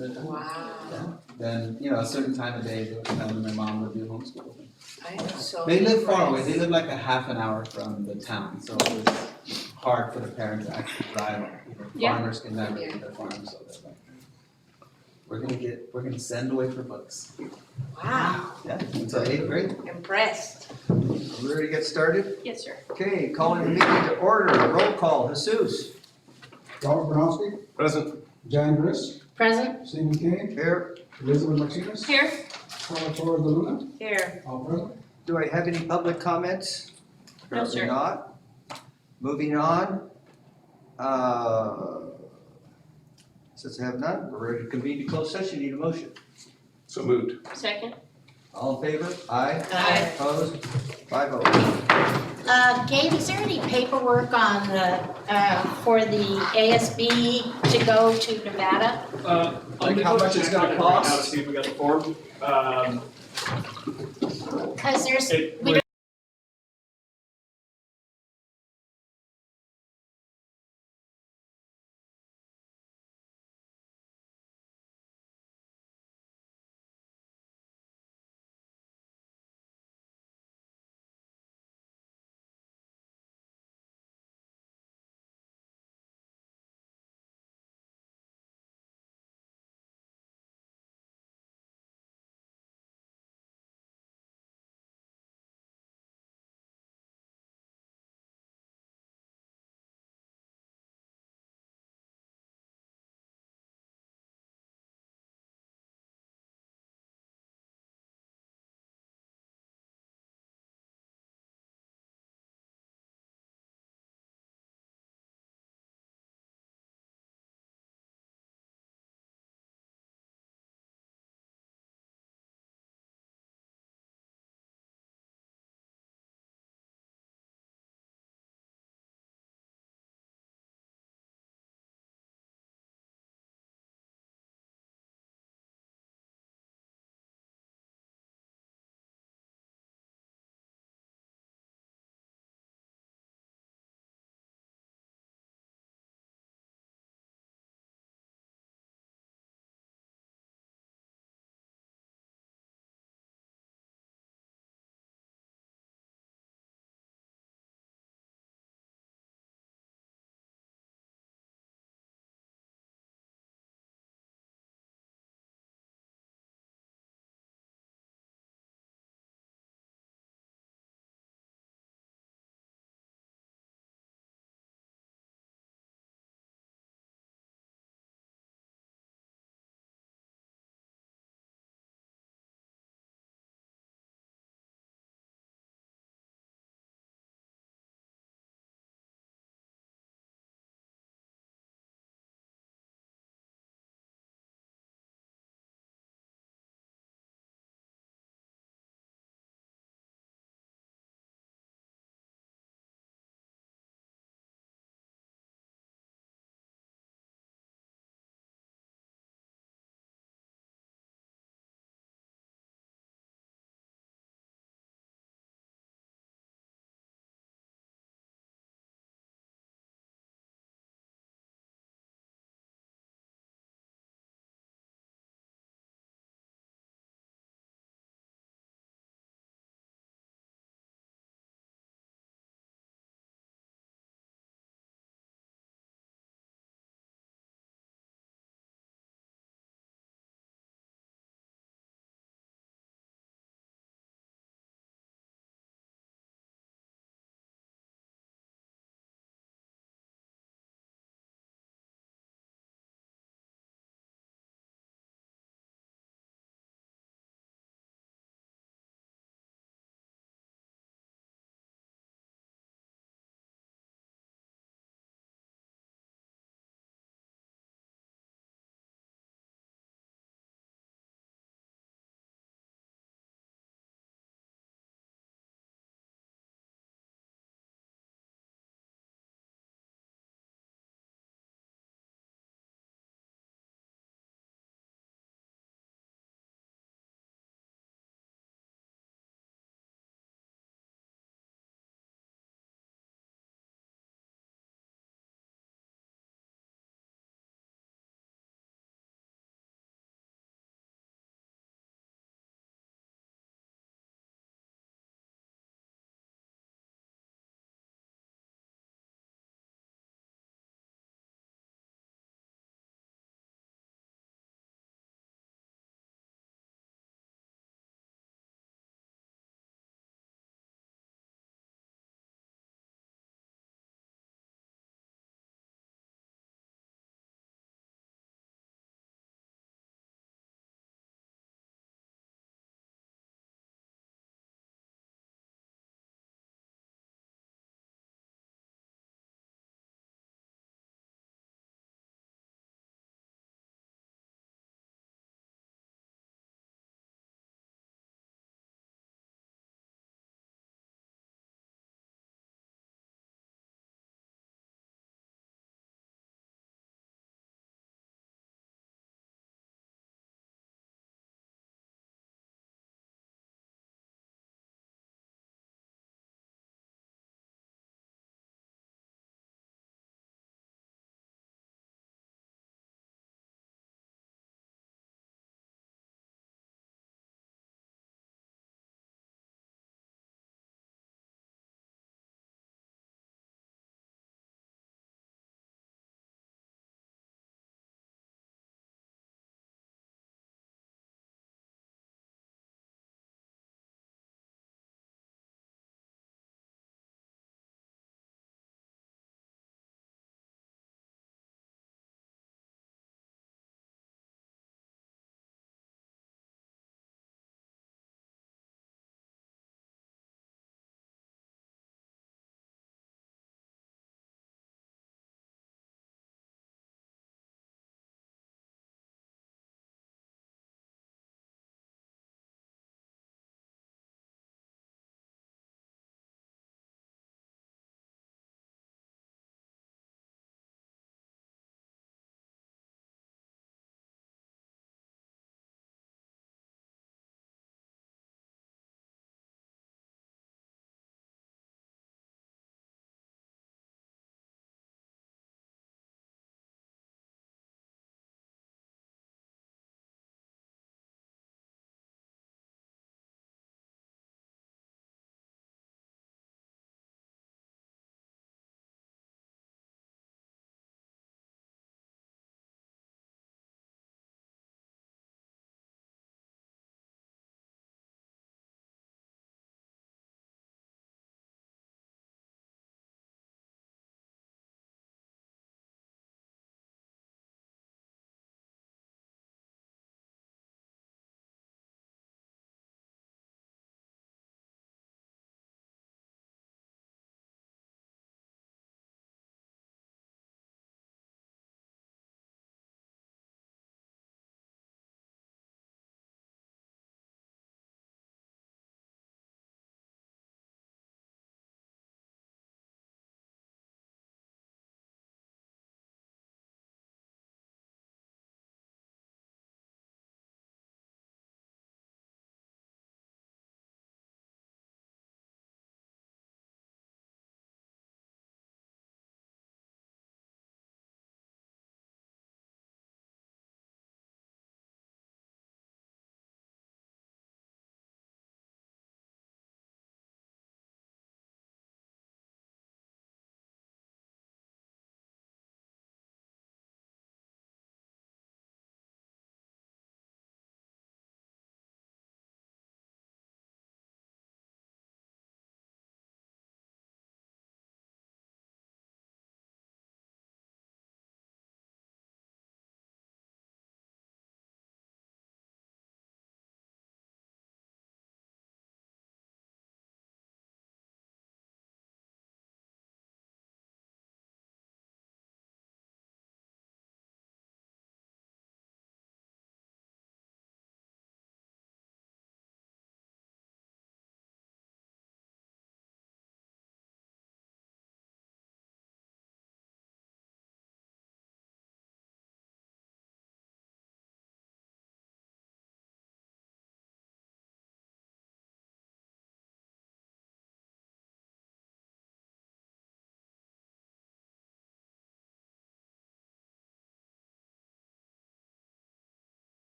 Wow. Then, a certain time of day, they would come and my mom would do homeschool. I am so. They live far away, impressed. they live like a half an hour from the town, so it was hard for the parents to actually drive. Yeah. Farmers can never leave their farms, so they're like, we're gonna send away for books. Wow, Yeah, until 8th grade. impressed. Are we ready to get started? Yes, sir. Okay, calling the meeting to order. Roll call. Jesus. Robert Bronowski, Present. Jan Gris, Present. Stephen King, Here. Elizabeth Martinez, Here. Carla Torres de Luna, Here, all present. Do I have any public comments? No, sir. Apparently not. Moving on. Since I have none, we're ready to convene to closed session. Need a motion. So moved. Second. All in favor? Aye. Aye. Opposed? 5-0. Gabe, is there any paperwork on the, for the ASB to go to Nevada? Like how much it's gonna cost? Right now to see if we got the form. Cause there's, It we would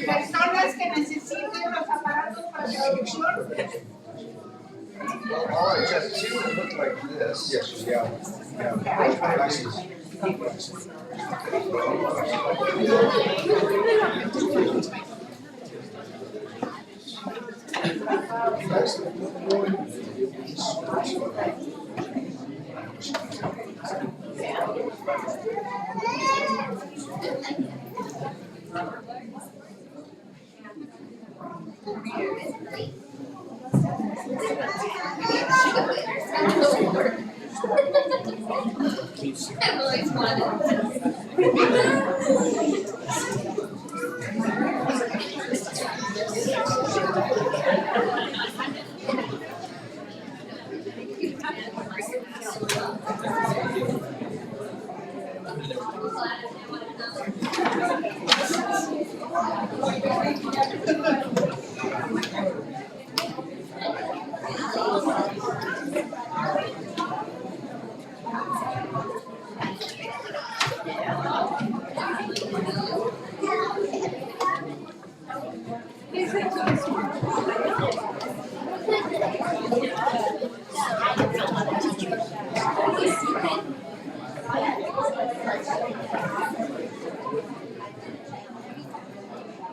Personas que necesiten los aparatos para traducción. Well, all I just two that look like this. Yes, yeah. Glasses.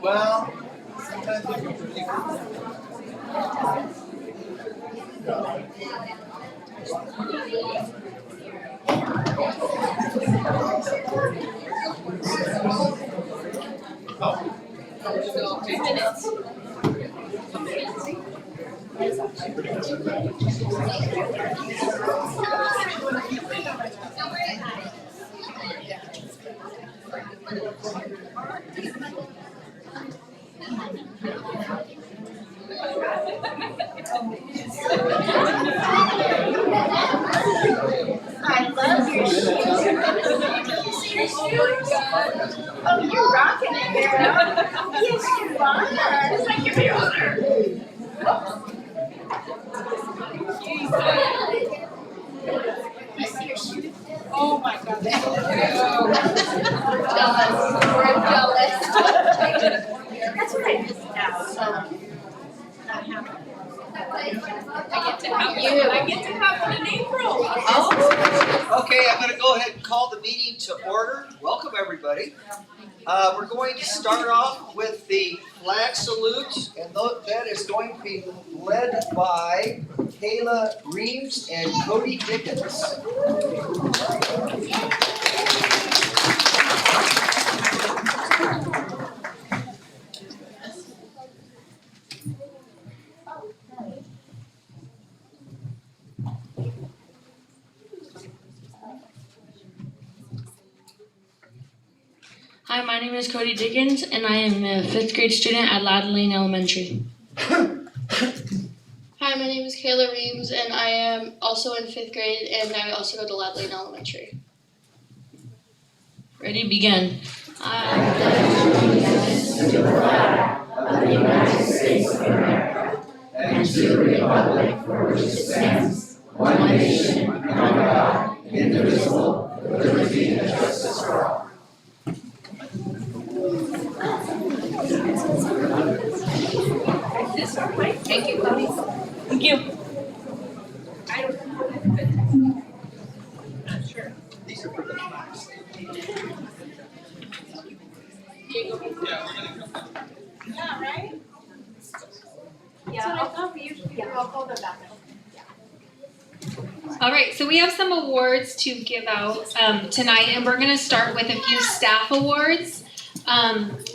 Well, sometimes we can predict. I love your shoes. Oh, you're rocking it, girl. Yes, you are. Thank you, your honor. You see your shoes? Oh my God. Jealous. We're jealous. That's what I missed out. So, not happy. I get to have one in April. Okay, I'm gonna go ahead and call the meeting to order. Welcome, everybody. We're going to start off with the flag salute, and that is going to be led by Kayla Reeves and Cody Dickens. Hi, my name is Cody Dickens, and I am a 5th grade student at Loudon Lane Elementary. Hi, my name is Kayla Reeves, and I am also in 5th grade, and I also go to Loudon Lane Elementary. Ready, begin. I pledge allegiance to the flag of the United States of America and to the republic for which it stands, one nation, under God, indivisible, with liberty and justice for all. Thank you, Cody. Thank you. I don't know, but not sure. These are for the flags. Yeah, right? Yeah, I'll come, I'll hold it back. All right, so we have some awards to give out tonight, and we're going to start with a few staff awards.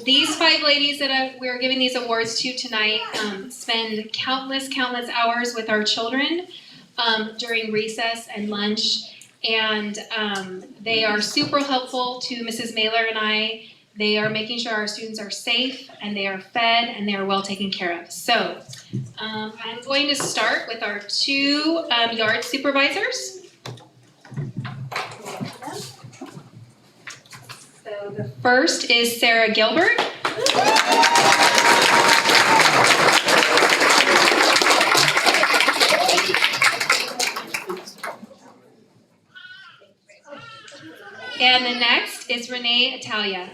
These 5 ladies that we're giving these awards to tonight spend countless hours with our children during recess and lunch, and they are super helpful to Mrs. Mailer and I. They are making sure our students are safe, and they are fed, and they are well taken care of. So I'm going to start with our 2 yard supervisors. So the first is Sarah Gilbert. And the next is Renee Italia.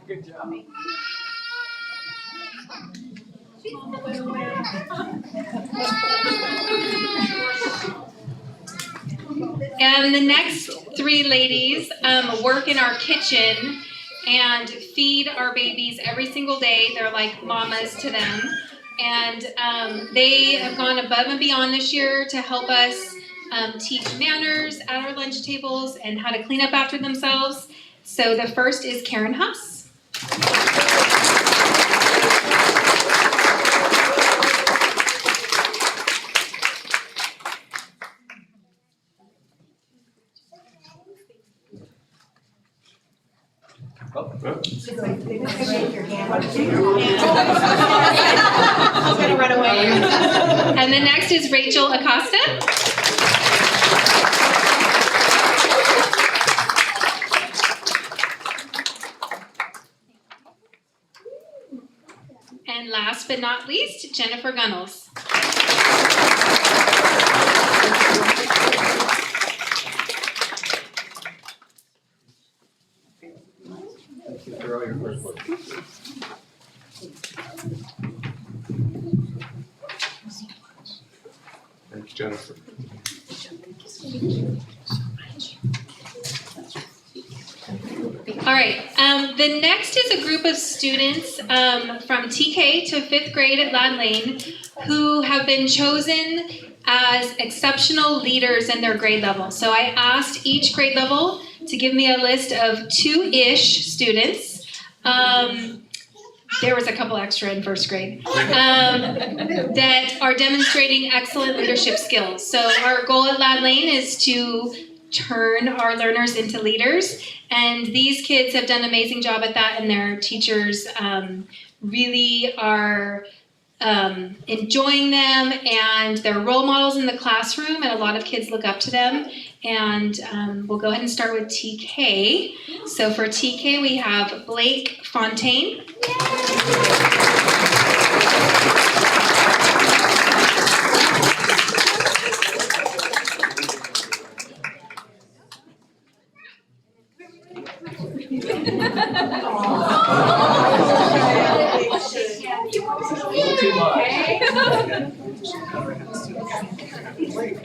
Good job. And the next three ladies work in our kitchen and feed our babies every single day. They're like mamas to them. And they have gone above and beyond this year to help us teach manners at our lunch tables and how to clean up after themselves. So the first is Karen Huss. And the next is Rachel Acosta. And last but not least, Jennifer Gunnels. Thank you for all your work. Thank you, Jennifer. All right, the next is a group of students from TK to 5th grade at Ladd Lane who have been chosen as exceptional leaders in their grade level. So I asked each grade level to give me a list of 2-ish students. There was a couple extra in 1st grade that are demonstrating excellent leadership skills. So our goal at Ladd Lane is to turn our learners into leaders, and these kids have done an amazing job at that, and their teachers really are enjoying them, and they're role models in the classroom, and a lot of kids look up to them. And we'll go ahead and start with TK. So for TK, we have Blake Fontaine.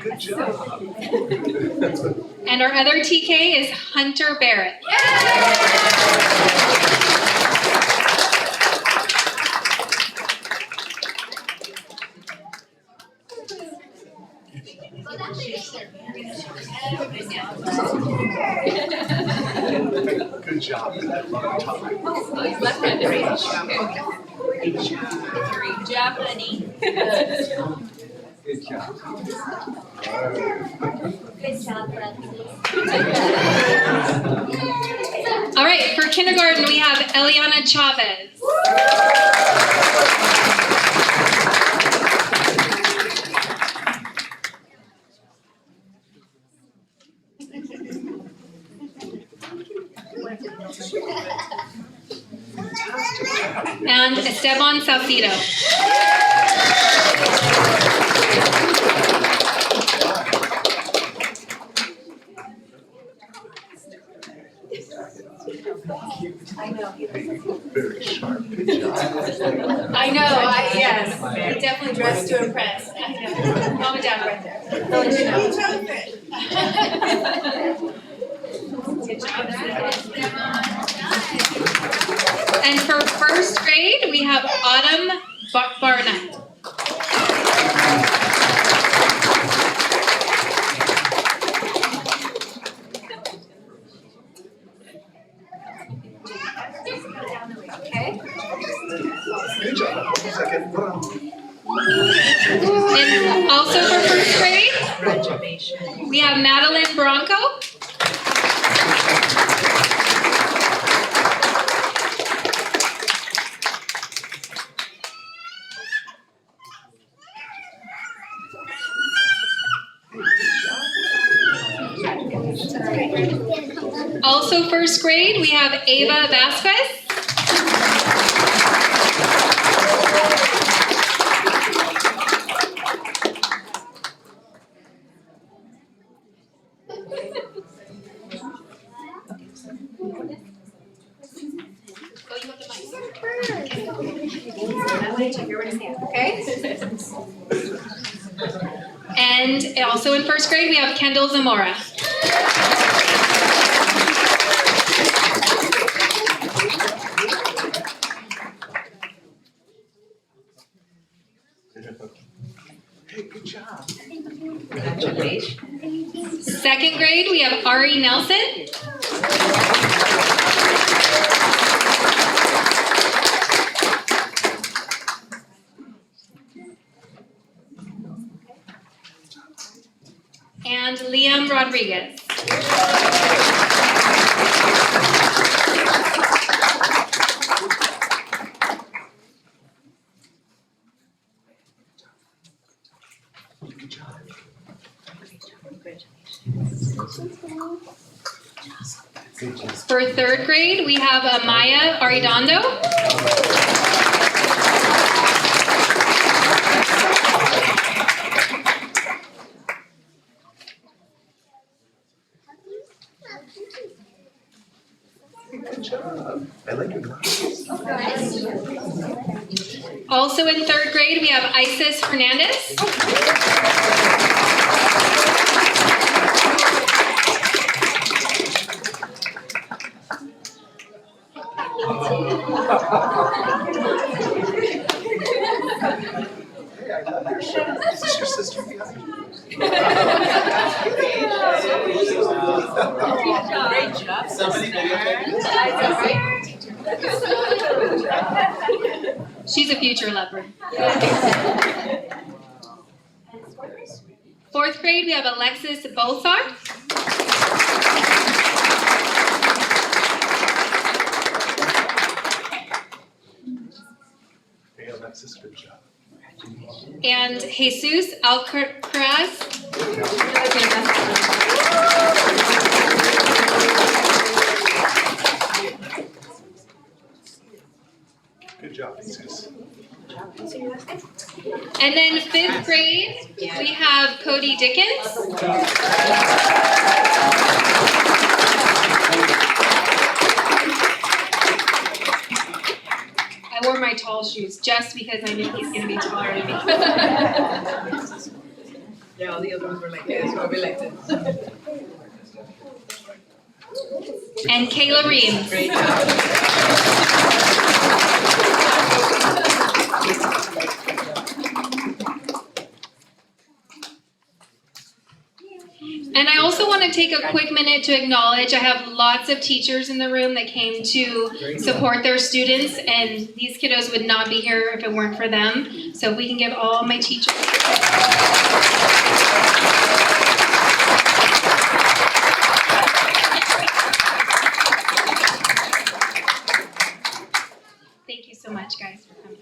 Good job. And our other TK is Hunter Barrett. Good job. That long time. Good job, honey. Good job. Good job, All right, for kindergarten, we have Eliana Chavez. And Esteban Salcido. Very sharp. Good job. I know, yes. He definitely dressed to impress. I know. Mom and Dad right there. I'll let you know. Good job. And for 1st grade, we have Autumn Barnett. Okay. Good job. Second. And also for 1st grade, we have Madeline Bronco. Also 1st grade, we have Ava Vasquez. And also in first grade, we have Kendall Zamora. Hey, good job. Congratulations. Second grade, we have Ari Nelson. And Liam Rodriguez. Good job. For third grade, we have Amaya Arredondo. Good job. I like your glasses. Also in third grade, we have Isis Hernandez. Hey, I love your shirt. Is this your sister behind you? Great job. Somebody She's a future leopard. Fourth grade, we have Alexis Bolsar. Hey, Alexis, good job. And Jesus Alcaraz. Good job, Jesus. And then fifth grade, we have Cody Dickens. I wore my tall shoes just because I knew he's gonna be taller than me. Yeah, all the other ones were like this, probably like this. And Kayla Reeves. Great job. And I also want to take a quick minute to acknowledge I have lots of teachers in the room that came to support their students, and these kiddos would not be here if it weren't for them. So if we can give all my teachers. Thank you so much, guys, for coming.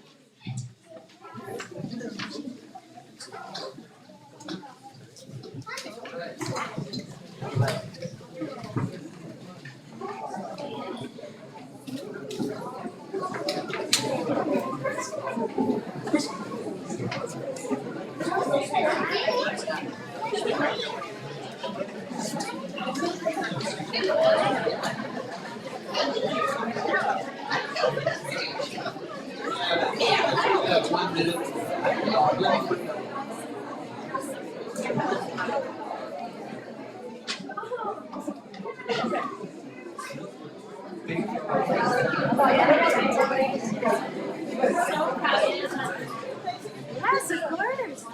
That's 1 minute. Yes, of course.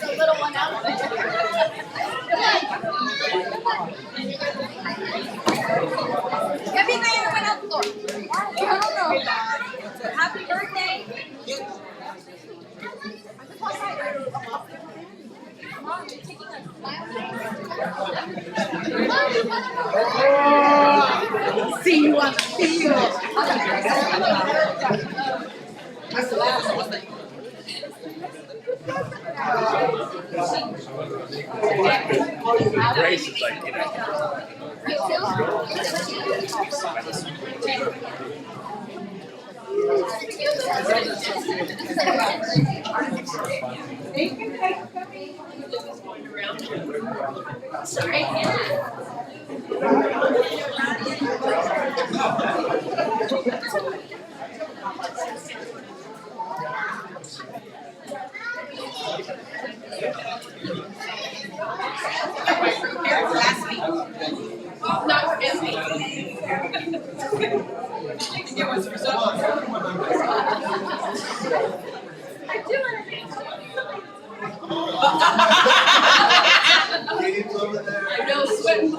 The little one out there. Everything went out the door. I don't know. Happy birthday. See you on the field. Grace is like, you know. Sorry, yeah. Last week. Not this week. It was for someone. I know, sweating.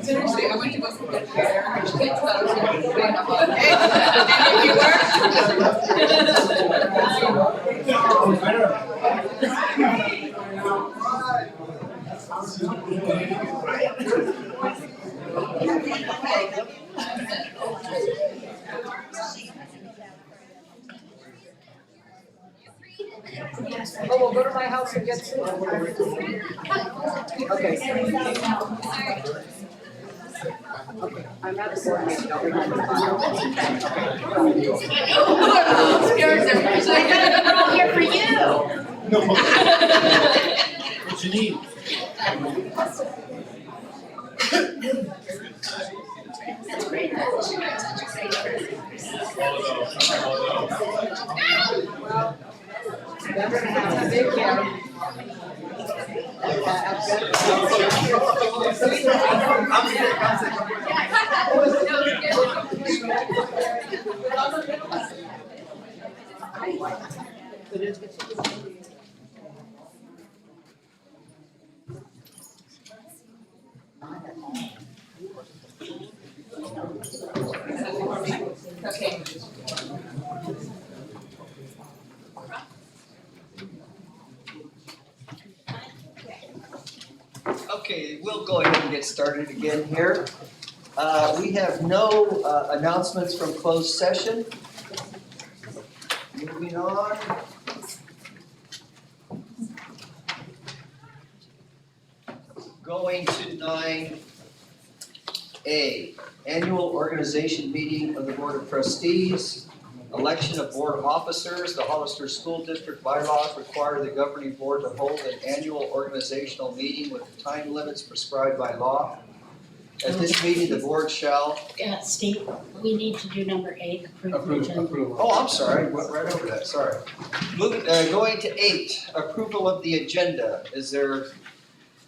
Seriously, I went to go see that there, and she thought I was going to go on a holiday. Oh, we'll go to my house and get some. Okay. Okay, I'm at the board meeting. I'll be back. We're all here for you. What you need? That's great. They're gonna have a big camp. Okay. Okay, we'll go ahead and get started again here. We have no announcements from closed session. Moving on. Going to 9A, annual organization meeting of the Board of Trustees, election of board officers. The Hollister School District bylaws require the governing board to hold an annual organizational meeting with the time limits prescribed by law. At this meeting, the board shall, Steve, we need to do number 8, approve the agenda. oh, I'm sorry, went right over that, sorry. Going to 8, approval of the agenda. Is there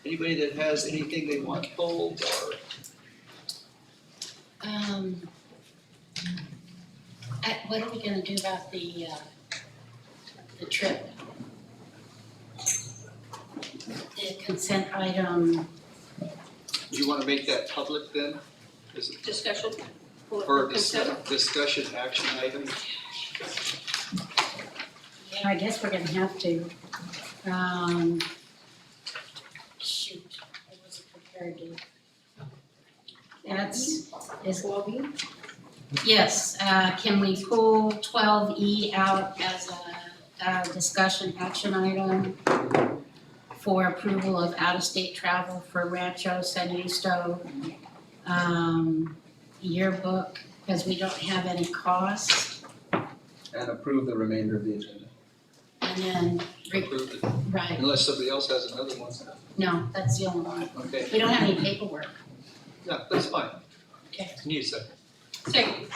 anybody that has anything they want pulled or? What are we gonna do about the trip? The consent item, Do you want to make that public then? Is it Discussion. for discussion action item? yeah, I guess we're gonna have to. Shoot, I wasn't prepared to. That's, is. Yes, can we pull 12E out as a discussion action item for approval of out-of-state travel for Rancho San Justo yearbook, because we don't have any cost, And approve the remainder of the agenda. and then, Approved it, right, unless somebody else has another one. no, that's the only one. Okay, We don't have any paperwork. yeah, that's fine. Okay. Need a second. Second.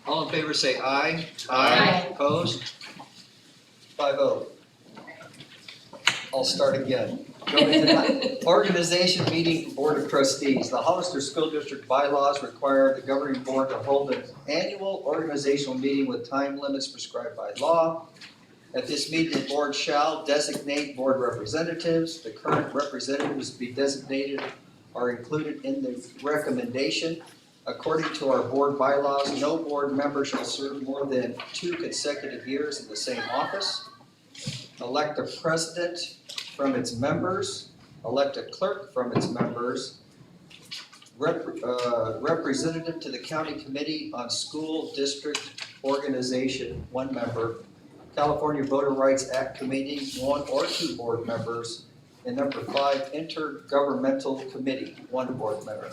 All in favor say aye. Aye. Opposed? 5-0. I'll start again. Going to organization meeting, Board of Trustees. The Hollister School District bylaws require the governing board to hold an annual organizational meeting with time limits prescribed by law. At this meeting, the board shall designate board representatives. The current representatives to be designated are included in the recommendation. According to our board bylaws, no board member shall serve more than 2 consecutive years in the same office. elect a president from its members, elect a clerk from its members, representative to the county committee on school district organization, 1 member, California Voter Rights Act committee, 1 or 2 board members, and number 5, intergovernmental committee, 1 board member.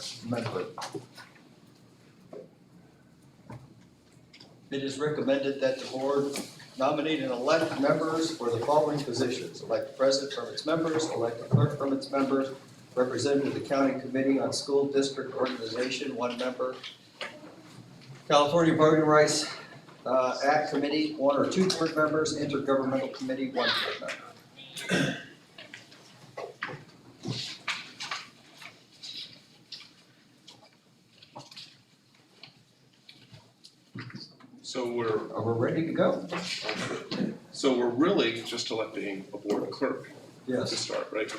It is recommended that the board nominate and elect members for the following positions: elect the president from its members, elect the clerk from its members, representative of the county committee on school district organization, 1 member, California Voting Rights Act committee, 1 or 2 board members, intergovernmental committee, 1 board member. So we're, Are we ready to go? so we're really just electing a board clerk to Yes. start, right?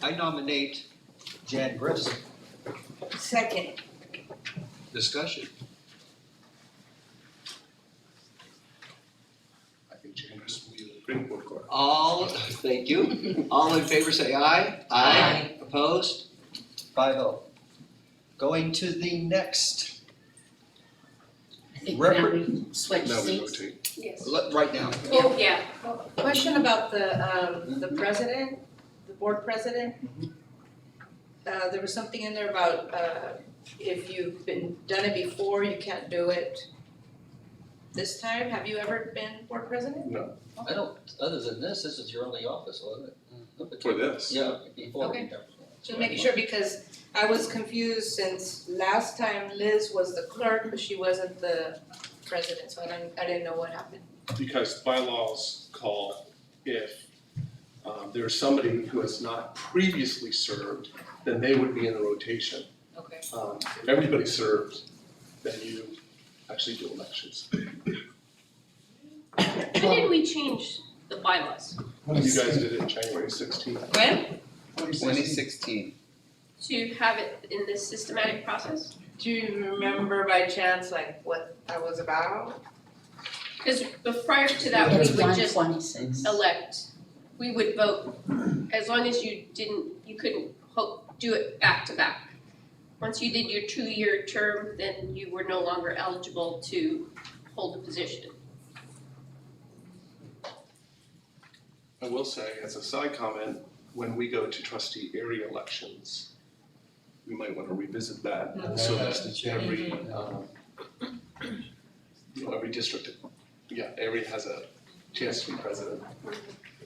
I nominate Jan Grissom. Second. Discussion. I think James will be a great board clerk. All, thank you. All in favor say aye. Aye. Opposed? 5-0. Going to the next, I think Repre- now we switch Now we seats. rotate. Yes. right now. Oh, yeah. Question about the president, the board president. There was something in there about, if you've done it before, you can't do it this time. Have you ever been board president? No, I don't, other than this is your only office, wasn't it? for this. Yeah, before. Okay. Just making sure, because I was confused since last time Liz was the clerk, but she wasn't the president, so I didn't know what happened. Because bylaws call if there's somebody who has not previously served, then they would be in the rotation. Okay. If everybody served, then you actually do elections. When did we change the bylaws? You guys did it January 16th. When? 2016. To have it in this systematic process? Do you remember by chance like what that was about? Because prior to that, It's we would just 126. elect, we would vote, as long as you couldn't do it back to back. Once you did your 2-year term, then you were no longer eligible to hold a position. I will say, as a side comment, when we go to trustee area elections, we might want to revisit that, so that every, every district, area has a chance to be president.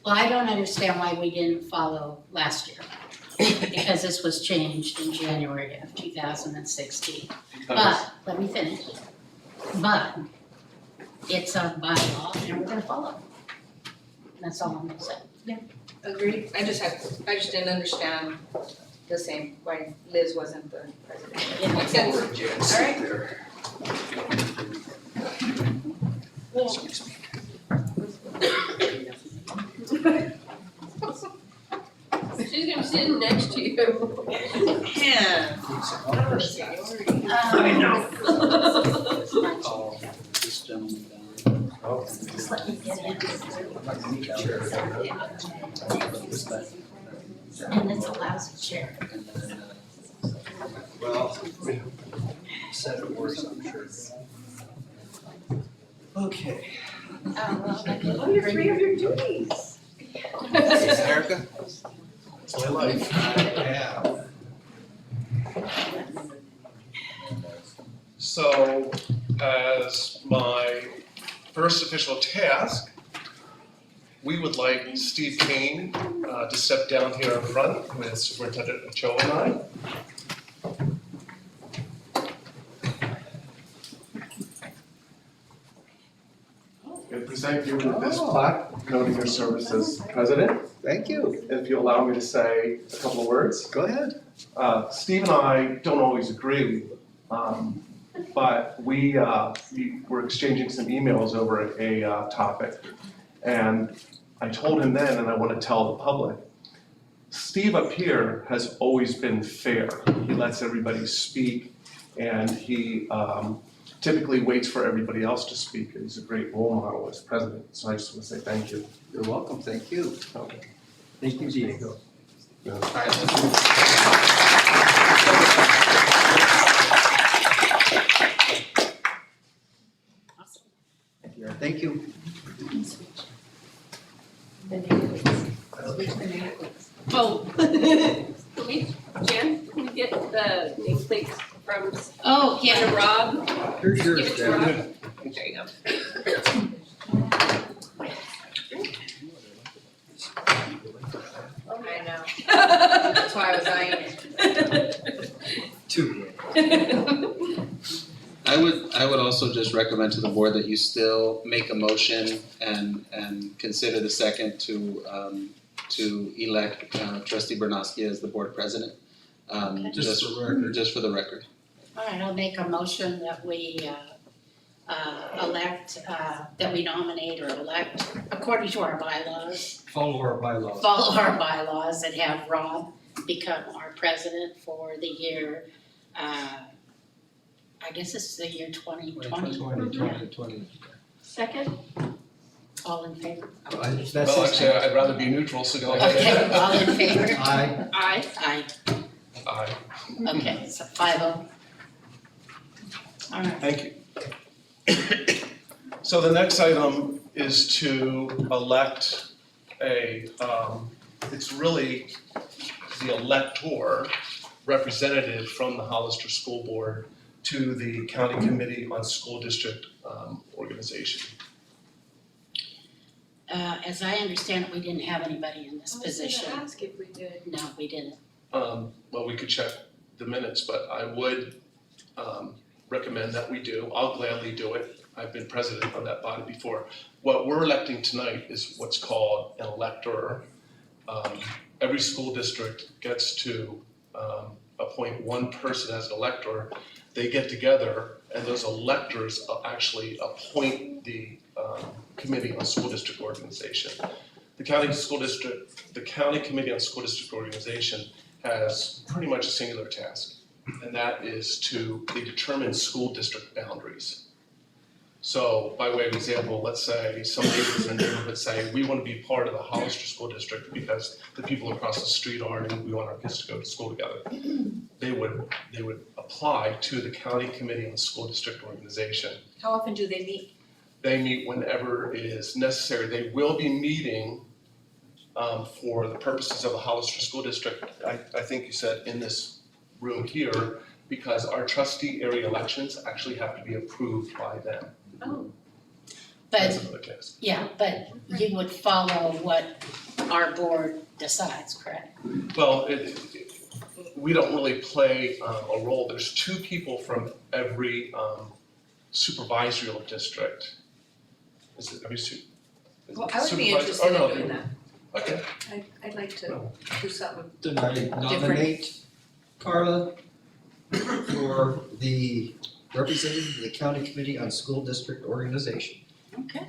Well, I don't understand why we didn't follow last year, because this was changed in January of 2016. But, let me finish. But, it's a bylaw and we're gonna follow. That's all I'm gonna say. Agreed. I just didn't understand the same, why Liz wasn't the president. Makes sense. All right. She's gonna be sitting next to you. Yeah. I know. This gentleman down. Just let me get in. And it's a lousy chair. Well, said it worse, I'm sure. Okay. Oh, you're free of your duties. Erica? It's my life. Yeah. So, as my first official task, we would like Steve Kane to step down here in front with Superintendent Cho and I. And present you with this plaque noting your service as president. Thank you. And if you allow me to say a couple of words. Go ahead. Steve and I don't always agree, but we were exchanging some emails over a topic. And I told him then, and I want to tell the public, Steve up here has always been fair. He lets everybody speak, and he typically waits for everybody else to speak, and he's a great role model as president, so I just want to say thank you. You're welcome, thank you. Okay. Thank you, Diego. Yeah. All right, let's Thank you. Oh. Can we, Jan, can we get the nameplates from Oh, yeah. Rob? Here's yours, Give it to Jan. Rob. There you go. I know. That's why I was eyeing it. Two. I would also just recommend to the board that you still make a motion and consider the second to elect trustee Bernowski as the board president. Just for record. Just for the record. All right, I'll make a motion that we elect, that we nominate or elect according to our bylaws. Follow our bylaws. Follow our bylaws and have Rob become our president for the year, I guess it's the year 2020. 2020. Second? All in favor? Well, actually, I'd rather be neutral, so go ahead. Okay, all in favor? Aye. Aye. Aye. Aye. Okay, so 5-0. All right. Thank you. So the next item is to elect it's really the elector representative from the Hollister School Board to the County Committee on School District Organization. As I understand it, we didn't have anybody in this position. I was gonna ask if we did. No, we didn't. Well, we could check the minutes, but I would recommend that we do. I'll gladly do it. I've been president of that body before. What we're electing tonight is what's called an elector. Every school district gets to appoint one person as an elector. They get together and those electors actually appoint the Committee on School District Organization. The County Committee on School District Organization has pretty much a singular task, and that is they determine school district boundaries. So by way of example, let's say some neighbors in the neighborhood say, we want to be part of the Hollister School District because the people across the street aren't and we want our kids to go to school together. They would apply to the County Committee on School District Organization. How often do they meet? They meet whenever it is necessary. They will be meeting for the purposes of the Hollister School District, I think you said in this room here, because our trustee area elections actually have to be approved by them. Oh. That's But, another case. yeah, but you would follow what our board decides, correct? Well, we don't really play a role. There's two people from every supervisory district. Is it every Well, I would be supervisor- interested oh, no, in doing that. Okay. I'd like to do something. Then I nominate Carla for the representative of the County Committee on School District Organization. Okay.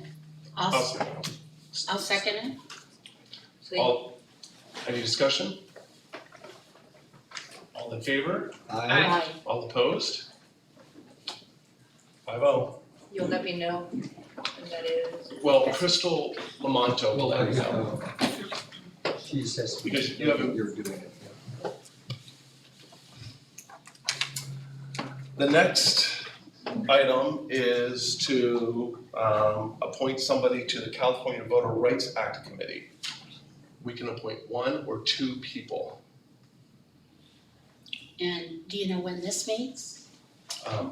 I'll second it. All, any discussion? All in favor? Aye. All opposed? 5-0. You'll let me know when that is. Well, Crystal Lamonto will let me know. She says. Because you haven't- You're doing it. The next item is to appoint somebody to the California Voter Rights Act Committee. We can appoint one or two people. And do you know when this meets?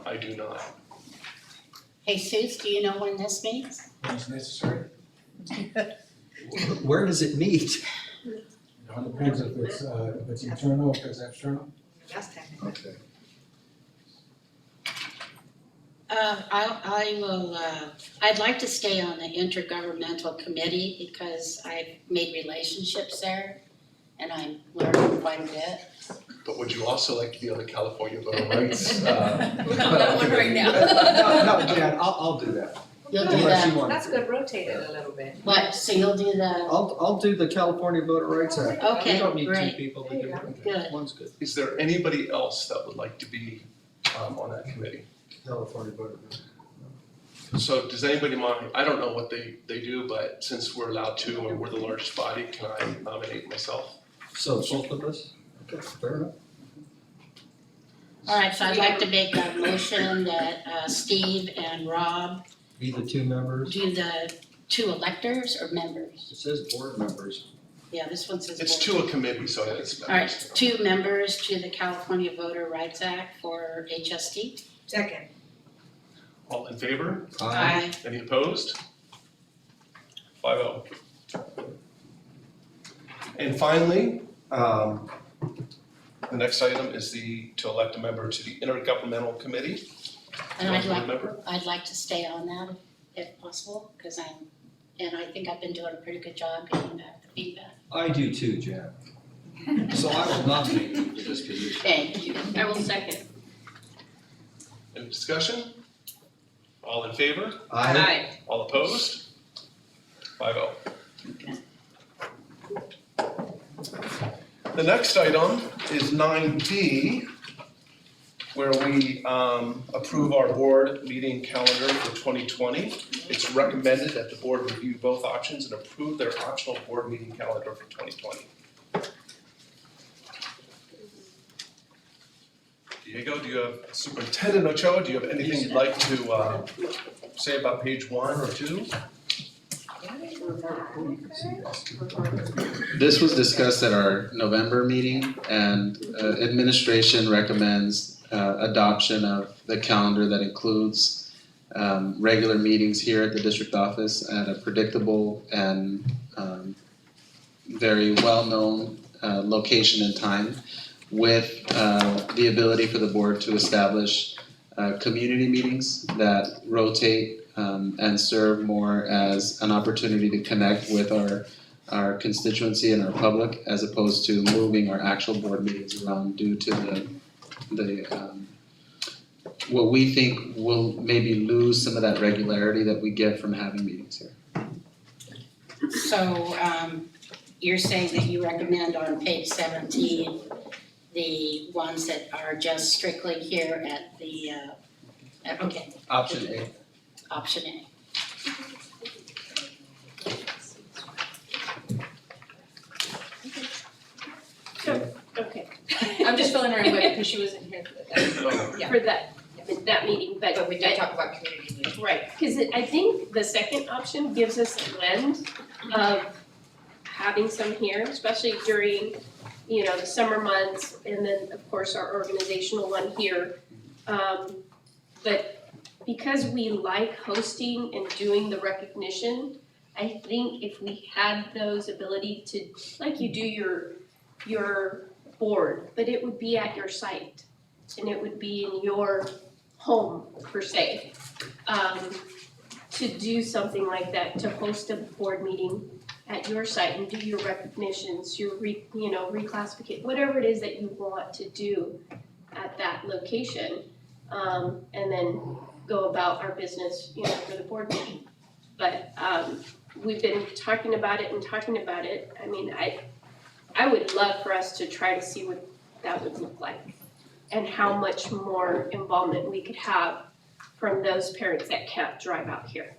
I do not. Jesus, do you know when this meets? It's necessary. Where does it meet? It depends if it's internal, if it's external. Last time. Okay. I will, I'd like to stay on the intergovernmental committee because I've made relationships there and I'm learning quite a bit. But would you also like to be on the California Voter Rights? We're on that one right now. No, Jan, I'll do that. You'll do Unless you that, want- That's good, rotate it a little bit. what, so you'll do the, I'll do the California Voter Rights Act. Okay, We don't need two great. people to do it. Good. One's good. Is there anybody else that would like to be on that committee? California voter. So does anybody mind, I don't know what they do, but since we're allowed to and we're the largest body, can I nominate myself? So both of us? Okay, fair enough. All right, so I'd like to make a motion that Steve and Rob Be the two members. do the two electors or members? It says board members. Yeah, this one says It's board. to a committee, so it's. All right, two members to the California Voter Rights Act for HST. Second. All in favor? Aye. Any opposed? 5-0. And finally, the next item is to elect a member to the Intergovernmental Committee. And Member? I'd like to stay on that if possible, because and I think I've been doing a pretty good job getting back the feedback. I do too, Jan. So I will nominate you for this position. Thank you. I will second. Any discussion? All in favor? Aye. All opposed? 5-0. The next item is 9B, where we approve our board meeting calendar for 2020. It's recommended that the board review both options and approve their optional board meeting calendar for 2020. Diego, do you have, Superintendent Ochoa, do you have anything you'd like to say about page 1 or 2? This was discussed at our November meeting, and administration recommends adoption of the calendar that includes regular meetings here at the district office at a predictable and very well-known location and time, with the ability for the board to establish community meetings that rotate and serve more as an opportunity to connect with our constituency and our public, as opposed to moving our actual board meetings around due to the what we think will maybe lose some of that regularity that we get from having meetings here. So you're saying that you recommend on page 17 the ones that are just strictly here at the, okay, Option A. option A. Okay. I'm just filling her in with, because she wasn't here for that. Yeah. For that meeting, But we did talk about community meetings. Right, because I think the second option gives us a blend of having some here, especially during, the summer months, and then, of course, our organizational one here. But because we like hosting and doing the recognition, I think if we had those ability to, like you do your board, but it would be at your site, and it would be in your home, per se. To do something like that, to host a board meeting at your site and do your recognitions, your reclassification, whatever it is that you want to do at that location, and then go about our business, for the board meeting. But we've been talking about it. I mean, I would love for us to try to see what that would look like and how much more involvement we could have from those parents that can't drive out here.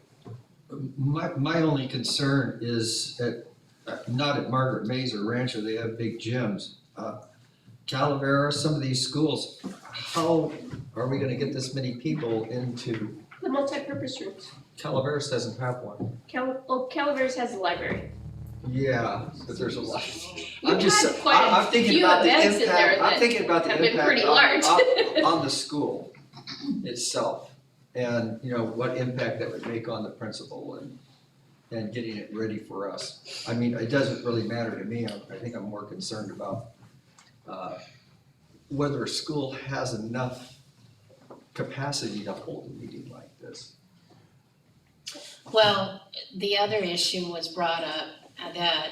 My only concern is not at Margaret Mays or Rancho, they have big gyms. Calavera, some of these schools, how are we gonna get this many people into, The multi-purpose rooms. Calaveras doesn't have one. Calaveras has a library. Yeah, but there's a lot. We've had quite a I'm thinking few about the events in there impact, I'm that thinking about the have been impact pretty large. on the school itself. And, what impact that would make on the principal and getting it ready for us. I mean, it doesn't really matter to me, I think I'm more concerned about whether a school has enough capacity to hold a meeting like this. Well, the other issue was brought up that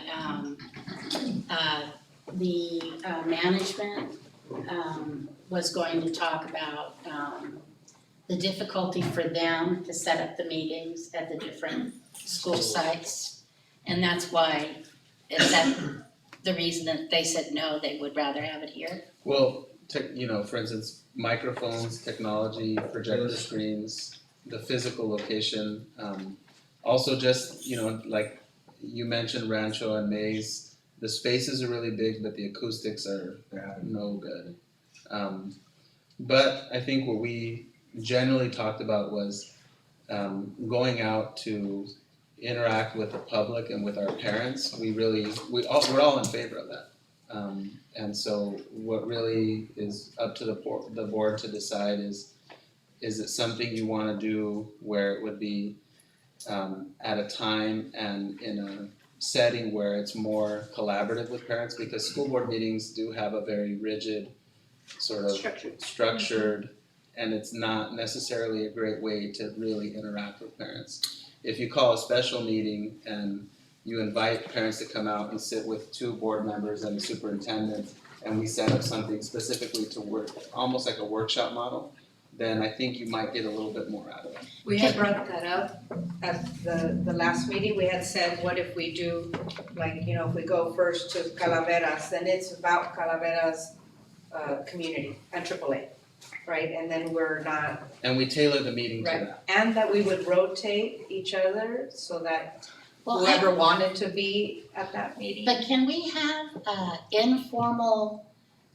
the management was going to talk about the difficulty for them to set up the meetings at the different school sites. And that's why, is that the reason that they said no, they would rather have it here? Well, for instance, microphones, technology, projector screens, the physical location. Also just, like you mentioned Rancho and Maze, the spaces are really big, but the acoustics are no good. But I think what we generally talked about was going out to interact with the public and with our parents. We're all in favor of that. And so what really is up to the board to decide is it something you wanna do where it would be at a time and in a setting where it's more collaborative with parents, because school board meetings do have a very rigid sort of structured, and it's not necessarily a great way to really interact with parents. If you call a special meeting and you invite parents to come out and sit with 2 board members and the superintendent, and we set up something specifically to work, almost like a workshop model, then I think you might get a little bit more out of it. We had brought that up at the last meeting. We had said, what if we do, like, if we go first to Calaveras, then it's about Calaveras community and AAA, right? And then we're not, And we tailor the meeting to right, that. and that we would rotate each other so that whoever wanted to be at that meeting. But can we have informal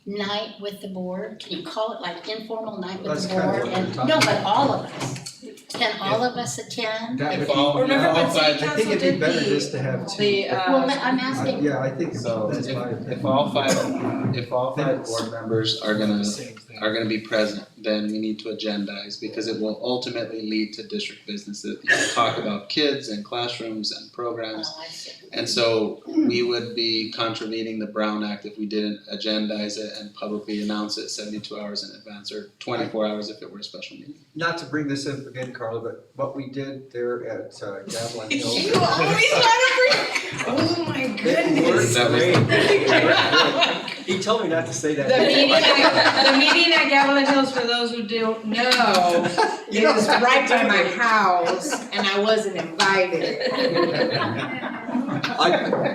night with the board? Can you call it like informal night with That's the kind of board? what we're And talking no, but about. all of us. Can all of us attend? That would- Remember when City I Council think it'd be did better the- just to have 2. The, Well, I'm asking. Yeah, I think So that's my opinion. if all five board members are gonna be present, then we need to agendize, because it will ultimately lead to district business that you talk about kids and classrooms and programs. Oh, I see. And so we would be contravening the Brown Act if we didn't agendize it and publicly announce it 72 hours in advance, or 24 hours if it were a special meeting. Not to bring this up again, Carla, but what we did there at Gavilan Hill. You always want to bring, oh my It goodness. worked That was- great. He told me not to say that. The meeting at Gavilan Hills, for those who don't know, is right by my house, and I wasn't invited.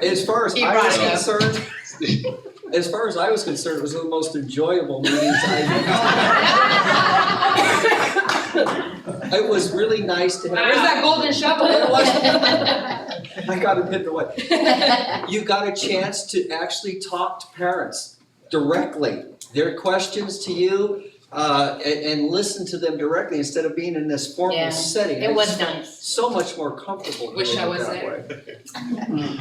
As far as He I was brought it up. concerned, it was the most enjoyable meetings It was really nice to have. Where's that golden shovel? It was. I got it hidden away. You got a chance to actually talk to parents directly. Their questions to you, and listen to them directly instead of being in this formal Yeah, setting. it was just felt nice. So much more comfortable Wish doing I it was that there. way.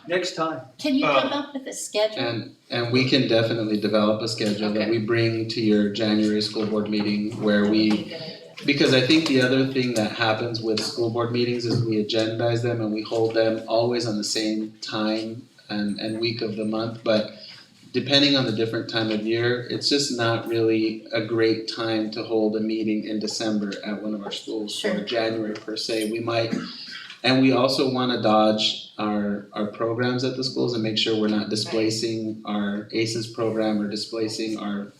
Next time. Can you come up with a schedule? And we can definitely develop a schedule that we bring to your January school board meeting, where we, because I think the other thing that happens with school board meetings is we agendize them and we hold them always on the same time and week of the month, but depending on the different time of year, it's just not really a great time to hold a meeting in December at one of our schools, or January per se. We might, and we also wanna dodge our programs at the schools and make sure we're not displacing our ACES program or displacing our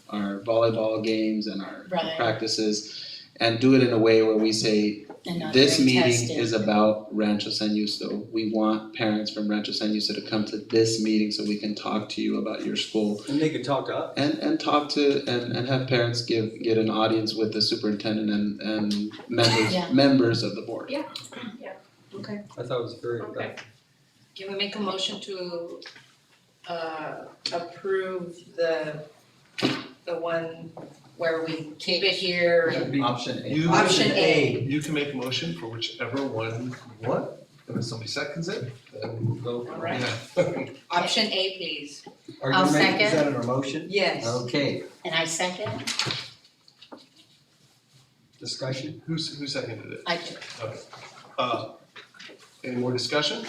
volleyball games and our practices, and do it in a way where we say, this meeting is about Rancho San Justo. We want parents from Rancho San Justo to come to this meeting so we can talk to you about your school. And they could talk to us. And talk to, and have parents get an audience with the superintendent and members of the board. Yeah, okay. I thought it was very Okay. Can we make a motion to approve the one where we keep it here? Option A. Option A. You can make a motion for whichever one you want, and if somebody seconds it, then we'll go. All right. Yeah. Option A, please. Are I'll you making, is second. that an emotion? Yes. Okay, And I second? Discussion? Who seconded it? I do. Okay. Any more discussion?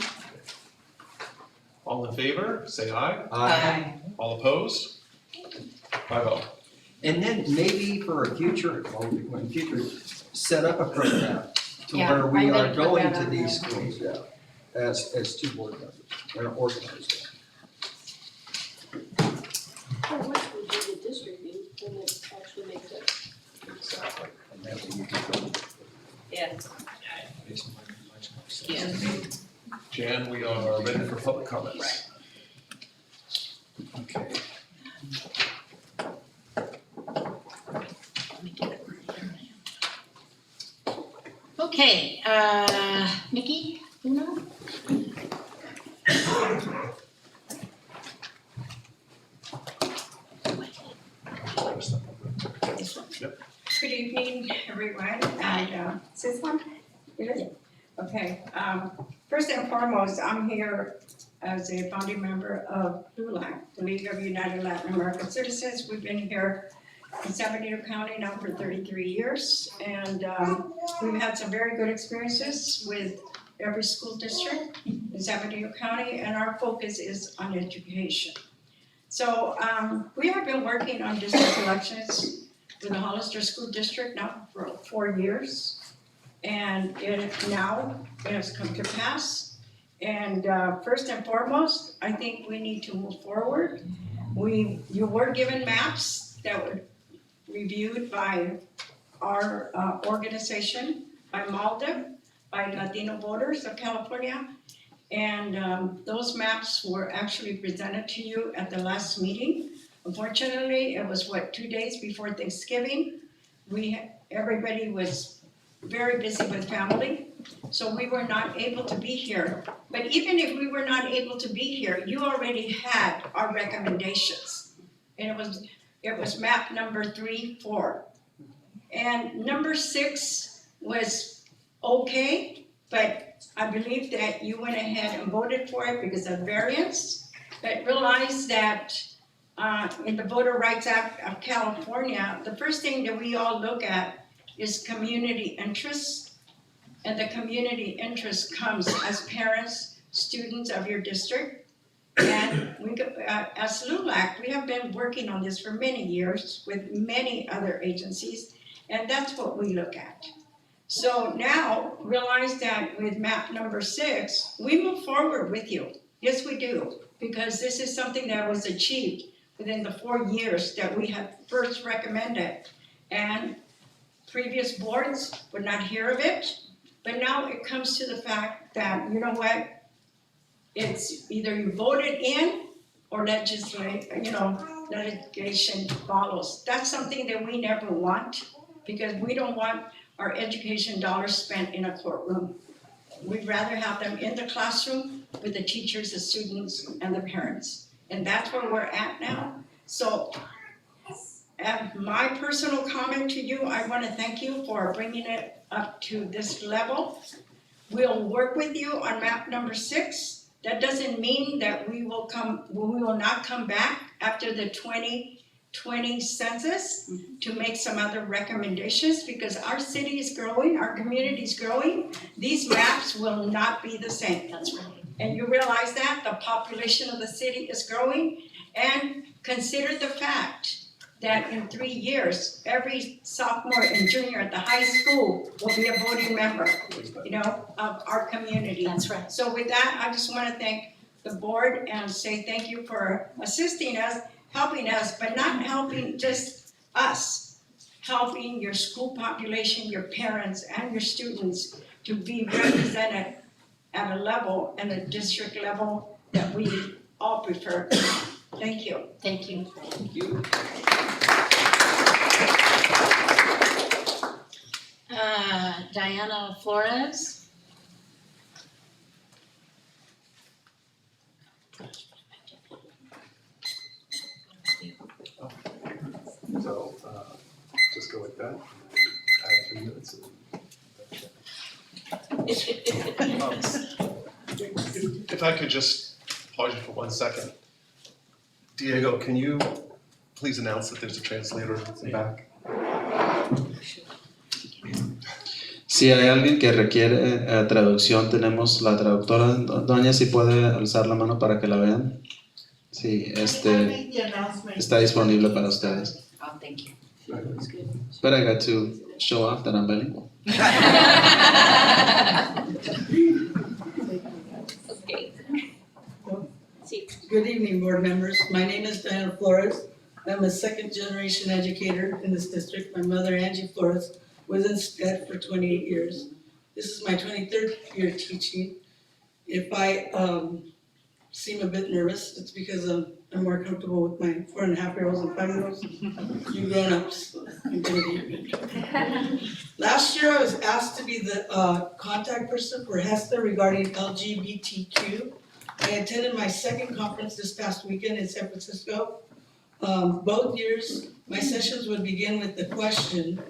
All in favor, say aye. Aye. All opposed? 5-0. And then maybe for a future, in future, set up a program to Yeah, where we I'm gonna are put going that to on these there. schools, yeah, as 2 board members, and organize it. Once we do the district meeting, then it actually makes sense. Exactly. And that way you can go. Yeah. Makes much more sense. Jan, we are ready for public comments. Okay. Okay, Nikki, Uno? Good evening, everyone, and, is this one? It is? Okay, first and foremost, I'm here as a founding member of LULAC, the League of United Latin American Citizens. We've been here in San Benito County now for 33 years, and, we've had some very good experiences with every school district in San Benito County, and our focus is on education. So, we have been working on district elections with the Hollister School District now for 4 years. And it has come to pass. And first and foremost, I think we need to move forward. You were given maps that were reviewed by our organization, by MALDA, by Latino Voters of California. And those maps were actually presented to you at the last meeting. Unfortunately, it was 2 days before Thanksgiving. Everybody was very busy with family, so we were not able to be here. But even if we were not able to be here, you already had our recommendations. And it was map number 3, 4. And number 6 was okay, but I believe that you went ahead and voted for it because of variance, but realized that in the Voter Rights Act of California, the first thing that we all look at is community interests. And the community interest comes as parents, students of your district. And as LULAC, we have been working on this for many years with many other agencies, and that's what we look at. So now, realize that with map number 6, we move forward with you. Yes, we do, because this is something that was achieved within the 4 years that we had first recommended. And previous boards would not hear of it, but now it comes to the fact that, you know what? It's either you voted in or litigation follows. That's something that we never want, because we don't want our education dollars spent in a courtroom. We'd rather have them in the classroom with the teachers, the students, and the parents. And that's where we're at now. So, my personal comment to you, I want to thank you for bringing it up to this level. We'll work with you on map number 6. That doesn't mean that we will not come back after the 2020 census to make some other recommendations, because our city is growing, our community is growing. These maps will not be the same. That's right. And you realize that the population of the city is growing, and consider the fact that in 3 years, every sophomore and junior at the high school will be a voting member, of our community. That's right. So with that, I just want to thank the board and say thank you for assisting us, helping us, but not helping just us, helping your school population, your parents, and your students to be represented at a level and a district level that we all prefer. Thank you. Thank you. Thank you. Diana Flores? So, just go with that. Add 2 minutes. If I could just pause you for 1 second. Diego, can you please announce that there's a translator in the back? Si hay alguien que requiere traducción, tenemos la traductora. Doña, si puede alzar la mano para que la vean. Sí, está disponible para ustedes. Oh, thank you. But I got to show off that I'm bilingual. Good evening, board members. My name is Diana Flores. I'm a second-generation educator in this district. My mother, Angie Flores, was in SPED for 28 years. This is my 23rd year teaching. If I seem a bit nervous. It's because I'm more comfortable with my 4.5-year-olds and 5-year-olds. You grown-ups, I'm gonna be. Last year, I was asked to be the contact person for HESTA regarding LGBTQ. I attended my second conference this past weekend in San Francisco. Both years, my sessions would begin with the question,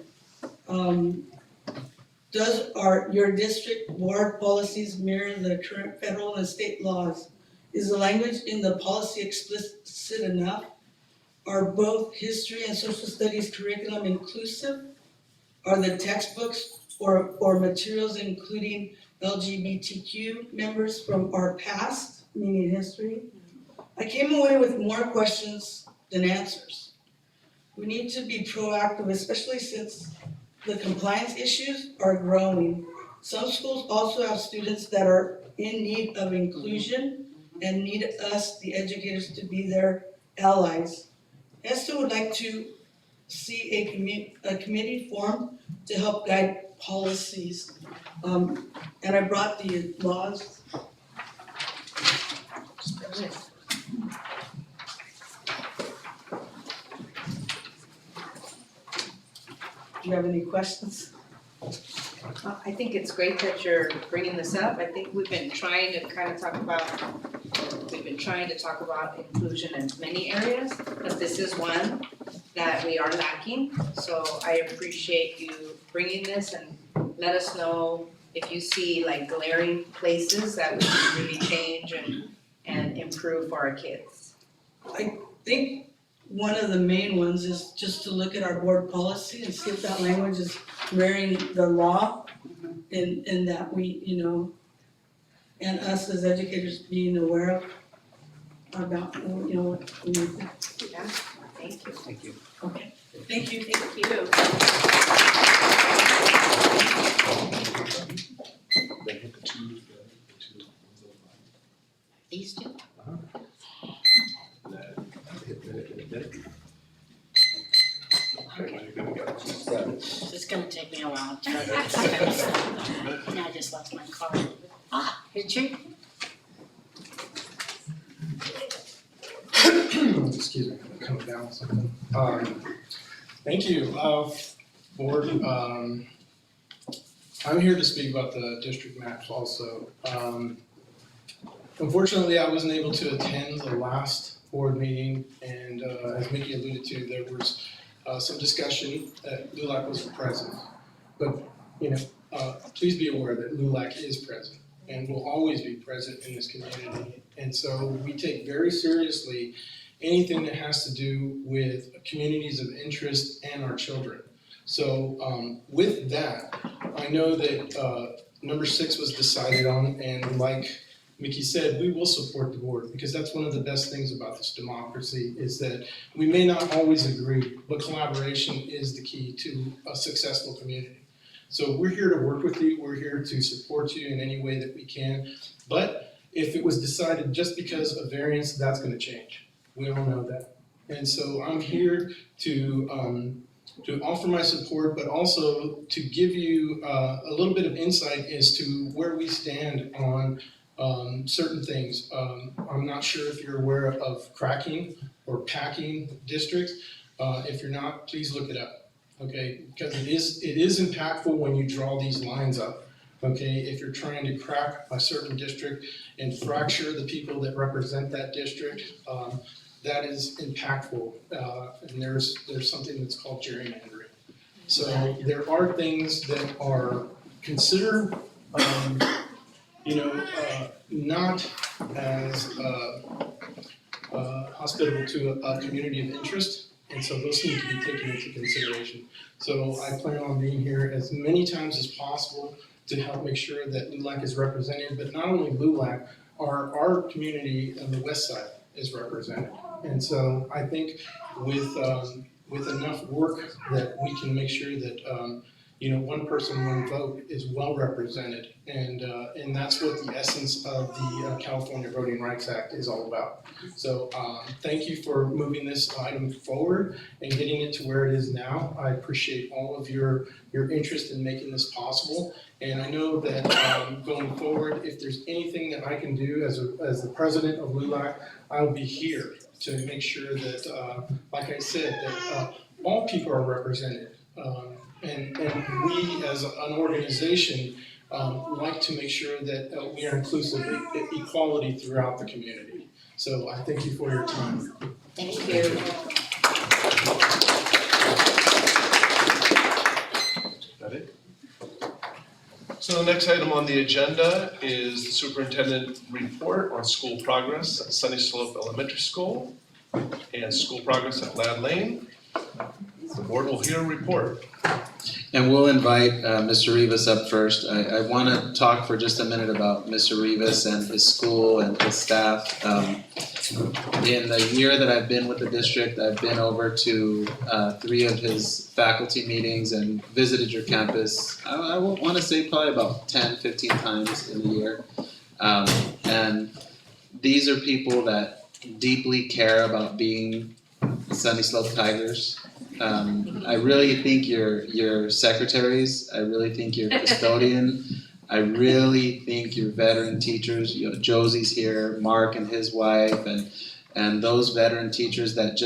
does your district board policies mirror the current federal and state laws? Is the language in the policy explicit enough? Are both history and social studies curriculum inclusive? Are the textbooks or materials including LGBTQ members from our past, meaning history? I came away with more questions than answers. We need to be proactive, especially since the compliance issues are growing. Some schools also have students that are in need of inclusion and need us, the educators, to be their allies. HESTA would like to see a committee formed to help guide policies. And I brought the laws. Do you have any questions? I think it's great that you're bringing this up. I think we've been trying to talk about inclusion in many areas, but this is one that we are lacking. So I appreciate you bringing this, and let us know if you see like glaring places that we can really change and improve for our kids. I think one of the main ones is just to look at our board policy and see if that language is mirroring the law, in that we, and us as educators being aware about, what we need to. Yeah, thank you. Thank you. Okay, thank you. Thank you. These two? It's gonna take me a while to try to. Now I just lost my card. Here's your. Excuse me, I'm coming down with something. Thank you, board. I'm here to speak about the district maps also. Unfortunately, I wasn't able to attend the last board meeting, and as Mickey alluded to, there was some discussion that LULAC was present. But, please be aware that LULAC is present and will always be present in this community. And so we take very seriously anything that has to do with communities of interest and our children. So with that, I know that number 6 was decided on, and like Mickey said, we will support the board, because that's one of the best things about this democracy, is that we may not always agree, but collaboration is the key to a successful community. So we're here to work with you, we're here to support you in any way that we can, but if it was decided just because of variance, that's gonna change. We all know that. And so I'm here to offer my support, but also to give you a little bit of insight as to where we stand on certain things. I'm not sure if you're aware of cracking or packing districts. If you're not, please look it up, okay? Because it is impactful when you draw these lines up, okay? If you're trying to crack a certain district and fracture the people that represent that district, that is impactful. And there's something that's called gerrymandering. So there are things that are considered not as hospitable to a community of interest, and so those need to be taken into consideration. So I plan on being here as many times as possible to help make sure that LULAC is represented, but not only LULAC, our community on the west side is represented. And so I think with enough work that we can make sure that one person, one vote is well represented. And that's what the essence of the California Voting Rights Act is all about. So thank you for moving this item forward and getting it to where it is now. I appreciate all of your interest in making this possible. And I know that going forward, if there's anything that I can do as the president of LULAC, I'll be here to make sure that, like I said, that all people are represented. And we as an organization like to make sure that we are inclusive, equality throughout the community. So I thank you for your time. Thank you. That it? So the next item on the agenda is the superintendent report on school progress at Sunny Slope Elementary School and school progress at Lad Lane. The board will hear a report. And we'll invite Mr. Rivas up first. I want to talk for just a minute about Mr. Rivas and his school and his staff. In the year that I've been with the district, I've been over to 3 of his faculty meetings and visited your campus. I want to say probably about 10, 15 times in a year. And these are people that deeply care about being Sunny Slope Tigers. I really think your secretaries, I really think your custodian, I really think your veteran teachers, Josie's here, Mark and his wife, and those veteran teachers that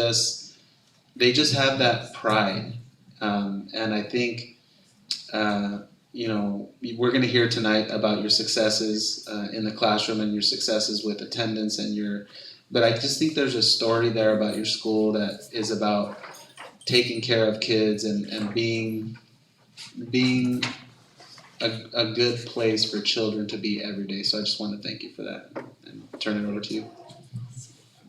they just have that pride. And I think, we're gonna hear tonight about your successes in the classroom and your successes with attendance but I just think there's a story there about your school that is about taking care of kids and being a good place for children to be every day. So I just want to thank you for that and turn it over to you.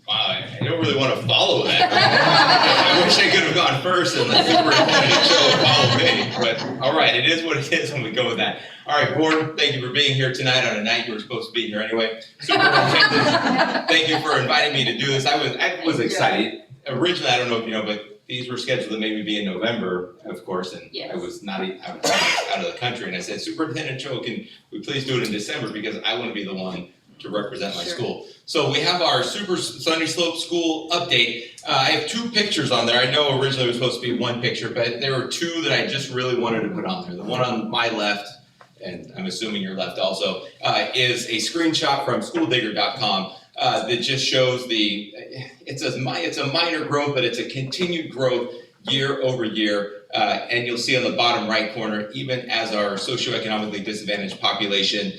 Wow, I don't really want to follow that. I wish I could have gone first and let Superintendent Cho follow me. But all right, it is what it is when we go with that. All right, board, thank you for being here tonight on a night you were supposed to be here anyway. Superintendent, thank you for inviting me to do this. I was excited. Originally, I don't know if you know, but these were scheduled to maybe be in November, of course, and Yes. I was out of the country, and I said, Superintendent Cho, can we please do it in December, because I want to be the one to represent my school. So we have our Super Sunny Slope School update. I have 2 pictures on there. I know originally it was supposed to be 1 picture, but there were 2 that I just really wanted to put on there. The one on my left, and I'm assuming your left also, is a screenshot from schooldigger.com. That just shows it's a minor growth, but it's a continued growth year over year. And you'll see on the bottom right corner, even as our socioeconomically disadvantaged population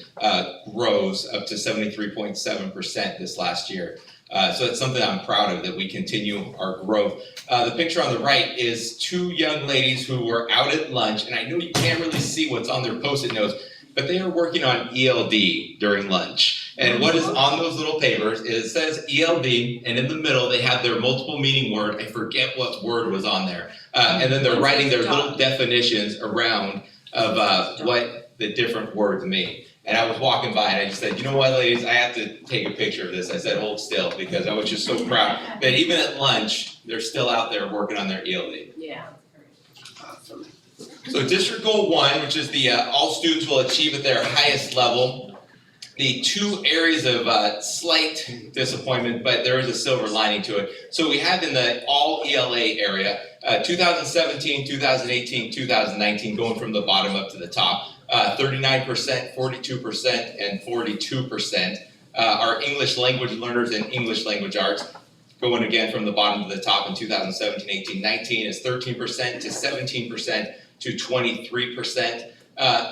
grows up to 73.7% this last year. So it's something I'm proud of, that we continue our growth. The picture on the right is 2 young ladies who were out at lunch, and I know you can't really see what's on their Post-it notes, but they are working on ELD during lunch. And what is on those little papers is it says ELD, and in the middle they have their multiple meaning word. I forget what word was on there. And then they're writing their little definitions around of what the different words mean. And I was walking by and I just said, you know what, ladies, I have to take a picture of this. I said, hold still, because I was just so proud that even at lunch, they're still out there working on their ELD. Yeah. So District Goal 1, which is the all students will achieve at their highest level. The 2 areas of slight disappointment, but there is a silver lining to it. So we have in the all ELA area, 2017, 2018, 2019, going from the bottom up to the top, 39%, 42%, and 42%. Our English language learners and English language arts, going again from the bottom to the top in 2017, 18, 19 is 13% to 17% to 23%.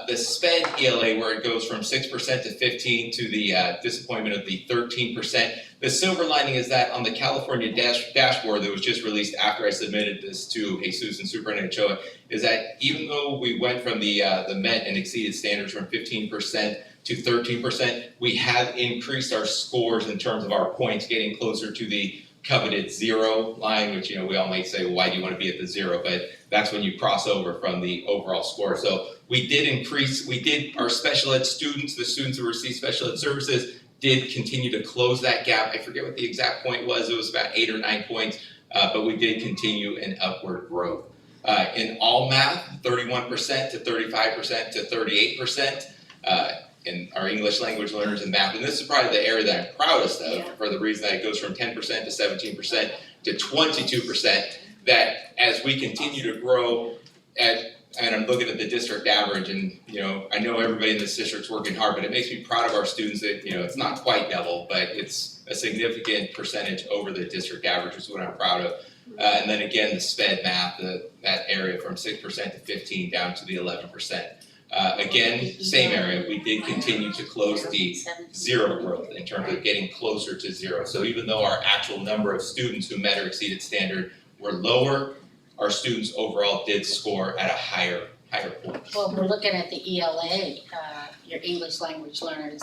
The SPED ELA, where it goes from 6% to 15% to the disappointment of the 13%. The silver lining is that on the California dashboard that was just released after I submitted this to Jesus and Superintendent Choa, is that even though we went from the met and exceeded standards from 15% to 13%, we have increased our scores in terms of our points, getting closer to the coveted 0 line, which we all might say, well, why do you want to be at the 0? But that's when you cross over from the overall score. So we did our special ed students, the students who receive special ed services, did continue to close that gap. I forget what the exact point was. It was about 8 or 9 points, but we did continue an upward growth. In all math, 31% to 35% to 38%. In our English language learners in math, and this is probably the area that I'm proudest of for the reason that it goes from 10% to 17% to 22%, that as we continue to grow and I'm looking at the district average and, I know everybody in this district's working hard, but it makes me proud of our students that, it's not quite double, but it's a significant percentage over the district average is what I'm proud of. And then again, the SPED math, that area from 6% to 15 down to the 11%. Again, same area, we did continue to close the zero growth in terms of getting closer to zero. So even though our actual number of students who met or exceeded standard were lower, our students overall did score at a higher point. Well, we're looking at the ELA, your English language learners,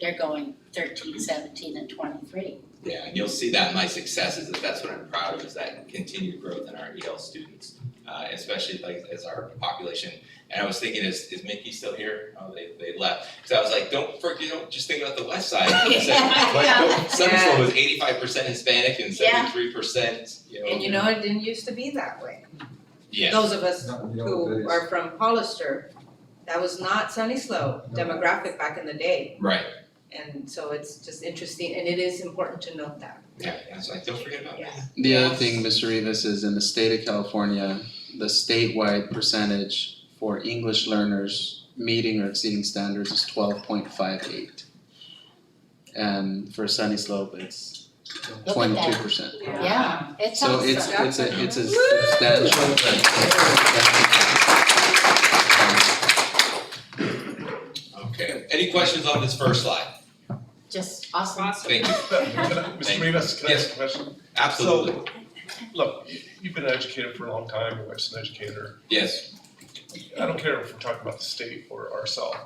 they're going 13, 17, and 23. Yeah, and you'll see that in my successes, that's what I'm proud of, is that continued growth in our EL students, especially as our population. And I was thinking, is Mickey still here? Oh, they left. So I was like, don't just think about the west side. Sunday School was 85% Hispanic and 73%, And it didn't used to be that way. Yes. Those of us who are from Hollister, that was not Sunny Slope demographic back in the day. Right. And so it's just interesting, and it is important to note that. Yeah, so don't forget about that. The other thing, Mr. Rivas, is in the state of California, the statewide percentage for English learners meeting or exceeding standards is 12.58. And for Sunny Slope, it's 22%. Yeah, it's So awesome. it's a substantial. Okay, any questions on this first slide? Just awesome. Thank you. Mr. Rivas, can I ask a question? Absolutely. So, look, you've been an educator for a long time, your wife's an educator. Yes. I don't care if we're talking about the state or ourselves.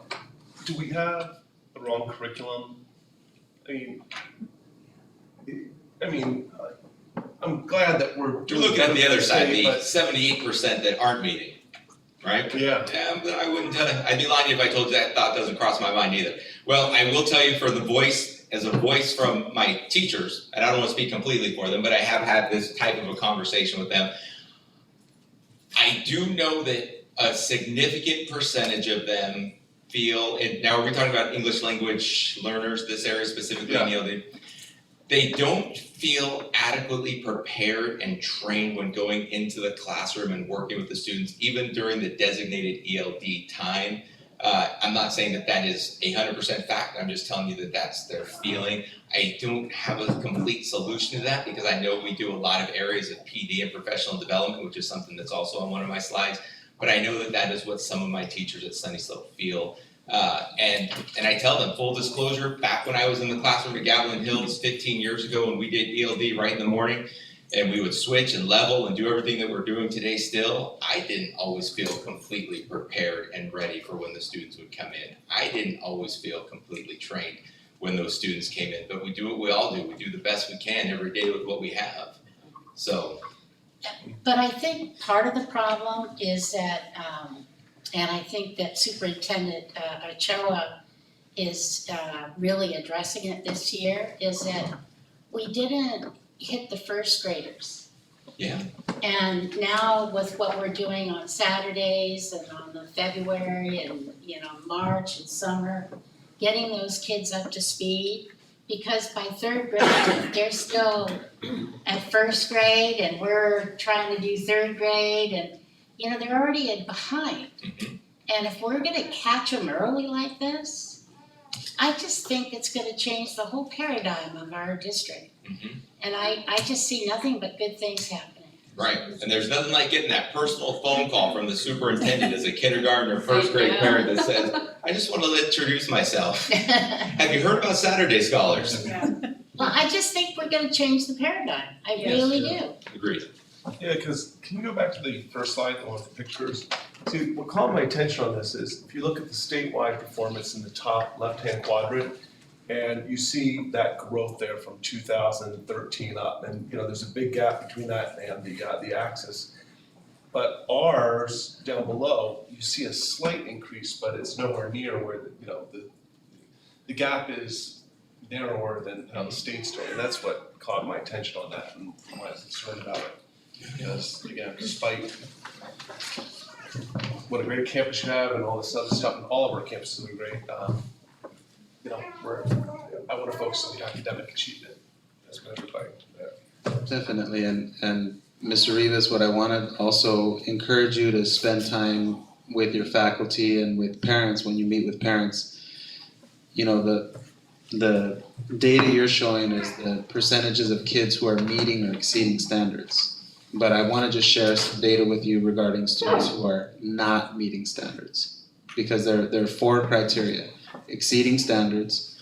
Do we have the wrong curriculum? I'm glad that we're You're doing. looking at the other side, the but- 78% that aren't meeting, right? Yeah. Yeah, but I wouldn't tell you, I'd be lying if I told you that thought doesn't cross my mind either. Well, I will tell you as a voice from my teachers, and I don't want to speak completely for them, but I have had this type of a conversation with them. I do know that a significant percentage of them feel, and now are we talking about English language learners, this area specifically, Neil? They don't feel adequately prepared and trained when going into the classroom and working with the students, even during the designated ELD time. I'm not saying that is 100% fact, I'm just telling you that that's their feeling. I don't have a complete solution to that because I know we do a lot of areas of PD and professional development, which is something that's also on one of my slides. But I know that is what some of my teachers at Sunny Slope feel. And I tell them, full disclosure, back when I was in the classroom at Gavilan Hills 15 years ago when we did ELD right in the morning, and we would switch and level and do everything that we're doing today still, I didn't always feel completely prepared and ready for when the students would come in. I didn't always feel completely trained when those students came in, but we do what we all do. We do the best we can every day with what we have. So. But I think part of the problem is that, and I think that Superintendent Ochoa is really addressing it this year, is that we didn't hit the first graders. Yeah. And now with what we're doing on Saturdays and on the February and, March and summer, getting those kids up to speed, because by third grade, they're still at first grade and we're trying to do third grade and, they're already behind. And if we're gonna catch them early like this, I just think it's gonna change the whole paradigm of our district. And I just see nothing but good things happening. Right, and there's nothing like getting that personal phone call from the superintendent as a kindergarten or first grade parent that says, I just want to introduce myself. Have you heard about Saturday Scholars? Well, I just think we're gonna change the paradigm. I really do. Agreed. Yeah, because can you go back to the first slide, the one with the pictures? See, what caught my attention on this is, if you look at the statewide performance in the top left-hand quadrant, and you see that growth there from 2013 up, and there's a big gap between that and the axis. But ours down below, you see a slight increase, but it's nowhere near where the gap is narrower than how the state's doing. And that's what caught my attention on that and why I was concerned about it. Because again, despite what a great campus you have and all this other stuff, and all of our campuses are great, you know, I want to focus on the academic achievement as well, everybody. Definitely, and Mr. Rivas, what I want to also encourage you to spend time with your faculty and with parents when you meet with parents. You know, the data you're showing is the percentages of kids who are meeting or exceeding standards. But I want to just share some data with you regarding students who are not meeting standards. Because there are 4 criteria: exceeding standards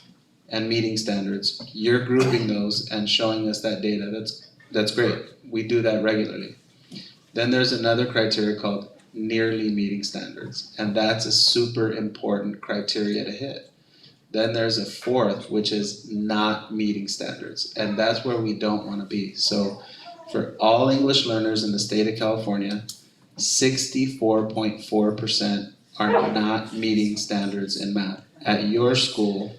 and meeting standards. You're grouping those and showing us that data. That's great. We do that regularly. Then there's another criteria called nearly meeting standards, and that's a super important criteria to hit. Then there's a 4th, which is not meeting standards, and that's where we don't want to be. So for all English learners in the state of California, 64.4% are not meeting standards in math. At your school,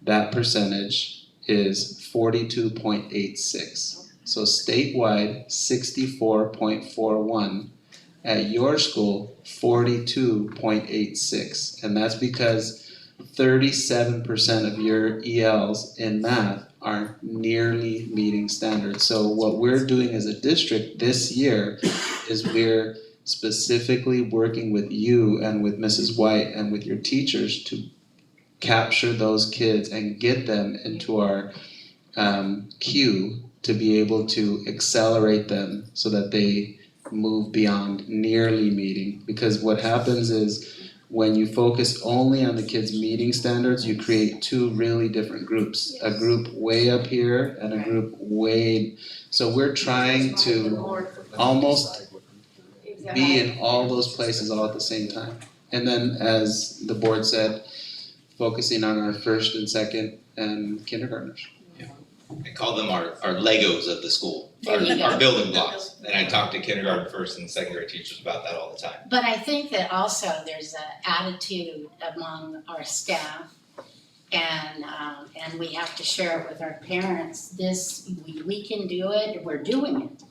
that percentage is 42.86. So statewide, 64.41. At your school, 42.86. And that's because 37% of your ELs in math are nearly meeting standards. So what we're doing as a district this year is we're specifically working with you and with Mrs. White and with your teachers to capture those kids and get them into our queue to be able to accelerate them so that they move beyond nearly meeting. Because what happens is when you focus only on the kids meeting standards, you create 2 really different groups. A group way up here and a group way... So we're trying to almost be in all those places all at the same time. And then, as the board said, focusing on our 1st and 2nd and kindergartners. I call them our Legos of the school, There you go. our building blocks. And I talk to kindergarten, 1st, and 2nd grade teachers about that all the time. But I think that also there's an attitude among our staff, and we have to share it with our parents. We can do it, we're doing it.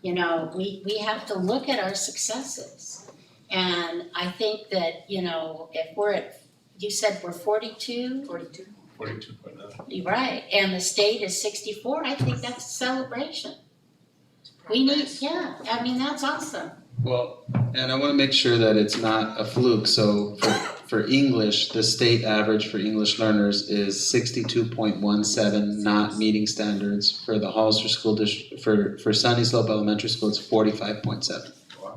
You know, we have to look at our successes. And I think that, you know, if we're at, you said we're 42? 42.9. You're right, and the state is 64, I think that's a celebration. We need, yeah, I mean, that's awesome. Well, and I want to make sure that it's not a fluke. So for English, the state average for English learners is 62.17 not meeting standards. For the Hollister School District, for Sunny Slope Elementary School, it's 45.7.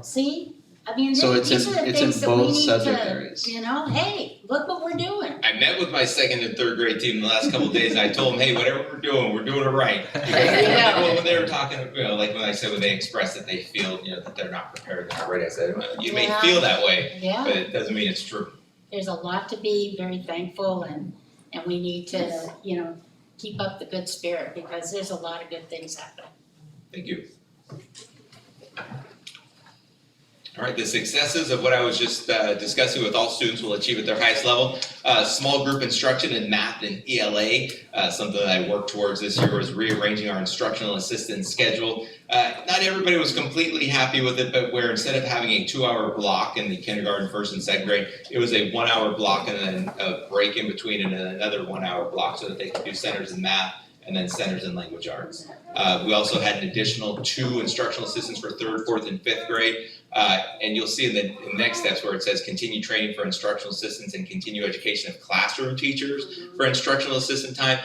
See? I mean, So these are the it's things in that we both need subject to, areas. you know, hey, look what we're doing. I met with my 2nd and 3rd grade team the last couple of days, and I told them, hey, whatever we're doing it right. Because when they were talking, you know, like when I said when they express that they feel, you know, that they're not prepared, they're not ready, I said, well, you may Yeah. feel that way, Yeah. but it doesn't mean it's true. There's a lot to be very thankful and we need to, you know, keep up the good spirit because there's a lot of good things happening. Thank you. All right, the successes of what I was just discussing with all students will achieve at their highest level. Small group instruction in math and ELA, something that I worked towards this year was rearranging our instructional assistant schedule. Not everybody was completely happy with it, but where instead of having a 2-hour block in the kindergarten, 1st and 2nd grade, it was a 1-hour block and then a break in between and then another 1-hour block so that they could do centers in math and then centers in language arts. We also had an additional 2 instructional assistants for 3rd, 4th, and 5th grade. And you'll see in the next steps where it says continue training for instructional assistants and continue education of classroom teachers for instructional assistant time.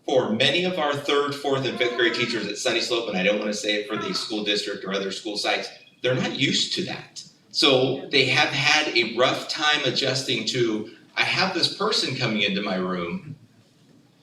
For many of our 3rd, 4th, and 5th grade teachers at Sunny Slope, and I don't want to say it for the school district or other school sites, they're not used to that. So they have had a rough time adjusting to, I have this person coming into my room,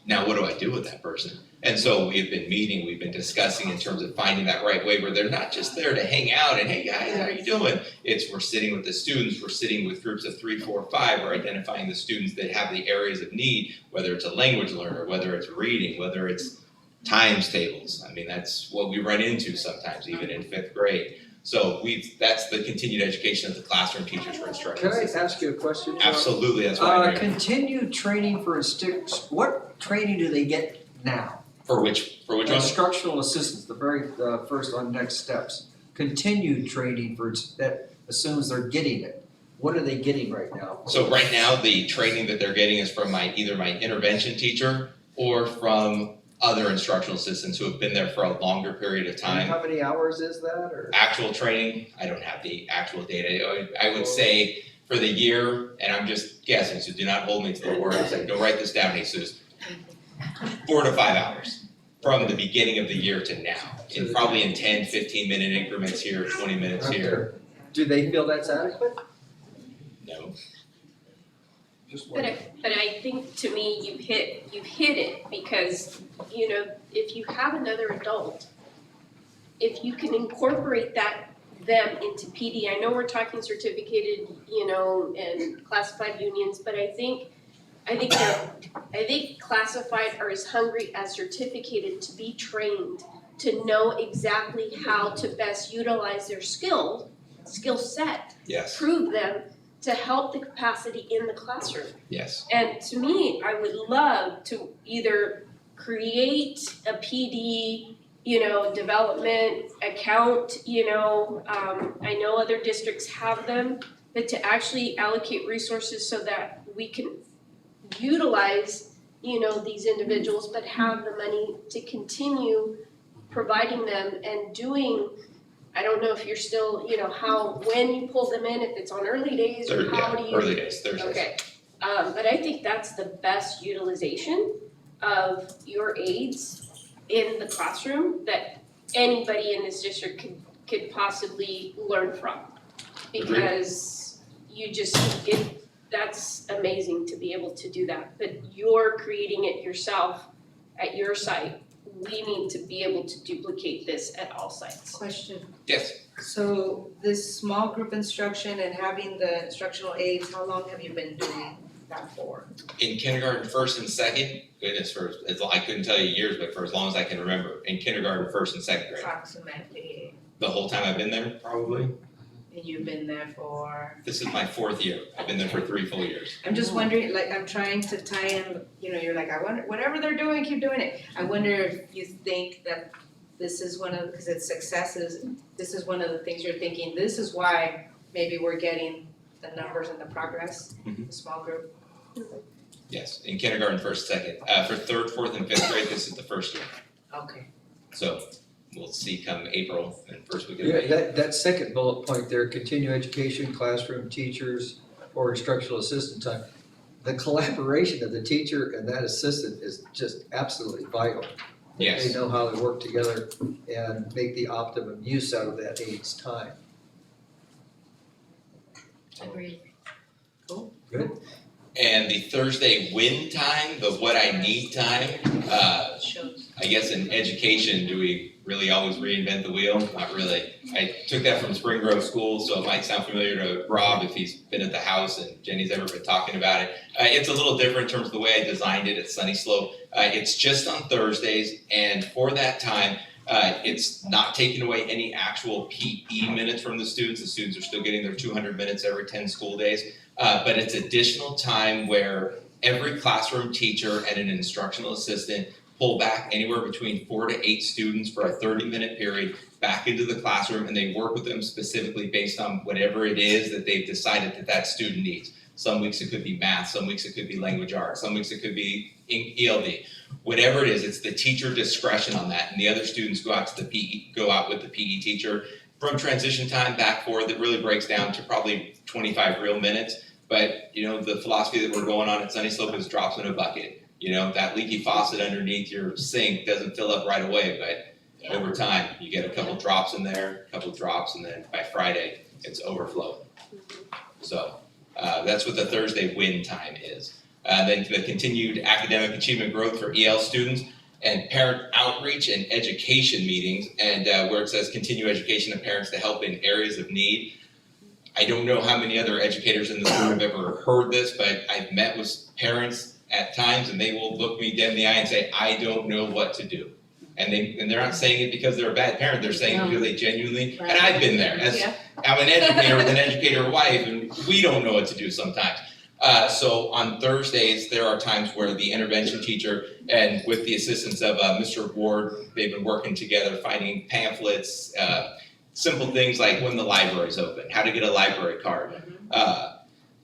now what do I do with that person? And so we've been meeting, we've been discussing in terms of finding that right way where they're not just there to hang out and, hey guys, how are you doing? It's we're sitting with the students, we're sitting with groups of 3, 4, 5, we're identifying the students that have the areas of need, whether it's a language learner, whether it's reading, whether it's times tables. I mean, that's what we run into sometimes, even in 5th grade. So that's the continued education of the classroom teachers for instruction. Can I ask you a question, John? Absolutely, that's why I'm here. Continued training for what training do they get now? For which one? Instructional assistants, the very first on next steps. Continued training that assumes they're getting it. What are they getting right now? So right now, the training that they're getting is from either my intervention teacher or from other instructional assistants who have been there for a longer period of And time. how many hours is that, or? Actual training, I don't have the actual data. I would say for the year, and I'm just guessing, so do not hold me to the word, don't write this down, Jesus. 4 to 5 hours from the beginning of the year to now. And probably in 10, 15-minute increments here, 20 minutes here. Do they feel that's adequate? No. But I think to me, you hit it because, you know, if you have another adult, if you can incorporate them into PD, I know we're talking certificated, you know, and classified unions, but I think classified are as hungry as certificated to be trained, to know exactly how to best utilize their skill set, Yes. prove them to help the capacity in the classroom. Yes. And to me, I would love to either create a PD, you know, development account, you know, I know other districts have them, but to actually allocate resources so that we can utilize, you know, these individuals, but have the money to continue providing them and doing, I don't know if you're still, you know, when you pull them in, if it's on early days or how do you? Early days, Thursdays. Okay, but I think that's the best utilization of your aides in the classroom that anybody in this district could possibly learn from. Because that's amazing to be able to do that, but you're creating it yourself at your site. We need to be able to duplicate this at all sites. Question. Yes. So this small group instruction and having the instructional aides, how long have you been doing that for? In kindergarten, first and second, I couldn't tell you years, but for as long as I can remember, in kindergarten, first and second grade. Approximately, The whole time I've been there, probably. and you've been there for? This is my 4th year. I've been there for 3 full years. I'm just wondering, like, I'm trying to tie in, you know, you're like, I wonder, whatever they're doing, keep doing it. I wonder if you think that this is because it's successes, this is one of the things you're thinking, this is why maybe we're getting the numbers and the progress, the small group. Yes, in kindergarten, first, second. For 3rd, 4th, and 5th grade, this is the first year. Okay. So we'll see come April and first week of May. Yeah, that second bullet point there, continue education, classroom teachers, or instructional assistant time. The collaboration of the teacher and that assistant is just absolutely vital. Yes. They know how to work together and make the optimum use out of that aide's time. Agreed. Cool. Good. And the Thursday win time, the what I need time, I guess in education, do we really always reinvent the wheel? Not really. I took that from Spring Grove School, so it might sound familiar to Rob if he's been at the house and Jenny's ever been talking about it. It's a little different in terms of the way I designed it at Sunny Slope. It's just on Thursdays, and for that time, it's not taking away any actual PE minutes from the students. The students are still getting their 200 minutes every 10 school days. But it's additional time where every classroom teacher and an instructional assistant pull back anywhere between 4 to 8 students for a 30-minute period back into the classroom, and they work with them specifically based on whatever it is that they've decided that student needs. Some weeks it could be math, some weeks it could be language arts, some weeks it could be ELD. Whatever it is, it's the teacher discretion on that, and the other students go out with the PE teacher. From transition time back forth, it really breaks down to probably 25 real minutes. But, you know, the philosophy that we're going on at Sunny Slope is drops in a bucket. You know, that leaky faucet underneath your sink doesn't fill up right away, but over time, you get a couple drops in there, a couple drops, and then by Friday, it's overflow. So that's what the Thursday win time is. Then the continued academic achievement growth for EL students and parent outreach and education meetings, and where it says continue education of parents to help in areas of need. I don't know how many other educators in this room have ever heard this, but I've met with parents at times and they will look me dead in the eye and say, I don't know what to do. And they're not saying it because they're a bad parent, they're saying it because they genuinely, and I've been there. I'm an educator with an educator wife, and we don't know what to do sometimes. So on Thursdays, there are times where the intervention teacher and with the assistance of Mr. Ward, they've been working together, finding pamphlets, simple things like when the library's open, how to get a library card.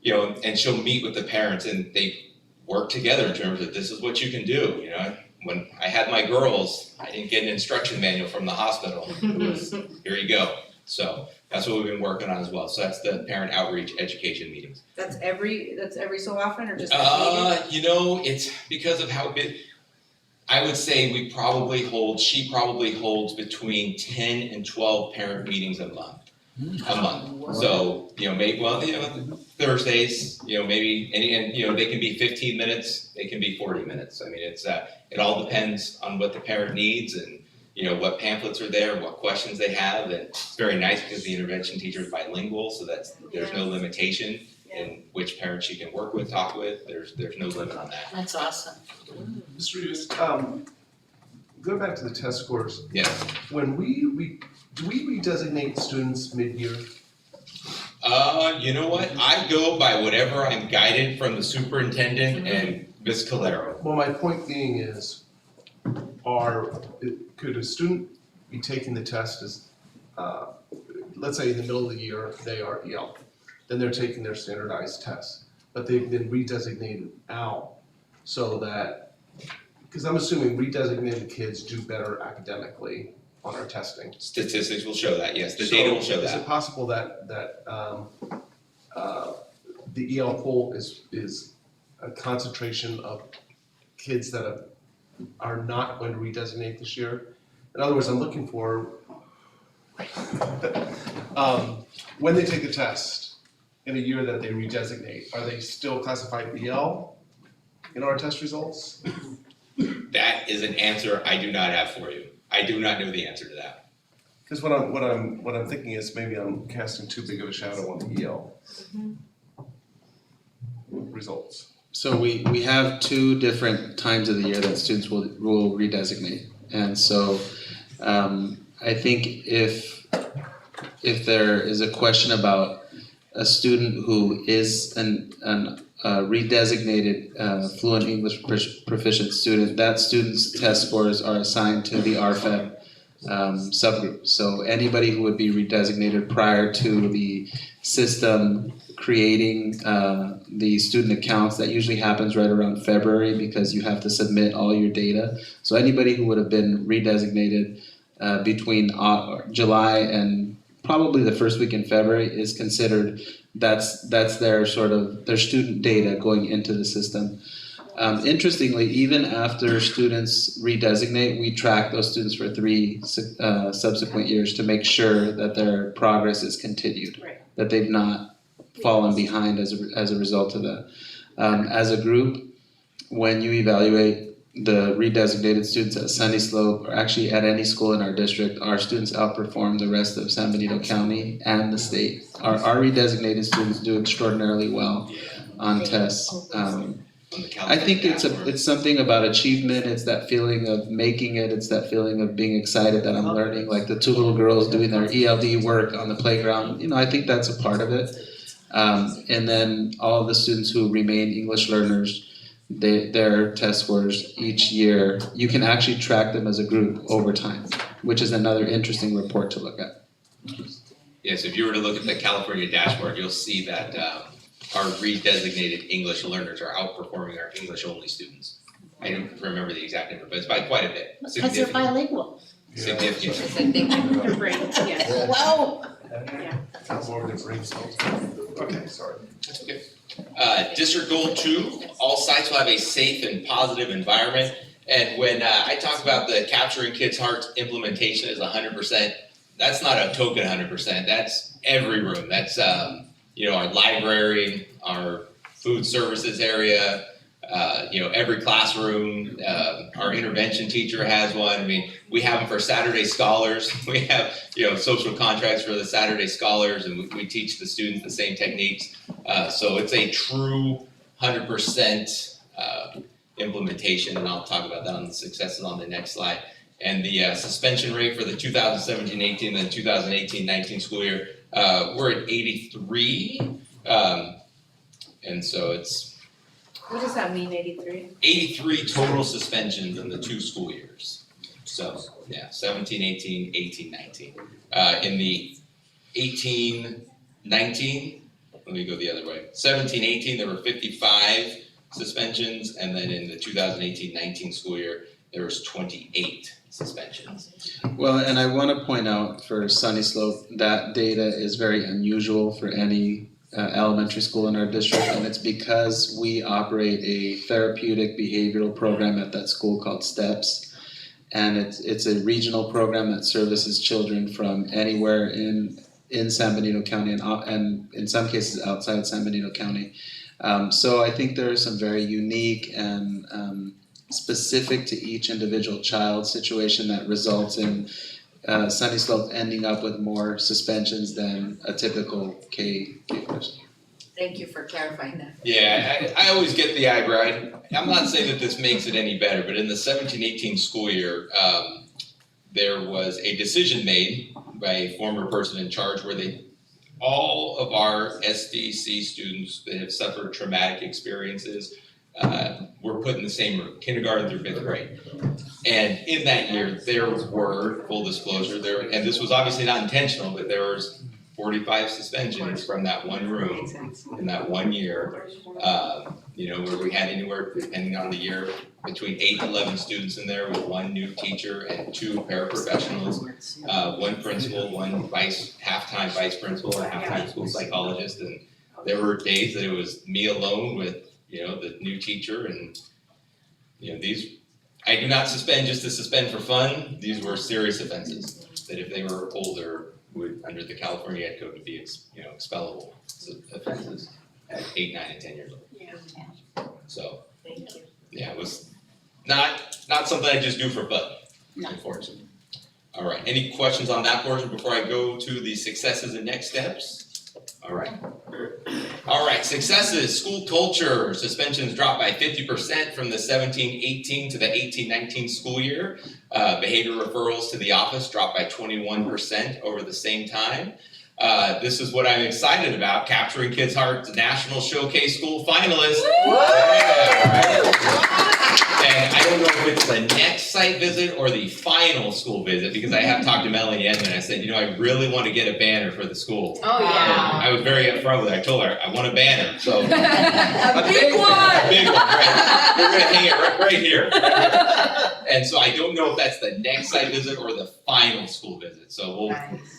You know, and she'll meet with the parents and they work together in terms of this is what you can do, you know. When I had my girls, I didn't get an instruction manual from the hospital. It was, here you go. So that's what we've been working on as well. So that's the parent outreach education meetings. That's every so often or just? You know, it's because of how big, I would say she probably holds between 10 and 12 parent meetings a month. So, you know, maybe, well, you know, Thursdays, you know, maybe, and you know, they can be 15 minutes, they can be 40 minutes. I mean, it's, it all depends on what the parent needs and, you know, what pamphlets are there, what questions they have. And it's very nice because the intervention teacher is bilingual, so there's no limitation in which parents she can work with, talk with. There's no limit on that. That's awesome. Mr. Rivas, going back to the test scores. Yes. When do we redesignate students mid-year? You know what? I go by whatever I'm guided from the superintendent and Ms. Calero. Well, my point being is, could a student be taking the test as, let's say in the middle of the year, they are EL, then they're taking their standardized test, but they've been redesignated out so that, because I'm assuming redesignated kids do better academically on our testing. Statistics will show that, yes, the data will show Is that. it possible that the EL pool is a concentration of kids that are not going to redesignate this year? In other words, I'm looking for, when they take the test in a year that they redesignate, are they still classified EL in our test results? That is an answer I do not have for you. I do not know the answer to that. Because what I'm thinking is maybe I'm casting too big of a shadow on the EL results. So we have two different times of the year that students will redesignate. And so I think if there is a question about a student who is an redesignated fluent English proficient student, that student's test scores are assigned to the RFED subgroup. So anybody who would be redesignated prior to the system creating the student accounts, that usually happens right around February because you have to submit all your data. So anybody who would have been redesignated between July and probably the first week in February is considered, that's their sort of their student data going into the system. Interestingly, even after students redesignate, we track those students for 3 subsequent years to make sure that their progress is continued, that they've not fallen behind as a result of that. As a group, when you evaluate the redesignated students at Sunny Slope, or actually at any school in our district, our students outperform the rest of San Benito County and the state. Our redesignated students do extraordinarily well on tests. I think it's something about achievement. It's that feeling of making it. It's that feeling of being excited that I'm learning. Like the 2 little girls doing their ELD work on the playground. You know, I think that's a part of it. And then all of the students who remain English learners, their test scores each year, you can actually track them as a group over time, which is another interesting report to look at. Yes, if you were to look at the California dashboard, you'll see that our redesignated English learners are outperforming our English-only students. I don't remember the exact number, but it's by quite a bit. Because they're bilingual. Significant. Wow. Okay, sorry. That's okay. District Goal 2, all sites will have a safe and positive environment. And when I talk about the Capturing Kids' Hearts implementation is 100%, that's not a token 100%. That's every room. That's our library, our food services area, every classroom. Our intervention teacher has one. I mean, we have them for Saturday Scholars. We have social contracts for the Saturday Scholars, and we teach the students the same techniques. So it's a true 100% implementation, and I'll talk about that on the successes on the next slide. And the suspension rate for the 2017-18 and 2018-19 school year, we're at 83. And so it's What does that mean, 83? 83 total suspensions in the 2 school years. So, yeah, 17, 18, 18, 19. In the 18, 19, let me go the other way. 17, 18, there were 55 suspensions, and then in the 2018-19 school year, there was 28 suspensions. Well, and I want to point out for Sunny Slope, that data is very unusual for any elementary school in our district, and it's because we operate a therapeutic behavioral program at that school called STEPS. And it's a regional program that services children from anywhere in San Benito County and in some cases outside San Benito County. So I think there are some very unique and specific to each individual child situation that results in Sunny Slope ending up with more suspensions than a typical K person. Thank you for clarifying that. Yeah, I always get the eyebrow. I'm not saying that this makes it any better, but in the 17-18 school year, there was a decision made by a former person in charge where all of our SDC students that have suffered traumatic experiences were put in the same room, kindergarten through 5th grade. And in that year, there were, full disclosure, and this was obviously not intentional, but there was 45 suspensions from that one room in that 1 year, where we had anywhere, depending on the year, between 8 and 11 students in there with 1 new teacher and 2 paraprofessionals, 1 principal, 1 half-time vice principal, and half-time school psychologist. And there were days that it was me alone with, the new teacher. And, these, I do not suspend just to suspend for fun. These were serious offenses that if they were older, would, under the California Ed Code, be expellable offenses at 8, 9, and 10 years old. Yeah. So, Thank you. yeah, it was not something I just do for fun, unfortunately. All right, any questions on that portion before I go to the successes and next steps? All right. All right, successes, school culture, suspensions dropped by 50% from the 17-18 to the 18-19 school year. Behavior referrals to the office dropped by 21% over the same time. This is what I'm excited about, Capturing Kids' Hearts National Showcase School finalist. Yeah, right? And I don't know if it's the next site visit or the final school visit, because I have talked to Melanie Edmond. I said, I really want to get a banner for the school. Oh, yeah. And I was very upfront with her. I told her, I want a banner, so. A big one! A big one, right. We're gonna hang it right here. And so I don't know if that's the next site visit or the final school visit, so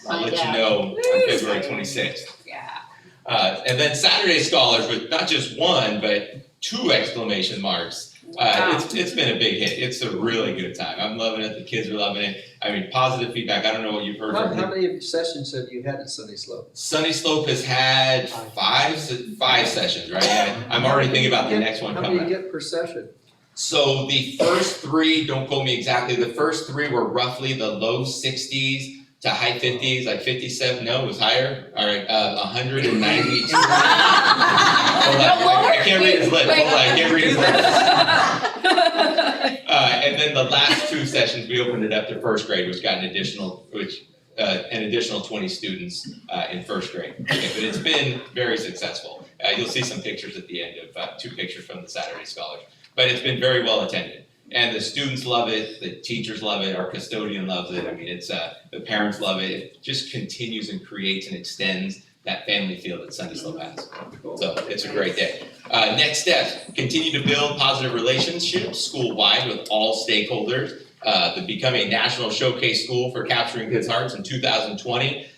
I'll let you know on February 26th. Yeah. And then Saturday Scholars with not just 1, but 2 exclamation marks. It's been a big hit. It's a really good time. I'm loving it. The kids are loving it. I mean, positive feedback. I don't know what you've heard from How many sessions have you had at Sunny Slope? Sunny Slope has had 5 sessions, right? And I'm already thinking about the next one coming up. How many you get per session? So the first 3, don't quote me exactly, the first 3 were roughly the low 60s to high 50s, like 57, no, it was higher. All right, 192. I can't read his lips, hold on, I can't read his lips. And then the last 2 sessions, we opened it up to 1st grade, which got an additional 20 students in 1st grade. Okay, but it's been very successful. You'll see some pictures at the end of 2 pictures from the Saturday Scholars. But it's been very well attended. And the students love it, the teachers love it, our custodian loves it. I mean, it's the parents love it. It just continues and creates and extends that family feel that Sunny Slope has. So it's a great day. Next steps, continue to build positive relationships school-wide with all stakeholders. To become a national showcase school for Capturing Kids' Hearts in 2020.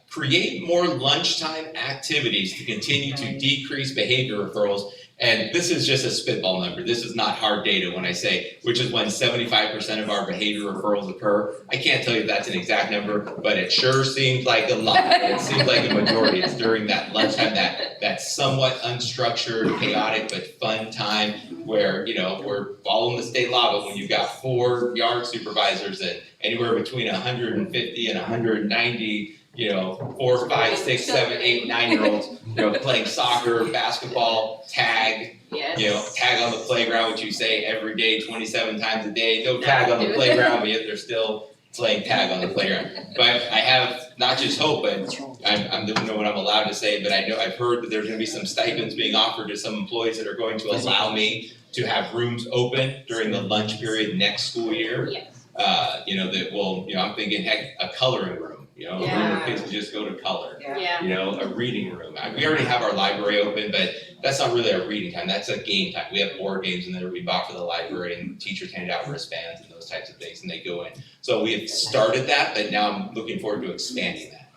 Create more lunchtime activities to continue to decrease behavior referrals. And this is just a spitball number. This is not hard data when I say, which is when 75% of our behavior referrals occur. I can't tell you if that's an exact number, but it sure seems like a lot. It seems like a majority. It's during that lunchtime, that somewhat unstructured, chaotic, but fun time where, we're following the state law, but when you've got 4 yard supervisors and anywhere between 150 and 190 4, 5, 6, 7, 8, 9-year-olds, playing soccer, basketball, tag, tag on the playground, which you say every day, 27 times a day. No tag on the playground, but yet they're still playing tag on the playground. But I have not just hope, but I don't know what I'm allowed to say, but I've heard that there's gonna be some stipends being offered to some employees that are going to allow me to have rooms open during the lunch period next school year. Yes. That will, I'm thinking, heck, a coloring room, a room where kids can just go to color. Yeah. A reading room. We already have our library open, but that's not really our reading time, that's a game time. We have board games and then we bought for the library and teachers hand out wristbands and those types of things and they go in. So we have started that, but now I'm looking forward to expanding that.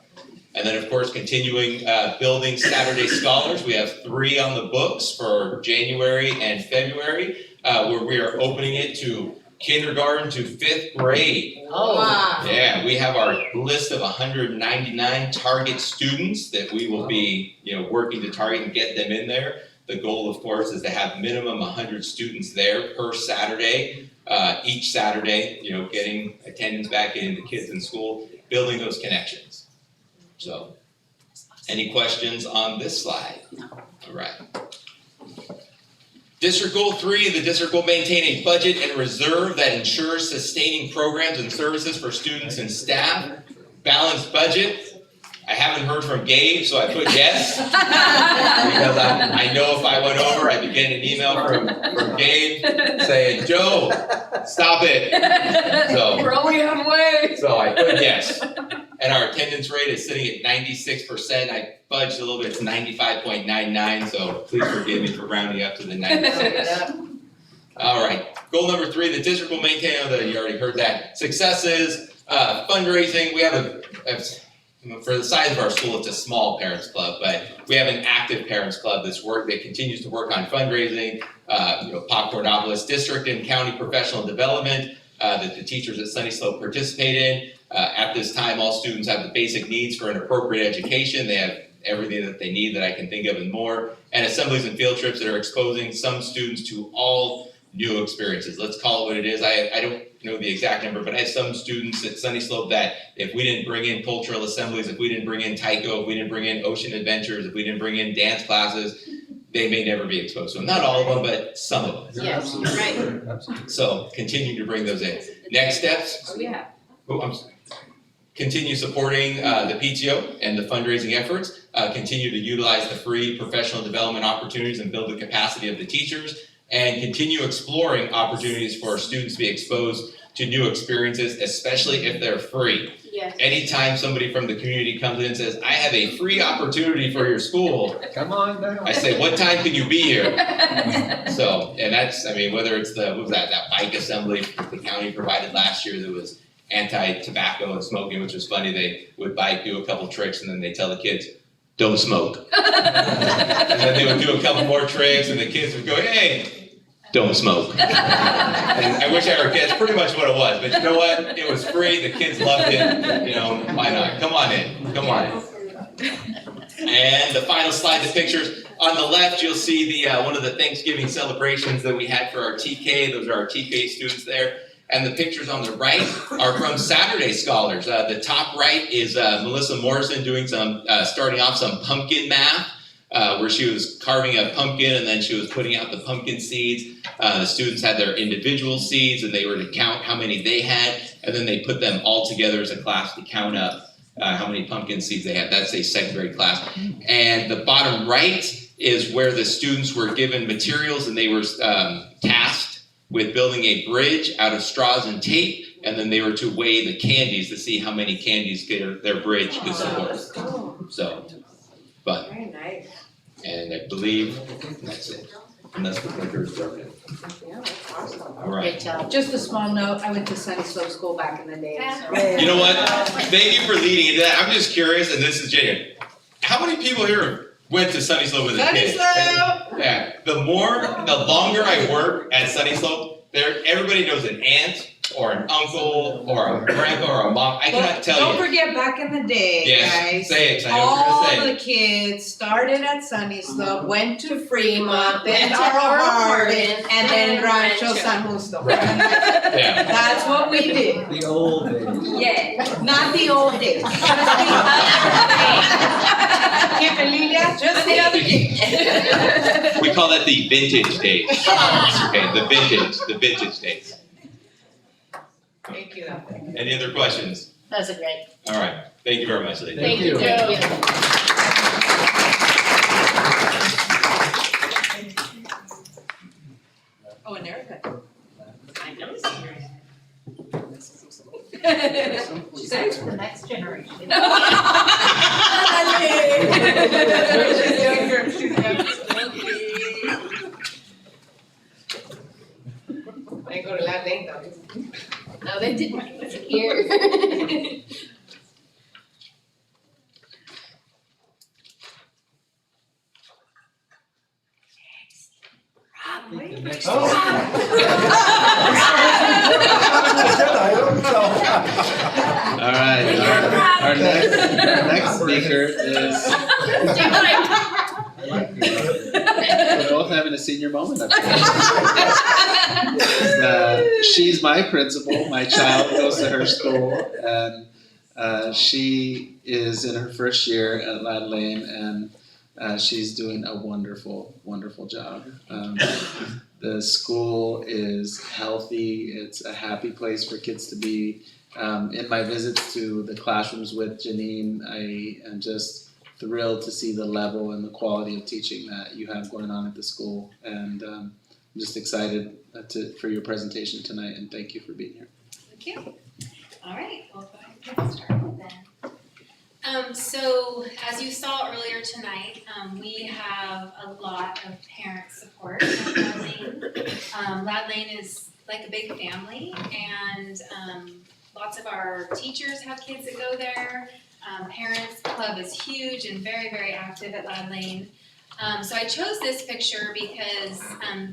And then of course, continuing building Saturday Scholars. We have 3 on the books for January and February, where we are opening it to kindergarten to 5th grade. Oh, wow. Yeah, we have our list of 199 target students that we will be, working to target and get them in there. The goal, of course, is to have minimum 100 students there per Saturday, each Saturday, getting attendance back in, the kids in school, building those connections. So, any questions on this slide? All right. District Goal 3, the district will maintain a budget and reserve that ensures sustaining programs and services for students and staff. Balanced budget. I haven't heard from Gabe, so I put yes. Because I know if I went over, I'd be getting an email from Gabe saying, Joe, stop it. We're only halfway. So I put yes. And our attendance rate is sitting at 96%. I fudged a little bit, it's 95.99, so please forgive me for rounding up to the 96. All right, goal number 3, the district will maintain, you already heard that, successes, fundraising. We have for the size of our school, it's a small parents club, but we have an active parents club that continues to work on fundraising, Pacordopolis District and County Professional Development that the teachers at Sunny Slope participate in. At this time, all students have the basic needs for an appropriate education. They have everything that they need that I can think of and more. And assemblies and field trips that are exposing some students to all new experiences. Let's call it what it is. I don't know the exact number, but I have some students at Sunny Slope that if we didn't bring in cultural assemblies, if we didn't bring in taiko, if we didn't bring in ocean adventures, if we didn't bring in dance classes, they may never be exposed to them. Not all of them, but some of them. Yes, right. So continue to bring those in. Next steps. Oh, yeah. Oh, I'm sorry. Continue supporting the PTO and the fundraising efforts. Continue to utilize the free professional development opportunities and build the capacity of the teachers. And continue exploring opportunities for students to be exposed to new experiences, especially if they're free. Yes. Anytime somebody from the community comes in and says, I have a free opportunity for your school. Come on down. I say, what time can you be here? So, and that's, whether it's that bike assembly the county provided last year that was anti-tobacco and smoking, which was funny. They would bike, do a couple tricks, and then they tell the kids, don't smoke. And then they would do a couple more tricks, and the kids would go, hey, don't smoke. And I wish I were kids, pretty much what it was. But you know what? It was free, the kids loved it, why not? Come on in, come on in. And the final slide, the pictures. On the left, you'll see the one of the Thanksgiving celebrations that we had for our TK. Those are our TK students there. And the pictures on the right are from Saturday Scholars. The top right is Melissa Morrison doing starting off some pumpkin math, where she was carving a pumpkin and then she was putting out the pumpkin seeds. The students had their individual seeds and they were to count how many they had, and then they put them all together as a class to count up how many pumpkin seeds they had. That's a 2nd grade class. And the bottom right is where the students were given materials and they were tasked with building a bridge out of straws and tape, and then they were to weigh the candies to see how many candies their bridge could support. So, but, Very nice. and I believe that's it, unless the clicker is broken. Yeah, that's awesome. All right. Just a small note, I went to Sunny Slope School back in the day, so. You know what? Thank you for leading into that. I'm just curious, and this is genuine. How many people here went to Sunny Slope with a kid? Sunny Slope! Yeah, the longer I work at Sunny Slope, everybody knows an aunt or an uncle or a grandpa or a mom. I cannot tell Don't you. forget back in the day, Yes, guys. say it, I know what you're All gonna say. the kids started at Sunny Slope, went to Fremont, then Went to Arrow Hardin, Hardin, and then and Rancho Rancho. San Justo. Yeah. That's what we did. The old days. Yeah, not the old days. Just the other day. We call that the vintage days. Okay, the vintage days. Thank you. Any other questions? That's a great. All right, thank you very much, ladies. Thank you. Oh, and Erica. I know. She said it's The next generation. She's younger, she's younger. I go to La Lane though. No, they didn't. It's here. The next Oh. All right, our next speaker is, we're both having a senior moment up here. She's my principal, my child goes to her school, and she is in her first year at Ladd Lane, and she's doing a wonderful, wonderful job. The school is healthy, it's a happy place for kids to be. In my visits to the classrooms with Janine, I am just thrilled to see the level and the quality of teaching that you have going on at the school. And I'm just excited for your presentation tonight, and thank you for being here. Thank you. All right, we'll go ahead and get started then. So as you saw earlier tonight, we have a lot of parent support at Ladd Lane. Ladd Lane is like a big family, and lots of our teachers have kids that go there. Parents Club is huge and very, very active at Ladd Lane. So I chose this picture because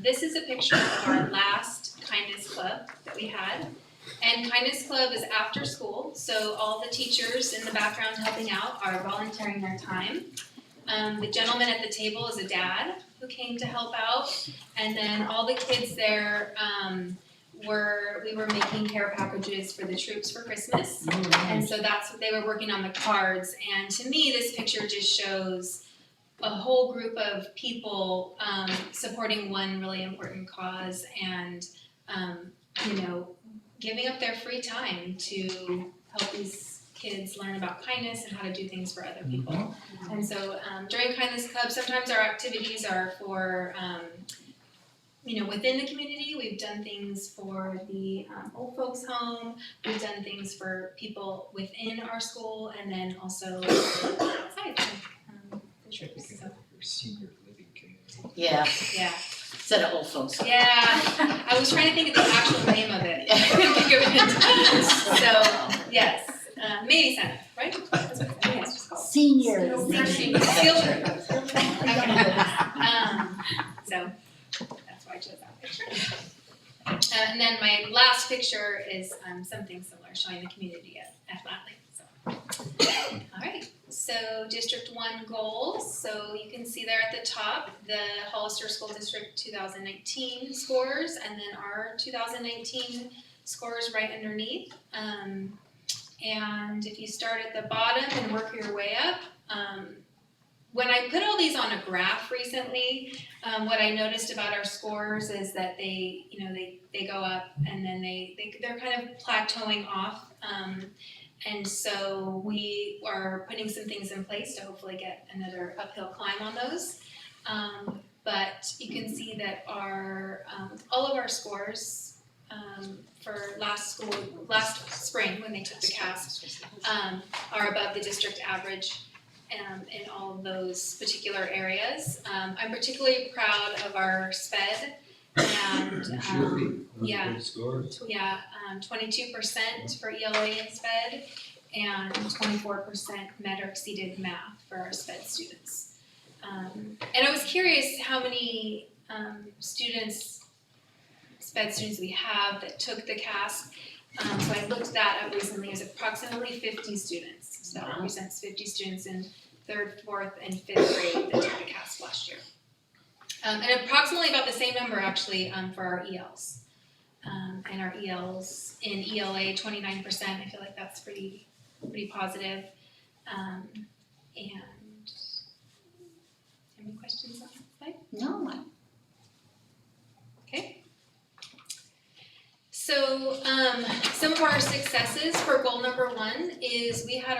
this is a picture of our last Kindness Club that we had. And Kindness Club is after school, so all the teachers in the background helping out are volunteering their time. The gentleman at the table is a dad who came to help out, and then all the kids there we were making care packages for the troops for Christmas, and so that's what they were working on, the cards. And to me, this picture just shows a whole group of people supporting one really important cause, and giving up their free time to help these kids learn about kindness and how to do things for other people. And so during Kindness Club, sometimes our activities are for, within the community. We've done things for the old folks home, we've done things for people within our school, and then also outside the troops. So, Senior living community. Yeah, yeah. instead of old folks. Yeah, I was trying to think of the actual name of it. I couldn't think of it. So, yes, maybe Santa, right? That's what I think it's just called. Seniors. Skilled. So, that's why I chose that picture. And then my last picture is something similar, showing the community at Ladd Lane. So, all right. So District 1 goals, so you can see there at the top, the Hollister School District 2019 scores, and then our 2019 scores right underneath. And if you start at the bottom and work your way up, when I put all these on a graph recently, what I noticed about our scores is that they go up and then they're kind of plateauing off. And so we are putting some things in place to hopefully get another uphill climb on those. But you can see that our all of our scores for last spring when they took the CASP are above the district average in all of those particular areas. I'm particularly proud of our SPED. And yeah, 22% for ELA and SPED, and 24% met or exceeded math for our SPED students. And I was curious how many SPED students we have that took the CASP. So I looked that up recently. It was approximately 50 students. So that represents 50 students in 3rd, 4th, and 5th grade that took the CASP last year. And approximately about the same number actually for our ELs. And our ELs in ELA, 29%, I feel like that's pretty positive. And any questions on that slide? No. Okay. So some of our successes for goal number 1 is we had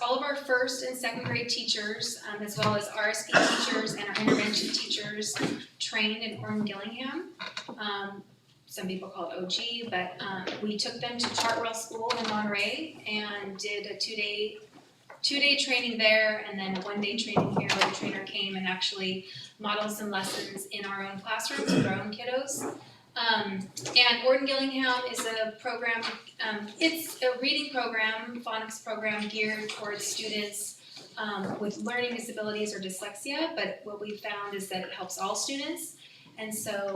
all of our first and second grade teachers, as well as RSP teachers and our intervention teachers trained in Orton-Gillingham. Some people call it OG, but we took them to Chartwell School in Monterey and did a two-day training there, and then a one-day training here where the trainer came and actually modeled some lessons in our own classrooms with our own kiddos. And Orton-Gillingham is a program, it's a reading program, phonics program geared towards students with learning disabilities or dyslexia, but what we found is that it helps all students. And so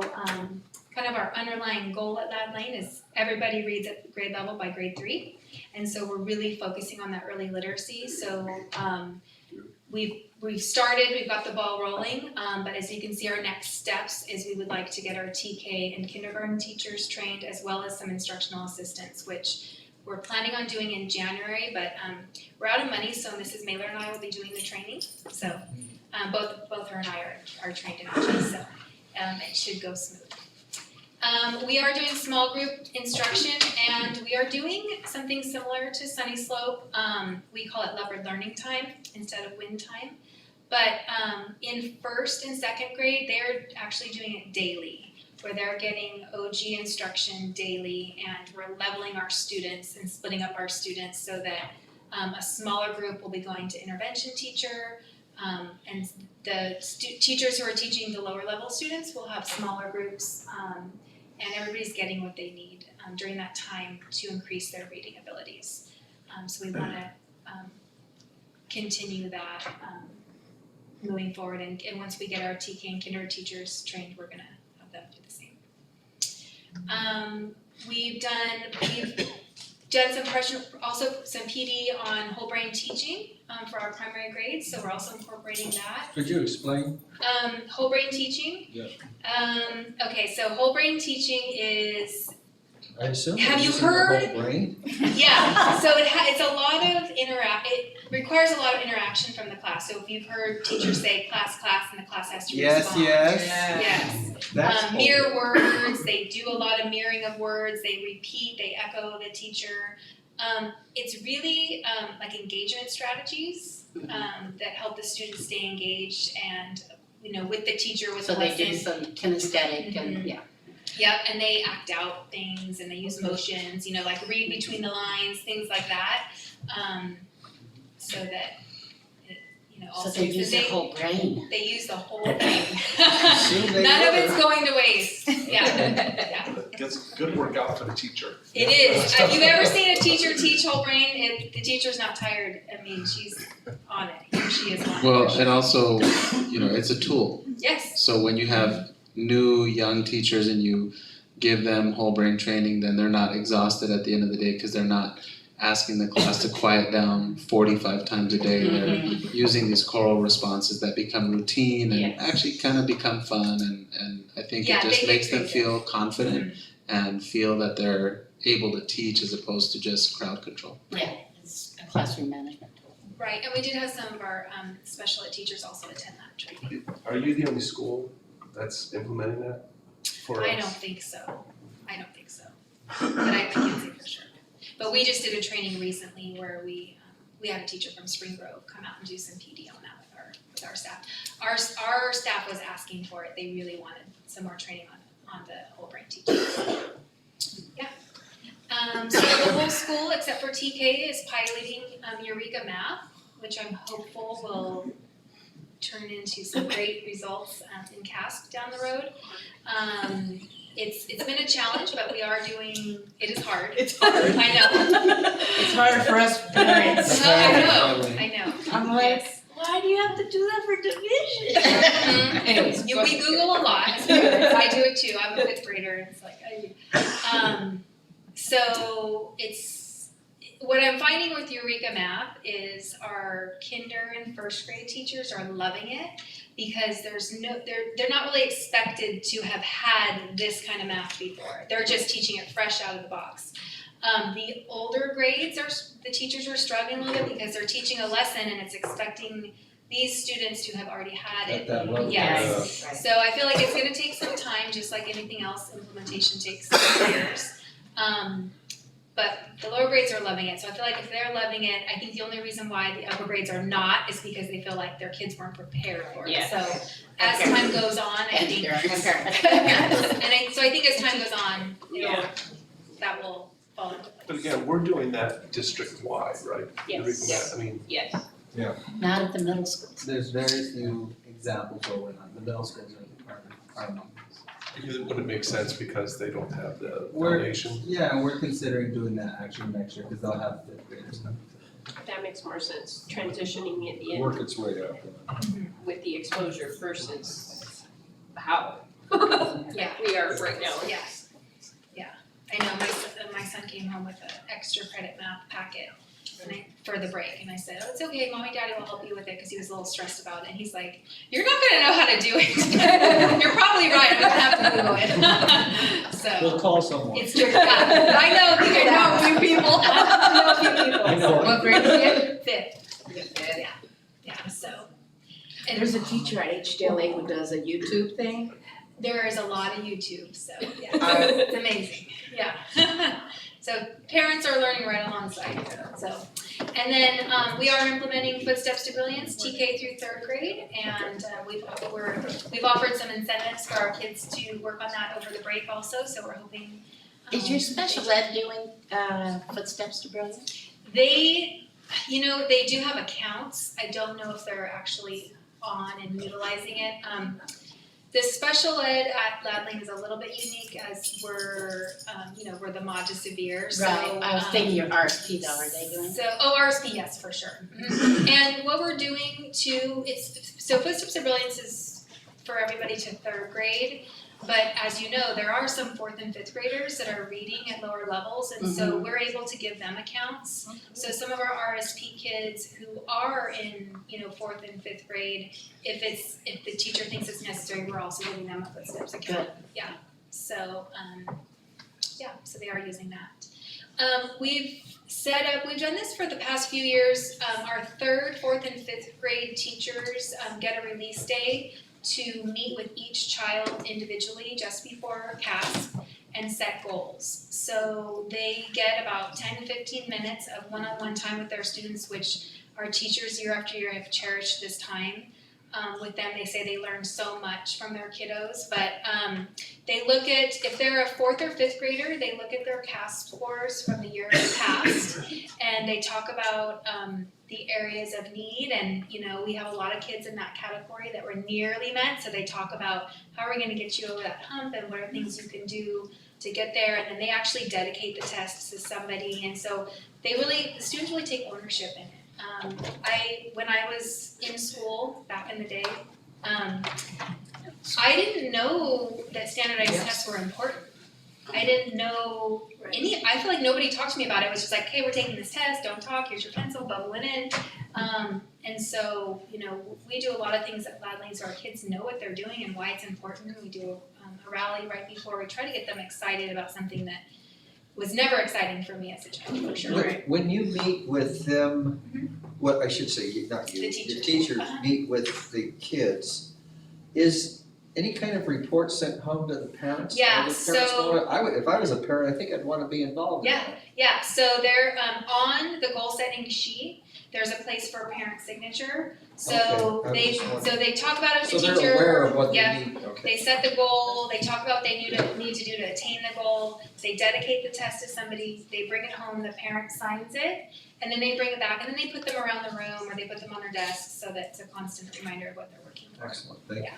kind of our underlying goal at Lad Lane is everybody reads at grade level by grade 3. And so we're really focusing on that early literacy. So we've started, we've got the ball rolling, but as you can see, our next steps is we would like to get our TK and kindergarten teachers trained, as well as some instructional assistants, which we're planning on doing in January, but we're out of money, so Mrs. Mailer and I will be doing the training. So both her and I are trained in OG, so it should go smooth. We are doing small group instruction, and we are doing something similar to Sunny Slope. We call it leopard learning time instead of wind time. But in first and second grade, they're actually doing it daily, where they're getting OG instruction daily, and we're leveling our students and splitting up our students so that a smaller group will be going to intervention teacher, and the teachers who are teaching the lower level students will have smaller groups, and everybody's getting what they need during that time to increase their reading abilities. So we want to continue that moving forward, and once we get our TK and kinder teachers trained, we're going to have them do the same. We've done some PD on whole brain teaching for our primary grades, so we're also incorporating that. Could you explain? Whole brain teaching? Yeah. Okay, so whole brain teaching is, I assume have you using the heard? whole brain? Yeah, so it's a lot of it requires a lot of interaction from the class. So if you've heard teachers say class, and the class has to respond. Yes. That's Mirror words, they do a lot of mirroring of words, they repeat, they echo the teacher. It's really like engagement strategies that help the students stay engaged and, with the teacher, with the lesson. So they do some kinesthetic and, yeah. Yep, and they act out things and they use motions, like read between the lines, things like that, so that, all So they students, use the whole brain. They use the whole thing. None of it's going to waste, yeah. It's a good workout for the teacher. It is. Have you ever seen a teacher teach whole brain? The teacher's not tired. I mean, she's on it. She is on it. Well, and also, it's a tool. Yes. So when you have new young teachers and you give them whole brain training, then they're not exhausted at the end of the day because they're not asking the class to quiet down 45 times a day. They're using these choral responses that become routine and actually kind of become fun, and I think it just makes them feel confident and feel that they're able to teach as opposed to just crowd control. Yeah, it's a classroom management tool. Right, and we did have some of our special ed teachers also attend that training. Are you the only school that's implementing that for us? I don't think so. But I can't say for sure. But we just did a training recently where we had a teacher from Spring Grove come out and do some PD on that with our staff. Our staff was asking for it. They really wanted some more training on the whole brain teaching. Yeah. So the whole school, except for TK, is piloting Eureka Math, which I'm hopeful will turn into some great results in CASP down the road. It's been a challenge, but we are doing. It is hard. It's hard. I know. It's hard for us parents. I know. I'm like, why do you have to do that for division? Anyways, we Google a lot. I do it too. I'm a fifth grader, and it's like so it's what I'm finding with Eureka Math is our kinder and first grade teachers are loving it because they're not really expected to have had this kind of math before. They're just teaching it fresh out of the box. The older grades the teachers are struggling a little bit because they're teaching a lesson and it's expecting these students to have already had it. Yes. Right. So I feel like it's going to take some time, just like anything else. Implementation takes years. but the lower grades are loving it. So I feel like if they're loving it, I think the only reason why the upper grades are not is because they feel like their kids weren't prepared for it. Yeah. So as time goes on, I think. So I think as time goes on, that will fall into place. But again, we're doing that district-wide, right? Yes. I mean, Yes. Not at the middle schools. There's very few examples where we're not, the middle schools are not. because it wouldn't make sense because they don't have the We're- foundation. Yeah, we're considering doing that actually next year, because they'll have fifth graders coming. That makes more sense, transitioning it in Work its way up. with the exposure versus how Yeah. we are right now. Yes. Yeah. I know my son came home with an extra credit math packet for the break, and I said, "Oh, it's okay, Mommy, Daddy will help you with it," because he was a little stressed about it. And he's like, "You're not gonna know how to do it." You're probably right. I'm gonna have to Google it. So We'll call someone. it's tricky. I know a few people. I know. What grade is it? Fifth. Yeah. So. And There's a teacher at HDLA who does a YouTube thing. there is a lot of YouTube, so yeah, it's amazing. Yeah. So parents are learning right alongside. So, and then we are implementing Footsteps to Brilliance, TK through third grade, and we've offered some incentives for our kids to work on that over the break also. So we're hoping. Is your special ed doing Footsteps to Brilliance? They do have accounts. I don't know if they're actually on and utilizing it. The special ed at Ladling is a little bit unique as we're the mod to severe. So, Right, I was thinking your RSP though, are they doing? RSP, yes, for sure. Mhm. And what we're doing too, Footsteps to Brilliance is for everybody to third grade. But as you know, there are some fourth and fifth graders that are reading at lower levels, and so we're able to give them accounts. So some of our RSP kids who are in, fourth and fifth grade, if the teacher thinks it's necessary, we're also giving them a Footsteps account. Yeah. So so they are using that. We've done this for the past few years. Our third, fourth, and fifth grade teachers get a release day to meet with each child individually just before CASP and set goals. So they get about 10 to 15 minutes of one-on-one time with their students, which our teachers year after year have cherished this time with them. They say they learn so much from their kiddos, but they look at, if they're a fourth or fifth grader, they look at their CASP scores from the year past, and they talk about the areas of need, and we have a lot of kids in that category that were nearly met, so they talk about how are we going to get you over that hump and what are things you can do to get there, and then they actually dedicate the test to somebody, and so the students really take ownership in it. When I was in school back in the day, I didn't know that standardized tests were important. I didn't know I feel like nobody talked to me about it. It was just like, hey, we're taking this test, don't talk, here's your pencil, bubble it in. And so, we do a lot of things at Ladling so our kids know what they're doing and why it's important. We do a rally right before. We try to get them excited about something that was never exciting for me as a child, for sure. When you meet with them, what I should say, not you, The your teachers. teachers meet with the kids, is any kind of report sent home to the parents? Yeah, Or the parents so- wanna- if I was a parent, I think I'd wanna be involved in that. Yeah, so they're on the goal setting sheet, there's a place for parent signature. So Okay, I they was just wondering. so they talk about it with So the they're teacher. aware of what Yeah. they need, okay. They set the goal, they talk about what they need to do to attain the goal, they dedicate the test to somebody, they bring it home, the parent signs it, and then they bring it back, and then they put them around the room or they put them on their desks so that it's a constant reminder of what they're working for. Excellent, thank you.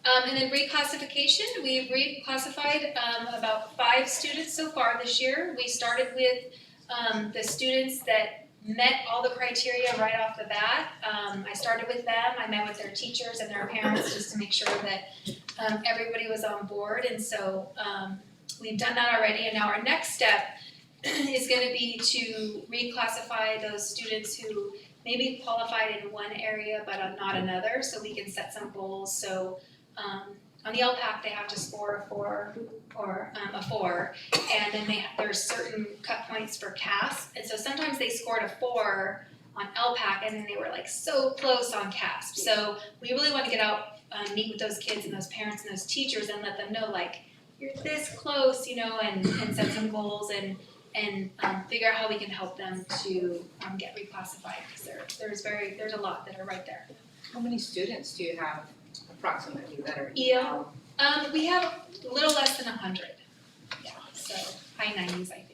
And then reclassification, we've reclassified about 5 students so far this year. We started with the students that met all the criteria right off the bat. I started with them, I met with their teachers and their parents just to make sure that everybody was on board. And so we've done that already, and now our next step is gonna be to reclassify those students who maybe qualified in one area but not another, so we can set some goals. So on the LPAC, they have to score a 4 or a 4, and then there's certain cut points for CASP, and so sometimes they scored a 4 on LPAC, and then they were like so close on CASP. So we really want to get out, meet with those kids and those parents and those teachers, and let them know like you're this close, and set some goals, and and figure out how we can help them to get reclassified, because there's a lot that are right there. How many students do you have approximately that are EL? We have a little less than 100, yeah, so high 90s, I think.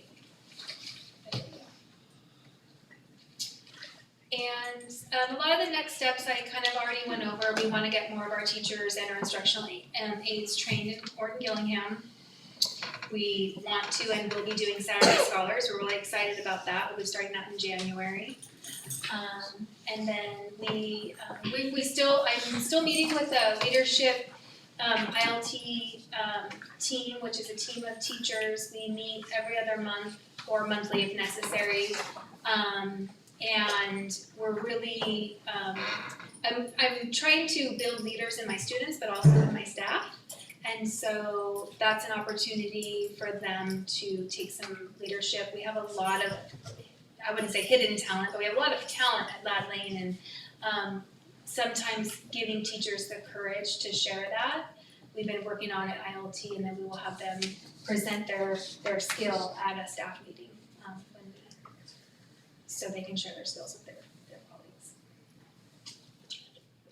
And a lot of the next steps I kind of already went over. We want to get more of our teachers and our instructional aides trained in Orton Gillingham. We want to and will be doing Saturday Scholars. We're really excited about that. We'll be starting that in January. And then I'm still meeting with the leadership ILT team, which is a team of teachers. We meet every other month or monthly if necessary. And we're really, I'm trying to build leaders in my students, but also in my staff. And so that's an opportunity for them to take some leadership. We have a lot of, I wouldn't say hidden talent, but we have a lot of talent at Lad Lane, and sometimes giving teachers the courage to share that. We've been working on it at ILT, and then we will have them present their skill at a staff meeting. So they can share their skills with their colleagues.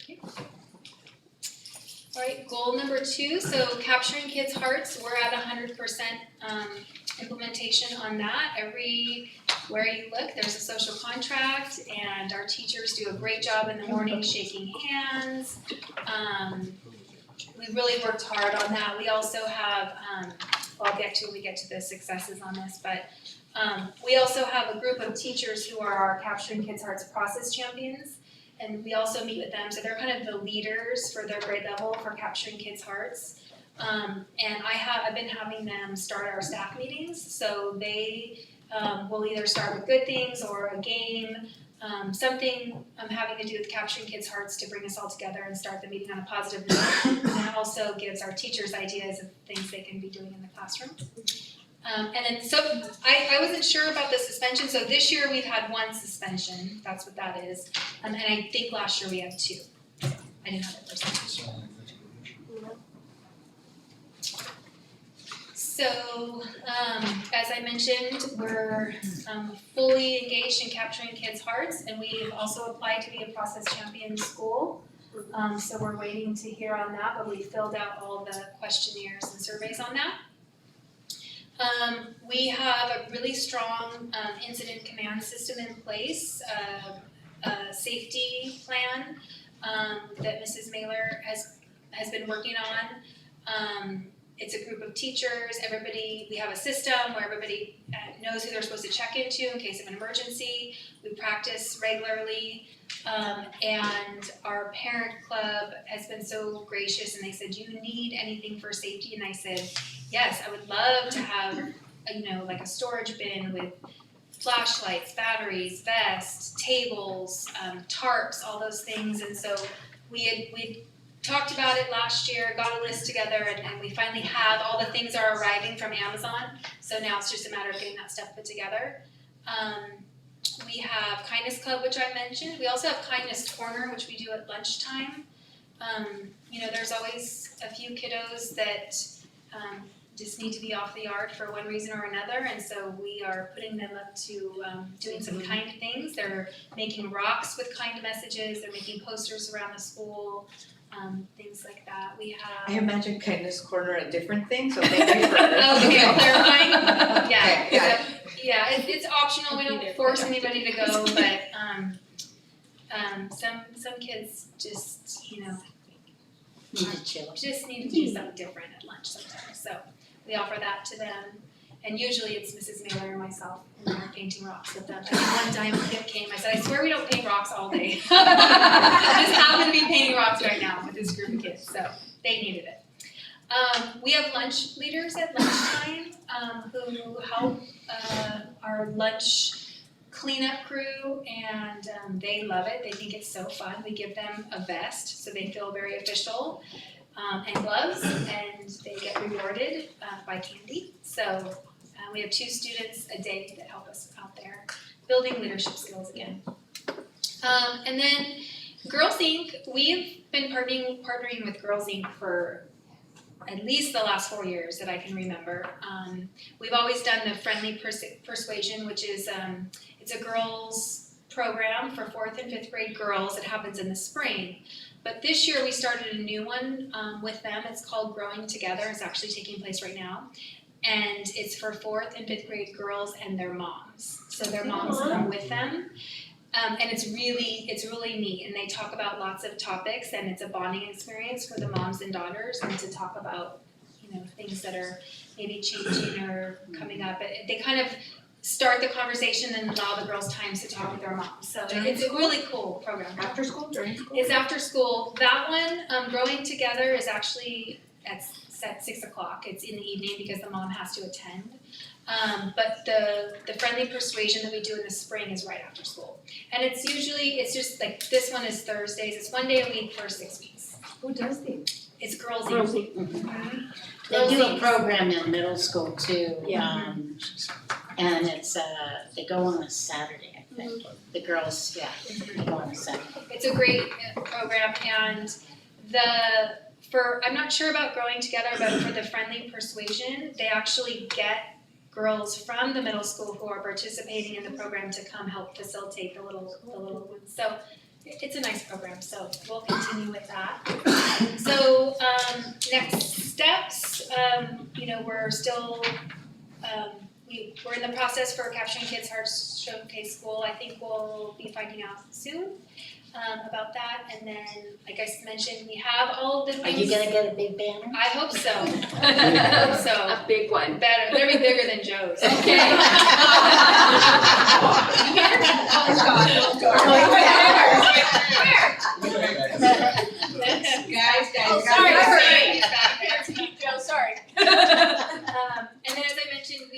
Okay. All right, goal number 2, so capturing kids' hearts, we're at 100% implementation on that. Everywhere you look, there's a social contract, and our teachers do a great job in the morning shaking hands. We really worked hard on that. We also have, I'll get to when we get to the successes on this, but we also have a group of teachers who are our Capturing Kids' Hearts process champions, and we also meet with them, so they're kind of the leaders for their grade level for Capturing Kids' Hearts. And I've been having them start our staff meetings, so they will either start with good things or a game, something having to do with Capturing Kids' Hearts to bring us all together and start the meeting on a positive note. And it also gives our teachers ideas of things they can be doing in the classroom. And then, so I wasn't sure about the suspension, so this year we've had 1 suspension, that's what that is. And I think last year we had 2. I didn't have it first. So, as I mentioned, we're fully engaged in Capturing Kids' Hearts, and we've also applied to be a process champion school. So we're waiting to hear on that, but we filled out all the questionnaires and surveys on that. We have a really strong incident command system in place, a safety plan that Mrs. Mailer has been working on. It's a group of teachers, we have a system where everybody knows who they're supposed to check into in case of an emergency. We practice regularly, and our parent club has been so gracious, and they said, "Do you need anything for safety?" And I said, "Yes, I would love to have, like a storage bin with flashlights, batteries, vests, tables, tarps, all those things." And so we talked about it last year, got a list together, and we finally have all the things are arriving from Amazon. So now it's just a matter of getting that stuff put together. We have Kindness Club, which I mentioned. We also have Kindness Corner, which we do at lunchtime. There's always a few kiddos that just need to be off the yard for one reason or another, and so we are putting them up to doing some kind things. They're making rocks with kind messages, they're making posters around the school, things like that. We have... I imagine Kindness Corner a different thing, so thank you for Okay, clarifying? Yeah, Okay, yeah, it's optional, we don't force anybody to go, but some kids just, just need to do something different at lunch sometimes, so we offer that to them. And usually it's Mrs. Mailer and myself, and we're painting rocks with them. And one time a kid came, I said, "I swear we don't paint rocks all day." I just happen to be painting rocks right now with this group of kids, so they needed it. We have lunch leaders at lunchtime who help our lunch cleanup crew, and they love it. They think it's so fun. We give them a vest so they feel very official, and gloves, and they get rewarded by candy. So we have 2 students a day that help us out there, building leadership skills again. And then Girls Inc., we've been partnering with Girls Inc. for at least the last 4 years that I can remember. We've always done the Friendly Persuasion, which is it's a girls program for 4th and 5th grade girls. It happens in the spring. But this year we started a new one with them. It's called Growing Together. It's actually taking place right now. And it's for 4th and 5th grade girls and their moms. So their moms come with them. And it's really neat. And they talk about lots of topics, and it's a bonding experience for the moms and daughters, and to talk about, things that are maybe changing or coming up. They kind of start the conversation and allow the girls time to talk with their moms. So it's a really cool program. After school, during school? It's after school. That one, Growing Together, is actually at 6 o'clock. It's in the evening because the mom has to attend. But the Friendly Persuasion that we do in the spring is right after school. And it's just like, this one is Thursdays. It's 1 day a week for 6 weeks. Who does these? It's Girls Girls Inc. Mhm. They do a program in middle school too, and it's, they go on a Saturday, I think. The girls, they go on a Saturday. It's a great program, and I'm not sure about Growing Together, but for the Friendly Persuasion, they actually get girls from the middle school who are participating in the program to come help facilitate the little ones. So it's a nice program, so we'll continue with that. So next steps, we're still, we're in the process for Capturing Kids Hearts Showcase School. I think we'll be finding out soon about that. And then, like I mentioned, we have all of the things. Are you gonna get a big banner? I hope so. I hope so. A big one. Better, better be bigger than Joe's. Okay. Sorry. And then, as I mentioned,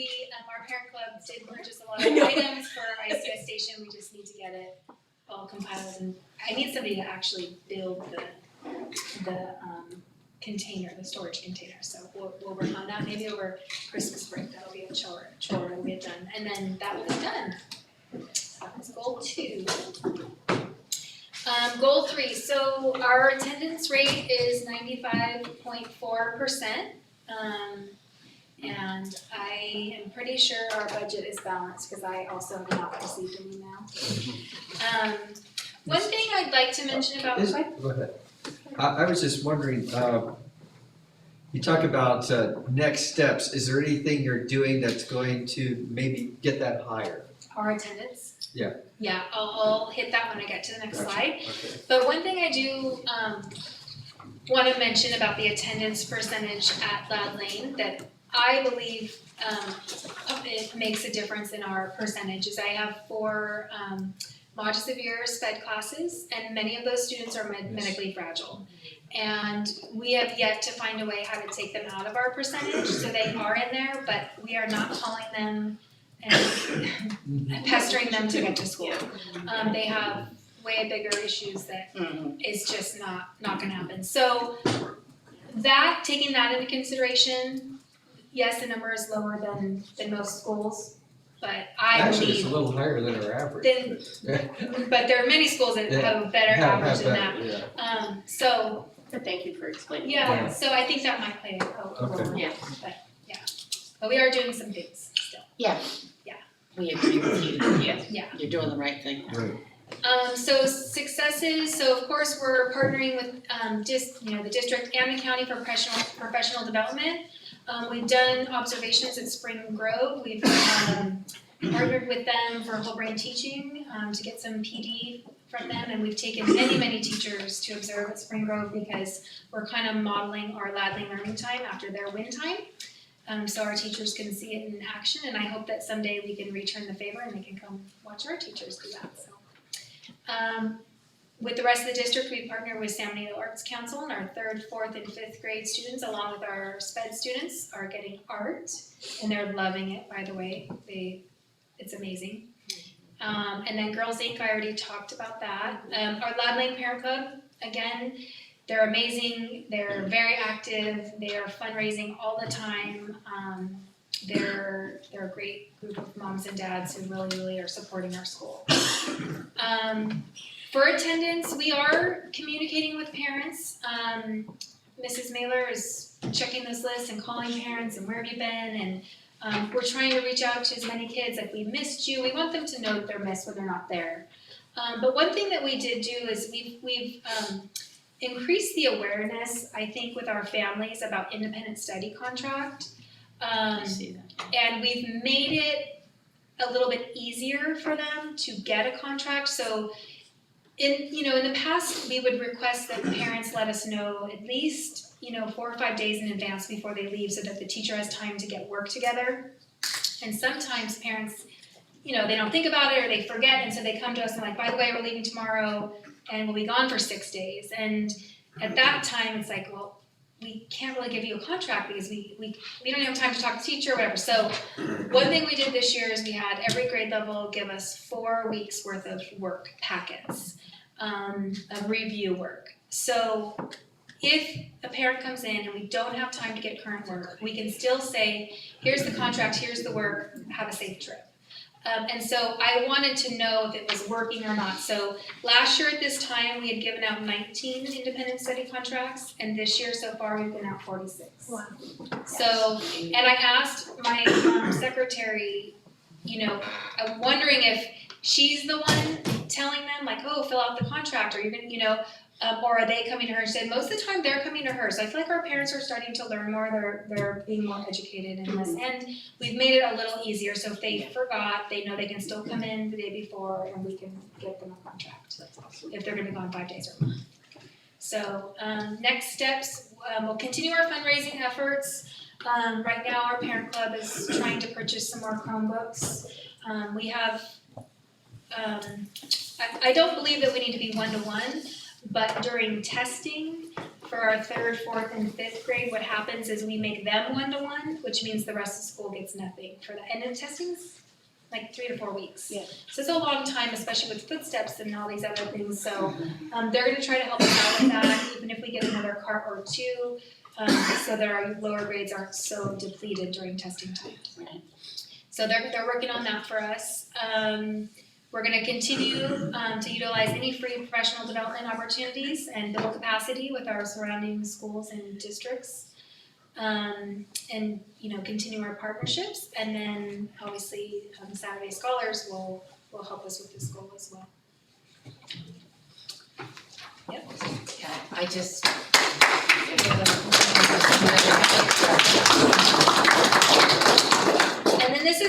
our parent club did purchase a lot of items for our ICS station. We just need to get it all compiled, and I need somebody to actually build the container, the storage container. So we'll work on that maybe over Christmas break. That'll be a chore. It'll get done, and then that will be done. That was goal 2. Goal 3. So our attendance rate is 95.4%. And I am pretty sure our budget is balanced because I also have not received an email. One thing I'd like to mention about. Go ahead. I was just wondering, you talk about next steps. Is there anything you're doing that's going to maybe get that higher? Our attendance? Yeah. Yeah, I'll hit that when I get to the next Gotcha. slide. Okay. But one thing I do want to mention about the attendance percentage at Loud Lane that I believe it makes a difference in our percentages. I have 4 Montessori SPED classes, and many of those students are medically fragile. And we have yet to find a way how to take them out of our percentage, so they are in there, but we are not calling them and pestering them to get to school. They have way bigger issues that is just not gonna happen. So taking that into consideration, yes, the number is lower than most schools, but I Actually, believe. it's a little higher than our average. But there are many schools that have a better average than that. Yeah. But thank you for explaining. Yeah, so I think that might play a role. Okay. Yeah. But we are doing some things still. Yeah. Yeah. We agree with you. Yeah. You're doing the right thing. Right. So successes, so of course we're partnering with the district and the county for professional development. We've done observations at Spring Grove. We've partnered with them for whole brain teaching to get some PD from them, and we've taken many teachers to observe at Spring Grove because we're kind of modeling our Loud Lane learning time after their win time. So our teachers can see it in action, and I hope that someday we can return the favor and they can come watch our teachers do that. So. With the rest of the district, we partner with San Benito Arts Council, and our 3rd, 4th, and 5th grade students, along with our SPED students, are getting art, and they're loving it, by the way. It's amazing. And then Girls Inc., I already talked about that. Our Loud Lane Parent Club, again, they're amazing. They're very active. They are fundraising all the time. They're a great group of moms and dads who really are supporting our school. For attendance, we are communicating with parents. Mrs. Mailer is checking those lists and calling parents and where have you been, and we're trying to reach out to as many kids, like we missed you, we want them to know that they're missed when they're not there. But one thing that we did do is we've increased the awareness, I think, with our families about independent study contract. And we've made it a little bit easier for them to get a contract. So in the past, we would request that parents let us know at least, 4 or 5 days in advance before they leave so that the teacher has time to get work together. And sometimes parents, they don't think about it or they forget, and so they come to us and like, by the way, we're leaving tomorrow and we'll be gone for 6 days. And at that time, it's like, well, we can't really give you a contract because we don't have time to talk to the teacher or whatever. So one thing we did this year is we had every grade level give us 4 weeks worth of work packets, of review work. So if a parent comes in and we don't have time to get current work, we can still say, here's the contract, here's the work, have a safe trip. And so I wanted to know if it was working or not. So last year at this time, we had given out 19 independent study contracts, and this year so far we've given out 46. Wow. So, and I asked my secretary, I'm wondering if she's the one telling them, like, oh, fill out the contract, or you're gonna, or are they coming to her? She said most of the time they're coming to her. So I feel like our parents are starting to learn more. They're being more educated in this, and we've made it a little easier. So if they forgot, they know they can still come in the day before, and we can get them a contract. That's awesome. If they're going to be gone 5 days or more. So next steps, we'll continue our fundraising efforts. Right now, our parent club is trying to purchase some more Chromebooks. We have. I don't believe that we need to be 1-to-1. But during testing for our 3rd, 4th, and 5th grade, what happens is we make them 1-to-1, which means the rest of school gets nothing for that. And the testing's like 3 to 4 weeks. Yeah. So it's a long time, especially with footsteps and all these other things. So they're going to try to help us out with that, even if we get another cart or 2, so that our lower grades aren't so depleted during testing time. Right. So they're working on that for us. We're going to continue to utilize any free professional development opportunities and build capacity with our surrounding schools and districts, and continue our partnerships. And then obviously Saturday Scholars will help us with this goal as well. Yep. Yeah, I just. And then this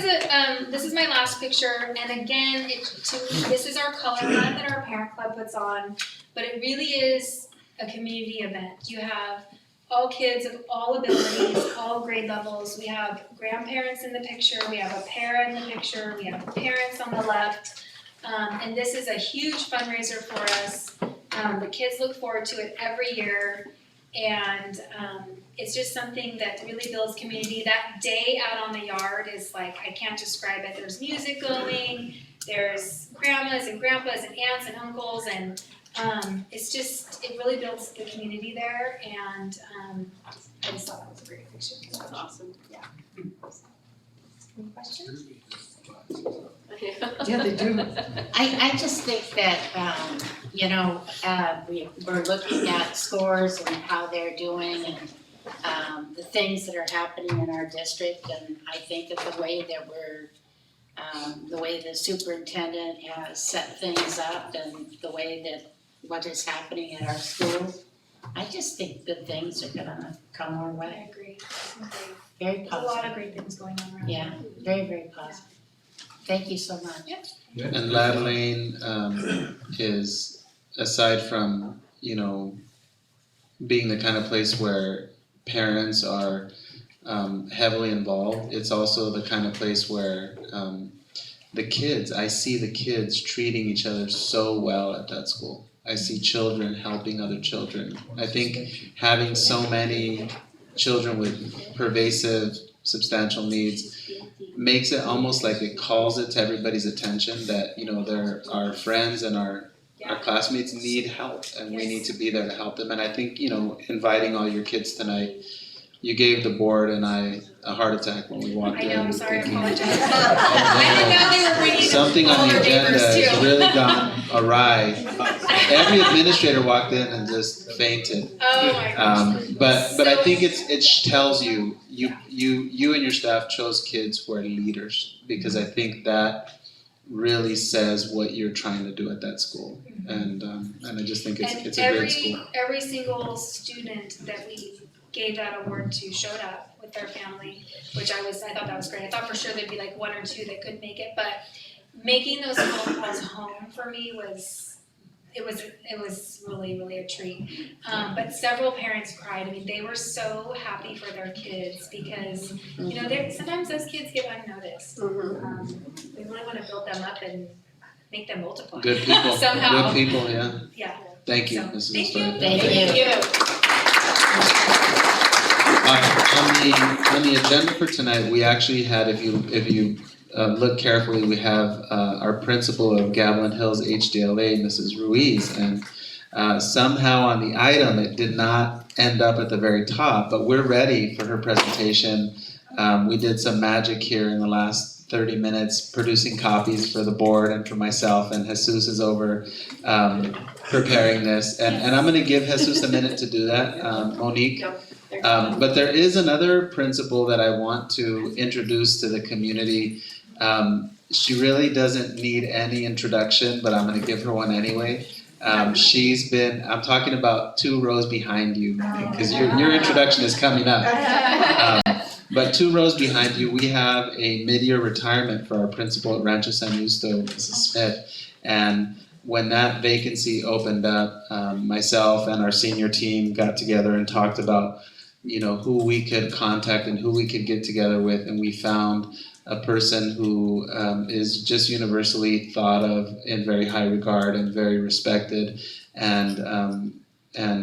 is my last picture, and again, this is our color run that our parent club puts on, but it really is a community event. You have all kids of all abilities, all grade levels. We have grandparents in the picture, we have a para in the picture, we have parents on the left, and this is a huge fundraiser for us. The kids look forward to it every year. And it's just something that really builds community. That day out on the yard is like, I can't describe it. There's music going, there's grandmas and grandpas and aunts and uncles, and it really builds the community there, and I just thought that was a great picture. That's awesome. Yeah. Any questions? Yeah, they do. I just think that, we're looking at scores and how they're doing and the things that are happening in our district. And I think that the way the superintendent has set things up and the way that what is happening at our schools, I just think good things are gonna come our way. I agree. Very There's positive. a lot of great things going on around Yeah, very, very positive. Thank you so much. Yep. And Lad-Lane is, aside from, being the kind of place where parents are heavily involved, it's also the kind of place where I see the kids treating each other so well at that school. I see children helping other children. I think having so many children with pervasive, substantial needs makes it almost like it calls it to everybody's attention that, our friends and our classmates need help, and we need to be there to help them. And I think, inviting all your kids tonight, you gave the board and I a heart attack when we walked in. I know, I'm sorry, I apologize. I didn't know they were bringing something all on the their agenda neighbors too. has really gone awry. every administrator walked in and just fainted. Oh my gosh. But I think it tells you and your staff chose kids who are leaders, because I think that really says what you're trying to do at that school, and I just think it's a great school. Every single student that we gave that award to showed up with their family, which I thought that was great. I thought for sure there'd be like one or two that couldn't make it, but making those phone calls home for me was really, really a treat. But several parents cried. I mean, they were so happy for their kids because, you know, sometimes those kids get unnoticed. We really want to build them up and make them multiply. Good people. Somehow. Good people, yeah. Yeah. Thank you, So, Mrs. thank you. Estrada. Thank you. On the agenda for tonight, we actually had, if you look carefully, we have our principal of Gavilan Hills HDLA, Mrs. Ruiz, and somehow on the item it did not end up at the very top, but we're ready for her presentation. We did some magic here in the last 30 minutes producing copies for the board and for myself, and Jesus is over preparing this, and I'm going to give Jesus a minute to do that, Monique. But there is another principal that I want to introduce to the community. She really doesn't need any introduction, but I'm going to give her one anyway. I'm talking about 2 rows behind you, because your introduction is coming up. But 2 rows behind you, we have a mid-year retirement for our principal at Rancho San Justo, Mrs. Smith. And when that vacancy opened up, myself and our senior team got together and talked about, you know, who we could contact and who we could get together with, and we found a person who is just universally thought of in very high regard and very respected, and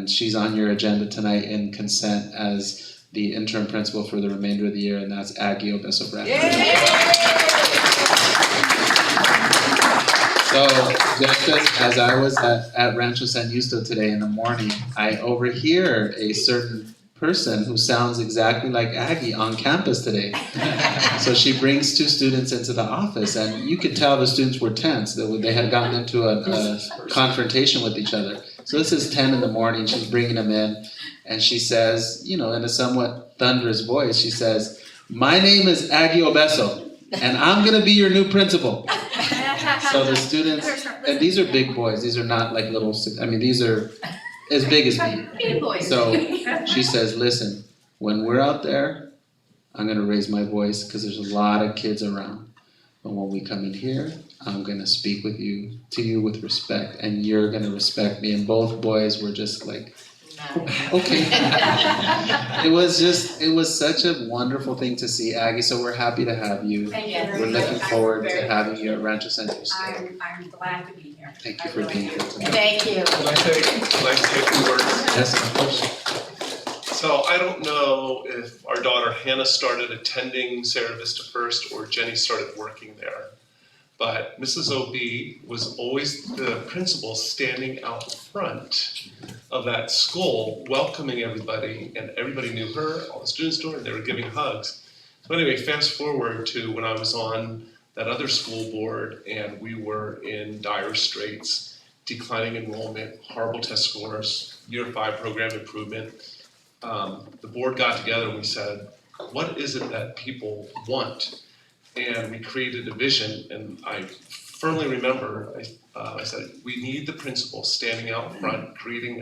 she's on your agenda tonight in consent as the interim principal for the remainder of the year, and that's Aggie Obeso Bradford. So just as I was at Rancho San Justo today in the morning, I overhear a certain person who sounds exactly like Aggie on campus today. So she brings 2 students into the office, and you could tell the students were tense. They had gotten into a confrontation with each other. So this is 10 in the morning, she's bringing them in, and she says, you know, in a somewhat thunderous voice, she says, "My name is Aggie Obeso, and I'm gonna be your new principal." So the students, and these are big boys, these are not like little, I mean, these are as big as me. Big boys. So she says, "Listen, when we're out there, I'm gonna raise my voice because there's a lot of kids around. But when we come in here, I'm gonna speak to you with respect, and you're gonna respect me." And both boys were just like, okay. It was such a wonderful thing to see, Aggie. So we're happy to have you. Thank you. We're looking forward to having you at Rancho San Justo. I'm glad to be here. Thank you for being here tonight. Thank you. Can I say a few words? Yes, of course. So I don't know if our daughter Hannah started attending Sierra Vista first or Jenny started working there. But Mrs. O.B. was always the principal standing out front of that school, welcoming everybody, and everybody knew her, all the students knew her, and they were giving hugs. So anyway, fast forward to when I was on that other school board and we were in dire straits, declining enrollment, horrible test scores, year 5 program improvement. The board got together and we said, what is it that people want? And we created a vision, and I firmly remember, I said, we need the principal standing out front, greeting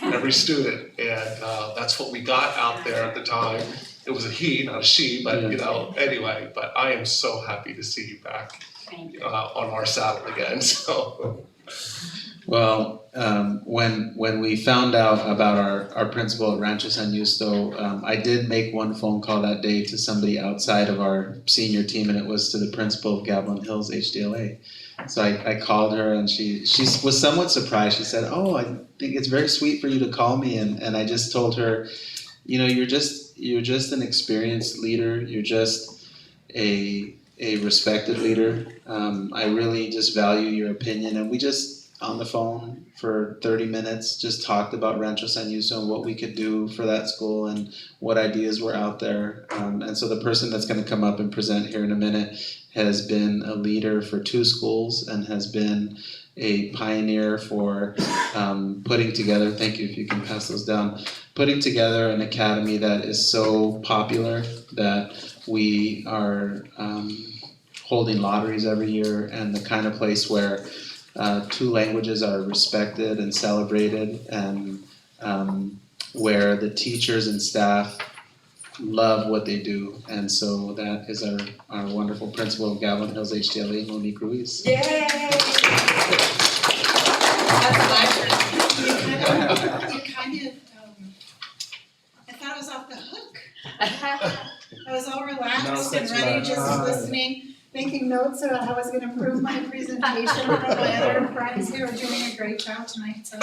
every student, and that's what we got out there at the time. It was a he, not a she, but you know, anyway, but I am so happy to see you back on our saddle again, so. Well, when we found out about our principal at Rancho San Justo, I did make one phone call that day to somebody outside of our senior team, and it was to the principal of Gavilan Hills HDLA. So I called her, and she was somewhat surprised. She said, "Oh, I think it's very sweet for you to call me," and I just told her, you know, you're just an experienced leader. You're just a respected leader. I really just value your opinion, and we just on the phone for 30 minutes, just talked about Rancho San Justo and what we could do for that school and what ideas were out there. And so the person that's going to come up and present here in a minute has been a leader for 2 schools and has been a pioneer for putting together, thank you if you can pass those down, putting together an academy that is so popular that we are holding lotteries every year, and the kind of place where 2 languages are respected and celebrated, and where the teachers and staff love what they do. And so that is our wonderful principal of Gavilan Hills HTLA, Monique Ruiz. Yay! That's my turn. You kind of, I thought I was off the hook. I was all relaxed and ready, just listening, making notes about how I was gonna improve my presentation from my other friends who are doing a great job tonight, so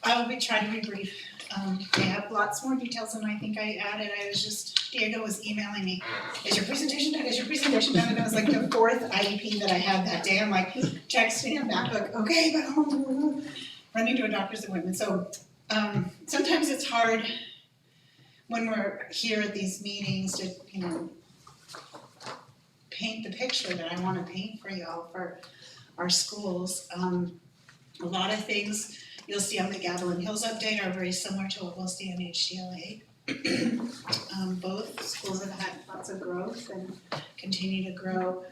I will be trying to be brief. I have lots more details than I think I added. Diego was emailing me, is your presentation done? Is your presentation done? And it was like the 4th IEP that I had that day. I'm like texting him back like, okay, but running to a doctor's appointment. So sometimes it's hard when we're here at these meetings to, paint the picture that I want to paint for y'all for our schools. A lot of things you'll see on the Gavilan Hills update are very similar to what we'll see in HTLA. Both schools have had lots of growth and continue to grow.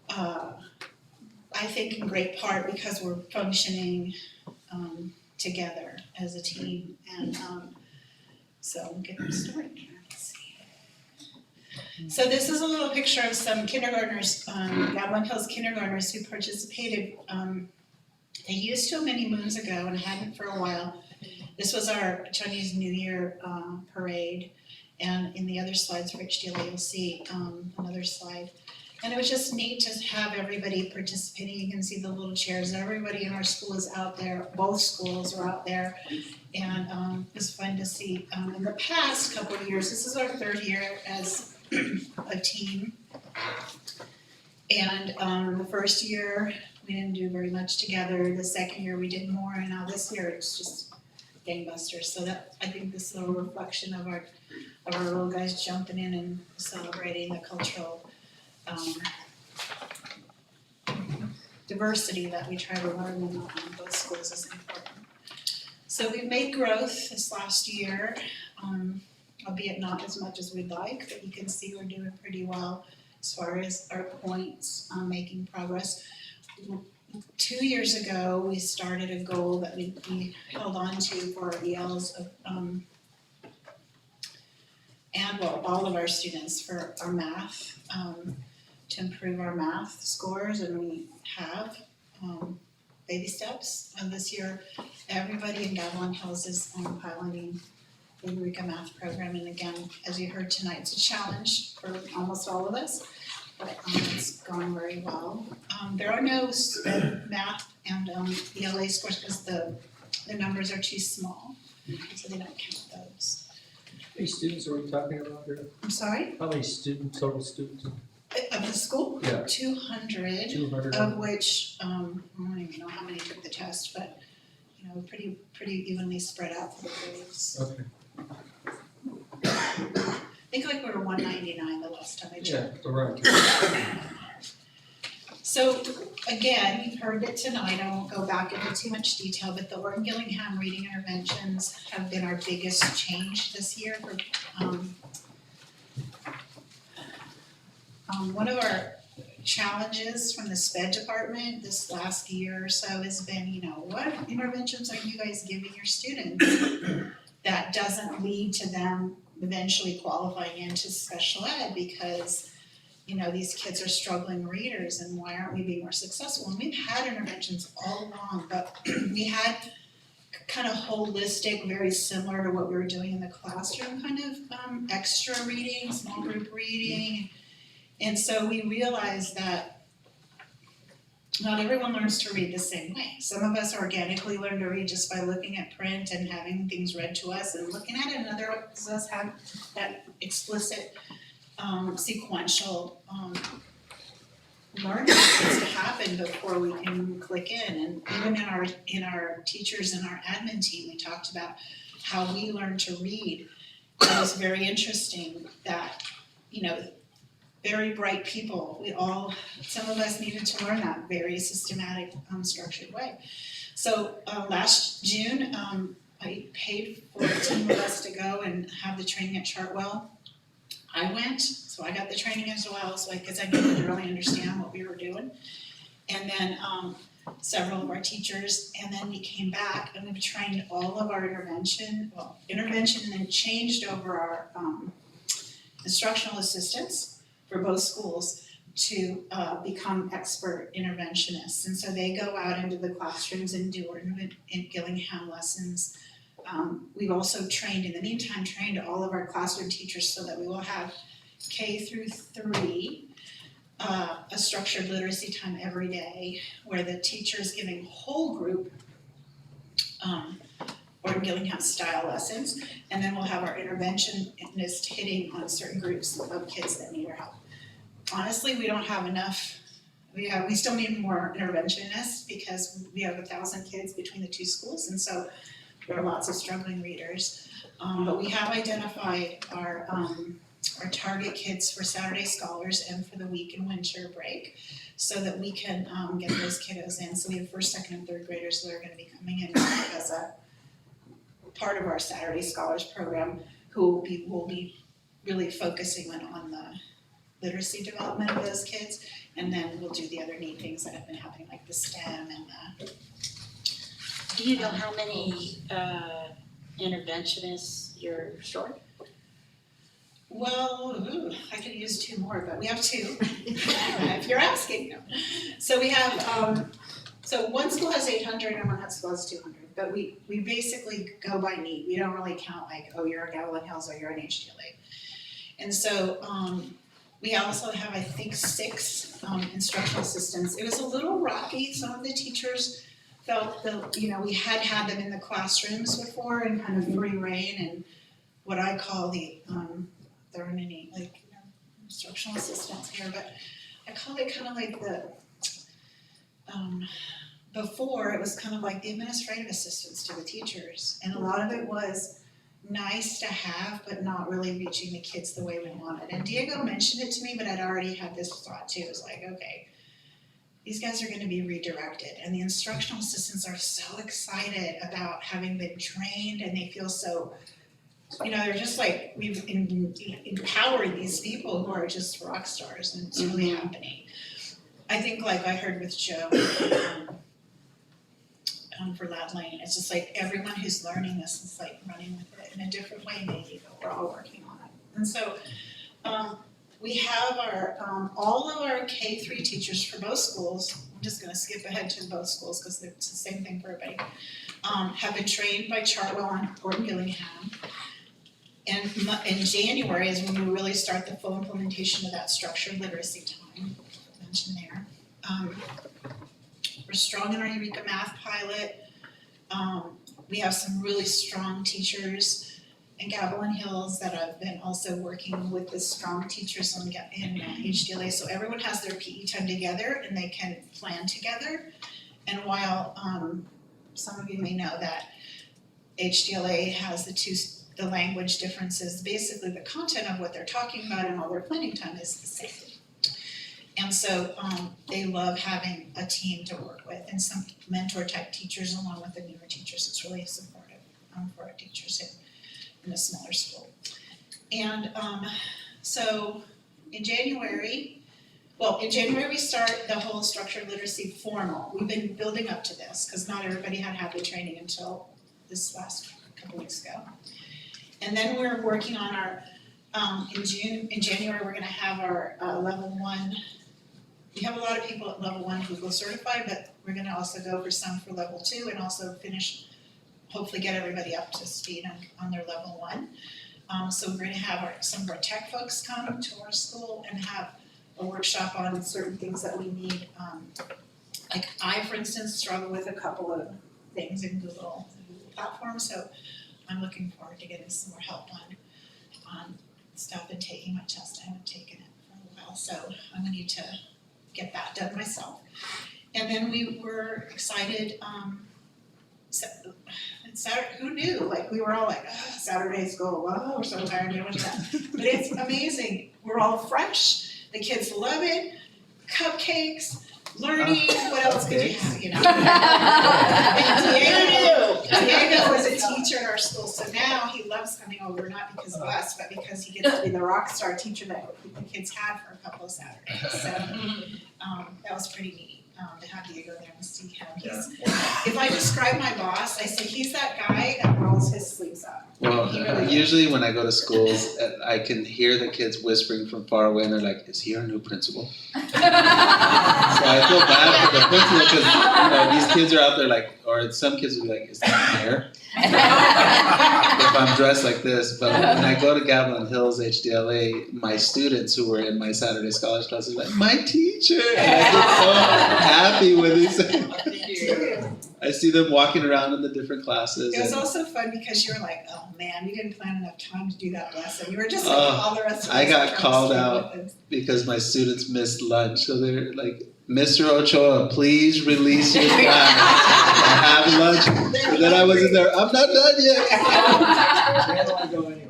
I think in great part because we're functioning together as a team, and so I'm getting started here. Let's see. So this is a little picture of some kindergartners, Gavilan Hills kindergartners who participated. They used to many moons ago and hadn't for a while. This was our Chinese New Year parade, and in the other slides for HTLA you'll see another slide. And it was just neat to have everybody participating. You can see the little chairs. Everybody in our school is out there. Both schools were out there, and it was fun to see. In the past couple of years, this is our 3rd year as a team, and the first year we didn't do very much together. The second year we did more, and now this year it's just gangbusters. So that, I think this little reflection of our little guys jumping in and celebrating the cultural diversity that we try to learn in both schools is important. So we've made growth this last year, albeit not as much as we'd like, but you can see we're doing pretty well as far as our points, making progress. 2 years ago, we started a goal that we held on to for our ELs of, and well, all of our students for our math, to improve our math scores, and we have baby steps. And this year, everybody in Gavilan Hills is piloting the Eureka Math program, and again, as you heard tonight, it's a challenge for almost all of us. But it's going very well. There are no math and ELA scores because the numbers are too small, so they don't count those. How many students are we talking about here? I'm sorry? How many total students? Of the school? Yeah. 200. 200. Of which, I don't even know how many took the test, but, pretty evenly spread out for the grades. Okay. I think like we were 199 the last time I checked. Yeah, right. So again, you've heard it tonight, I won't go back into too much detail, but the Orton Gillingham reading interventions have been our biggest change this year. One of our challenges from the SPED department this last year or so has been, what interventions are you guys giving your students that doesn't lead to them eventually qualifying into special ed, because these kids are struggling readers, and why aren't we being more successful? And we've had interventions all along, but we had kind of holistic, very similar to what we were doing in the classroom, kind of extra reading, small group reading. And so we realized that not everyone learns to read the same way. Some of us organically learn to read just by looking at print and having things read to us and looking at it, and others of us have that explicit sequential learning that needs to happen before we can click in. And even in our teachers and our admin team, we talked about how we learn to read. It was very interesting that, very bright people. Some of us needed to learn that very systematic, structured way. So last June, I paid for a team of us to go and have the training at Chartwell. I went, so I got the training as well, because I needed to really understand what we were doing. And then several of our teachers, and then we came back and we've trained all of our intervention and then changed over our instructional assistants for both schools to become expert interventionists. And so they go out into the classrooms and do in Gillingham lessons. We've also trained all of our classroom teachers so that we will have K through 3, a structured literacy time every day where the teacher is giving whole group or Gillingham style lessons, and then we'll have our interventionist hitting on certain groups of kids that need our help. Honestly, we don't have enough. We still need more interventionists because we have 1,000 kids between the two schools, and so there are lots of struggling readers. But we have identified our target kids for Saturday Scholars and for the week and winter break so that we can get those kiddos in. So we have first, second, and third graders that are going to be coming in as a part of our Saturday Scholars program who will be really focusing on the literacy development of those kids, and then we'll do the other neat things that have been happening like the STEM and the. Do you know how many interventionists you're short? Well, I could use 2 more, but we have 2, if you're asking. So we have, so one school has 800 and one school has 200, but we basically go by need. We don't really count like, oh, you're a Gavilan Hills or you're an HTLA. And so we also have, I think, 6 instructional assistants. It was a little rocky. Some of the teachers felt that, we had them in the classrooms before and kind of free reign and what I call the, there aren't any instructional assistants here, but I call it kind of like the, before it was kind of like the administrative assistants to the teachers. And a lot of it was nice to have, but not really reaching the kids the way we wanted. And Diego mentioned it to me, but I'd already had this thought too. It was like, okay, these guys are gonna be redirected. And the instructional assistants are so excited about having been trained and they feel so, they're just like, we've empowered these people who are just rock stars and it's really happening. I think like I heard with Joe for Loud Lane, it's just like everyone who's learning this is like running with it in a different way maybe, but we're all working on it. And so we have our all of our K-3 teachers for both schools, I'm just gonna skip ahead to both schools because it's the same thing for everybody, have been trained by Chartwell on Gordon Gillingham. And in January is when we really start the full implementation of that structured literacy time, mentioned there. We're strong in our Eureka Math pilot. We have some really strong teachers in Gavilan Hills that have been also working with the strong teachers in HDLA. So everyone has their PE time together and they can plan together. And while some of you may know that HDLA has the language differences, basically the content of what they're talking about and all their planning time is the same. And so they love having a team to work with and some mentor type teachers along with the newer teachers. It's really supportive for our teachers in a smaller school. And so in January we start the whole structured literacy formal. We've been building up to this because not everybody had the training until this last couple weeks ago. And then we're working on our, in January, we're gonna have our level 1. We have a lot of people at level 1 who will certify, but we're gonna also go for some for level 2 and also finish, hopefully get everybody up to speed on their level 1. So we're gonna have some of our tech folks come to our school and have a workshop on certain things that we need. Like I, for instance, struggle with a couple of things in Google platform, so I'm looking forward to getting some more help on stuff and taking my test. I haven't taken it for a while, so I'm gonna need to get that done myself. And then we were excited, Saturday, who knew? Like we were all like, Saturdays go, wow, we're so tired, we went to that. But it's amazing, we're all fresh. The kids love it, cupcakes, learning, what else could you have, you know? And Diego was a teacher at our school, so now he loves coming over, not because of us, but because he gets to be the rock star teacher that the kids had for a couple of Saturdays. So that was pretty neat. To have Diego there and see him. If I describe my boss, I say he's that guy that rolls his sleeves up. Well, He really usually when I go to schools, I can hear the kids whispering from far away, and they're like, "Is he our new principal?" So I feel bad for the principal because these kids are out there like, or some kids will be like, "Is that hair?" If I'm dressed like this, but when I go to Gavilan Hills HDLA, my students who were in my Saturday Scholars class are like, "My teacher!" And I get so happy when they say. I see them walking around in the different classes. It was and- also fun because you were like, oh man, you didn't plan enough time to do that lesson. You were just like all the rest of us. I got were trying called to stay out with it. because my students missed lunch, so they're like, "Mr. Ochoa, please release your class. I have lunch." And then I wasn't there. I'm not done yet.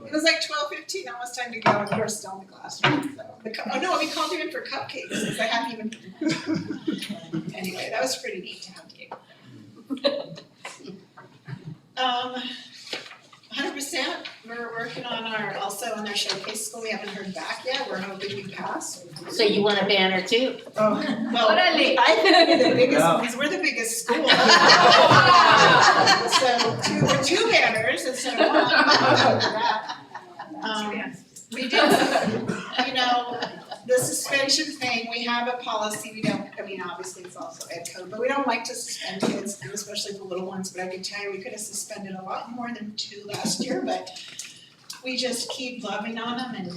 It was like 12:15, almost time to go, and you were still in the classroom. So oh no, we called you in for cupcakes because I hadn't even. Anyway, that was pretty neat to have Diego. 100%. We're working on our showcase school. We haven't heard back yet. We're hoping we pass. So you want a banner too? Oh, well, I think we're the biggest ones. We're the biggest school. So we're two banners instead of one. We did, the suspension thing, we have a policy, we don't, obviously it's also ed code, but we don't like to suspend kids, and especially the little ones, but I can tell you, we could have suspended a lot more than 2 last year, but we just keep loving on them and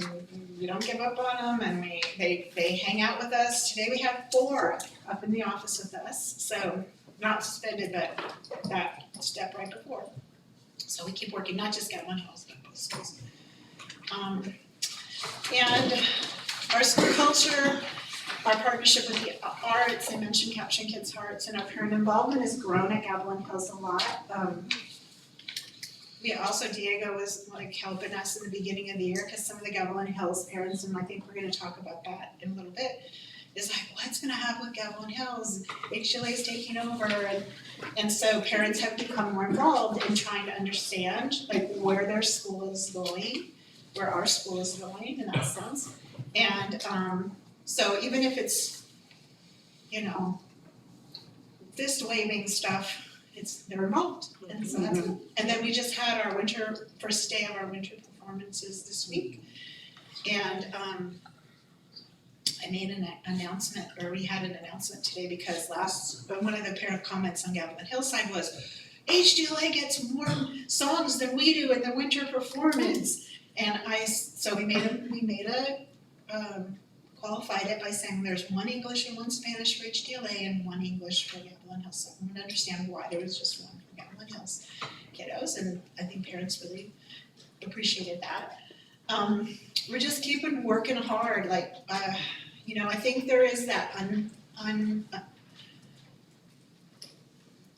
we don't give up on them, and they hang out with us. Today we have 4 up in the office with us, so not suspended, but that step right before. So we keep working, not just Gavilan Hills, but both schools. And our school culture, our partnership with the arts, I mentioned Capturing Kids' Hearts, and our parent involvement has grown at Gavilan Hills a lot. Diego was like helping us in the beginning of the year, because some of the Gavilan Hills parents, and I think we're gonna talk about that in a little bit, is like, what's gonna happen with Gavilan Hills? HLA is taking over, and so parents have become more involved in trying to understand like where their school is going, where our school is going in that sense. And so even if it's, fist waving stuff, they're involved. And so that's, and then we just had our first day of our winter performances this week. And I made an announcement, or we had an announcement today, because one of the parent comments on Gavilan Hillside was, HDLA gets more songs than we do in the winter performance. And so we qualified it by saying there's 1 English and 1 Spanish for HDLA and 1 English for Gavilan Hills. So I'm gonna understand why there was just 1 for Gavilan Hills kiddos, and I think parents really appreciated that. We're just keeping working hard, like, I think there is that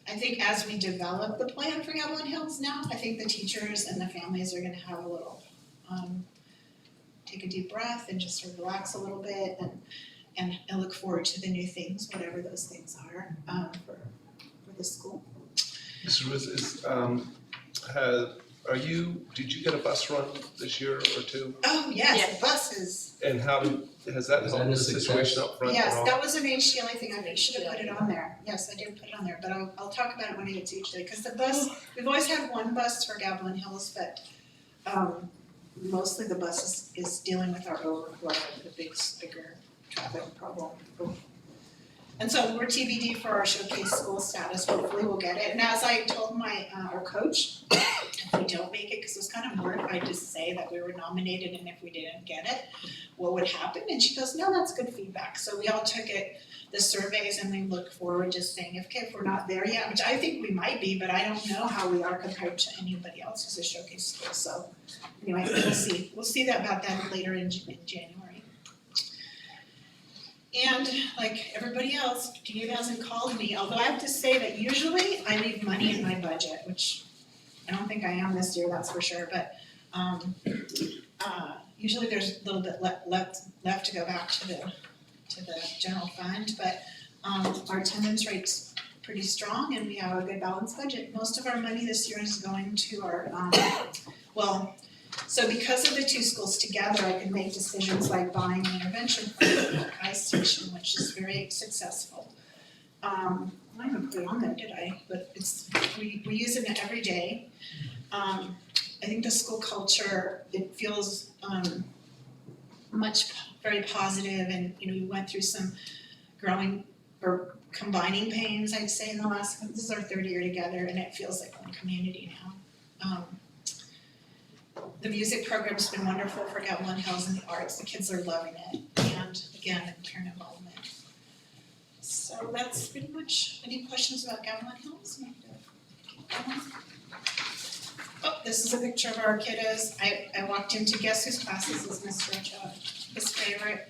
I think as we develop the plan for Gavilan Hills now, I think the teachers and the families are gonna have a little, take a deep breath and just sort of relax a little bit and look forward to the new things, whatever those things are, for the school. Mr. Ruiz, did you get a bus run this year or 2? Oh, yes, buses. And has that helped the situation up front at all? Yes, that was an HDLA thing, I should have put it on there. Yes, I did put it on there, but I'll talk about it when I get to HDLA, because the bus, we've always had 1 bus for Gavilan Hills, but mostly the bus is dealing with our overflow, the bigger traffic problem. And so we're TBD for our showcase school status, hopefully we'll get it. And as I told our coach, if we don't make it, because it was kind of more if I just say that we were nominated and if we didn't get it, what would happen? And she goes, no, that's good feedback. So we all took the surveys, and we look forward to saying, if we're not there yet, which I think we might be, but I don't know how we are compared to anybody else who's a showcase school. So anyway, we'll see. We'll see about that later in January. And like everybody else, Diego hasn't called me, although I have to say that usually I leave money in my budget, which I don't think I am this year, that's for sure, but usually there's a little bit left to go back to the general fund, but our attendance rate's pretty strong and we have a good balanced budget. Most of our money this year is going to our, so because of the two schools together, I can make decisions like buying an intervention for the ice station, which is very successful. I didn't put it on there, did I? But we use it every day. I think the school culture, it feels very positive, and we went through some growing or combining pains, I'd say, in the last, this is our third year together, and it feels like one community now. The music program's been wonderful for Gavilan Hills and the arts. The kids are loving it, and again, parent involvement. So that's pretty much, any questions about Gavilan Hills? Oh, this is a picture of our kiddos. I walked in to guess whose classes is Miss Rocha, his favorite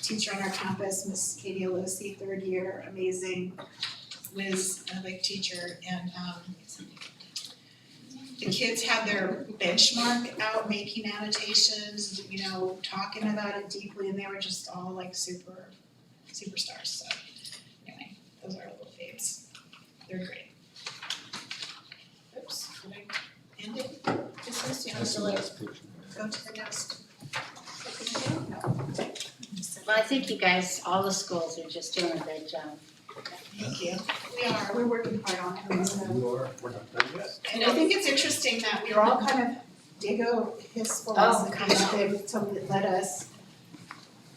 teacher on our campus, Miss Katie Alosi, third year, amazing whiz like teacher, and the kids had their benchmark out making annotations, talking about it deeply, and they were just all like superstars. So anyway, those are our little faves. They're great. Oops, did I end it? This you have to go to the next. Well, I think you guys, all the schools are just doing a great job. Thank you. We are. We're working hard on it. We're not done yet. And I think it's interesting that we were all kind of Diego his philosophy to let us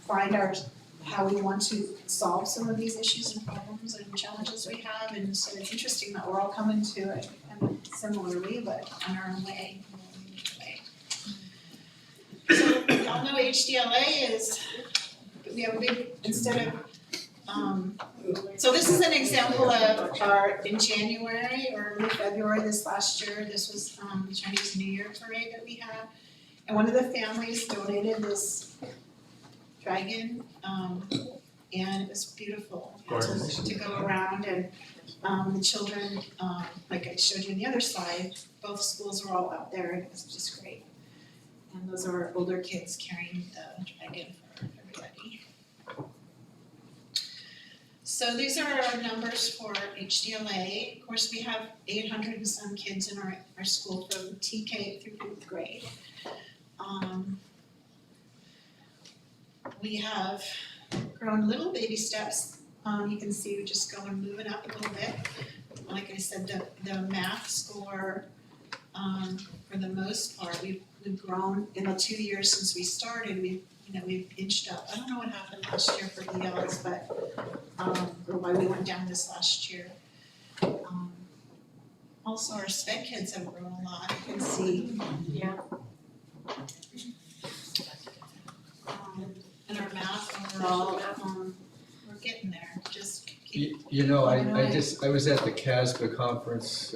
find how we want to solve some of these issues and problems and challenges we have. And so it's interesting that we're all coming to it kind of similarly, but on our own way, in a unique way. So we all know HDLA is, we have a big, instead of so this is an example of our, in January or early February this last year, this was the Chinese New Year parade that we had. And one of the families donated this dragon, and it was beautiful to go around, and the children, like I showed you on the other slide, both schools were all out there, and it was just great. And those are older kids carrying the dragon for everybody. So these are our numbers for HDLA. Of course, we have 800 and some kids in our school from TK through 5th grade. We have grown little baby steps. You can see we're just going, moving up a little bit. Like I said, the math score, for the most part, we've grown in the 2 years since we started. We've inched up. I don't know what happened last year for ELs, but or why we went down this last year. Also, our sped kids have grown a lot. You can see. Yeah. And our math overall, we're getting there. Just keep. I was at the CASBA conference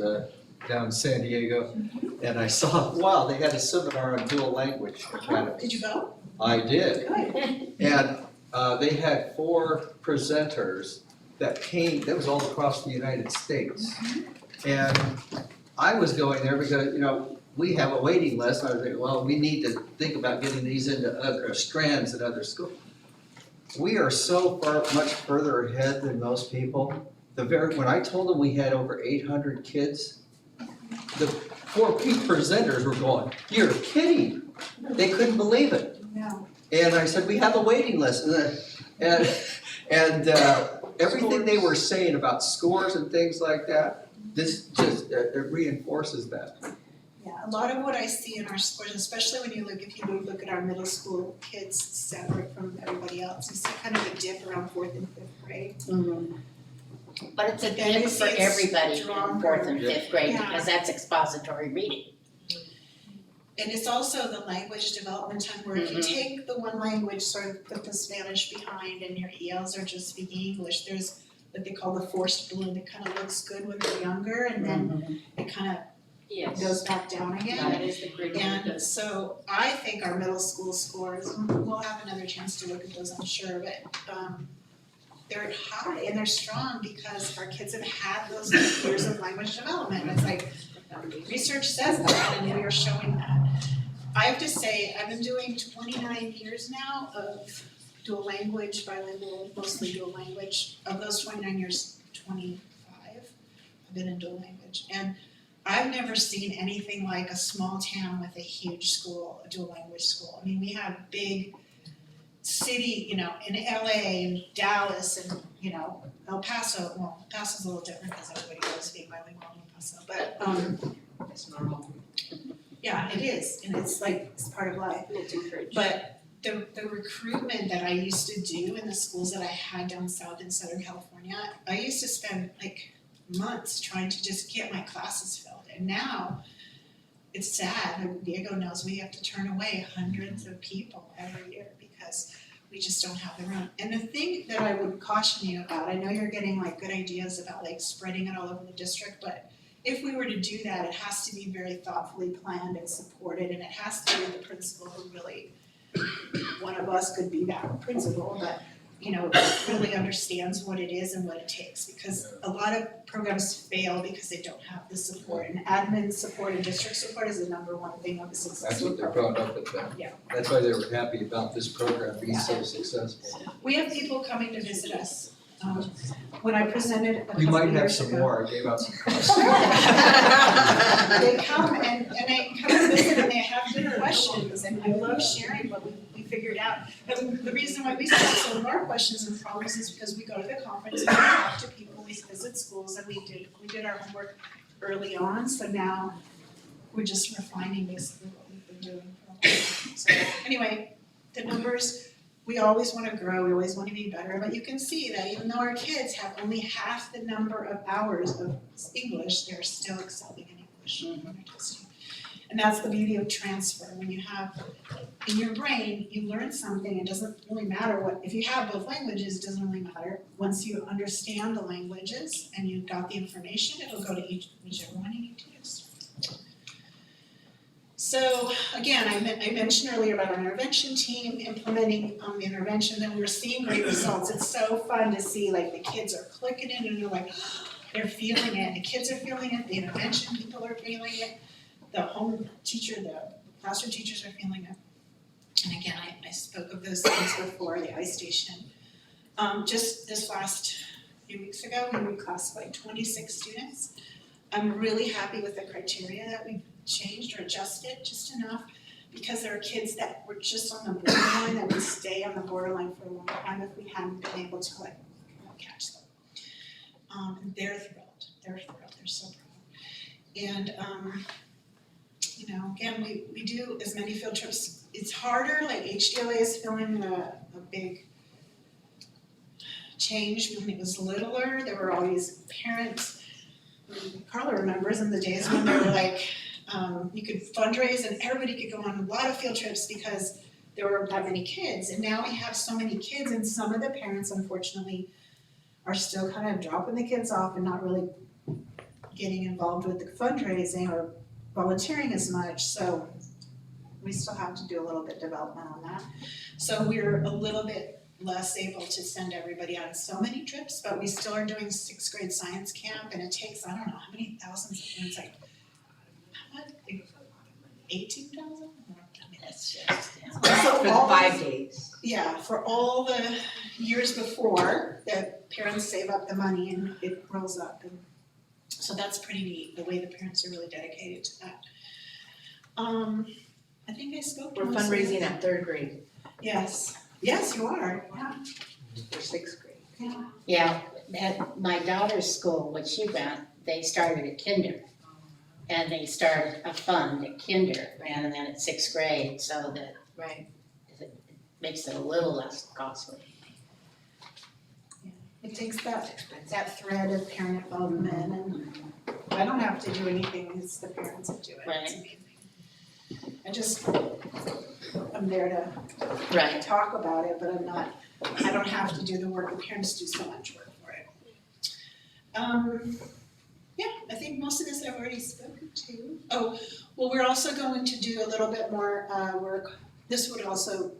down in San Diego, and I saw, wow, they had a seminar on dual language academy. Did you go? I did. Good. And they had 4 presenters that came, that was all across the United States. And I was going there because, we have a waiting list. I was like, well, we need to think about getting these into other strands at other schools. We are so much further ahead than most people. When I told them we had over 800 kids, the 4 presenters were going, "You're kidding." They couldn't believe it. No. And I said, we have a waiting list. And everything they were saying about scores and things like that, this just it reinforces that. Yeah, a lot of what I see in our scores, especially if you look at our middle school kids separate from everybody else, you see kind of a dip around 4th and 5th grade. Mm-hmm. But it's a Then dip you for see it's everybody in stronger. 4th and 5th grade Yeah. because that's expository reading. And it's also the language development time where if you take the one language, sort of put the Spanish behind, and your ELs are just speaking English, there's what they call the forced balloon. It kind of looks good when they're younger, and then it kind of goes back down again. That is the grid. And so I think our middle school scores, we'll have another chance to look at those, I'm sure, but they're high and they're strong because our kids have had those years of language development. It's like research says that, and we are showing that. I have to say, I've been doing 29 years now of dual language, bilingual, mostly dual language. Of those 29 years, 25 I've been in dual language. And I've never seen anything like a small town with a huge school, a dual language school. I mean, we have big city, you know, in LA and Dallas and, you know, El Paso. Well, El Paso's a little different because everybody goes to be bilingual in El Paso, but It's normal. yeah, it is, and it's like, it's part of life. It's encouraged. But the recruitment that I used to do in the schools that I had down south in Southern California, I used to spend like months trying to just get my classes filled. And now, it's sad, Diego knows we have to turn away hundreds of people every year because we just don't have the room. And the thing that I would caution you about, I know you're getting like good ideas about like spreading it all over the district, but if we were to do that, it has to be very thoughtfully planned and supported, and it has to be the principal who really, one of us could be that principal, but you know, really understands what it is and what it takes, because a lot of programs fail because they don't have the support, and admin support and district support is the number one thing of a That's successful what they program. brought up at them. Yeah. That's why they were happy about this program being so successful. We have people coming to visit us. When I presented a couple We might of have years some ago- more, I gave out some cards. They come and they come and visit and they have good questions, and I love sharing what we figured out. And the reason why we solve some of our questions and problems is because we go to the conference, we talk to people, we visit schools, and we did our homework early on, so now we're just refining basically what we've been doing for a long time. So anyway, the numbers, we always wanna grow, we always wanna be better, but you can see that even though our kids have only half the number of hours of English, they're still excelling in English when they're testing. And that's the beauty of transfer, when you have, in your brain, you learn something, it doesn't really matter what, if you have both languages, it doesn't really matter. Once you understand the languages and you've got the information, it'll go to whichever one you need to use. So again, I mentioned earlier about our intervention team implementing the intervention, and we're seeing great results. It's so fun to see, like, the kids are clicking it and they're like, they're feeling it, the kids are feeling it, the intervention people are feeling it, the home teacher, the classroom teachers are feeling it. And again, I spoke of those things before, the iStation. Just this last few weeks ago, we reclassified 26 students. I'm really happy with the criteria that we changed or adjusted just enough, because there are kids that were just on the borderline that would stay on the borderline for a long time if we hadn't been able to like catch them. And they're thrilled, they're so proud. And you know, again, we do as many field trips. It's harder, like HDLA is feeling a big change. When it was littler, there were always parents, Carla remembers in the days when they were like, you could fundraise and everybody could go on a lot of field trips because there were that many kids. And now we have so many kids, and some of the parents unfortunately are still kind of dropping the kids off and not really getting involved with the fundraising or volunteering as much. So we still have to do a little bit of development on that. So we're a little bit less able to send everybody on so many trips, but we still are doing 6th grade science camp, and it takes, I don't know how many thousands of parents, like, what, 18,000? I mean, that's just, yeah. For the 5 days. Yeah, for all the years before, the parents save up the money and it rolls up, and so that's pretty neat, the way the parents are really dedicated to that. I think I spoke to We're most of fundraising them. at 3rd grade. Yes, yes, you are, yeah. For 6th grade. Yeah. Yeah, at my daughter's school, when she went, they started at kinder. And they started a fund at kinder, and then at 6th grade, so that it makes it a little less costly. It takes that thread of parent involvement, and I don't have to do anything, it's the parents that do it. It's amazing. I'm there to talk about it, but I don't have to do the work, the parents do so much work for it. Yeah, I think most of this I've already spoken to. Oh, well, we're also going to do a little bit more work. This would also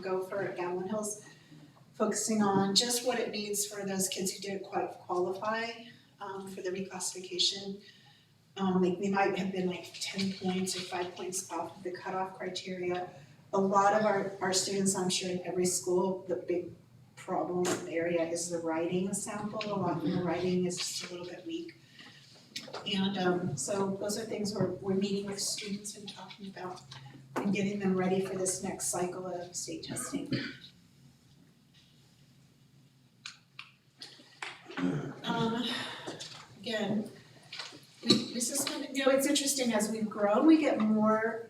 go for Gavilan Hills, focusing on just what it means for those kids who didn't quite qualify for the reclassification. Like they might have been like 10 points or 5 points off of the cutoff criteria. A lot of our students, I'm sure in every school, the big problem area is the writing sample. A lot of the writing is just a little bit weak. And so those are things we're meeting with students and talking about and getting them ready for this next cycle of state testing. Again, this is kind of, it's interesting, as we've grown, we get more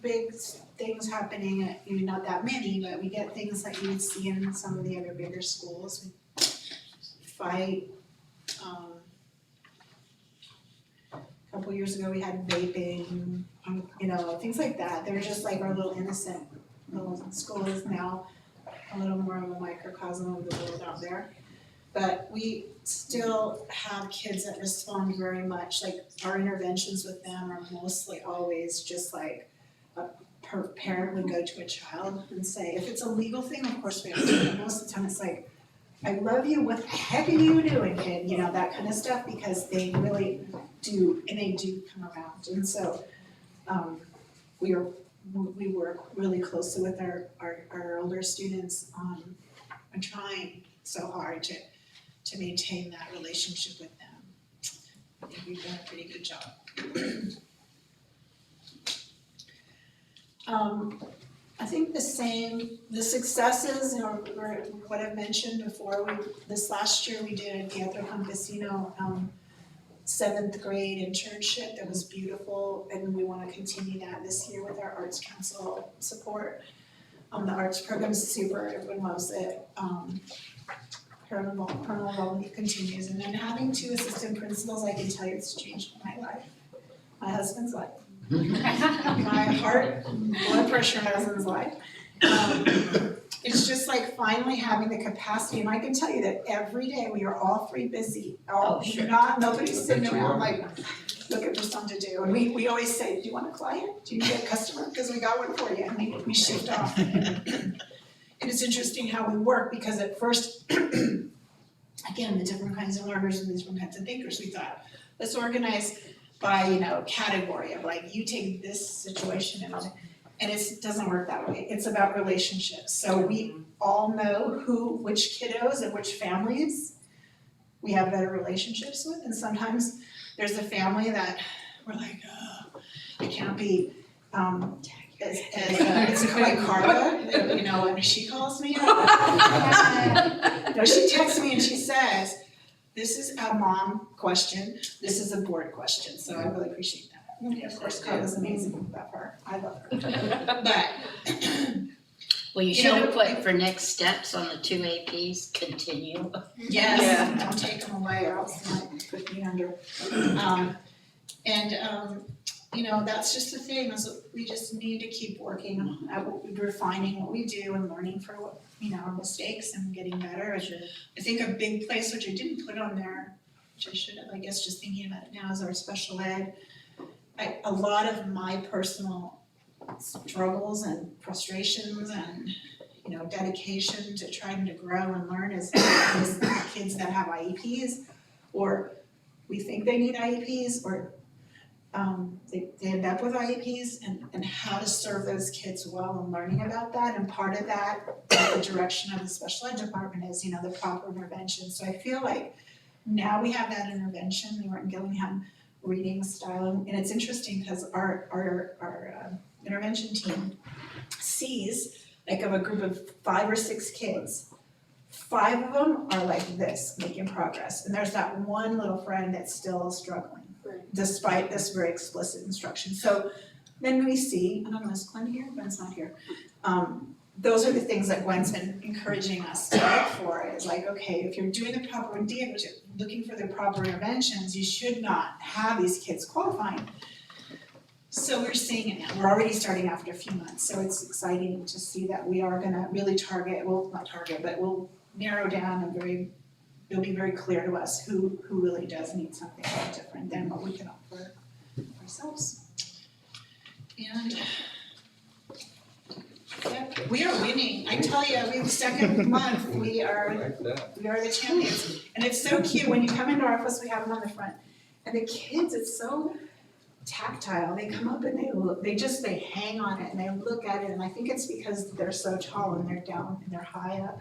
big things happening, not that many, but we get things like you would see in some of the other bigger schools. We fight, a couple years ago we had vaping, things like that. They're just like our little innocent little school is now a little more of a microcosm of the world out there. But we still have kids that respond very much, like our interventions with them are mostly always just like a parent would go to a child and say, if it's a legal thing, of course we have to, but most of the time it's like, I love you, what the heck are you doing, kid? That kind of stuff, because they really do, and they do come around. And so we work really closely with our older students on trying so hard to maintain that relationship with them. I think we've done a pretty good job. I think the successes, were what I've mentioned before. This last year we did a Teatro Campesino 7th grade internship that was beautiful, and we want to continue that this year with our Arts Council support. The arts program is super, everyone loves it. Parental involvement continues, and then having 2 assistant principals, I can tell you it's changed my life, my husband's life. My heart, blood pressure husband's life. It's just like finally having the capacity, and I can tell you that every day we are all 3 busy. Nobody's sitting around like looking for something to do. And we always say, do you want a client? Do you need a customer? Because we got one for you, and we shift off. And it's interesting how we work, because at first, again, the different kinds of learners and the different kinds of thinkers, we thought, let's organize by, category of like, you take this situation and it doesn't work that way. It's about relationships. So we all know which kiddos and which families we have better relationships with, and sometimes there's a family that we're like, oh, it can't be, it's like Carla, when she calls me, no, she texts me and she says, this is a mom question, this is a board question, so I really appreciate that. And of course, Carla's amazing, that part, I love her. But Well, you should have put for next steps on the 2 APs, continue. Yes, don't take them away or else they might put me under. That's just the thing, is we just need to keep working at refining what we do and learning from our mistakes and getting better. I think a big place, which I didn't put on there, which I should have, I guess, just thinking about it now, is our special ed. A lot of my personal struggles and frustrations and dedication to trying to grow and learn is kids that have IEPs, or we think they need IEPs, or they end up with IEPs, and how to serve those kids well and learning about that. And part of that, the direction of the special ed department is, the proper intervention. So I feel like now we have that intervention, the Martin Gillingham reading style, and it's interesting because our intervention team sees, like, of a group of 5 or 6 kids, 5 of them are like this, making progress, and there's that one little friend that's still struggling, despite this very explicit instruction. So then we see, I don't know, is Gwen here? Gwen's not here. Those are the things that Gwen's been encouraging us to look for, is like, okay, if you're doing the proper looking for the proper interventions, you should not have these kids qualifying. So we're seeing it now. We're already starting after a few months. So it's exciting to see that we are gonna really but we'll narrow down and it'll be very clear to us who really does need something different than what we can offer ourselves. And we are winning. I tell you, the second month we are the champions. And it's so cute when you come into our office. We have them on the front, And the kids, it's so tactile. They come up and they look, they hang on it and they look at it. And I think it's because they're so tall and they're down and they're high up.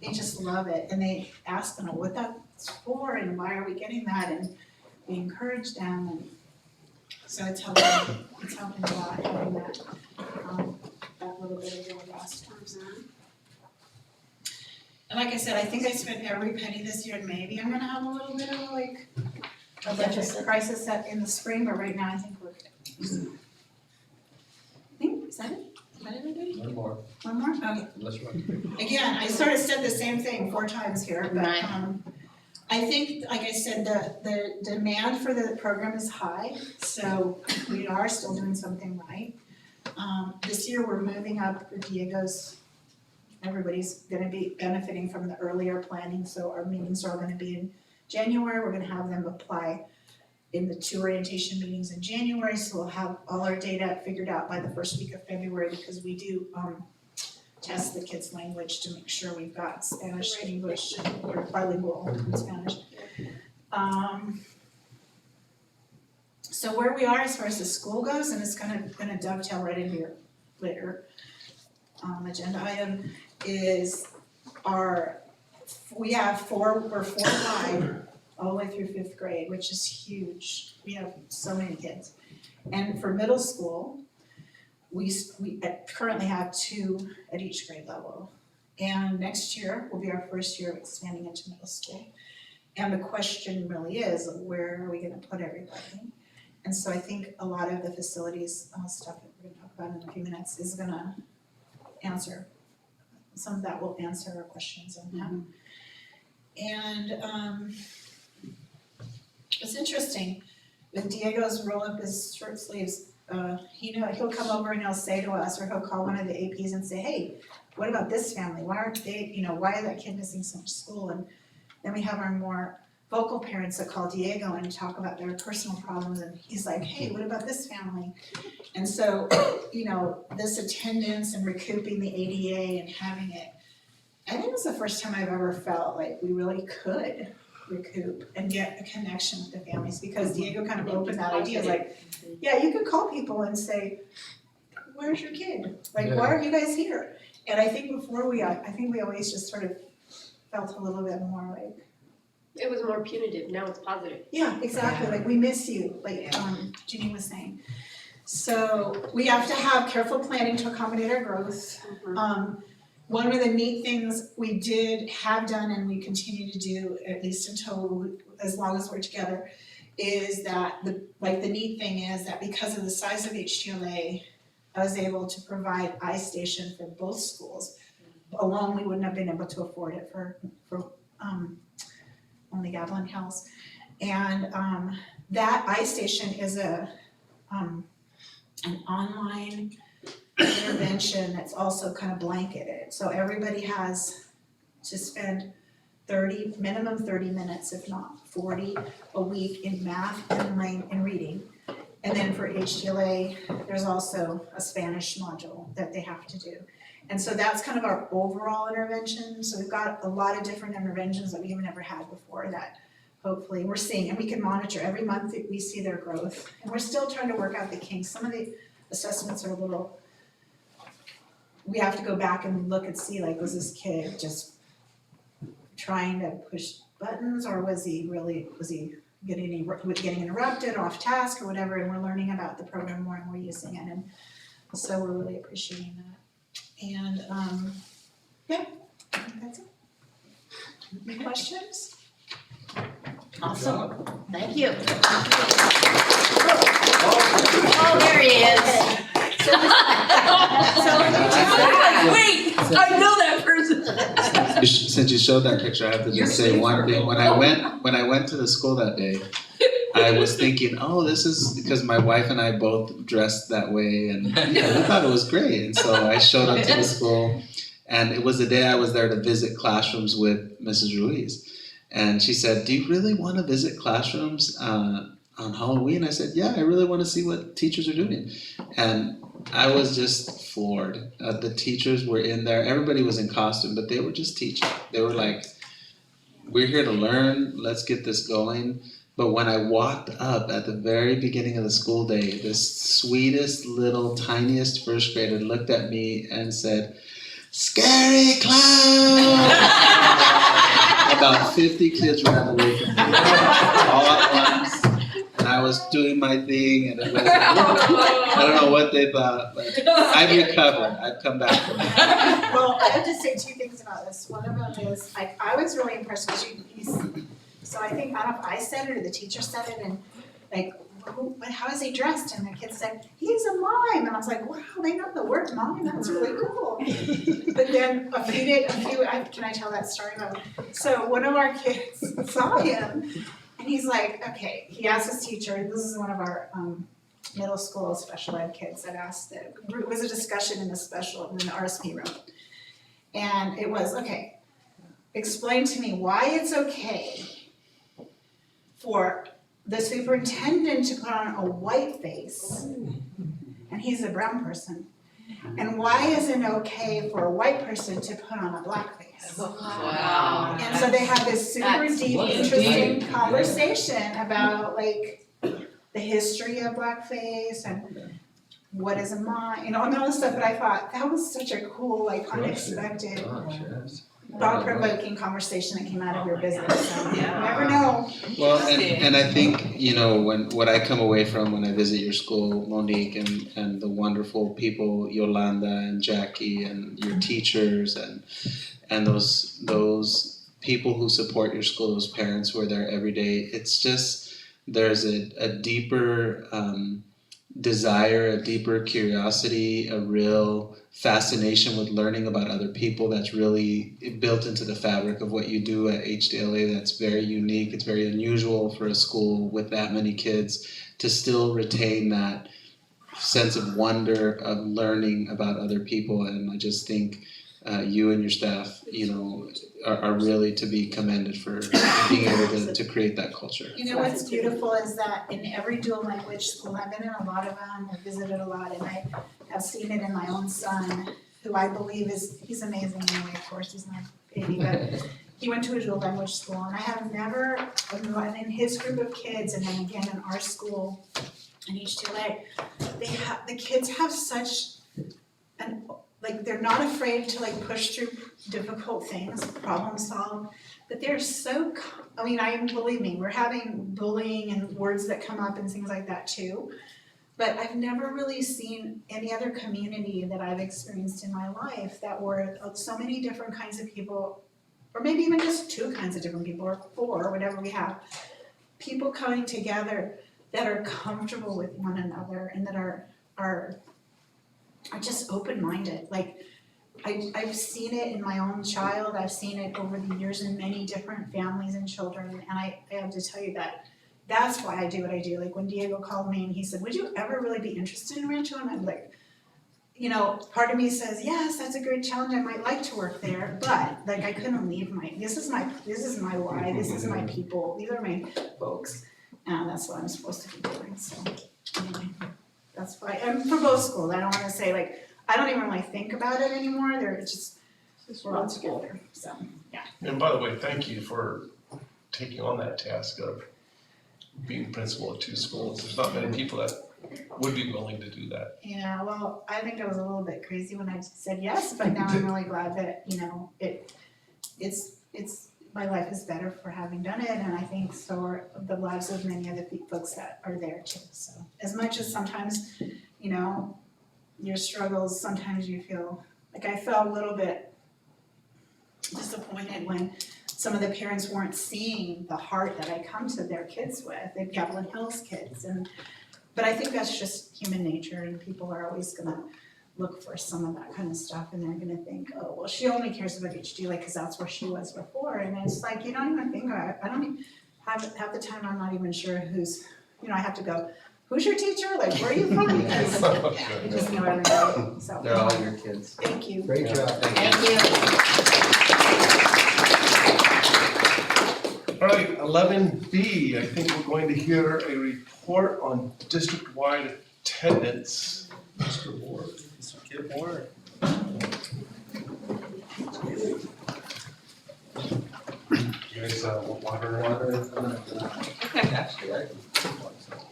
They just love it. And they ask them what that's for and why are we getting that? And we encourage them. And so it's helping a lot having that little bit of real rest. And like I said, I think I spent every penny this year, and maybe I'm gonna have a little bit of a budget crisis in the spring, but right now I think we're good. Is that it? Is that everybody? One more. One more? Okay. Let's run. Again, I sort of said the same thing 4 times here, but I think, like I said, the demand for the program is high, so we are still doing something right. This year, we're moving up Diego's. Everybody's gonna be benefiting from the earlier planning, so our meetings are all gonna be in January. We're gonna have them apply in the 2 orientation meetings in January, so we'll have all our data figured out by the first week of February, because we do test the kids' language to make sure we've got Spanish, English, and we're bilingual in Spanish. So where we are as far as the school goes, and it's gonna dovetail right into your later agenda item, is we have 4 wide all the way through 5th grade, which is huge. We have so many kids. And for middle school, we currently have 2 at each grade level. And next year will be our first year of expanding into middle school. And the question really is, where are we gonna put everybody? And so I think a lot of the facilities stuff that we're gonna talk about in a few minutes is gonna answer, some of that will answer our questions on that. And it's interesting, with Diego's roll up his short sleeves, he'll come over and he'll say to us, or he'll call one of the APs and say, hey, what about this family? Why aren't they, why is that kid missing so much school? And then we have our more vocal parents that call Diego and talk about their personal problems, and he's like, hey, what about this family? And so, this attendance and recouping the ADA and having it, I think it's the first time I've ever felt like we really could recoup and get a connection with the families, because Diego kind of opened that idea, like, yeah, you could call people and say, where's your kid? Like, why aren't you guys here? And I think before I think we always just sort of felt a little bit more like, it was more punitive, now it's positive. yeah, exactly, like we miss you, like Jeannie was saying. So we have to have careful planning to accommodate our growth. One of the neat things we did have done and we continue to do, at least as long as we're together, is that the neat thing is that because of the size of HTLA, I was able to provide iStation for both schools. Alone, we wouldn't have been able to afford it for only Gavilan Hills. And that iStation is an online intervention that's also kind of blanketed. So everybody has to spend minimum 30 minutes, if not 40, a week in math and reading. And then for HTLA, there's also a Spanish module that they have to do. And so that's kind of our overall intervention. So we've got a lot of different interventions that we've never had before that hopefully we're seeing, and we can monitor every month that we see their growth. And we're still trying to work out the kinks. Some of the assessments are a little, we have to go back and look and see, like, was this kid just trying to push buttons, or was he getting interrupted, off task or whatever, and we're learning about the program more and we're using it, and so we're really appreciating that. And yeah, I think that's it. Any questions? Awesome, thank you. Oh, there he is. Wait, I know that person. Since you showed that picture, I have to just say one thing. When I went to the school that day, I was thinking, oh, this is because my wife and I both dressed that way, and I thought it was great. And so I showed up to the school, and it was the day I was there to visit classrooms with Mrs. Ruiz. And she said, do you really want to visit classrooms on Halloween? I said, yeah, I really want to see what teachers are doing. And I was just floored. The teachers were in there. Everybody was in costume, but they were just teaching. They were like, we're here to learn. Let's get this going. But when I walked up at the very beginning of the school day, this sweetest little tiniest first grader looked at me and said, "Scary clown!" About 50 kids ran away from me all at once. And I was doing my thing, and it was, I don't know what they thought, but I've recovered. I've come back from it. Well, I have to say two things about this. One of them is, I was really impressed because so I think, I don't know if I said it or the teacher said it, and like, how is he dressed? And the kid said, he's a mime. And I was like, wow, they know the word mime, that's really cool. But then can I tell that story about? So one of our kids saw him, and he's like, okay, he asked his teacher, this is one of our middle school special ed kids that asked, it was a discussion in the RSP room. And it was, okay, explain to me why it's okay for the superintendent to put on a white face, and he's a brown person, and why is it okay for a white person to put on a black face? Wow. And so they had this super deep, interesting conversation about like the history of blackface and what is a mime, and all that stuff. But I thought that was such a cool, like unexpected, thought-provoking conversation that came out of your business. So you never know. Well, and I think, you know, what I come away from when I visit your school, Monique, and the wonderful people, Yolanda and Jackie, and your teachers, and those people who support your school, those parents who are there every day, it's just, there's a deeper desire, a deeper curiosity, a real fascination with learning about other people that's really built into the fabric of what you do at HDLA. That's very unique. It's very unusual for a school with that many kids to still retain that sense of wonder of learning about other people. And I just think you and your staff, you know, are really to be commended for being able to create that culture. You know what's beautiful is that in every dual language school, I've been in a lot of them, I've visited a lot, and I have seen it in my own son, who I believe he's amazing anyway, of course, he's my baby, but he went to a dual language school, and I have never, in his group of kids, and then again in our school, in HTLA, the kids have such like, they're not afraid to like push through difficult things, problem solve, but they're so, believe me, we're having bullying and words that come up and things like that too. But I've never really seen any other community that I've experienced in my life that were so many different kinds of people, or maybe even just two kinds of different people, or four, or whatever we have. People coming together that are comfortable with one another and that are just open-minded. Like, I've seen it in my own child, I've seen it over the years in many different families and children, and I have to tell you that's why I do what I do. Like, when Diego called me and he said, would you ever really be interested in Rancho? And I'm like, you know, part of me says, yes, that's a great challenge, I might like to work there, but like, I couldn't leave this is my why, this is my people, these are my folks, and that's what I'm supposed to be doing, so anyway. That's why, and for both schools, I don't wanna say like, I don't even really think about it anymore, they're just, we're all together, so, yeah. And by the way, thank you for taking on that task of being principal of two schools. There's not many people that would be willing to do that. Yeah, well, I think I was a little bit crazy when I said yes, but now I'm really glad that, you know, it's my life is better for having done it, and I think so are the lives of many other folks that are there too. So as much as sometimes, you know, your struggles, sometimes you feel, like I felt a little bit disappointed when some of the parents weren't seeing the heart that I come to their kids with, the Gavilan Hills kids, but I think that's just human nature, and people are always gonna look for some of that kind of stuff, and they're gonna think, oh, well, she only cares about HDLA because that's where she was before, and it's like, you don't even think about it. I don't even, half the time I'm not even sure who's, you know, I have to go, who's your teacher? Like, where are you from? Because I just know everybody, so. They're all your kids. Thank you. Great job. Thank you. All right, 11B, I think we're going to hear a report on district-wide attendance. Mr. Ward. Mr. Kip Ward. There's water. Okay,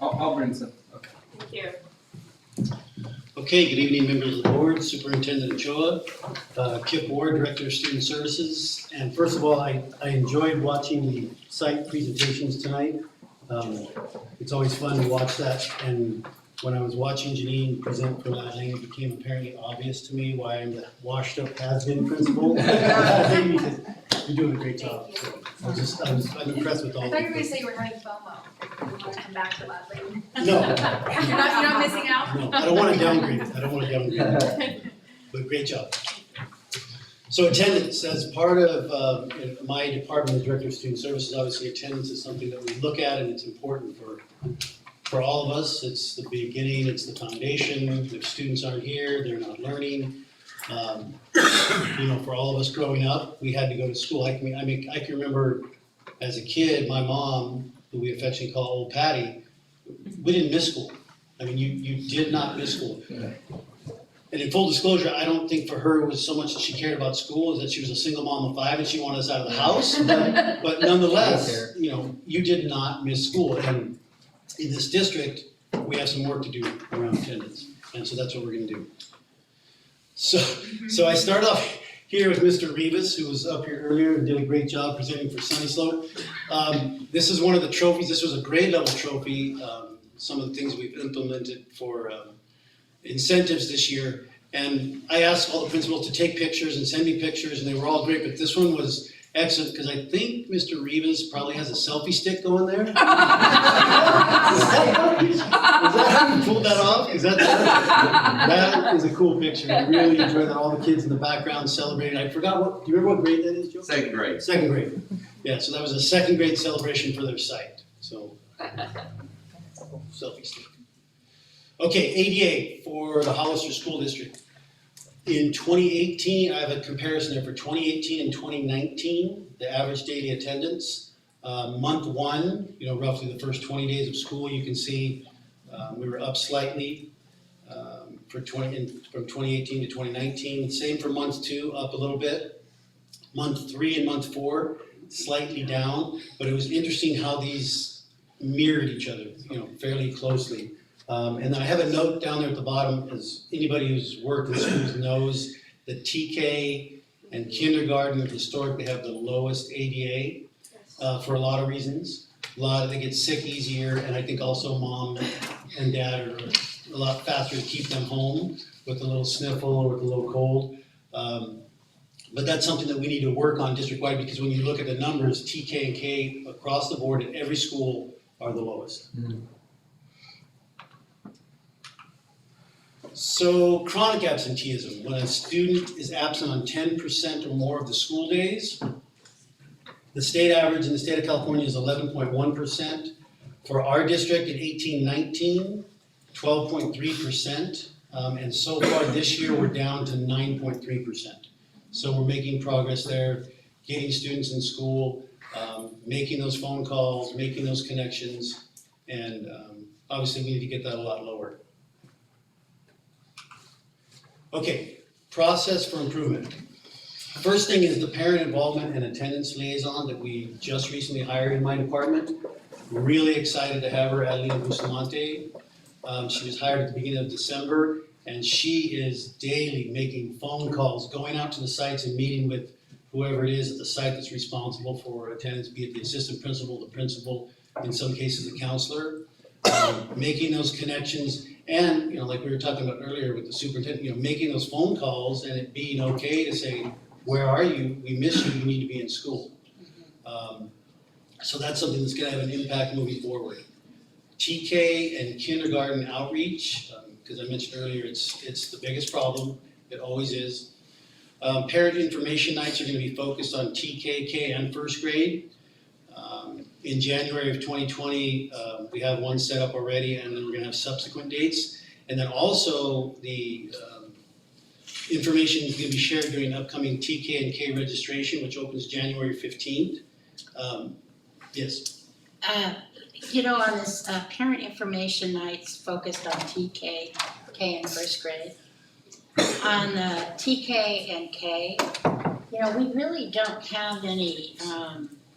I'll bring some. thank you. Okay, good evening, members of the board, Superintendent Ochoa, Kip Ward, Director of Student Services. And first of all, I enjoyed watching the site presentations tonight. It's always fun to watch that, and when I was watching Janine present for that lane, it became apparently obvious to me why I'm the washed-up has-been principal. Because you're doing a great job. So I'm impressed with all I of thought you were you. gonna say you were having FOMO. You wanna come back to that later. No. You're not missing out? No, I don't want to downgrade it, but great job. So attendance, as part of my department as Director of Student Services, obviously attendance is something that we look at and it's important for all of us. It's the beginning, it's the foundation. If students aren't here, they're not learning. For all of us growing up, we had to go to school. I can remember as a kid, my mom, who we affectionately call Old Patty, we didn't miss school. I mean, you did not miss school. And in full disclosure, I don't think for her it was so much that she cared about school, as that she was a single mom of 5 and she wanted us out of the house. But nonetheless, you did not miss school. And in this district, we have some work to do around attendance. And so that's what we're gonna do. So I start off here with Mr. Rivas, who was up here earlier and did a great job presenting for Sunny Slope. This is one of the trophies. This was a grade level trophy. Some of the things we've implemented for incentives this year. And I asked all the principals to take pictures and send me pictures, and they were all great, but this one was excellent, because I think Mr. Rivas probably has a selfie stick going there. Is that how you pulled that off? That is a cool picture. I really enjoyed that. All the kids in the background celebrating. I forgot do you remember what grade that is, Joe? Second grade. Second grade. Yeah, so that was a second grade celebration for their site, so. Selfie stick. Okay, ADA for the Hollister School District. In 2018, I have a comparison there for 2018 and 2019, the average daily attendance. Month 1, roughly the first 20 days of school, you can see we were up slightly from 2018 to 2019. Same for month 2, up a little bit. Month 3 and month 4, slightly down, but it was interesting how these mirrored each other, fairly closely. And then I have a note down there at the bottom, as anybody who's worked in schools knows that TK and kindergarten historically have the lowest ADA for a lot of reasons. They get sick easier, and I think also mom and dad are a lot faster to keep them home with a little sniffle or with a little cold. But that's something that we need to work on district-wide, because when you look at the numbers, TK and K across the board at every school are the lowest. So chronic absenteeism, when a student is absent on 10% or more of the school days, the state average in the state of California is 11.1%. For our district at 18-19, 12.3%. And so far this year, we're down to 9.3%. So we're making progress there, getting students in school, making those phone calls, making those connections, and obviously we need to get that a lot lower. Okay, process for improvement. First thing is the parent involvement and attendance liaison that we just recently hired in my department. We're really excited to have her, Adelina Bustamante. She was hired at the beginning of December, and she is daily making phone calls, going out to the sites and meeting with whoever it is at the site that's responsible for attendance, be it the assistant principal, the principal, in some cases the counselor, making those connections. And, like we were talking about earlier with the superintendent, making those phone calls and it being okay to say, where are you? We miss you, you need to be in school. So that's something that's gonna have an impact moving forward. TK and kindergarten outreach, because I mentioned earlier, it's the biggest problem, it always is. Parent information nights are gonna be focused on TK, K, and first grade. In January of 2020, we have one set up already, and then we're gonna have subsequent dates. And then also the information is gonna be shared during upcoming TK and K registration, which opens January 15th. Yes. On this parent information nights focused on TK, K, and first grade. On the TK and K, we really don't have any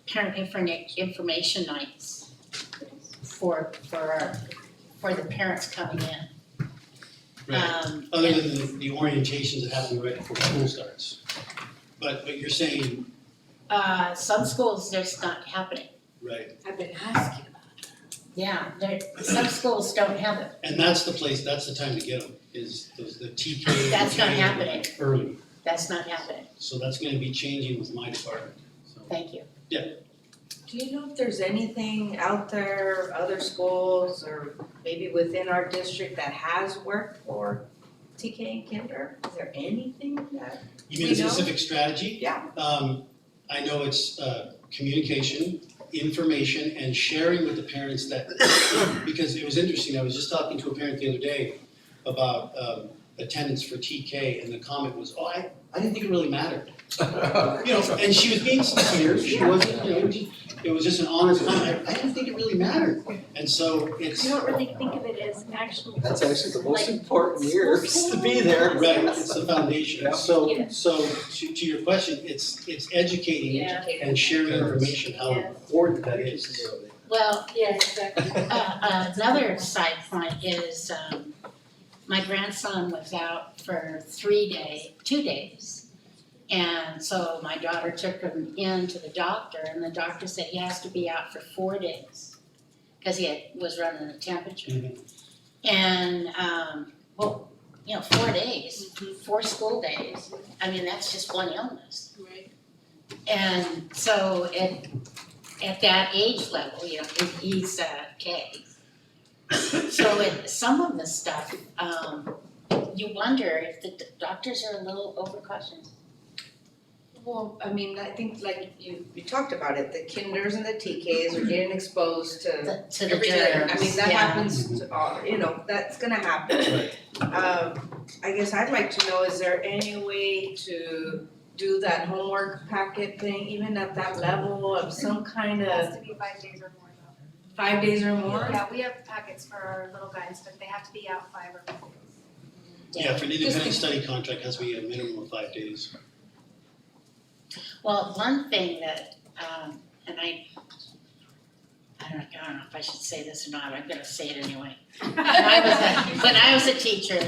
parent information nights for the parents coming in. Right. Other than the orientations that happen right before school starts. But you're saying, Some schools, there's not happening. right, I've been asking about it. Yeah, some schools don't have it. and that's the place, that's the time to get them, is the TK. That's not TK, happening. like, early, That's not happening. so that's gonna be changing with my department, so. Thank you. Do you know if there's anything out there, other schools or maybe within our district that has worked for TK and kinder? Is there anything that? You mean a We know? specific strategy? Yeah. I know it's communication, information, and sharing with the parents that, because it was interesting, I was just talking to a parent the other day about attendance for TK, and the comment was, oh, I didn't think it really mattered. You know, and she was being sincere, she wasn't, you know, it was just an honest comment, I didn't think it really mattered. And so it's. You don't really think of it as actual. That's actually the most important years to be there. Right, it's the foundation, so to your question, it's educating Yeah. and sharing information, how important that is. Well, yeah, exactly. Another side point is, my grandson was out for 2 days. And so my daughter took him in to the doctor, and the doctor said he has to be out for 4 days, cause was running a temperature. And, well, you know, 4 days, 4 school days, I mean, that's just one illness. Right. And so at that age level, you know, he's K. So some of the stuff, you wonder if the doctors are a little overcautious. Well, I mean, I think like you talked about it, the kinders and the TKs are getting exposed to To the everything. germs, I mean, that yeah. happens to all, you know, that's gonna happen. I guess I'd like to know, is there any way to do that homework packet thing, even at that level of some kind It has of to be 5 days or more though. 5 days or more? Yeah, we have packets for our little guys, but they have to be out 5 or more days. Yeah, for an independent study contract, it has to be a minimum of 5 days. Well, one thing that, and I don't know if I should say this or not, I'm gonna say it anyway. When I was a teacher,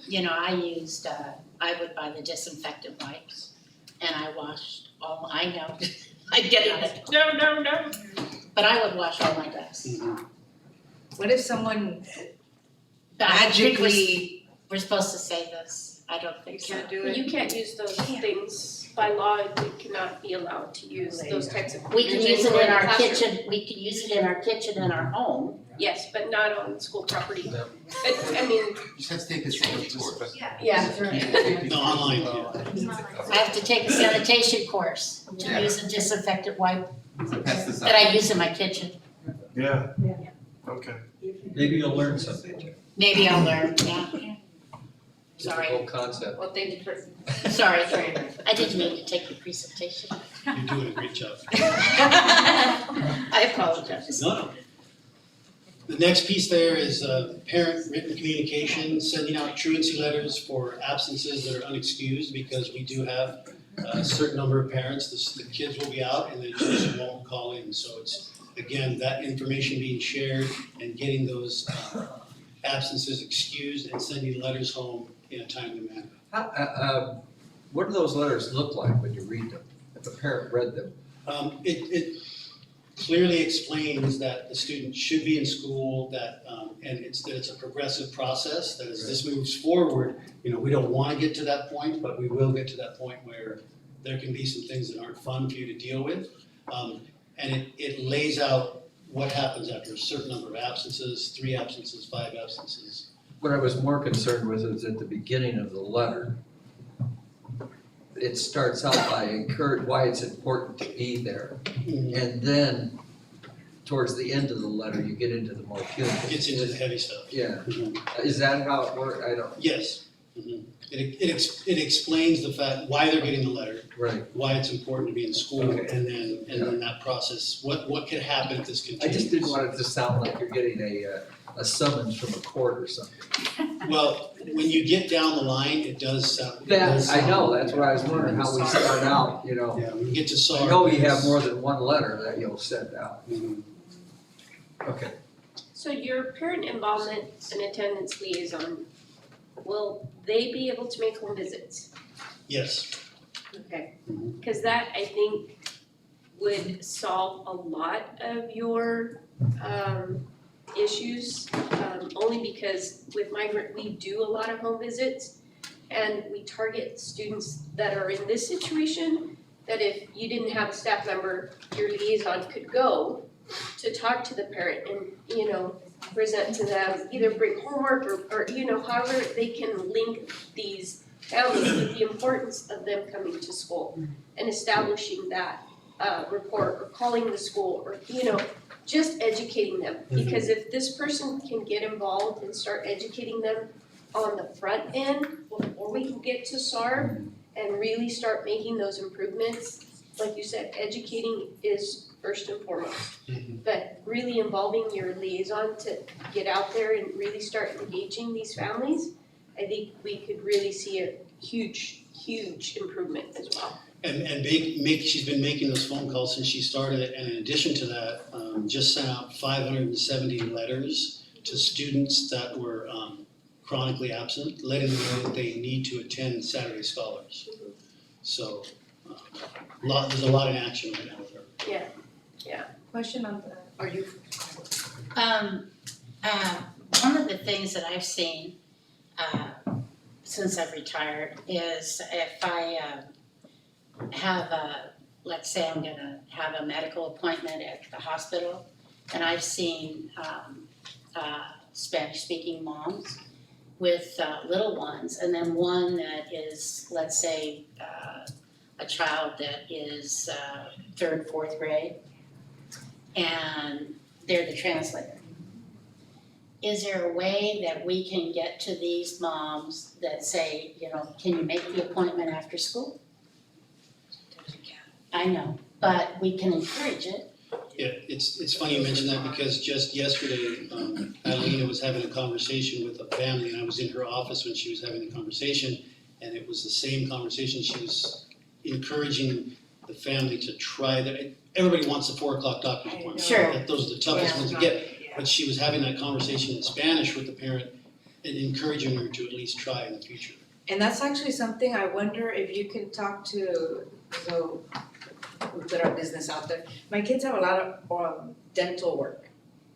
you know, I would buy the disinfectant wipes, and I washed all, I know, I'd get it, no. But I would wash all my desks. What if someone I think magically, we're supposed to say this, I don't think so. can't do it? You can't use those things by law, you cannot be allowed to use those types of. We can provisions use it in in the our classroom. kitchen, we can use it in our kitchen in our home. Yes, but not on school property. I mean, Just have to take a safety course. yeah. No, online. I have to take a sanitation course to Yeah. use a disinfectant wipe It's a pesticide. that I use in my kitchen. Yeah. Okay. Maybe you'll learn something. Maybe I'll learn, yeah. Sorry, Difficult concept. Well, thank you for. sorry, I didn't mean to take the presentation. You're doing a great job. I apologize. No. The next piece there is parent written communication, sending out truancy letters for absences that are unexcused, because we do have a certain number of parents, the kids will be out and the teachers won't call in. So it's, again, that information being shared and getting those absences excused and sending letters home in a timely manner. What do those letters look like when you read them, if a parent read them? It clearly explains that the student should be in school, that, and that it's a progressive process, that as this moves forward, you know, we don't wanna get to that point, but we will get to that point where there can be some things that aren't fun for you to deal with. And it lays out what happens after a certain number of absences, 3 absences, 5 absences. What I was more concerned with is at the beginning of the letter. It starts out by why it's important to be there. And then towards the end of the letter, you get into the more punitive. Gets into the heavy stuff. Yeah. Is that how it works? I don't. Yes. It explains the fact, why they're getting the letter. Right. Why it's important to be in school, Okay. and then that process, what could happen if this I continues. just didn't want it to sound like you're getting a summons from a court or something. Well, when you get down the line, it does sound. it That, does I know, sound- that's what I was wondering, how we start out, you know. Yeah, when you get to SAR. I know you have more than one letter that you'll send out. Mhm. Okay. So your parent involvement and attendance liaison, will they be able to make home visits? Yes. Okay. Mhm. Cause that, I think, would solve a lot of your, issues. Only because with migrant, we do a lot of home visits, and we target students that are in this situation, that if you didn't have a staff member, your liaison could go to talk to the parent and, you know, present to them, either bring homework or, you know, however they can link these families with the importance of them coming to school and establishing that report or calling the school or, you know, just educating them. Because if this person can get involved and start educating them on the front end before we can get to SAR and really start making those improvements, like you said, educating is first and foremost. But really involving your liaison to get out there and really start engaging these families, I think we could really see a huge, huge improvement as well. And she's been making those phone calls since she started it, and in addition to that, just sent out 570 letters to students that were chronically absent, letting them know that they need to attend Saturday Scholars. So, there's a lot in action right now with her. Yeah. Question on the, are you? One of the things that I've seen, since I've retired is if I, have a, let's say I'm gonna have a medical appointment at the hospital, and I've seen, Spanish-speaking moms with, little ones, and then one that is, let's say, a child that is, 3rd, 4th grade, and they're the translator. Is there a way that we can get to these moms that say, you know, can you make the appointment after school? I know, but we can encourage it. Yeah, it's funny you mention that because just yesterday, Adelina was having a conversation with a family, and I was in her office when she was having the conversation, and it was the same conversation. She was encouraging the family to try that. Everybody wants a 4:00 doctor's appointment. Sure. Those are the toughest ones to get. But she was having that conversation in Spanish with the parent and encouraging her to at least try in the future. And that's actually something I wonder if you can talk to, so we put our business out there. My kids have a lot of dental work,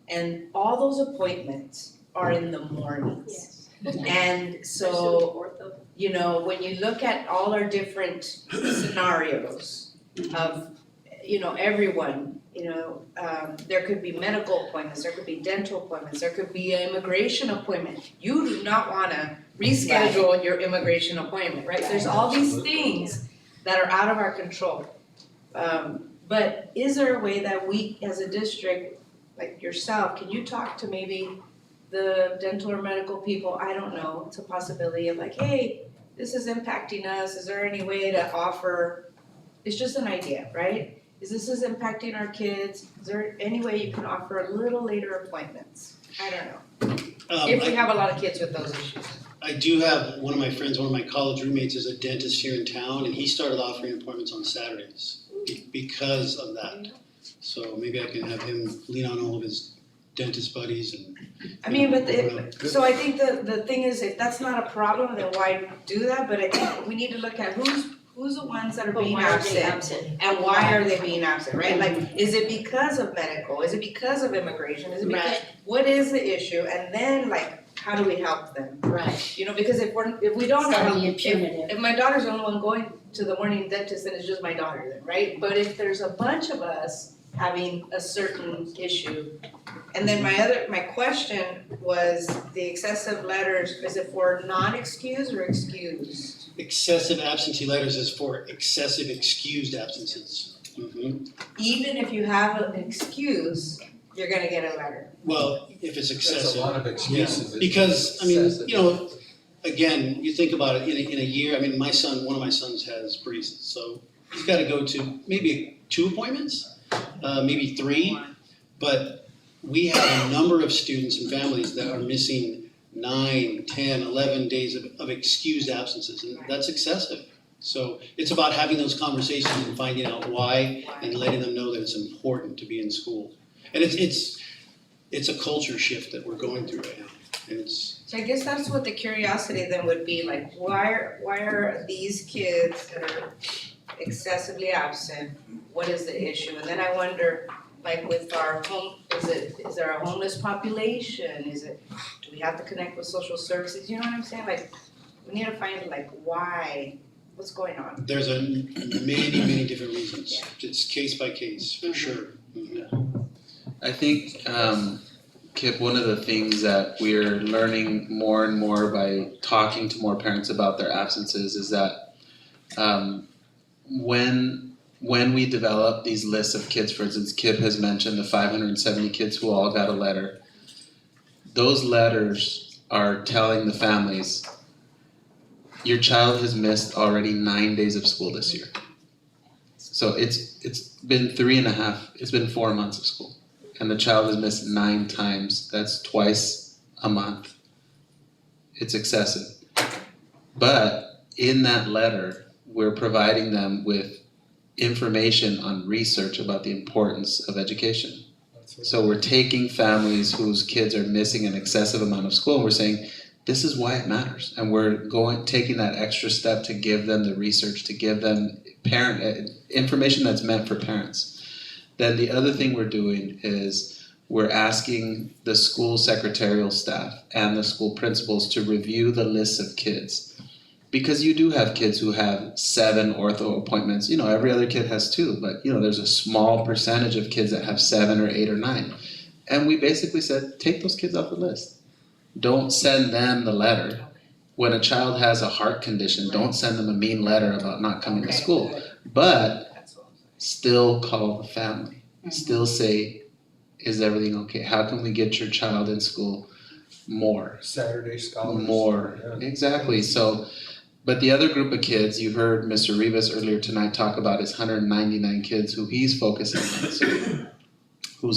and all those appointments are in the mornings. And so, you know, when you look at all our different scenarios of, you know, everyone, you know, there could be medical appointments, there could be dental appointments, there could be an immigration appointment. You do not wanna reschedule your immigration appointment, right? There's all these things that are out of our control. But is there a way that we, as a district, like yourself, can you talk to maybe the dental or medical people? I don't know, it's a possibility of like, hey, this is impacting us, is there any way to offer, it's just an idea, right? This is impacting our kids, is there any way you can offer a little later appointments? I don't know. If we have a lot of kids with those issues. I do have one of my friends, one of my college roommates is a dentist here in town, and he started offering appointments on Saturdays because of that. So maybe I can have him lean on all of his dentist buddies and. I mean, but so I think the thing is, if that's not a problem, then why do that? But I think we need to look at who's the ones that are being absent and why are they being absent, right? Like, is it because of medical? Is it because of immigration? Is it because, what is the issue? And then like, how do we help them? Right. You know, because if we don't have, Punitive. if my daughter's the only one going to the morning dentist, then it's just my daughter then, right? But if there's a bunch of us having a certain issue, and then my question was the excessive letters, is it for non-excused or excused? Excessive absentee letters is for excessive excused absences. Even if you have an excuse, you're gonna get a letter. Well, if it's excessive. That's a lot of excuses. Yeah, because, I mean, Excessive. you know, again, you think about it, in a year, I mean, one of my sons has braces, so he's gotta go to maybe 2 appointments, maybe 3, but we have a number of students and families that are missing 9, 10, 11 days of excused absences, and that's excessive. So it's about having those conversations and finding out why and letting them know that it's important to be in school. And it's a culture shift that we're going through right now, and it's. So I guess that's what the curiosity then would be, like, why are these kids that are excessively absent, what is the issue? And then I wonder, like with our is there a homeless population? Do we have to connect with social services? You know what I'm saying? Like, we need to find like why, what's going on? There's many different reasons. Yeah. It's case by case, for sure. Mm-hmm. I think, Kip, one of the things that we're learning more and more by talking to more parents about their absences is that when we develop these lists of kids, for instance, Kip has mentioned the 570 kids who all got a letter. Those letters are telling the families, your child has missed already 9 days of school this year. So it's been 4 months of school. And the child has missed 9 times. That's twice a month. It's excessive. But in that letter, we're providing them with information on research about the importance of education. So we're taking families whose kids are missing an excessive amount of school and we're saying, this is why it matters. And we're taking that extra step to give them the research, to give them information that's meant for parents. Then the other thing we're doing is we're asking the school secretarial staff and the school principals to review the lists of kids. Because you do have kids who have 7 ortho appointments. You know, every other kid has 2, but you know, there's a small percentage of kids that have 7 or 8 or 9. And we basically said, take those kids off the list. Don't send them the letter. When a child has a heart condition, don't send them a mean letter about not coming to school. But still call the family. Still say, is everything okay? How can we get your child in school more? Saturday scholars. More, yeah. Exactly. So, but the other group of kids, you heard Mr. Rivas earlier tonight talk about his 199 kids who he's focusing on. So,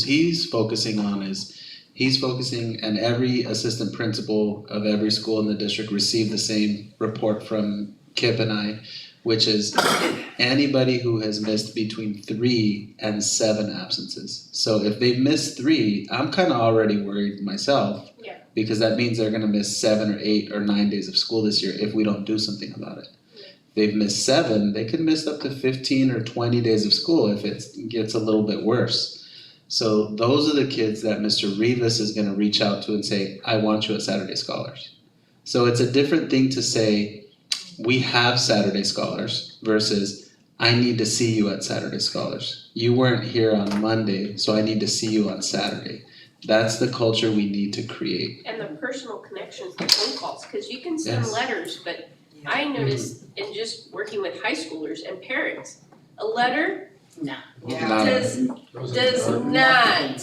he's focusing, and every assistant principal of every school in the district received the same report from Kip and I, which is anybody who has missed between 3 and 7 absences. So if they've missed 3, I'm kind of already worried myself, because that means they're going to miss 7 or 8 or 9 days of school this year if we don't do something about it. If they've missed 7, they could miss up to 15 or 20 days of school if it gets a little bit worse. So those are the kids that Mr. Rivas is going to reach out to and say, I want you at Saturday Scholars. So it's a different thing to say, we have Saturday Scholars versus I need to see you at Saturday Scholars. You weren't here on Monday, so I need to see you on Saturday. That's the culture we need to create. And the personal connections, the phone calls, because you can send letters, but I noticed in just working with high schoolers and parents, a letter does not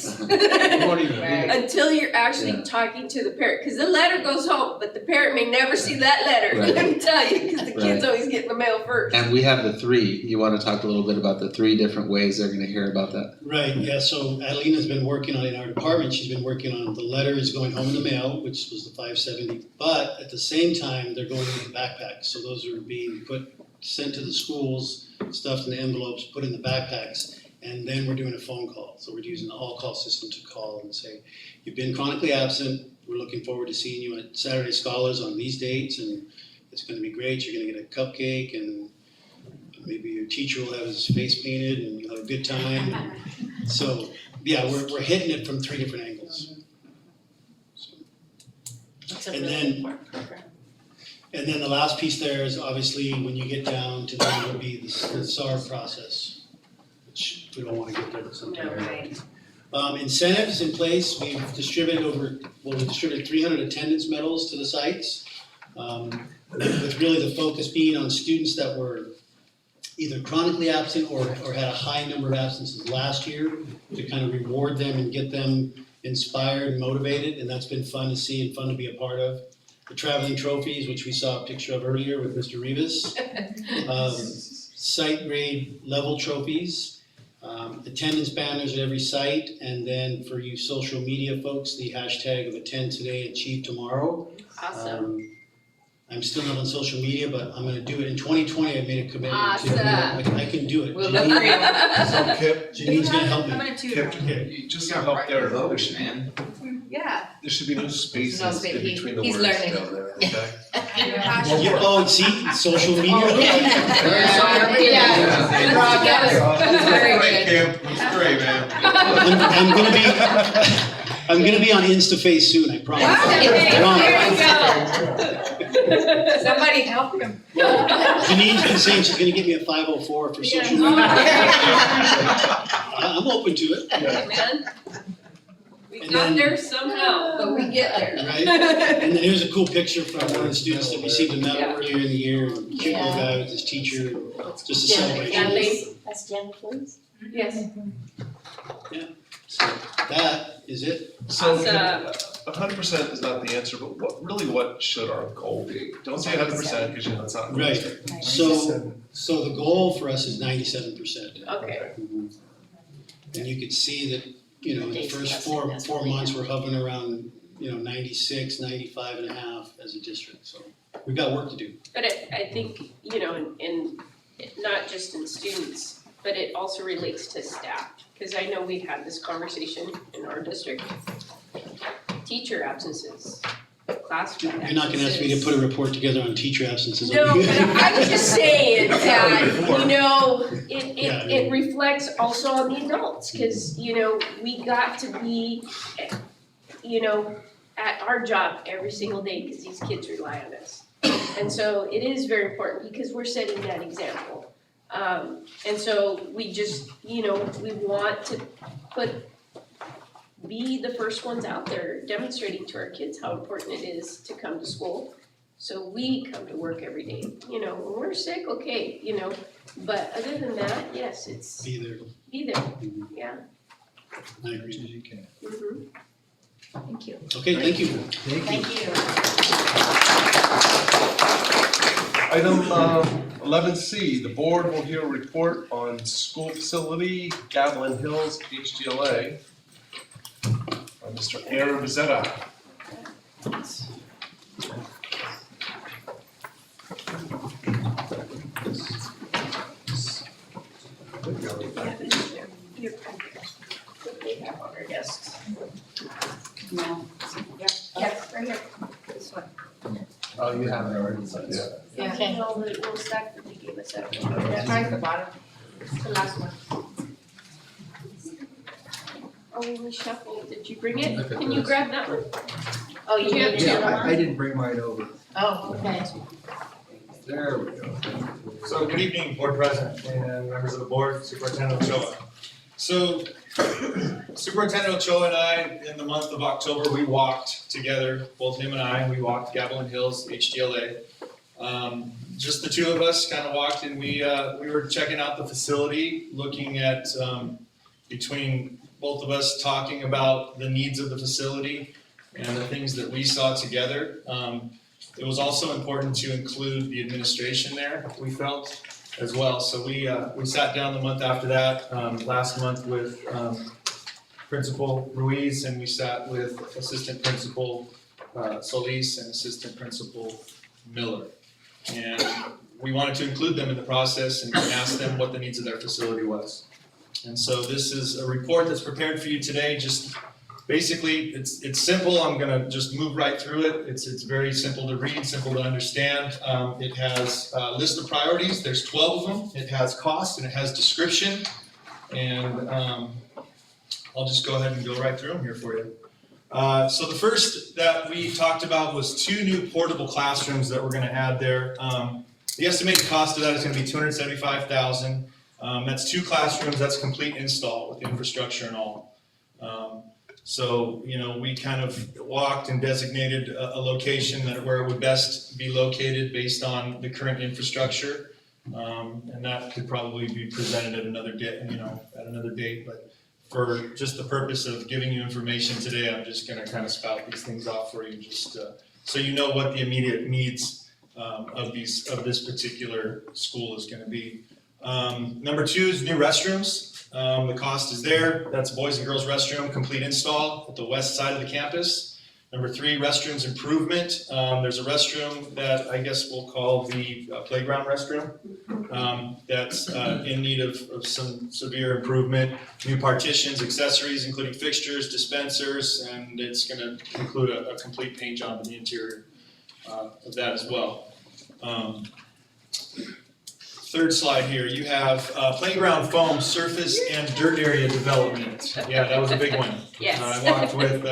until you're actually talking to the parent, because the letter goes home, but the parent may never see that letter. Right. Let me tell you, because the kids always get the mail first. And we have the 3. You want to talk a little bit about the 3 different ways they're going to hear about that? Right, yeah, so Adelina's been working on, in our department, she's been working on the letters going home in the mail, which was the 570, but at the same time, they're going in the backpacks, so those are being sent to the schools, stuffed in envelopes, put in the backpacks, and then we're doing a phone call. So we're using the all-call system to call and say, you've been chronically absent, we're looking forward to seeing you at Saturday Scholars on these dates, and it's gonna be great, you're gonna get a cupcake, and maybe your teacher will have his face painted, and you'll have a good time. So, yeah, we're hitting it from 3 different angles. That's a And really then- important program. And then the last piece there is obviously when you get down to that would be the SAR process, which we don't wanna get there at some time. Incentives in place, we've distributed 300 attendance medals to the sites. With really the focus being on students that were either chronically absent or had a high number of absences last year, to kind of reward them and get them inspired and motivated, and that's been fun to see and fun to be a part of. The traveling trophies, which we saw a picture of earlier with Mr. Rivas. Site grade level trophies. Attendance banners at every site, and then for you social media folks, the hashtag of attend today, achieve tomorrow. Awesome. I'm still not on social media, but I'm gonna do it. In 2020, I made a commitment to, Awesome. I can do it. We'll look for you. So Kip, Janine's gonna help me. I'm gonna tune Kip, just to help there, there should be no spaces No space. in between the He's words learning. down there, okay? Yeah, oh, see, social media. Very good. It's great, man. I'm gonna be on InstaFace soon, I promise. Somebody help him. Janine's been saying she's gonna give me a 504 for social media. I'm open to it. Hey, man. We got there somehow. But we get there. Right? And then here's a cool picture from one of the students that received a medal earlier in the year. Cute little guy with his teacher, just a celebration. That's Jen, please. Yes. So that is it. So, Awesome. 100% is not the answer, but what should our goal be? Don't say 100% because you know it's not. Right. So the goal for us is 97%. Okay. And you could see that, you know, in the first four months, we're hovering around, 96, 95 and a half as a district, so we've got work to do. But I think, in not just in students, but it also relates to staff. Because I know we've had this conversation in our district. Teacher absences, classroom absences. You're not gonna ask me to put a report together on teacher absences. No, but I was just saying that, Yeah. it reflects also on the adults, cause, we got to be, at our job every single day, cause these kids rely on us. And so it is very important, because we're setting that example. And so we just, we want to be the first ones out there demonstrating to our kids how important it is to come to school. So we come to work every day, when we're sick, okay, but other than that, yes, it's Be there. Yeah. I agree. Mhm. Thank you. Okay, thank you. Thank you. Item 11C, the board will hear a report on school facility, Gavilan Hills, HGLA. Mr. Aaron Bezzetta. They have on our desks. No. Yes, right here. This one. Oh, you have it already, so it's. Yeah. Okay. All the little stack that they gave us up. Right at the bottom. The last one. Oh, we shuffled. Did you bring it? Can you grab that one? Oh, you have two. I didn't bring mine over. Oh, okay. There we go. So good evening, Board President and members of the board, Superintendent Ochoa. So Superintendent Ochoa and I, in the month of October, we walked together, both him and I, we walked Gavilan Hills, HGLA. Just the two of us kind of walked and we were checking out the facility, looking at, between both of us talking about the needs of the facility and the things that we saw together. It was also important to include the administration there, we felt, as well. So we sat down the month after that, last month with Principal Ruiz, and we sat with Assistant Principal Solis and Assistant Principal Miller. And we wanted to include them in the process and ask them what the needs of their facility was. And so this is a report that's prepared for you today. Just basically, it's simple. I'm gonna just move right through it. It's very simple to read, simple to understand. It has a list of priorities. There's 12 of them. It has cost and it has description. And I'll just go ahead and go right through them here for you. So the first that we talked about was 2 new portable classrooms that we're gonna add there. The estimated cost of that is gonna be $275,000. That's 2 classrooms, that's complete install with infrastructure and all. So, we kind of walked and designated a location where it would best be located based on the current infrastructure. And that could probably be presented at another date, but for just the purpose of giving you information today, I'm just gonna kind of spout these things off for you, just so you know what the immediate needs of this particular school is gonna be. Number 2 is new restrooms. the cost is there. That's boys and girls restroom, complete install at the west side of the campus. Number 3, restrooms improvement. There's a restroom that I guess we'll call the playground restroom. That's in need of some severe improvement. New partitions, accessories, including fixtures, dispensers, and it's gonna include a complete paint job in the interior of that as well. Third slide here, you have playground foam, surface and dirt area development. Yeah, that was a big one. Yes. I walked with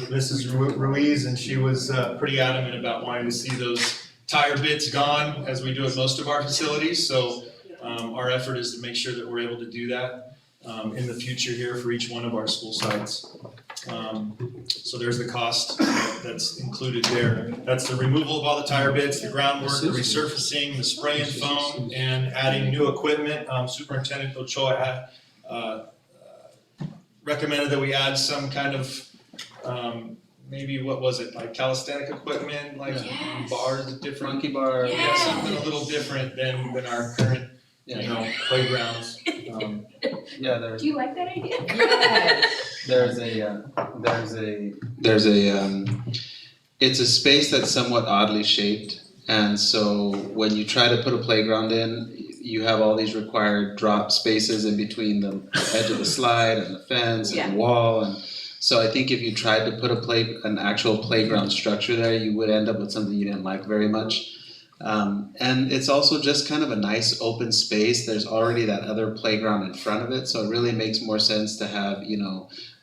Mrs. Ruiz, and she was pretty adamant about wanting to see those tire bits gone, as we do at most of our facilities. So our effort is to make sure that we're able to do that in the future here for each one of our school sites. So there's the cost that's included there. That's the removal of all the tire bits, the groundwork, the resurfacing, the spray and foam, and adding new equipment. Superintendent Ochoa recommended that we add some kind of maybe, what was it, like calisthenic equipment, like bars, different. Monkey bar. Yeah, something a little different than our current, playgrounds. Yeah, there's. Do you like that idea? It's a space that's somewhat oddly shaped, and so when you try to put a playground in, you have all these required drop spaces in between the edge of the slide and the fence and the wall, and so I think if you tried to put an actual playground structure there, you would end up with something you didn't like very much. And it's also just kind of a nice open space. There's already that other playground in front of it, so it really makes more sense to have,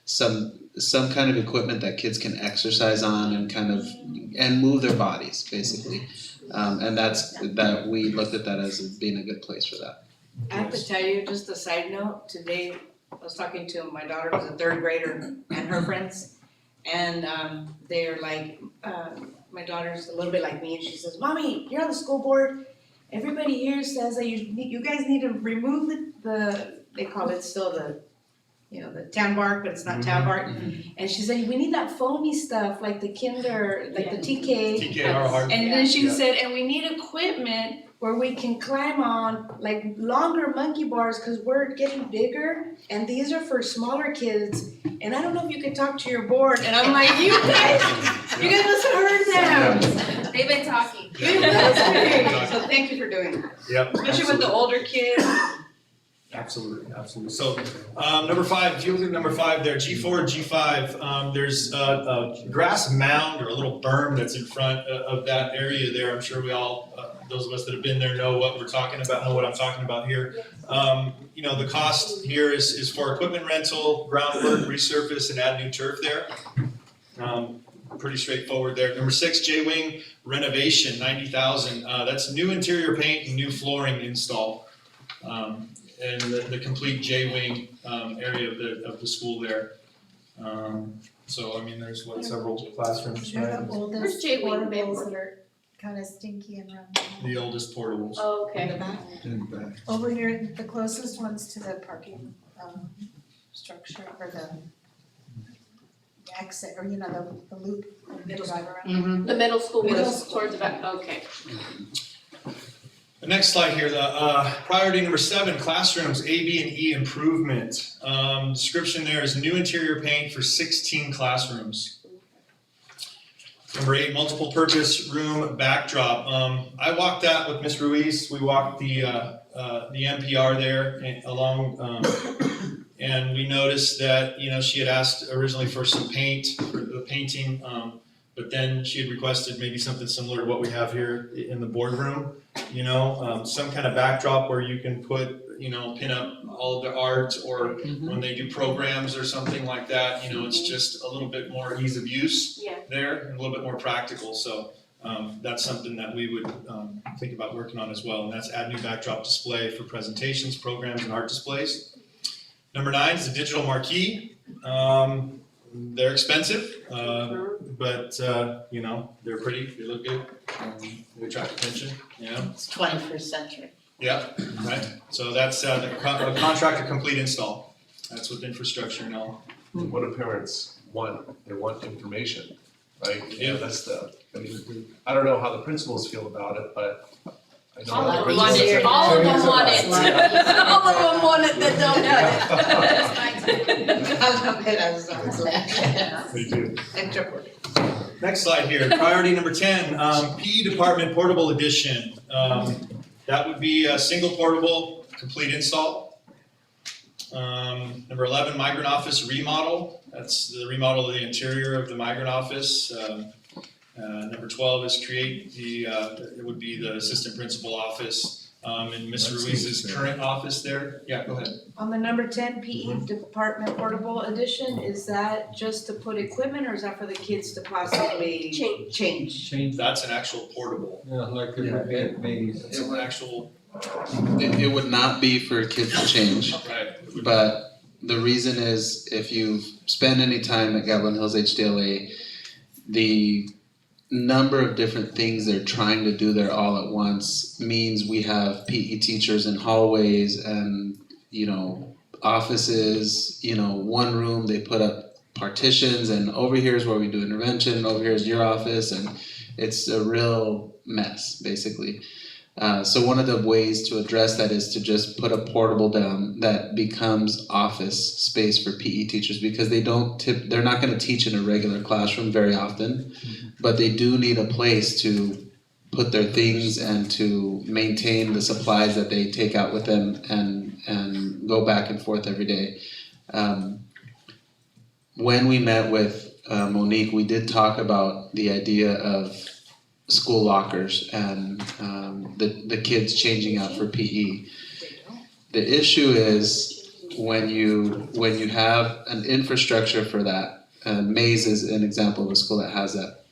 some kind of equipment that kids can exercise on and move their bodies, basically. And that we looked at that as being a good place for that. I have to tell you, just a side note, today I was talking to my daughter, who's a 3rd grader, and her friends, and they're like, my daughter's a little bit like me, and she says, "Mommy, you're on the school board. Everybody here says that you guys need to remove the they call it still the tan bark, but it's not tan bark." And she said, "We need that foamy stuff, like the kinder, like the TK." TK, hard. And then she said, "And we need equipment where we can climb on like longer monkey bars, because we're getting bigger, and these are for smaller kids. And I don't know if you could talk to your board." And I'm like, you guys must have heard them. They've been talking. So thank you for doing that. Yep. Especially with the older kids. Absolutely. So, number 5, if you look at number 5 there, G4 and G5, there's a grass mound or a little berm that's in front of that area there. I'm sure we all, those of us that have been there know what we're talking about, know what I'm talking about here. The cost here is for equipment rental, groundwork, resurface, and add new turf there. Pretty straightforward there. Number 6, J-Wing renovation, $90,000. That's new interior paint and new flooring install. And the complete J-Wing area of the school there. So, I mean, there's several classrooms, right? Where's J-Wing? portables that are kind of stinky and round? The oldest portables. Oh, In the okay. back? In the back. Over here, the closest ones to the parking, structure, or the exit, or the loop, the drive around. The middle school Middle was school. towards the back, okay. The next slide here, the priority number 7, classrooms, A, B, and E improvement. Description there is new interior paint for 16 classrooms. Number 8, multiple purpose room backdrop. I walked that with Ms. Ruiz. We walked the NPR there along, and we noticed that, she had asked originally for some paint, for the painting, but then she had requested maybe something similar to what we have here in the boardroom. Some kind of backdrop where you can put, pin up all of the art, or when they do programs or something like that, it's just a little bit more ease of use there and a little bit more practical. So that's something that we would think about working on as well. And that's add new backdrop display for presentations, programs, and art displays. Number 9 is the digital marquee. They're expensive, but they're pretty, they look good, they attract attention, It's 21st century. Yeah, right, so that's the contract to complete install, that's with infrastructure and all. What do parents want? They want information, right? Yeah. I don't know how the principals feel about it, but All of them want it. All of them want it. All of them want it that don't have it. I love it, I love that. Me too. Extra. Next slide here, priority number 10, PE department portable edition. That would be a single portable, complete install. Number 11, migrant office remodel. That's the remodel of the interior of the migrant office. Number 12 is create the, it would be the assistant principal office in Ms. Ruiz's current office there. Yeah, go ahead. On the number 10 PE department portable edition, is that just to put equipment or is that for the kids to possibly change? That's an actual portable. Yeah, like a maze. It's an actual. It would not be for kids to change. Right. But the reason is if you spend any time at Gavilan Hills HDLA, the number of different things they're trying to do there all at once means we have PE teachers in hallways and, offices, one room, they put up partitions and over here is where we do intervention, over here is your office, and it's a real mess, basically. So one of the ways to address that is to just put a portable down that becomes office space for PE teachers because they're not going to teach in a regular classroom very often, but they do need a place to put their things and to maintain the supplies that they take out with them and go back and forth every day. When we met with Monique, we did talk about the idea of school lockers and the kids changing out for PE. The issue is when you have an infrastructure for that, and Maze is an example of a school that has that.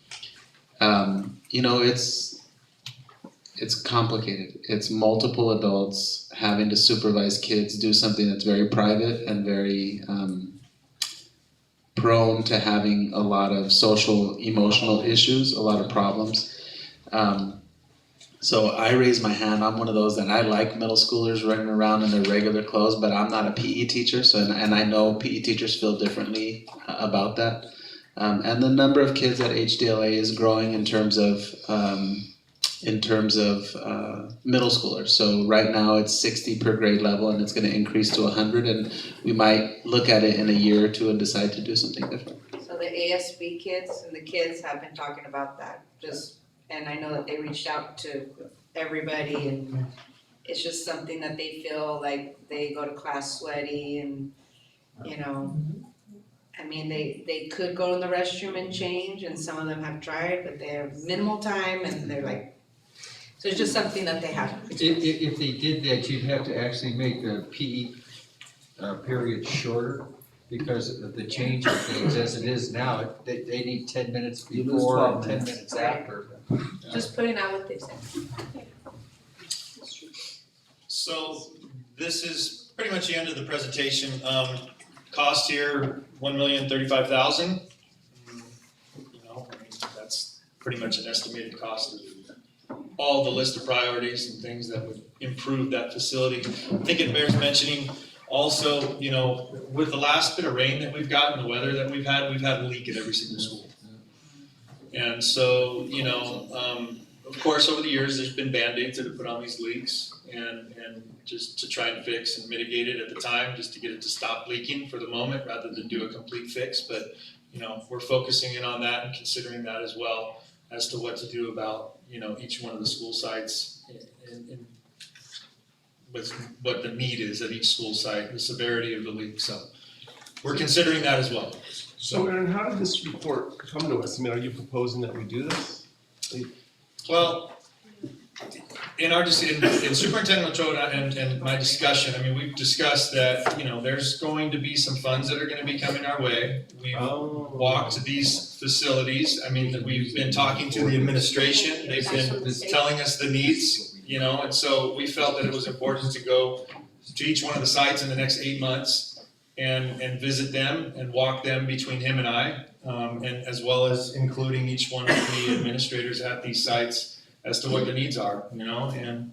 It's complicated. It's multiple adults having to supervise kids do something that's very private and very prone to having a lot of social, emotional issues, a lot of problems. So I raise my hand. I'm one of those that I like middle schoolers running around in their regular clothes, but I'm not a PE teacher. And I know PE teachers feel differently about that. And the number of kids at HDLA is growing in terms of middle schoolers. So right now it's 60 per grade level, and it's going to increase to 100. And we might look at it in a year or two and decide to do something different. So the ASB kids and the kids have been talking about that, and I know that they reached out to everybody, and it's just something that they feel like they go to class sweaty, and they could go in the restroom and change, and some of them have tried, but they have minimal time, and they're like, so it's just something that they have. If they did that, you'd have to actually make the PE period shorter because of the change of things as it is now. They need 10 minutes before and 10 minutes after. Just putting out what they say. So this is pretty much the end of the presentation. Cost here, $1,035,000. That's pretty much an estimated cost of all the list of priorities and things that would improve that facility. I think it bears mentioning also, with the last bit of rain that we've gotten, the weather that we've had a leak at every single school. And so, of course, over the years, there's been Band-Aids that have put on these leaks and just to try and fix and mitigate it at the time, just to get it to stop leaking for the moment rather than do a complete fix. But, we're focusing in on that and considering that as well as to what to do about, each one of the school sites and with what the need is at each school site, the severity of the leak. So we're considering that as well. So Aaron, how did this report come to us? Are you proposing that we do this? Well, in Superintendent Ochoa and my discussion, we've discussed that, there's going to be some funds that are going to be coming our way. We've walked these facilities. We've been talking to the administration. They've been telling us the needs, and so we felt that it was important to go to each one of the sites in the next 8 months and visit them and walk them between him and I, and as well as including each one of the administrators at these sites as to what the needs are, and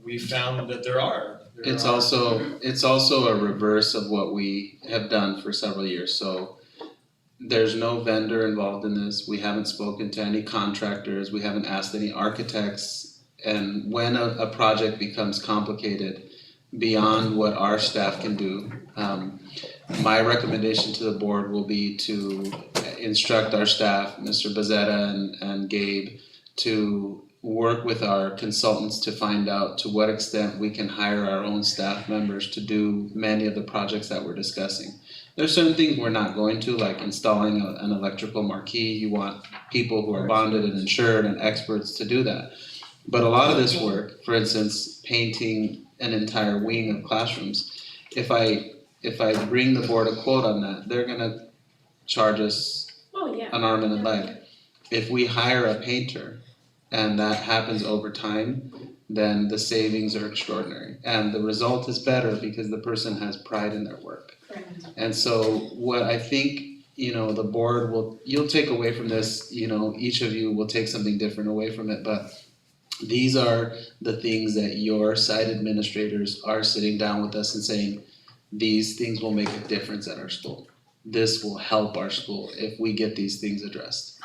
we found that there are. It's also a reverse of what we have done for several years. So there's no vendor involved in this. We haven't spoken to any contractors. We haven't asked any architects and when a project becomes complicated beyond what our staff can do, my recommendation to the board will be to instruct our staff, Mr. Bezzetta and Gabe, to work with our consultants to find out to what extent we can hire our own staff members to do many of the projects that we're discussing. There's certain things we're not going to, like installing an electrical marquee. You want people who are bonded and insured and experts to do that. But a lot of this work, for instance, painting an entire wing of classrooms, if I bring the board a quote on that, they're gonna charge us an arm and a leg. If we hire a painter and that happens over time, then the savings are extraordinary. And the result is better because the person has pride in their work. And so what I think, the board you'll take away from this, each of you will take something different away from it, but these are the things that your site administrators are sitting down with us and saying, these things will make a difference at our school. This will help our school if we get these things addressed.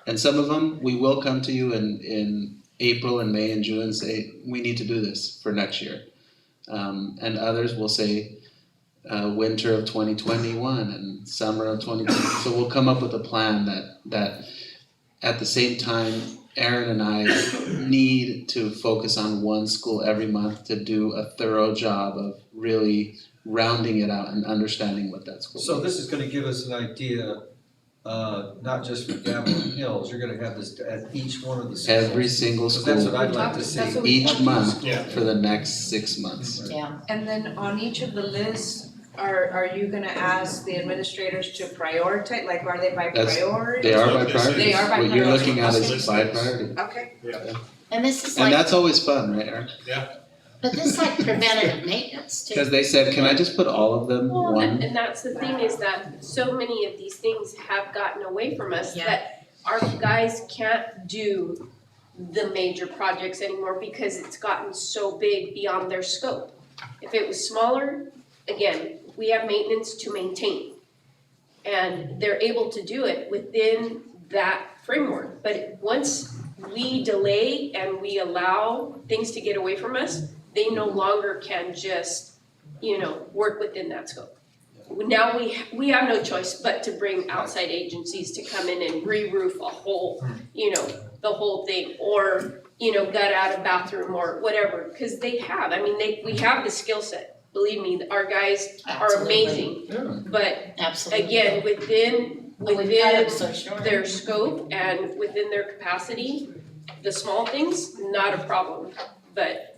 And some of them, we will come to you in April and May and June and say, we need to do this for next year. And others will say, winter of 2021 and summer of 2020. So we'll come up with a plan that at the same time, Aaron and I need to focus on one school every month to do a thorough job of really rounding it out and understanding what that school So is. this is gonna give us an idea, not just for Gavilan Hills, you're gonna have this at each one of the schools. Every single So school. that's what I'd like to see. That's what we Each talked month Yeah. for the next 6 months. Yeah. And then on each of the lists, are you gonna ask the administrators to prioritize, like are they by That's- priority? They are by That's what this priority. They are by What you're priority. looking at is Okay. by priority. Okay. And this is And like, that's always fun, right, Aaron? but this is like preventative maintenance too. Because they said, can I just put all of them Well, one? and that's the thing is that so many of these things have gotten away from us Yeah. that our guys can't do the major projects anymore because it's gotten so big beyond their scope. If it was smaller, again, we have maintenance to maintain. And they're able to do it within that framework. But once we delay and we allow things to get away from us, they no longer can just, work within that scope. Now we have no choice but to bring outside agencies to come in and re-roof a whole, the whole thing, or, gut out a bathroom or whatever, because we have the skill set. Believe me, our guys are amazing, but Absolutely. again, within But we've got it so short. their scope and within their capacity, the small things, not a problem. But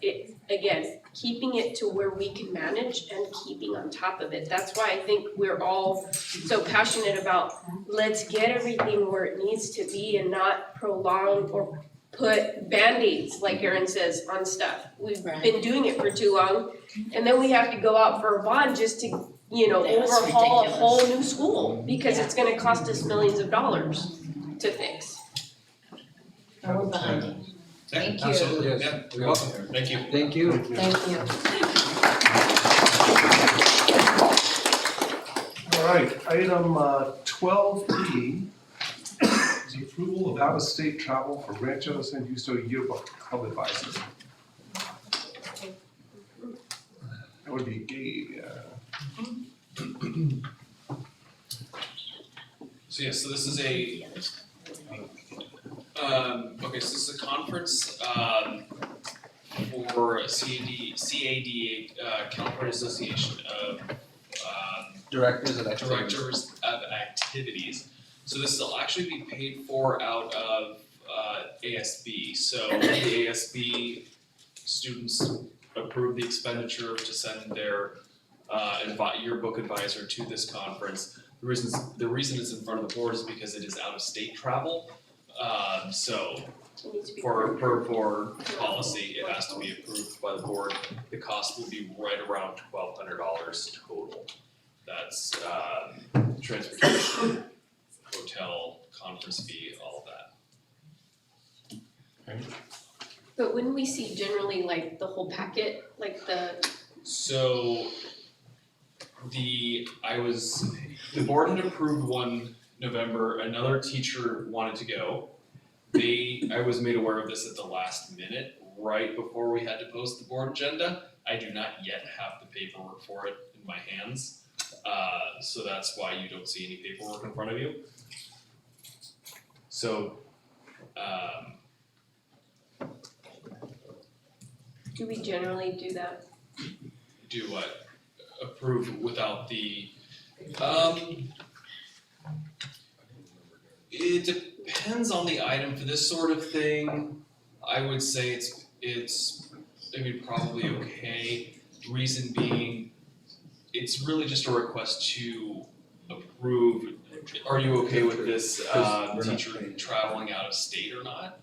again, keeping it to where we can manage and keeping on top of it. That's why I think we're all so passionate about, let's get everything where it needs to be and not prolong or put Band-Aids, like Erin says, on stuff. We've been doing it for too long, and then we have to go out for a bond just to, overhaul a whole new school, because it's gonna cost us millions of dollars to fix. And we're behind you. Thank you. Absolutely, Yes. yeah, you're welcome, thank you. Thank you. Thank you. All right, item 12E is the approval of out-of-state travel for Rancho San Justo Yearbook Club Advisor. That would be Gabe, yeah. So this is this is a conference, for CAD, California Association of, Directors of activities. Directors of Activities. So this will actually be paid for out of, ASB. So the ASB students approve the expenditure to send their, yearbook advisor to this conference. The reason it's in front of the board is because it is out-of-state travel. So for policy, it has to be approved by the board. The cost will be right around $1,200 total. That's transportation, hotel, conference fee, all of that. But wouldn't we see generally like the whole packet, like the, So the board had approved one November, another teacher wanted to go. I was made aware of this at the last minute, right before we had to post the board agenda. I do not yet have the paperwork for it in my hands. So that's why you don't see any paperwork in front of you. So, Do we generally do that? do what? Approve without the, it depends on the item. For this sort of thing, I would say it's probably okay. Reason being, it's really just a request to approve. Are you okay with this teacher traveling out of state or not?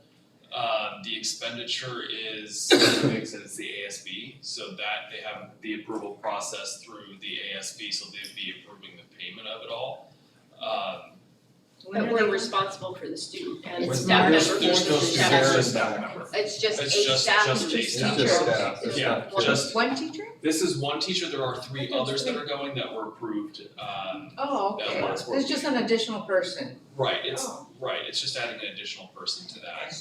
The expenditure is, like I said, it's the ASB, so that they have the approval process through the ASB, so they'd be approving the payment of it all. But we're responsible for the student and It's staff March member. There's no It's student, it's just staff member. It's just It's a just staff a teacher. staff. Just staff. It's Yeah, not- just, One teacher? this is one teacher, there are 3 others that are going that were approved, Oh, That okay. was It's just an additional person. right, it's, Oh. right, it's just adding an additional person to that.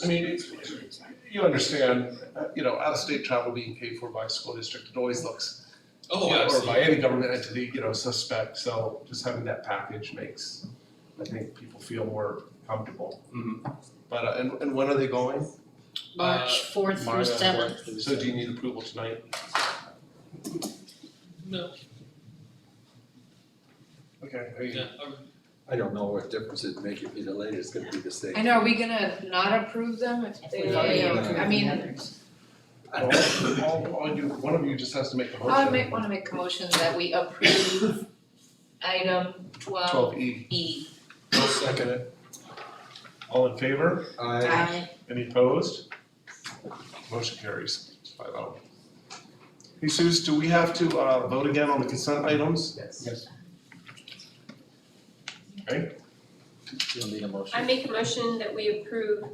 I mean, you understand, out-of-state travel being paid for by a school district, it always looks, Oh, or by absolutely. any government entity, suspect, so just having that package makes, I think, people feel more comfortable. Mhm. But, and when are they going? March 4th through 7th. So do you need approval tonight? No, Okay, yeah, I don't know what difference it'd make if either late, it's gonna be the same. I know, are we gonna not approve them if they, I mean, one of you just has to make a motion. I wanna make a motion that we approve item 12E. E. I'll second it. All in favor? Aye. Any opposed? Motion carries 5-0. Jesus, do we have to vote again on the consent items? Yes. Okay, You'll need a motion. I make a motion that we approve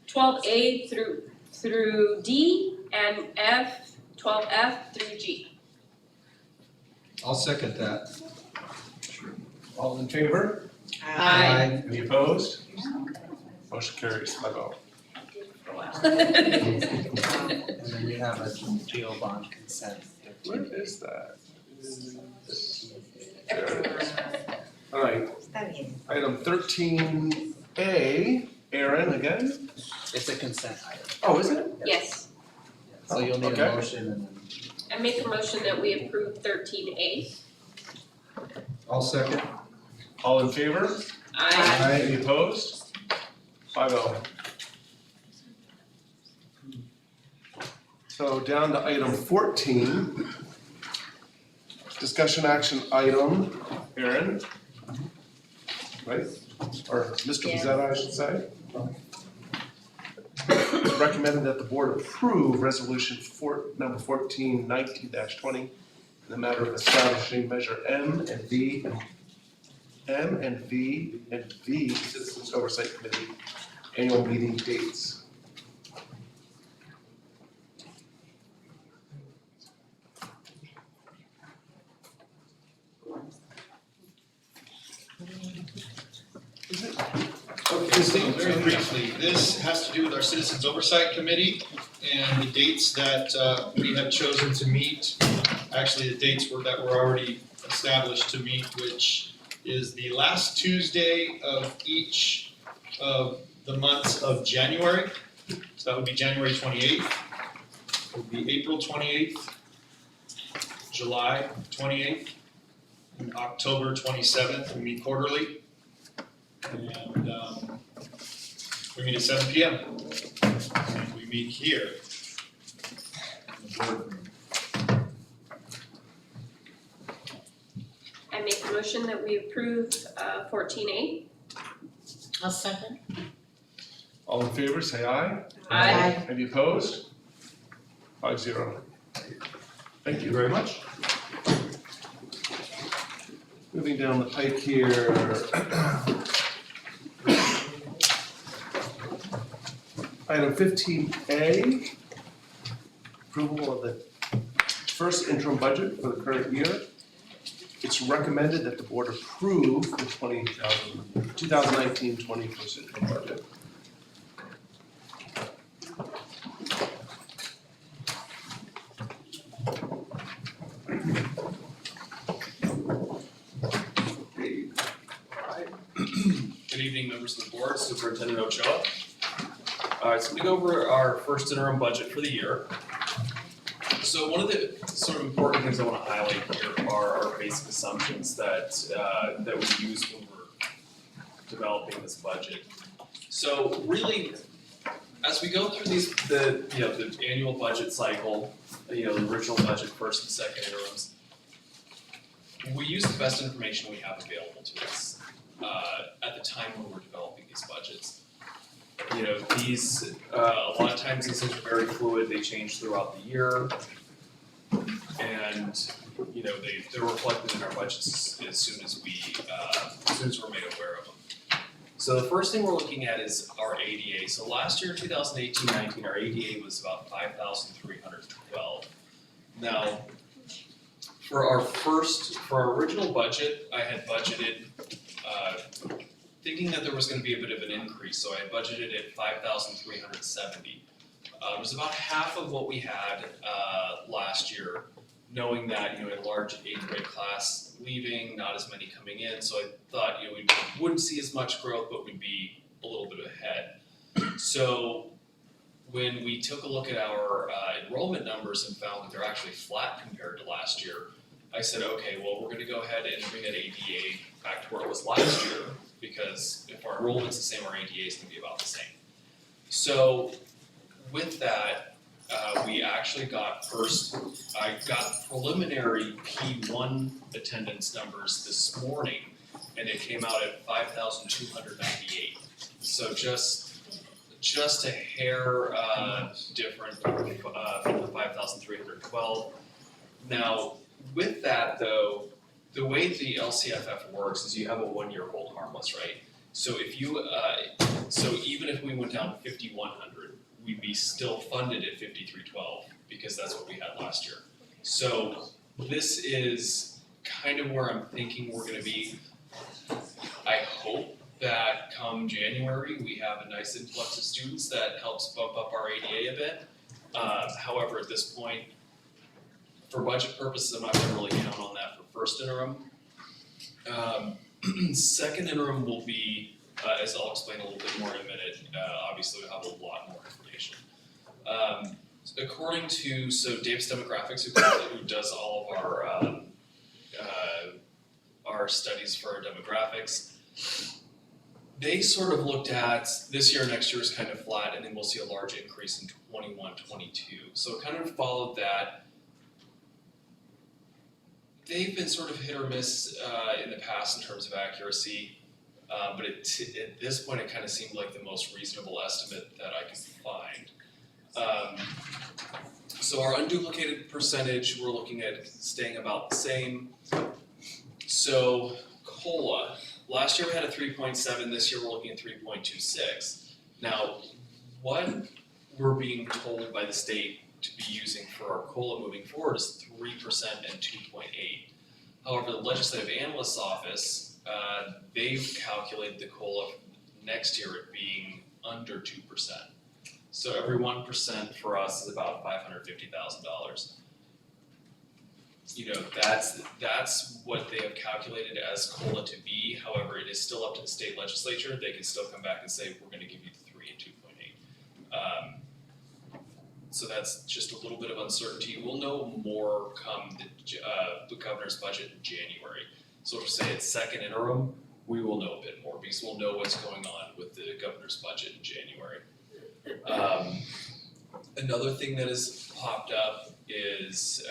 12A through D and 12F through G. I'll second that. all in favor? Aye. Any opposed? Motion carries 5-0. And then we have a GO bond consent. Where is that? There it is. All right, item 13A, Aaron again? It's a consent item, Oh, is it? Yes, so you'll need Okay. a motion and then. I make a motion that we approve 13A. I'll second. All in favor? Aye. Any opposed? 5-0. So down to item 14. Discussion action item, Aaron. Right? Or Mr. Pizzetta, I should say. It's recommended that the board approve resolution number 1419-20 in the matter of establishing measure M and V Citizens Oversight Committee annual meeting dates. Okay, so very briefly, this has to do with our Citizens Oversight Committee and the dates that we have chosen to meet. Actually, the dates that were already established to meet, which is the last Tuesday of each of the months of January. So that would be January 28th, it would be April 28th, July 28th, and October 27th. We meet quarterly. And we meet at 7 p.m. And we meet here. I make a motion that we approve 14A. I'll second. All in favor, say aye. Aye. Any opposed? 5-0. Thank you very much. Moving down the pike here. Item 15A, approval of the first interim budget for the current year. It's recommended that the board approve the 2019-20 first interim budget. Alright. Good evening, members of the board, Superintendent Ochoa. Alright, so we go over our first interim budget for the year. So one of the sort of important things I want to highlight here are our basic assumptions that we use when we're developing this budget. So really, as we go through the annual budget cycle, the original budget, first and second interims, we use the best information we have available to us at the time when we're developing these budgets. These a lot of times these things are very fluid, they change throughout the year. And they're reflected in our budgets as soon as we're made aware of them. So the first thing we're looking at is our ADA. So last year, 2018-19, our ADA was about 5,312. Now, for our original budget, I had budgeted, thinking that there was going to be a bit of an increase, so I had budgeted at 5,370. It was about half of what we had last year, knowing that a large 8th grade class leaving, not as many coming in, so I thought we wouldn't see as much growth, but we'd be a little bit ahead. So when we took a look at our enrollment numbers and found that they're actually flat compared to last year, I said, okay, well, we're gonna go ahead and bring that ADA back to where it was last year, because if our enrollment's the same, our ADA is gonna be about the same. So with that, we actually I got preliminary P1 attendance numbers this morning, and it came out at 5,298. So just a hair different from the 5,312. Now, with that though, the way the LCFF works is you have a 1-year hold harmless, right? So if even if we went down to 5,100, we'd be still funded at 5,312 because that's what we had last year. So this is kind of where I'm thinking we're gonna be. I hope that come January, we have a nice influx of students that helps bump up our ADA a bit. However, at this point, for budget purposes, I'm not gonna really count on that for first interim. Second interim will be, as I'll explain a little bit more in a minute, obviously we'll have a lot more information. According to, Davis Demographics, who does all of our studies for our demographics, they sort of looked at this year, next year is kind of flat, and then we'll see a large increase in 21-22. So it kind of followed that. They've been sort of hit or miss in the past in terms of accuracy, but at this point it kind of seemed like the most reasonable estimate that I could find. So our unduplicated percentage, we're looking at staying about the same. So COLA, last year we had a 3.7, this year we're looking at 3.26. Now, what we're being told by the state to be using for our COLA moving forward is 3% and 2.8. However, the Legislative Analyst's Office, they've calculated the COLA next year at being under 2%. So every 1% for us is about $550,000. That's what they have calculated as COLA to be. However, it is still up to the state legislature. They can still come back and say, we're gonna give you 3 and 2.8. So that's just a little bit of uncertainty. We'll know more come the governor's budget in January. So to say it's second interim, we will know a bit more because we'll know what's going on with the governor's budget in January. Another thing that has popped up is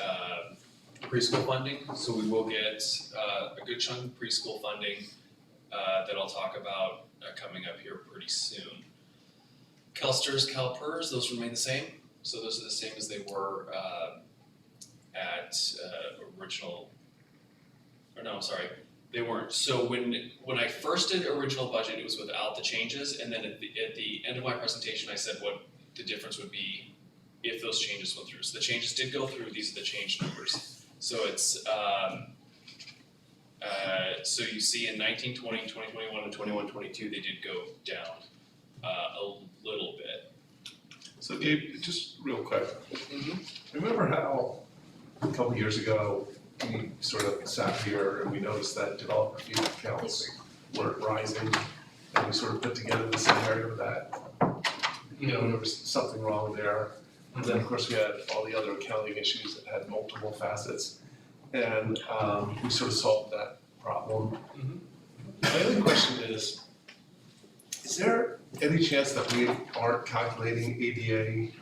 preschool funding. So we will get a good chunk of preschool funding that I'll talk about coming up here pretty soon. CalSTRS, CalPERS, those remain the same. So those are the same as they were at original, or no, I'm sorry, they weren't. So when I first did original budget, it was without the changes, and then at the end of my presentation, I said what the difference would be if those changes went through. So the changes did go through, these are the change numbers. So it's, so you see in 19, 20, 2021, and 21, 22, they did go down a little bit. So Gabe, just real quick, remember how a couple years ago, we sort of sat here and we noticed that developer fee accounts weren't rising. And we sort of put together the scenario that, there was something wrong there. And then, of course, we had all the other accounting issues that had multiple facets. And we sort of solved that problem. My other question is there any chance that we aren't calculating ADA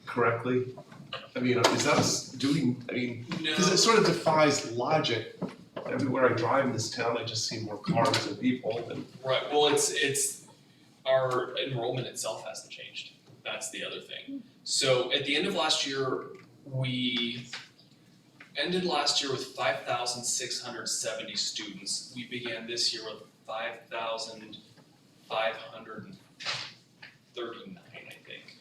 correctly? I mean, is that us doing, because it sort of defies logic. Everywhere I drive in this town, I just see more cars and people and. Right, well, it's, our enrollment itself hasn't changed, that's the other thing. So at the end of last year, we ended last year with 5,670 students. We began this year with 5,539, I think.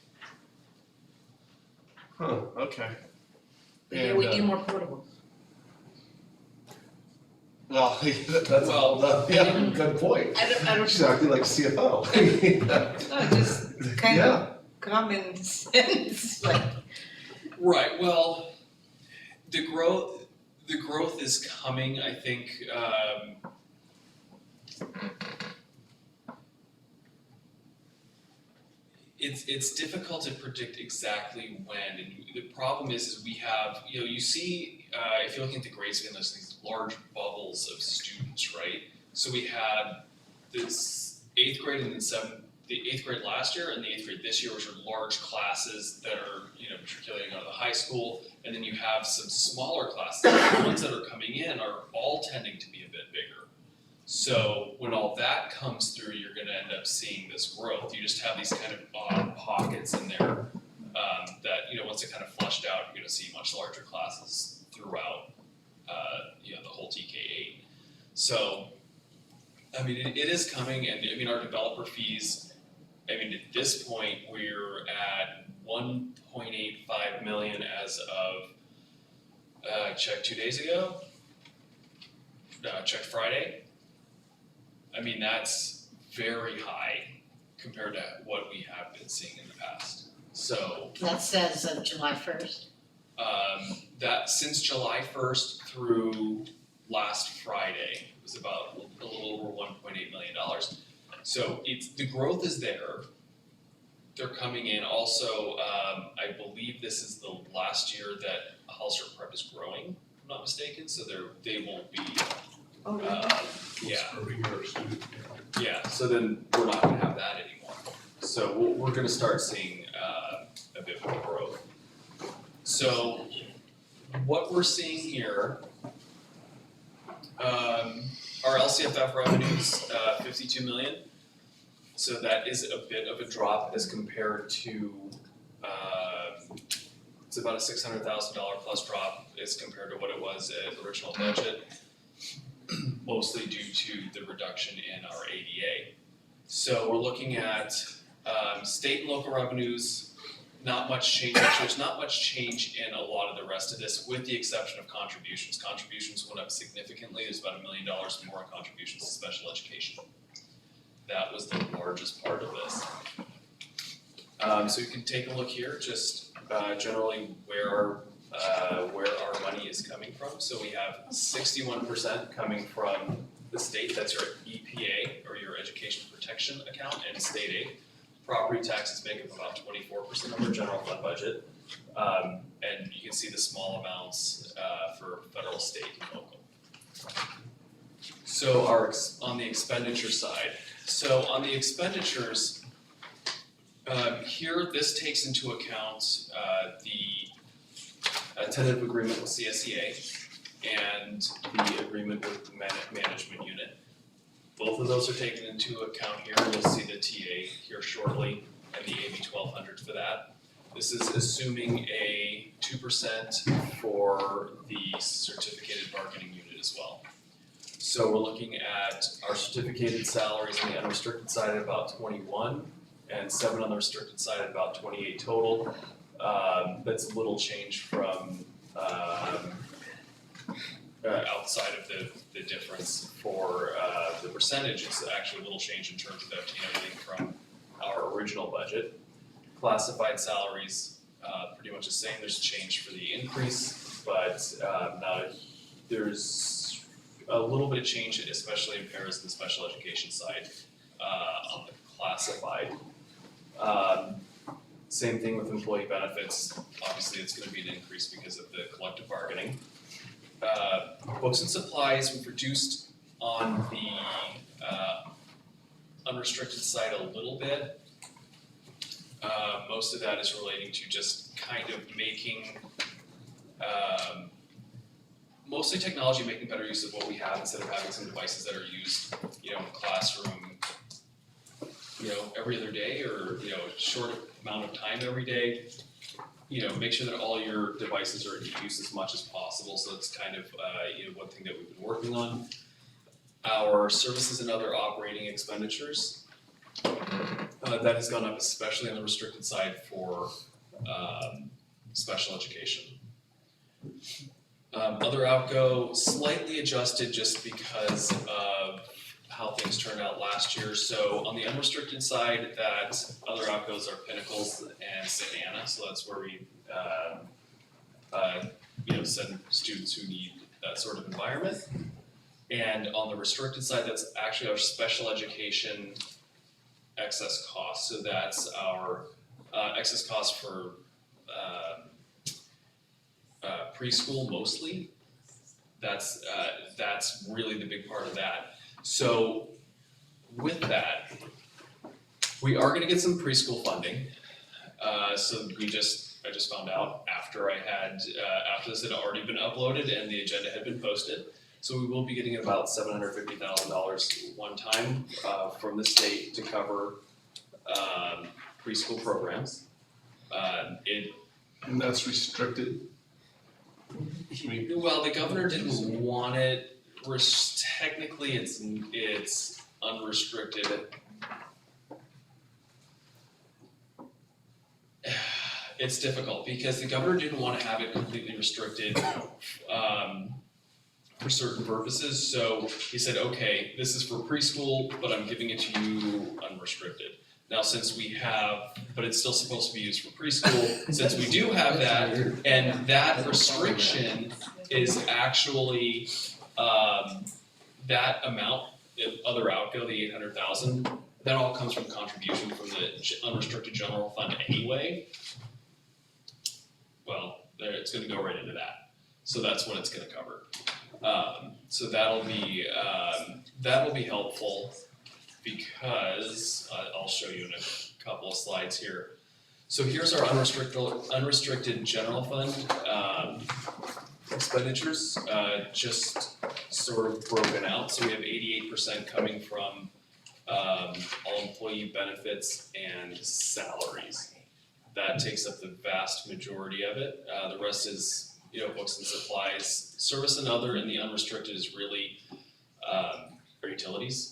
Huh, okay. Yeah, we need more portables. Well, that's good point. I don't. She's acting like CFO. No, just kind of common sense, like. Right, well, the growth is coming, I think, it's difficult to predict exactly when, and the problem is we have, you see, if you're looking at the grade scale, there's these large bubbles of students, right? So we had this 8th grade and then the 8th grade last year and the 8th grade this year, which are large classes that are, matriculating out of the high school, and then you have some smaller classes. The ones that are coming in are all tending to be a bit bigger. So when all that comes through, you're gonna end up seeing this growth. You just have these kind of odd pockets in there that, once it kind of flushed out, you're gonna see much larger classes throughout, the whole TK8. So, it is coming, and our developer fees, at this point, we're at 1.85 million as of, checked 2 days ago. Checked Friday. That's very high compared to what we have been seeing in the past. So. That says July 1st. That since July 1st through last Friday was about a little over $1.8 million. So the growth is there. They're coming in. Also, I believe this is the last year that Hollister Prep is growing, if I'm not mistaken. So they won't be. Oh, yeah. So then we're not going to have that anymore. So we're going to start seeing a bit more growth. So what we're seeing here, our LCFF revenues, 52 million. So that is a bit of a drop as compared to, it's about a $600,000 plus drop as compared to what it was at original budget, mostly due to the reduction in our ADA. So we're looking at state and local revenues, not much change. Actually, there's not much change in a lot of the rest of this, with the exception of contributions. Contributions went up significantly. There's about $1 million more in contributions to special education. That was the largest part of this. So you can take a look here, just generally where our money is coming from. So we have 61% coming from the state. That's your EPA, or your Education Protection Account, and state aid. Property taxes make up about 24% of our general fund budget. And you can see the small amounts for federal, state, and local. So on the expenditure side, on the expenditures, here this takes into account the tentative agreement with CSEA and the agreement with the management unit. Both of those are taken into account here. You'll see the TA here shortly and the AB 1200 for that. This is assuming a 2% for the certificated bargaining unit as well. So we're looking at our certificated salaries on the unrestricted side at about 21 and 7 on the restricted side at about 28 total. That's a little change from outside of the difference for the percentage. It's actually a little change in terms of everything from our original budget. Classified salaries, pretty much the same. There's a change for the increase. but now there's a little bit of change, especially in Paris, the special education side, on the classified. Same thing with employee benefits, obviously it's gonna be an increase because of the collective bargaining. Books and supplies, we've reduced on the unrestricted side a little bit. Most of that is relating to just kind of making, mostly technology, making better use of what we have instead of having some devices that are used, in the classroom, every other day or, a short amount of time every day. Make sure that all your devices are in use as much as possible, so it's kind of, one thing that we've been working on. Our services and other operating expenditures, that has gone up especially on the restricted side for, special education. Other outgo slightly adjusted just because of how things turned out last year. So on the unrestricted side, that other outgoes are Pinnacles and St. Anna, so that's where we send students who need that sort of environment. And on the restricted side, that's actually our special education excess costs. So that's our excess costs for preschool mostly. That's really the big part of that. So with that, we are gonna get some preschool funding. So I just found out after after this had already been uploaded and the agenda had been posted. So we will be getting about $750,000 one time from the state to cover preschool programs. And that's restricted? Well, the governor didn't want it. Technically, it's unrestricted. It's difficult because the governor didn't want to have it completely restricted for certain purposes. So he said, okay, this is for preschool, but I'm giving it to you unrestricted. Now, since we have, but it's still supposed to be used for preschool, since we do have that, and that restriction is actually that amount, the other outgo, the 800,000, that all comes from contribution from the unrestricted general fund anyway. Well, it's gonna go right into that. So that's what it's gonna cover. So that'll be helpful because I'll show you in a couple of slides here. So here's our unrestricted general fund expenditures, just sort of broken out. So we have 88% coming from all employee benefits and salaries. That takes up the vast majority of it. The rest is, books and supplies, service and other, and the unrestricted is really our utilities.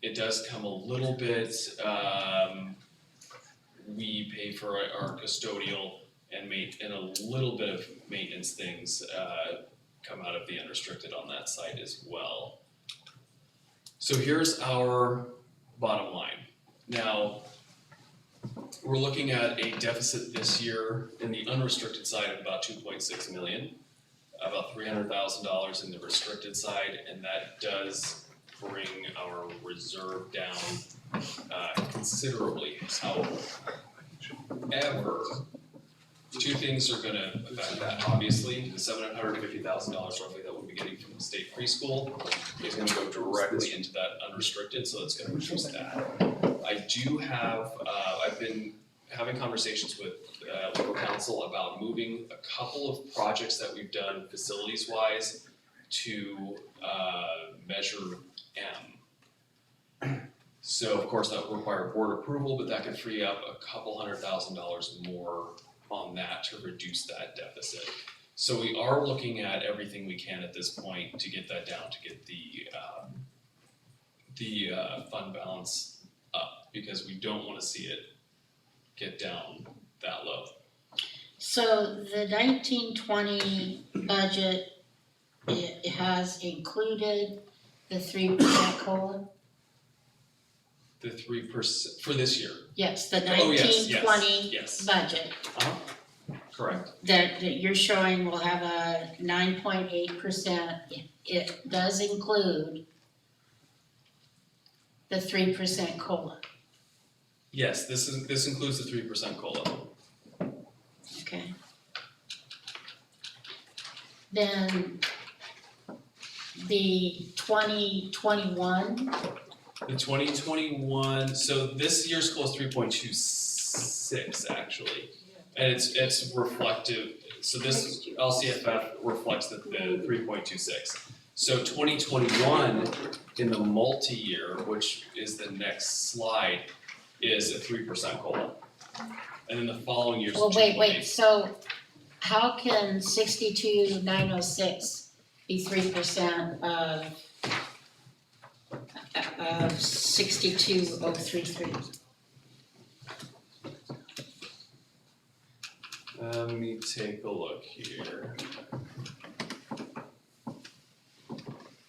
It does come a little bit, we pay for our custodial and a little bit of maintenance things come out of the unrestricted on that side as well. So here's our bottom line. Now, we're looking at a deficit this year in the unrestricted side of about 2.6 million, about $300,000 in the restricted side, and that does bring our reserve down considerably. However, two things are gonna affect that. Obviously, the $750,000 roughly that we'll be getting from the state preschool is gonna go directly into that unrestricted, so it's gonna reduce that. I do have, I've been having conversations with local council about moving a couple of projects that we've done facilities-wise to Measure M. So of course that would require board approval, but that could free up a couple $100,000 more on that to reduce that deficit. So we are looking at everything we can at this point to get that down, to get the fund balance up, because we don't wanna see it get down that low. So the 1920 budget, it has included the 3% COLA? The 3% for this year? Yes, the Oh, yes, 1920 yes. budget. Correct. that you're showing will have a 9.8%, it does include the 3% COLA, Yes, this includes the 3% COLA. okay? Then the 2021, The 2021, so this year's COLA is 3.26 actually. And it's reflective, so this LCFF reflects the 3.26. So 2021 in the multi-year, which is the next slide, is a 3% COLA. And then the following year's well, 2.8. wait, so how can 62,906 be 3% of 62,033? Let me take a look here.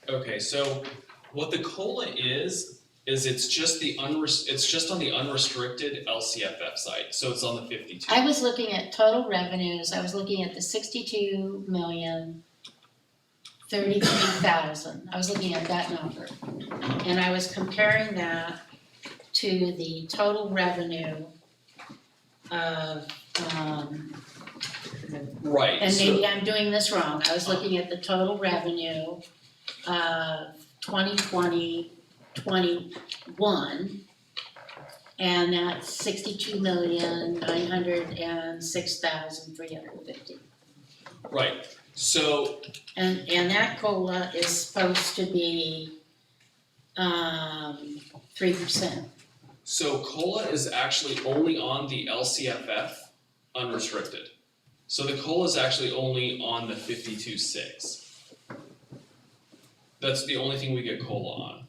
Okay, so what the COLA is it's just it's just on the unrestricted LCFF side, so it's on the 52. I was looking at total revenues, I was looking at the 62,033,000, I was looking at that number. And I was comparing that to the total revenue of, Right. and so- maybe I'm doing this wrong, I was looking at the total revenue of 2020-21, and that's 62,906,350. Right, so And that COLA is supposed to be 3%. So COLA is actually only on the LCFF unrestricted. So the COLA is actually only on the 52.6. That's the only thing we get COLA on.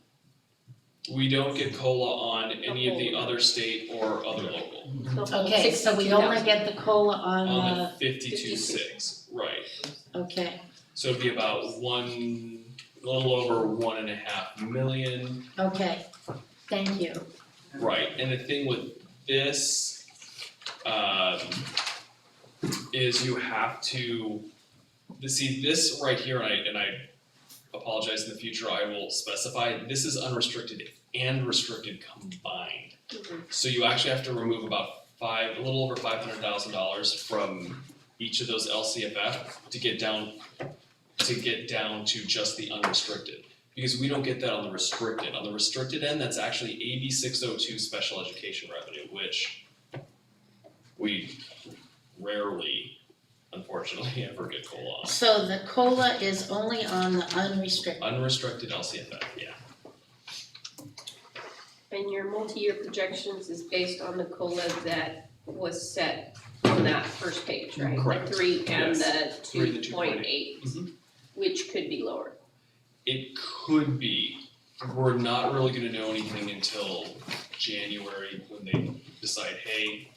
We don't get COLA on any of the other state or other local. Okay, so we only get the COLA on On the 52.6, right. okay, So it'd be about a little over 1.5 million. okay, thank you. Right, and the thing with this, is you have to, see this right here, and I apologize in the future, I will specify, this is unrestricted and restricted combined. So you actually have to remove about a little over $500,000 from each of those LCFF to get down to just the unrestricted. Because we don't get that on the restricted. On the restricted end, that's actually AB 602 special education revenue, which we rarely, unfortunately, ever get COLA on. So the COLA is only on the unrestricted. Unrestricted LCFF, yeah. And your multi-year projections is based on the COLA that was set on that first page, right? Correct. The 3 and Yes. the 3 and the 2.8, which could be lower. It could be. We're not really gonna know anything until January when they decide, hey,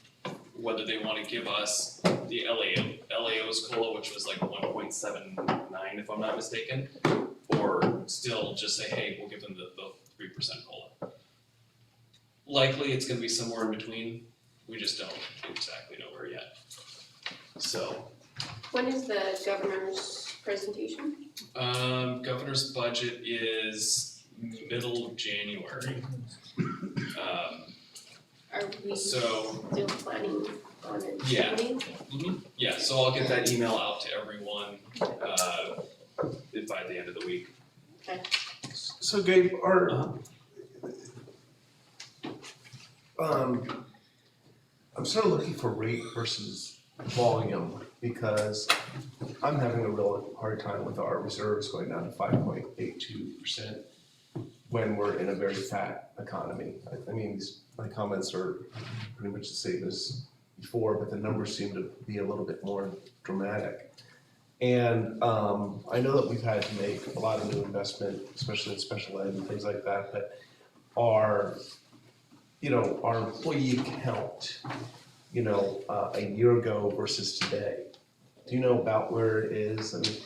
whether they wanna give us the LAO's COLA, which was like 1.79 if I'm not mistaken, or still just say, hey, we'll give them the 3% COLA. Likely it's gonna be somewhere in between, we just don't exactly know where yet. So, When is the governor's presentation? governor's budget is middle of January. Are we So- still planning on it? Yeah. Yeah, so I'll get that email out to everyone, by the end of the week. Okay. So Gabe, I'm sort of looking for rate versus volume because I'm having a real hard time with our reserves going down to 5.82% when we're in a very fat economy. I mean, my comments are pretty much the same as before, but the numbers seem to be a little bit more dramatic. And I know that we've had to make a lot of new investment, especially in special ed and things like that, but our employee count, a year ago versus today, do you know about where it is? I mean,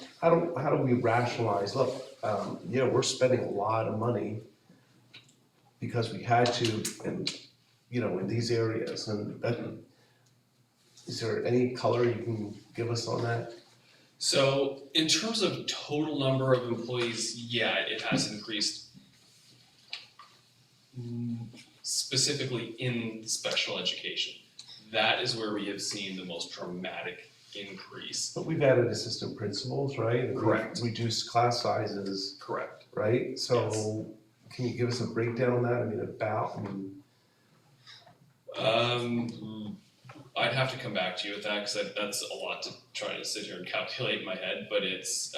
how do we rationalize, look, we're spending a lot of money because we had to in these areas, and that, Is there any color you can give us on that? So in terms of total number of employees, yeah, it has increased specifically in special education. That is where we have seen the most dramatic increase. But we've added assistant principals, right? And we've Correct. reduced class sizes, Correct. right? So can you give us a breakdown on that? I mean, I'd have to come back to you with that, because that's a lot to try to sit here and calculate in my head, but it's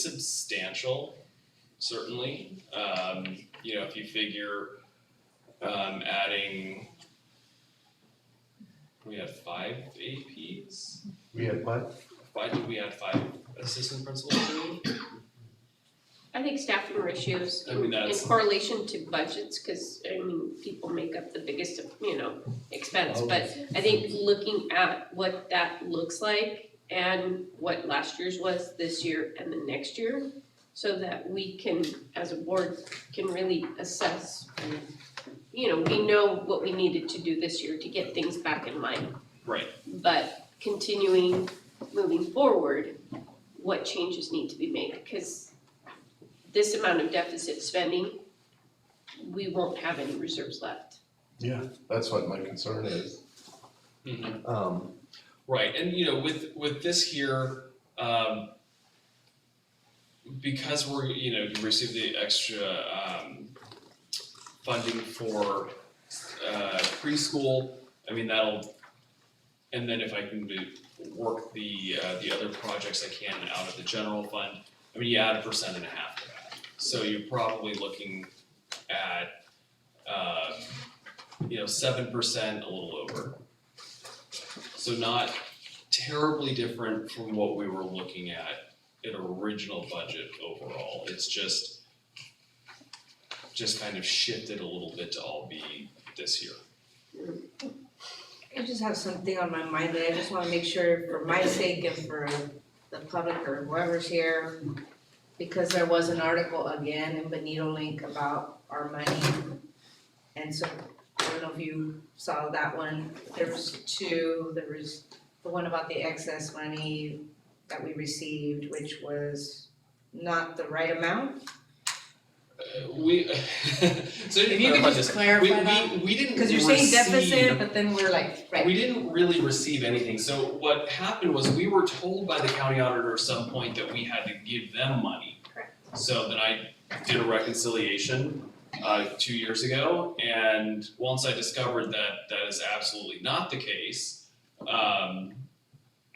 substantial, certainly. If you figure, adding, we had 5 APs? we had what? Did we add 5 assistant principals too? I think staffing ratios I mean, in that's- correlation to budgets, cause people make up the biggest, expense, but I think looking at what that looks like and what last year's was this year and the next year, so that we can, as a board, can really assess, we know what we needed to do this year to get things back in line. Right. But moving forward, what changes need to be made, because this amount of deficit spending, we won't have any reserves left. Yeah, that's what my concern is. Right, and with this here, because you receive the extra funding for preschool, and then if I can work the other projects I can out of the general fund, you add 1.5% to that. So you're probably looking at 7%, a little over. So not terribly different from what we were looking at in original budget overall. It's just kind of shifted a little bit to all be this year. I just have something on my mind that I just wanna make sure, for my sake and for the public or whoever's here, because there was an article again in Bonito Link about our money. And so, I don't know if you saw that one, there was 2, there was the one about the excess money that we received, which was not the right amount. So If you could just clarify that? We didn't Cause you're saying receive- deficit, but then we're like, right. We didn't really receive anything, so what happened was we were told by the county auditor at some point that we had to give them money. Correct. So then I did a reconciliation 2 years ago, and once I discovered that that is absolutely not the case,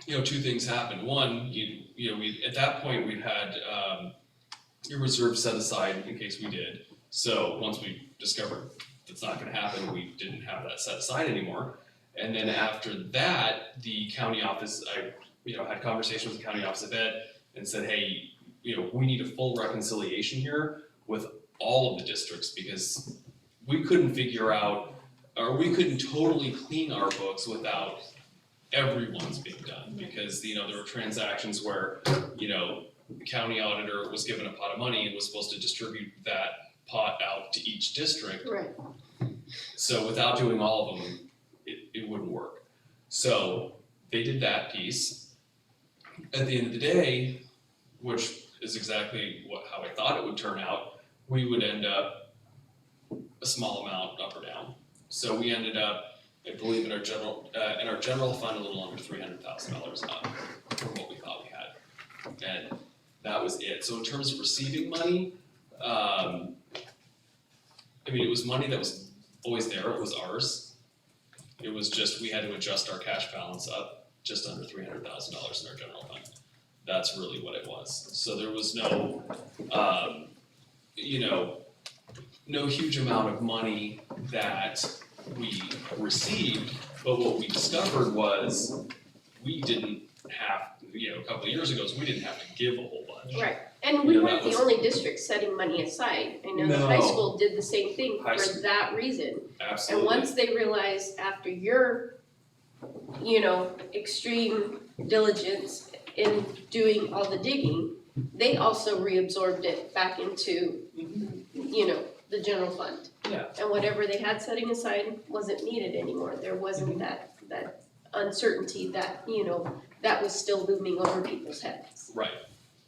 2 things happened. One, we at that point we'd had a reserve set aside in case we did. So once we discovered that's not gonna happen, we didn't have that set aside anymore. And then after that, the county office, I had conversations with the county office of ed and said, hey, we need a full reconciliation here with all of the districts, because we couldn't figure out, or we couldn't totally clean our books without everyone's being done, because there were transactions where the county auditor was given a pot of money and was supposed to distribute that pot out to each district. Right. So without doing all of them, it wouldn't work. So they did that piece. At the end of the day, which is exactly how I thought it would turn out, we would end up a small amount up or down. So we ended up, I believe in our general fund, a little under $300,000 up from what we thought we had. And that was it. So in terms of receiving money, it was money that was always there, it was ours. It was just, we had to adjust our cash balance up just under $300,000 in our general fund. That's really what it was. So there was no, no huge amount of money that we received, but what we discovered was we didn't have, a couple of years ago, we didn't have to give a whole bunch. Right, and we that weren't the was- only district setting money aside. I know the high No. school did the same thing High for school. that reason. Absolutely. And once they realized after your, extreme diligence in doing all the digging, they also reabsorbed it back into, the general fund. Yeah. And whatever they had setting aside wasn't needed anymore. There wasn't that uncertainty that, you know, that was still looming over people's heads. Right.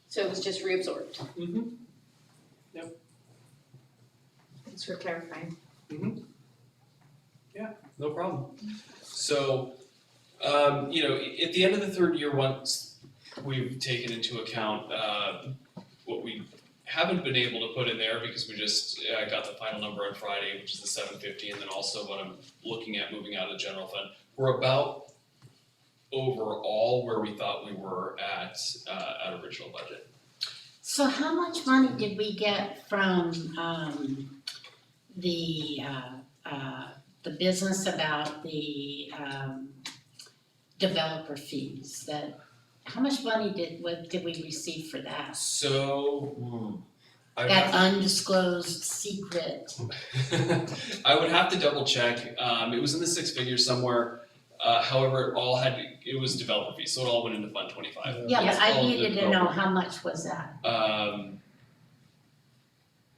So it was just reabsorbed. Mm-hmm. Thanks for clarifying. No problem. So, you know, at the end of the third year, once we've taken into account, what we haven't been able to put in there because we just got the final number on Friday, which is the 750, and then also what I'm looking at moving out of the general fund, we're about overall where we thought we were at original budget. So how much money did we get from the business about the developer fees? That how much money did we receive for that? So, That undisclosed secret. I would have to double check. It was in the six figures somewhere. However, it was developer fees, so it all went into Fund 25. Yeah, but I All of the needed to know developer- how much was that.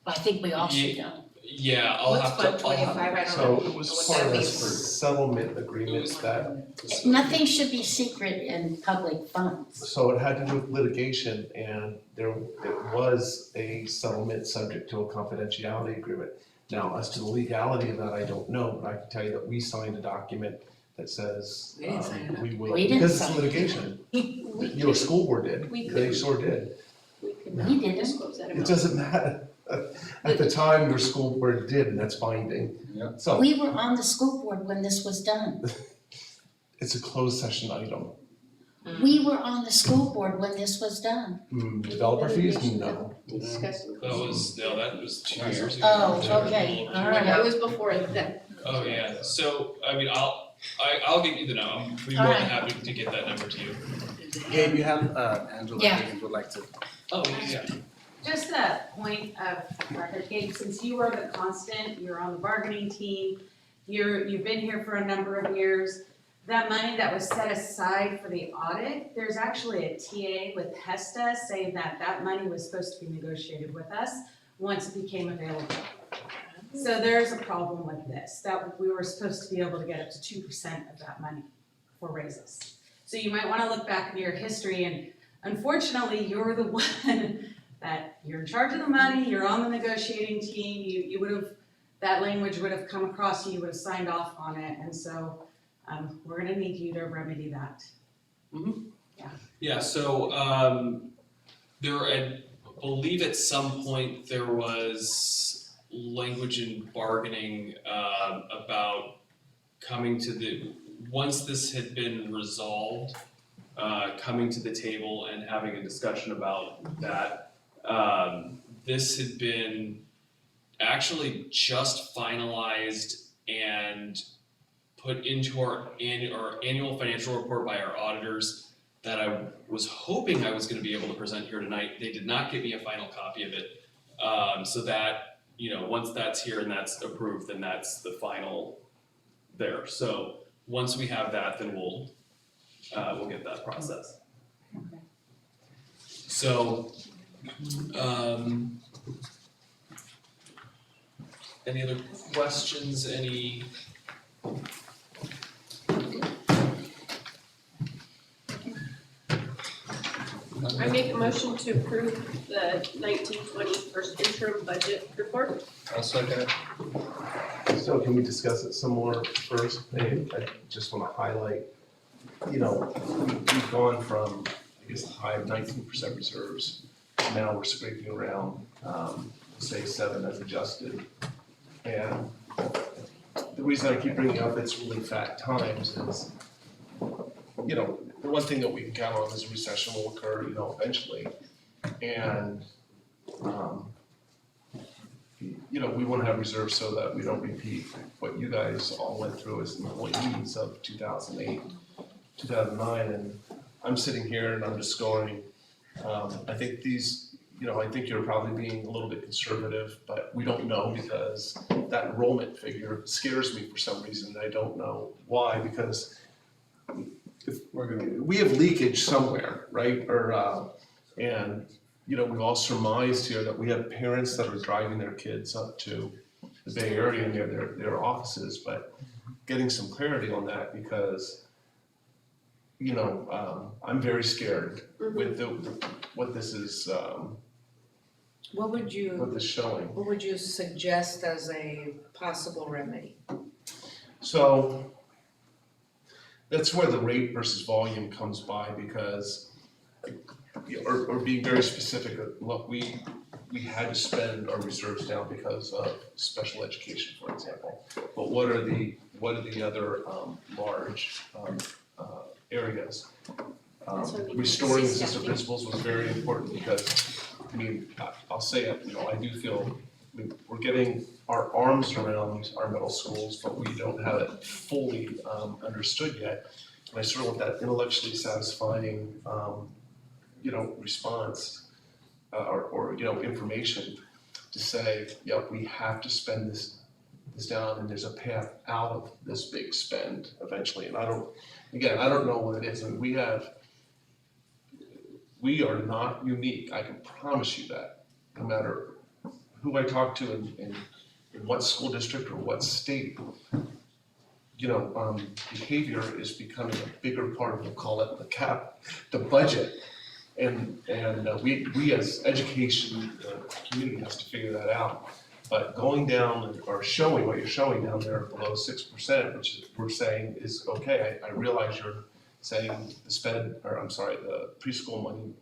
I think we all should know. Yeah, I'll What's have to. Fund 25? I don't So know it was what part that of means. this settlement agreement that. Nothing should be secret in public funds. So it had to do with litigation and it was a settlement subject to a confidentiality agreement. Now, as to the legality of that, I don't know, but I can tell you that we signed a document that says, We didn't sign it. we will, We didn't because it's sign it. litigation. We Your school board did, We they couldn't. sure did. couldn't We didn't. disclose that It amount. doesn't matter. At the time, your school board did, and that's binding. So We were on the school board when this was done. it's a closed session item. We were on the school board when this was done. Developer fees, no. Disgusting. That was 2 years ago. Oh, okay, all Yeah, right. it was before then. Oh, yeah, so, I mean, I'll get you the number, I'm be more All than right. happy to get that number to you. Gabe, you have Angela Yeah. Higgins would like to. Oh, yeah. Just a point of record, Gabe, since you are the constant, you're on the bargaining team, you've been here for a number of years. That money that was set aside for the audit, there's actually a TA with HESTA saying that that money was supposed to be negotiated with us once it became available. So there's a problem with this, that we were supposed to be able to get up to 2% of that money for raises. So you might wanna look back in your history, and unfortunately, you're the one that you're in charge of the money, you're on the negotiating team, you would have, that language would have come across, you would have signed off on it, and so we're gonna need you to remedy that. Yeah, so, I believe at some point there was language in bargaining, about coming to once this had been resolved, coming to the table and having a discussion about that. This had been actually just finalized and put into our annual financial report by our auditors that I was hoping I was gonna be able to present here tonight. They did not give me a final copy of it. So that, you know, once that's here and that's approved, then that's the final there. So once we have that, then we'll get that process. So, any other questions, I make a motion to approve the 1920 first interim budget report. I'll second it. So can we discuss it some more first? I just wanna highlight, you know, we've gone from, I guess, the high of 19% reserves. Now we're scraping around, say 7 as adjusted. And the reason I keep bringing up it's really fat times is, you know, the one thing that we can count on is a recession will occur, you know, eventually. And, you know, we wanna have reserves so that we don't repeat what you guys all went through as employees of 2008, 2009, and I'm sitting here and I'm just going, I think these, you know, I think you're probably being a little bit conservative, but we don't know because that enrollment figure scares me for some reason. I don't know why, because if we have leakage somewhere, right? Or, and, you know, we've all surmised here that we have parents that are driving their kids up to the Bay Area near their offices, but getting some clarity on that because I'm very scared with what this is, What would what you, this is showing. what would you suggest as a possible remedy? So that's where the rate versus volume comes by, because, or being very specific, look, we had to spend our reserves down because of special education, for example. But what are the other large areas? Restoring assistant principals was very important because, I'll say it, I do feel we're getting our arms around our middle schools, but we don't have it fully understood yet. And I sort of want that intellectually satisfying, response or information to say, yeah, we have to spend this down, and there's a path out of this big spend eventually. And I don't know what it is. We are not unique. I can promise you that. No matter who I talk to in what school district or what state, behavior is becoming a bigger part of, we'll call it the budget. And we as education community has to figure that out. But going down or showing what you're showing down there below 6%, which we're saying is okay. I realize you're saying the preschool money,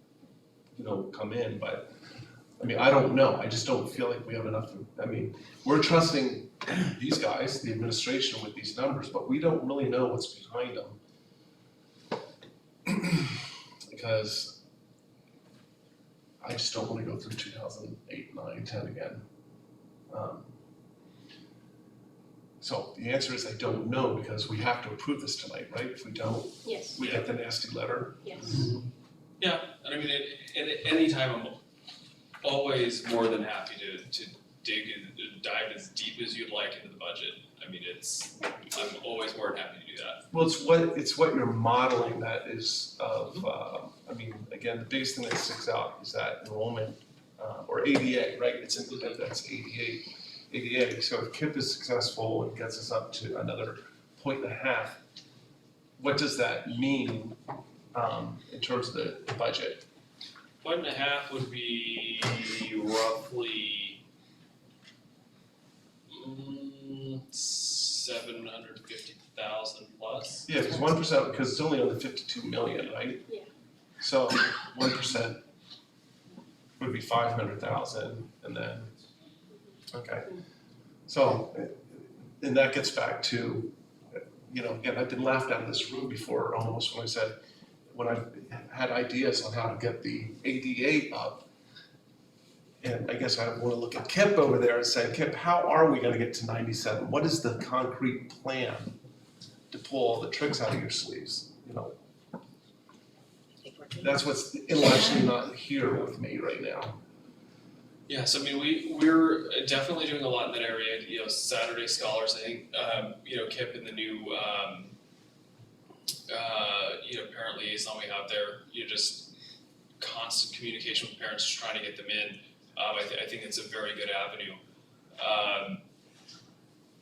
come in, but I don't know. I just don't feel like we have enough. We're trusting these guys, the administration, with these numbers, but we don't really know what's behind them. Because I just don't want to go through 2008, 9, 10 again. So the answer is I don't know, because we have to approve this tonight, right? If we don't, Yes. we get the nasty letter. Yes. Yeah, and at any time, I'm always more than happy to dig and dive as deep as you'd like into the budget. I'm always more than happy to do that. Well, it's what you're modeling that is of, again, the biggest thing that sticks out is that enrollment, or ADA, right? That's ADA. So if KIPP is successful and gets us up to another 1.5, what does that mean in terms of the budget? 1.5 would be roughly 750,000 plus. Yeah, because 1%, because it's only on the 52 million, right? Yeah. So 1% would be 500,000, and then, okay. So, and that gets back to, again, I've been laughed out of this room before almost when I've had ideas on how to get the ADA up. And I guess I want to look at KIPP over there and say, KIPP, how are we going to get to 97? What is the concrete plan to pull all the tricks out of your sleeves? That's what's intellectually not here with me right now. Yeah, so we're definitely doing a lot in that area. Saturday Scholars, I think, KIPP and the new, parent liaison we have there. Just constant communication with parents, just trying to get them in. I think it's a very good avenue.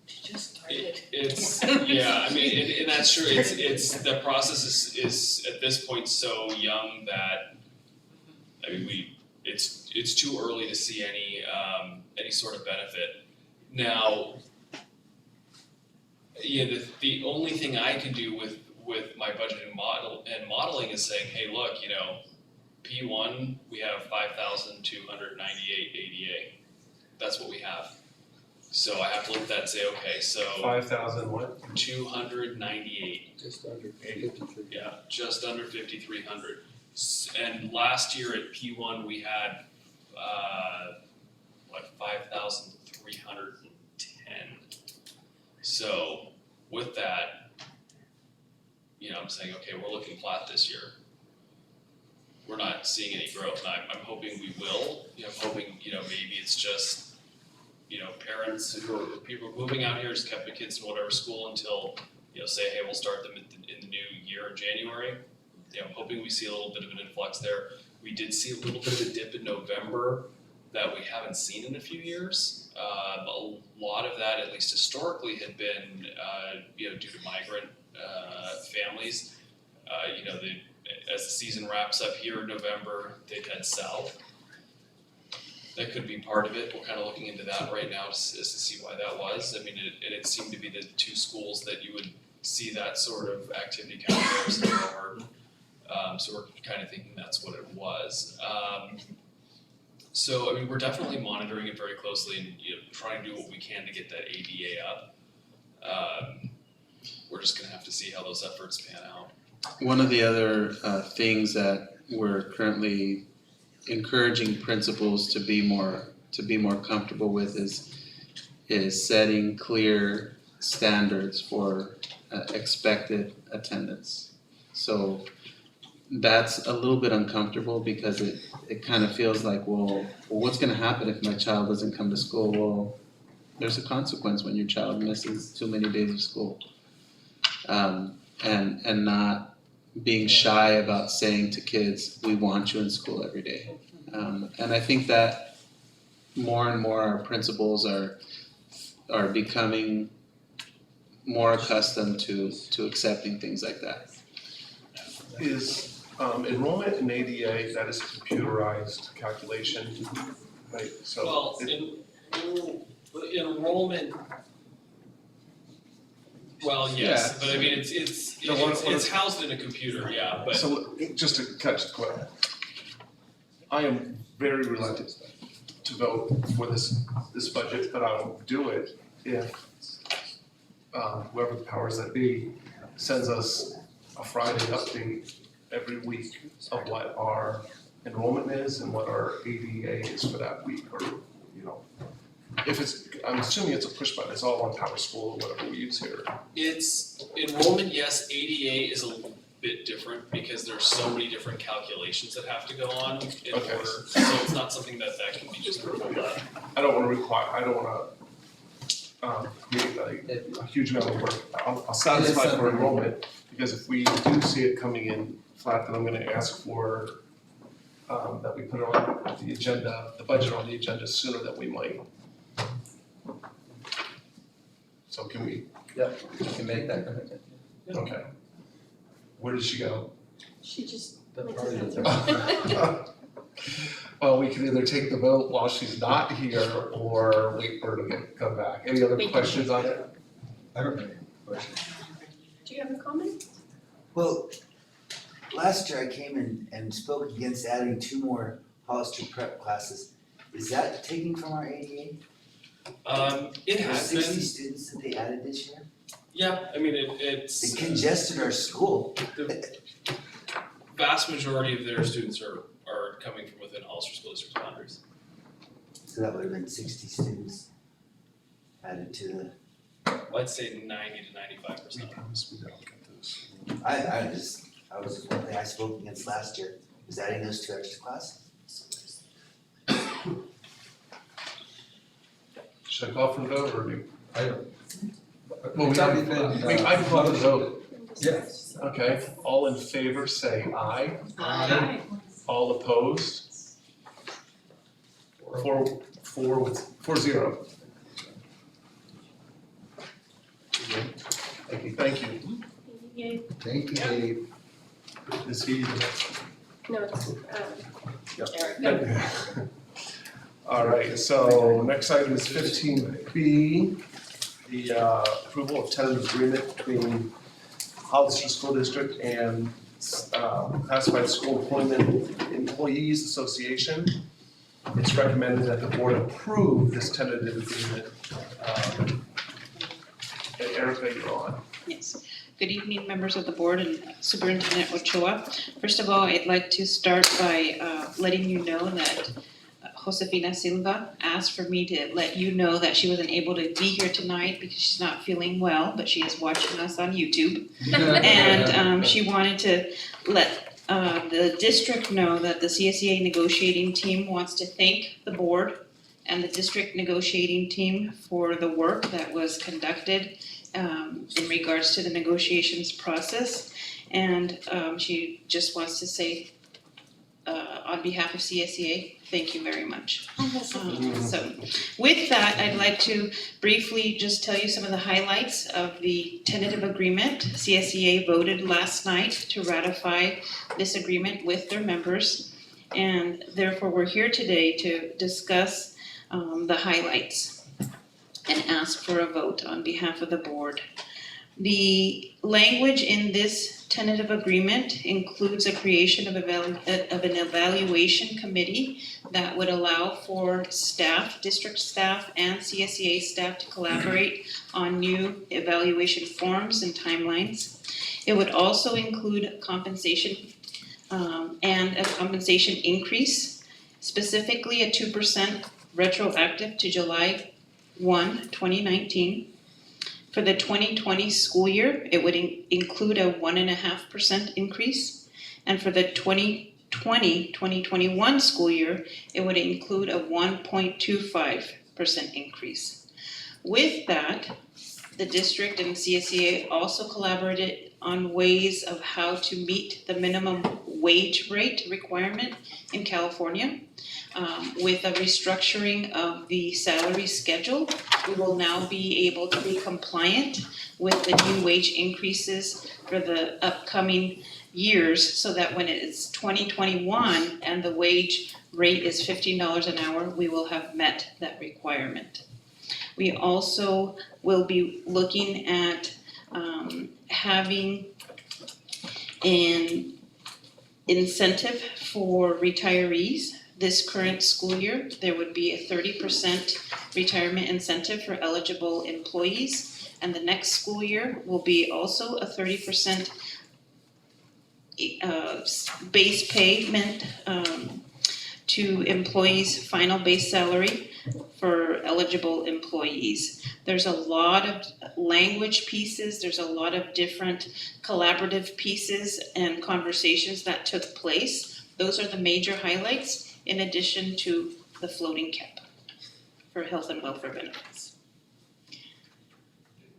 Just started. It's and that's true. It's the process is at this point so young that it's too early to see any sort of benefit. Now, the only thing I can do with my budgeting modeling is saying, hey, look, P1 we have 5,298 ADA. That's what we have. So I have to look at that and say, okay, so 5,000 what? 298. Just under 53. Yeah, just under 5,300. And last year at P1 we had 5,310. So with that, I'm saying, okay, we're looking flat this year. We're not seeing any growth. I'm hoping we will. I'm hoping, maybe it's just, parents who are people moving out here just kept the kids in whatever school until, say, hey, we'll start them in the new year in January. I'm hoping we see a little bit of an influx there. We did see a little bit of a dip in November that we haven't seen in a few years. A lot of that, at least historically, had been due to migrant families. as the season wraps up here in November, they'd head south. That could be part of it. We're kind of looking into that right now as to see why that was. I mean, it seemed to be the two schools that you would see that sort of activity comparison more. So we're kind of thinking that's what it was. So, I mean, we're definitely monitoring it very closely and trying to do what we can to get that ADA up. We're just gonna have to see how those efforts pan out. One of the other things that we're currently encouraging principals to be more comfortable with is setting clear standards for expected attendance. So that's a little bit uncomfortable because it kind of feels like, well, what's gonna happen if my child doesn't come to school? Well, there's a consequence when your child misses too many days of school. And not being shy about saying to kids, we want you in school every day. And I think that more and more our principals are becoming more accustomed to accepting things like that. Is enrollment in ADA, that is a computerized calculation, right? So Well, enrollment. Well, yes, but I mean, it's housed in a computer, yeah, but. So just to cut to the quick, I am very reluctant to vote for this budget, but I will do it if whoever the powers that be sends us a Friday update every week of what our enrollment is and what our ADA is for that week, or, if it's, I'm assuming it's a push button, it's all on Power School or whatever we use here. It's enrollment, yes, ADA is a little bit different because there's so many different calculations that have to go on in order, so it's not something that can be just pulled up. I don't wanna create a huge amount of work. I'll satisfy for enrollment, because if we do see it coming in flat, then I'm gonna ask for that we put it on the agenda, the budget on the agenda sooner than we might. So can we? Yep, we can make that commitment. Okay. Where did she go? She just. Well, we can either take the vote while she's not here or wait for her to come back. Any other questions on it? I don't have any questions. Do you have a comment? Well, last year I came and spoke against adding 2 more Hollister prep classes. Is that taking from our ADA? It has been. 60 students that they added this year? Yeah, I mean, it's. It congested our school. The vast majority of their students are coming from within Hollister School District boundaries. So that would have been 60 students added to the. Well, I'd say 90 to 95%. I was one thing I spoke against last year, was adding those 2 extra classes. Should I call for the vote, or do? I don't. Well, It's already been, I can call for the vote. Yes. Okay, all in favor, say aye. Aye. All opposed? 4-0. Thank you. Yay. Thank you, Dave. Is he? No, it's, Yep. All right, so next item is 15B, the approval of tentative agreement between Hollister School District and Classified School Employment Employees Association. It's recommended that the board approve this tentative agreement. And Erica, you're on. Yes. Good evening, members of the board and Superintendent Ochoa. First of all, I'd like to start by letting you know that Josefina Silva asked for me to let you know that she wasn't able to be here tonight because she's not feeling well, but she is watching us on YouTube. And she wanted to let the district know that the CSEA negotiating team wants to thank the board and the district negotiating team for the work that was conducted in regards to the negotiations process. And she just wants to say on behalf of CSEA, thank you very much. So with that, I'd like to briefly just tell you some of the highlights of the tentative agreement. CSEA voted last night to ratify this agreement with their members, and therefore we're here today to discuss the highlights and ask for a vote on behalf of the board. The language in this tentative agreement includes a creation of an evaluation committee that would allow for staff, district staff and CSEA staff to collaborate on new evaluation forms and timelines. It would also include compensation and a compensation increase, specifically a 2% retroactive to July 1, 2019. For the 2020 school year, it would include a 1.5% increase. And for the 2020-2021 school year, it would include a 1.25% increase. With that, the district and CSEA also collaborated on ways of how to meet the minimum wage rate requirement in California. With a restructuring of the salary schedule, we will now be able to be compliant with the new wage increases for the upcoming years, so that when it's 2021 and the wage rate is $15 an hour, we will have met that requirement. We also will be looking at having an incentive for retirees. This current school year, there would be a 30% retirement incentive for eligible employees, and the next school year will be also a 30% base payment to employees' final base salary for eligible employees. There's a lot of language pieces, there's a lot of different collaborative pieces and conversations that took place. Those are the major highlights, in addition to the floating cap for health and welfare benefits.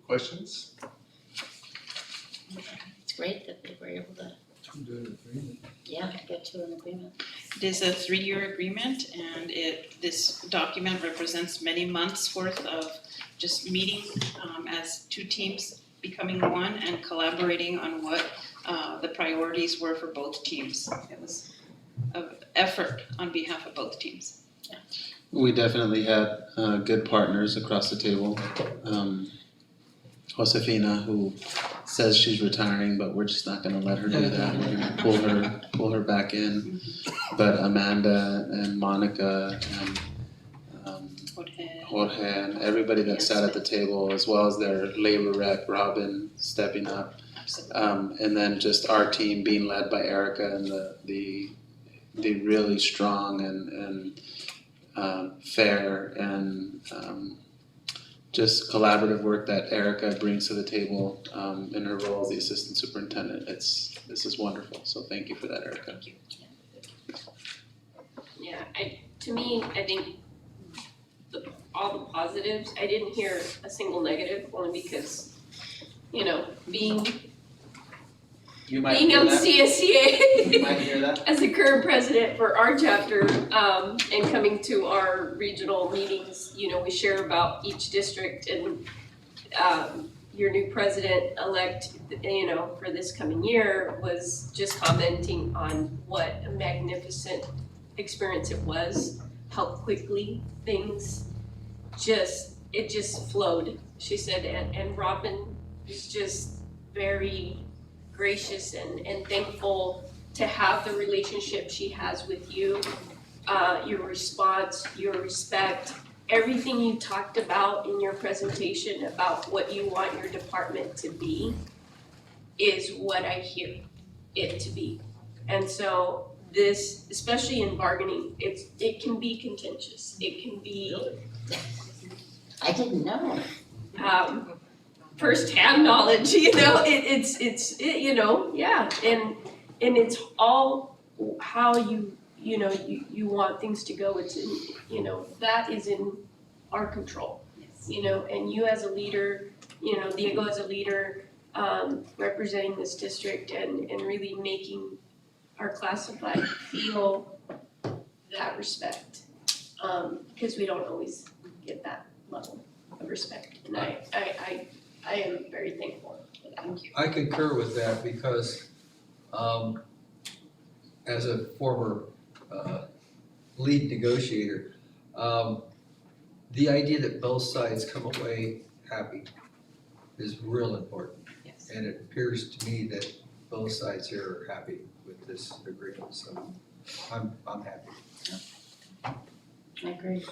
Questions? It's great that they were able to, get to an agreement. It is a 3-year agreement, and this document represents many months worth of just meeting as two teams becoming one and collaborating on what the priorities were for both teams. It was an effort on behalf of both teams. We definitely had good partners across the table. Josefina, who says she's retiring, but we're just not gonna let her do that. We're gonna pull her back in. But Amanda and Monica and Jorge and everybody that sat at the table, as well as their labor rep, Robin, stepping up. And then just our team being led by Erica and the really strong and fair and just collaborative work that Erica brings to the table in her role as the assistant superintendent. This is wonderful. So thank you for that, Erica. Thank you. Yeah, to me, I think all the positives, I didn't hear a single negative, only because, being on CSEA as the current president for our chapter, and coming to our regional meetings, we share about each district, and your new president-elect, for this coming year was just commenting on what a magnificent experience it was, how quickly things just flowed. She said, and Robin is just very gracious and thankful to have the relationship she has with you, your response, your respect, everything you talked about in your presentation about what you want your department to be is what I hear it to be. And so this, especially in bargaining, it can be contentious. It can be. I didn't know. First-hand knowledge, yeah, and it's all how you want things to go. It's in, that is in our control, and you as a leader, Diego as a leader, representing this district and really making are classified feel that respect. Because we don't always get that level of respect, and I am very thankful for that. Thank you. I concur with that because, as a former, lead negotiator, the idea that both sides come away happy is real important. Yes. And it appears to me that both sides here are happy with this agreement, so I'm happy. I agree.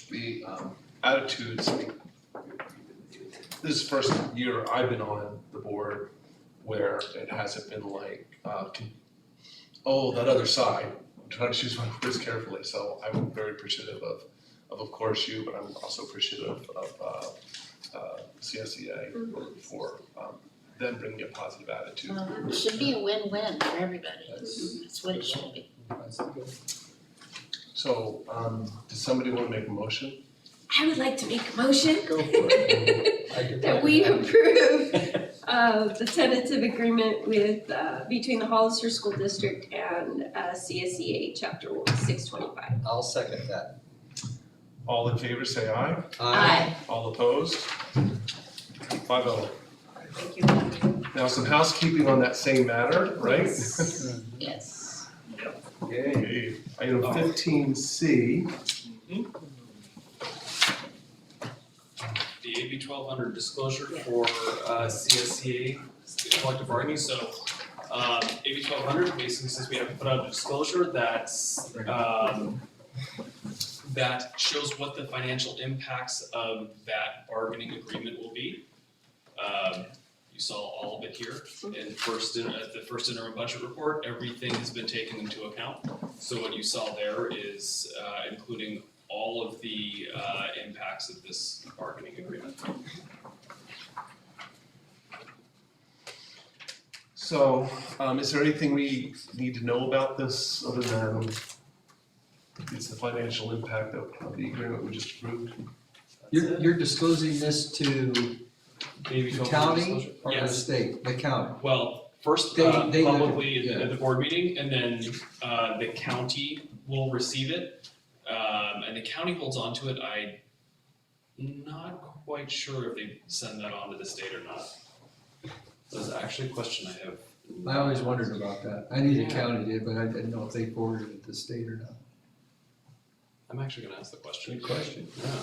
The attitudes, this is the first year I've been on the board where it hasn't been like, oh, that other side. I'm trying to choose my words carefully, so I'm very appreciative of course you, but I'm also appreciative of CSEA for them bringing a positive attitude. It should be a win-win for everybody. That's what it should be. So, does somebody want to make a motion? I would like to make a motion Go for it. that we approve the tentative agreement with, between the Hollister School District and CSEA Chapter 625. I'll second that. All in favor, say aye. Aye. All opposed? 5-0. Thank you. Now, some housekeeping on that same matter, right? Yes. Okay, item 15C. The AB 1200 disclosure for CSCA collective bargaining. So AB 1200 basically says we have to put out a disclosure that's that shows what the financial impacts of that bargaining agreement will be. You saw all of it here in the first interim budget report. Everything has been taken into account. So what you saw there is including all of the impacts of this bargaining agreement. So, is there anything we need to know about this other than it's the financial impact of the agreement we just approved? You're disclosing this to Maybe the county or the Yes. state? The county. Well, first They publicly yeah. at the board meeting, and then the county will receive it. And the county holds on to it. I'm not quite sure if they send that on to the state or not. That's actually a question I have. I always wondered about that. I knew the county did, but I didn't know if they forwarded it to the state or not. I'm actually gonna ask the question. Good question. Yeah.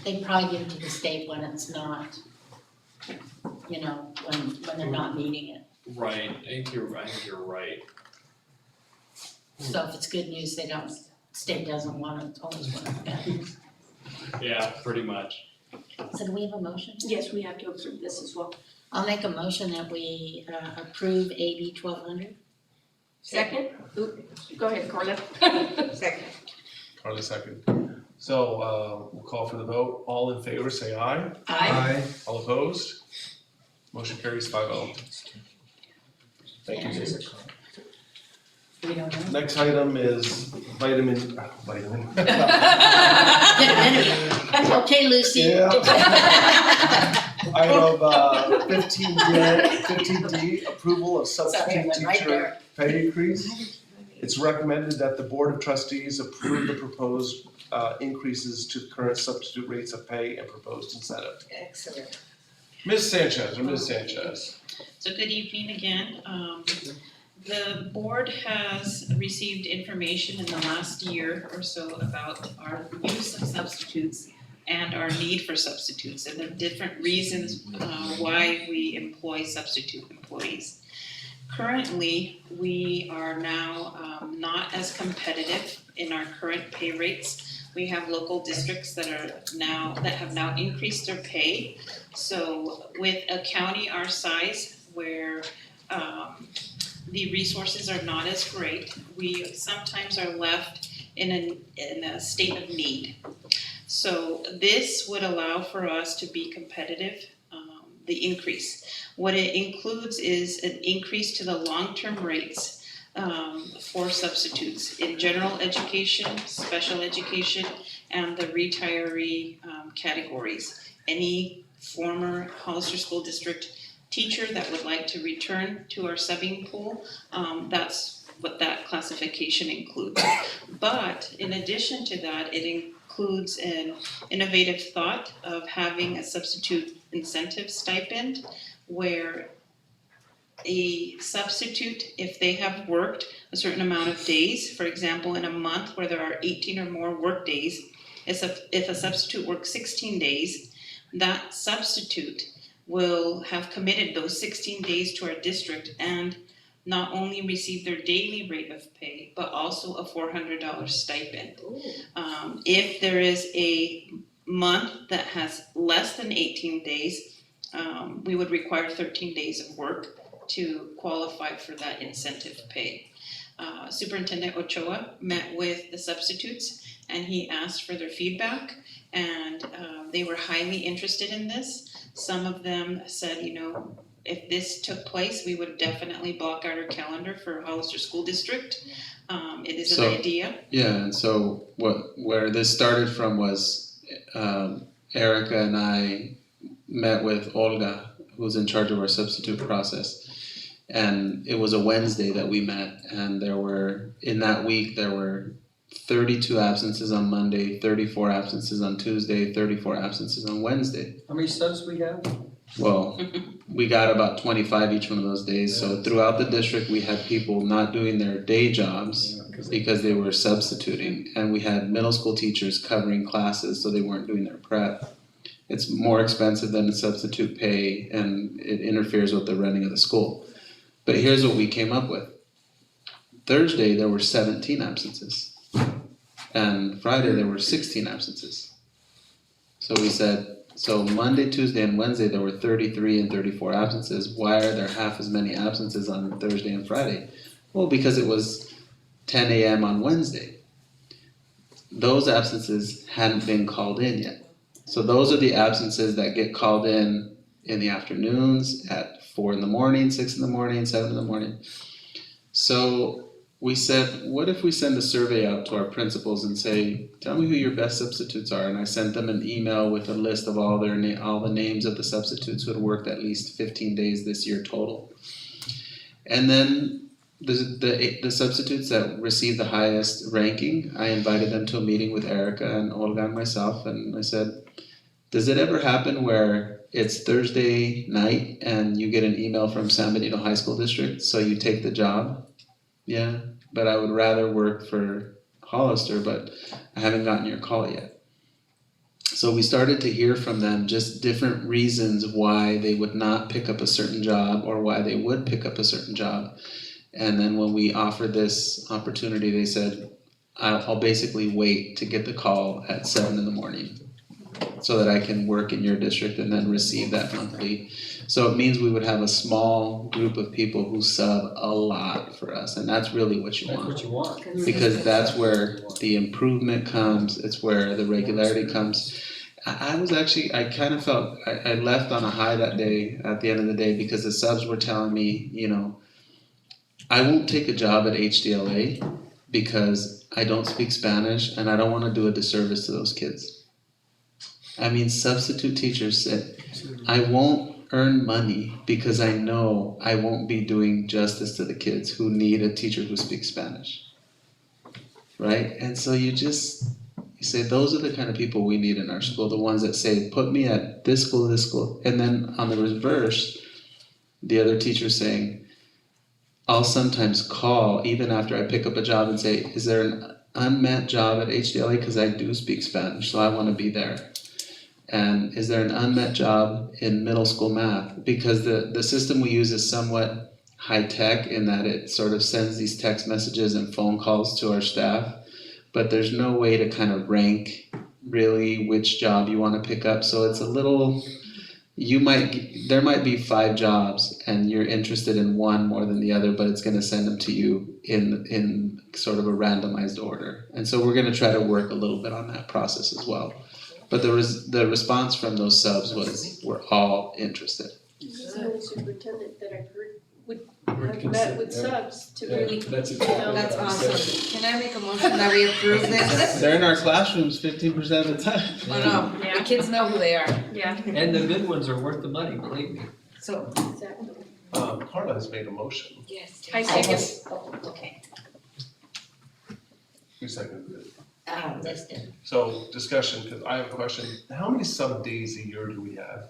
They probably give it to the state when it's not, when they're not needing it. Right, I think you're right. So if it's good news, state doesn't want it, it's always one of them. Yeah, pretty much. So do we have a motion? Yes, we have to approve this as well. I'll make a motion that we approve AB 1200. Second? Go ahead, Carla. Second. Carly, second. So, we'll call for the vote. All in favor, say aye. Aye. All opposed? Motion carries 5-0. Thank you, David. We don't know. Next item is vitamin. Okay, Lucy. Yeah. Item 15D, approval of substitute teacher pay increase. It's recommended that the Board of Trustees approve the proposed increases to the current substitute rates of pay and proposed incentive. Excellent. Ms. Sanchez. So good evening again. The board has received information in the last year or so about our use of substitutes and our need for substitutes and the different reasons why we employ substitute employees. Currently, we are now not as competitive in our current pay rates. We have local districts that have now increased their pay. So with a county our size where the resources are not as great, we sometimes are left in a state of need. So this would allow for us to be competitive, the increase. What it includes is an increase to the long-term rates for substitutes in general education, special education, and the retiree categories. Any former Hollister School District teacher that would like to return to our subbing pool, that's what that classification includes. But in addition to that, it includes an innovative thought of having a substitute incentive stipend where a substitute, if they have worked a certain amount of days, for example, in a month where there are 18 or more work days, if a substitute works 16 days, that substitute will have committed those 16 days to our district and not only receive their daily rate of pay, but also a $400 stipend. If there is a month that has less than 18 days, we would require 13 days of work to qualify for that incentive pay. Superintendent Ochoa met with the substitutes and he asked for their feedback, and they were highly interested in this. Some of them said, you know, if this took place, we would definitely block out our calendar for Hollister School District. It is an idea. Yeah, and so where this started from was Erica and I met with Olga, who's in charge of our substitute process. And it was a Wednesday that we met, and in that week there were 32 absences on Monday, 34 absences on Tuesday, 34 absences on Wednesday. How many subs we have? Well, we got about 25 each one of those days. So throughout the district, we had people not doing their day jobs because they were substituting. And we had middle school teachers covering classes so they weren't doing their prep. It's more expensive than the substitute pay, and it interferes with the running of the school. But here's what we came up with. Thursday, there were 17 absences. And Friday, there were 16 absences. So we said, so Monday, Tuesday, and Wednesday, there were 33 and 34 absences. Why are there half as many absences on Thursday and Friday? Well, because it was 10 a.m. on Wednesday. Those absences hadn't been called in yet. So those are the absences that get called in the afternoons at 4 in the morning, 6 in the morning, 7 in the morning. So we said, what if we send a survey out to our principals and say, tell me who your best substitutes are? And I sent them an email with a list of all the names of the substitutes who had worked at least 15 days this year total. And then the substitutes that received the highest ranking, I invited them to a meeting with Erica and Olga and myself, and I said, does it ever happen where it's Thursday night and you get an email from San Benito High School District, so you take the job? Yeah, but I would rather work for Hollister, but I haven't gotten your call yet. So we started to hear from them just different reasons why they would not pick up a certain job or why they would pick up a certain job. And then when we offered this opportunity, they said, I'll basically wait to get the call at 7 in the morning so that I can work in your district and then receive that monthly. So it means we would have a small group of people who sub a lot for us, and that's really what you want. That's what you want. Because that's where the improvement comes, it's where the regularity comes. I kind of felt, I left on a high that day, at the end of the day, because the subs were telling me, you know, I won't take a job at HDLA because I don't speak Spanish and I don't want to do a disservice to those kids. I mean, substitute teachers said, I won't earn money because I know I won't be doing justice to the kids who need a teacher who speaks Spanish. Right? And so you say, those are the kind of people we need in our school, the ones that say, put me at this school. And then on the reverse, the other teacher saying, I'll sometimes call even after I pick up a job and say, is there an unmet job at HDLA? Because I do speak Spanish, so I want to be there. And is there an unmet job in middle school math? Because the system we use is somewhat high tech in that it sort of sends these text messages and phone calls to our staff, but there's no way to kind of rank really which job you want to pick up. So it's a little, there might be 5 jobs and you're interested in one more than the other, but it's going to send them to you in sort of a randomized order. And so we're going to try to work a little bit on that process as well. But the response from those subs was, we're all interested. This is the only superintendent that I've heard would have met with subs to really, That's awesome. Can I make a motion that we approve this? They're in our classrooms 15% of the time. Oh no, the kids know who they are. Yeah. And the good ones are worth the money, believe me. So, is that? Carla has made a motion. Yes. I second. Oh, okay. Who seconded it? Liz did. So discussion, because I have a question. How many sub days a year do we have?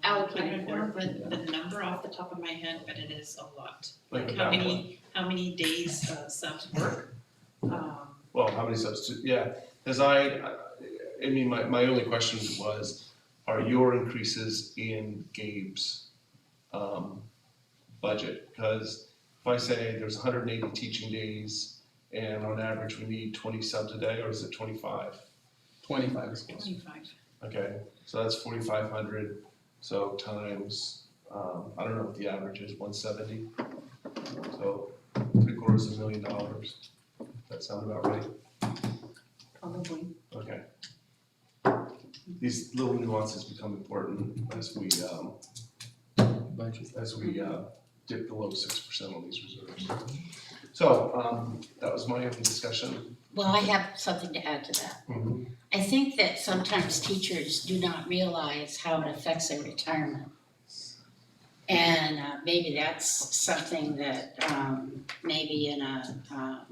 I don't know the number off the top of my head, but it is a lot. Like Like about how many days subs work. Well, how many substitutes? Yeah, because I mean, my only question was, are your increases in Gabe's budget? Because if I say there's 180 teaching days and on average we need 20 subs a day, or is it 25? 25 is close. 25. Okay, so that's 4,500, so times, I don't know what the average is, 170? So $750,000. That sound about right? Probably. Okay. These little nuances become important as we dip below 6% on these reserves. So, that was my own discussion. Well, I have something to add to that. I think that sometimes teachers do not realize how it affects their retirement. And maybe that's something that maybe in I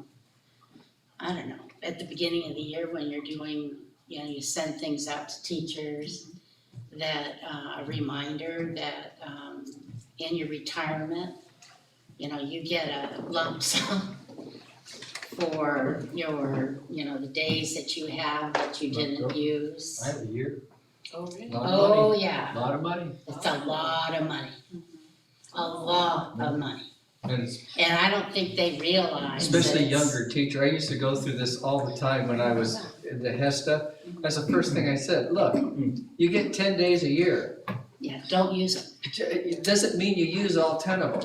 don't know, at the beginning of the year when you're doing, you send things out to teachers, that a reminder that in your retirement, you get a lump sum for your, the days that you have that you didn't use. I have a year. Oh, really? Lot of money. Oh, yeah. Lot of money. It's a lot of money. A lot of money. And it's And I don't think they realize especially that younger teacher. I used to go through this all the time when I was in the HESTA. That's the first thing I said, look, you get 10 days a year. Yeah, don't use them. It doesn't mean you use all 10 of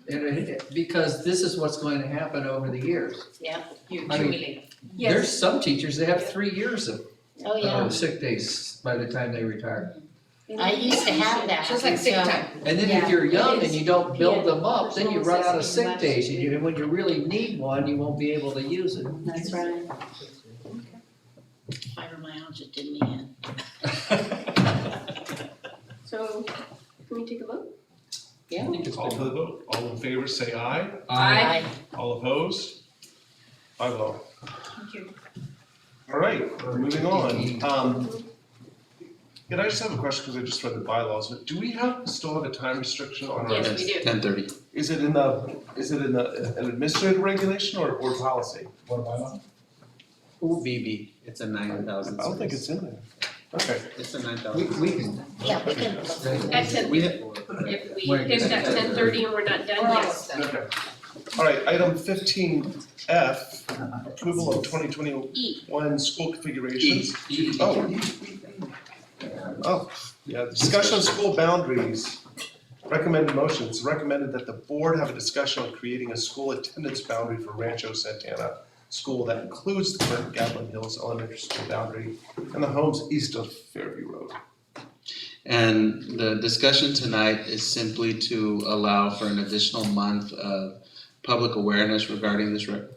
them. Because this is what's going to happen over the years. Yeah. You I mean, accumulate. There's some teachers that have 3 years of Oh, yeah. sick days by the time they retire. I used to have that. Just like sick until- time. And then Yeah, if you're it young and is. you don't build them up, There's then no you run out of necessity sick much. days. And when you really need one, you won't be able to use it. That's right. Fibromyalgia did me in. So, can we take a vote? Yeah. Call for the vote. All in favor, say aye. Aye. All opposed? 5-0. Thank you. All right, moving on. I just have a question because I just read the bylaws. But do we still have a time restriction on our? Yes, we do. 10:30. Is it in an administrative regulation or a board policy? Board bylaw? BB, it's a 9,000. I don't think it's in there. Okay. It's a 9,000. We can. Yeah, we can. At 10, We if we finish at 10:30 and we're not done, yes. Okay. All right, item 15F, approval of 2021 school configurations. Oh, yeah, discussion on school boundaries. Recommended motions, recommended that the board have a discussion on creating a school attendance boundary for Rancho Santana School that includes the current Gatlin Hills Elementary School boundary and the homes east of Fairview Road. And the discussion tonight is simply to allow for an additional month of public awareness regarding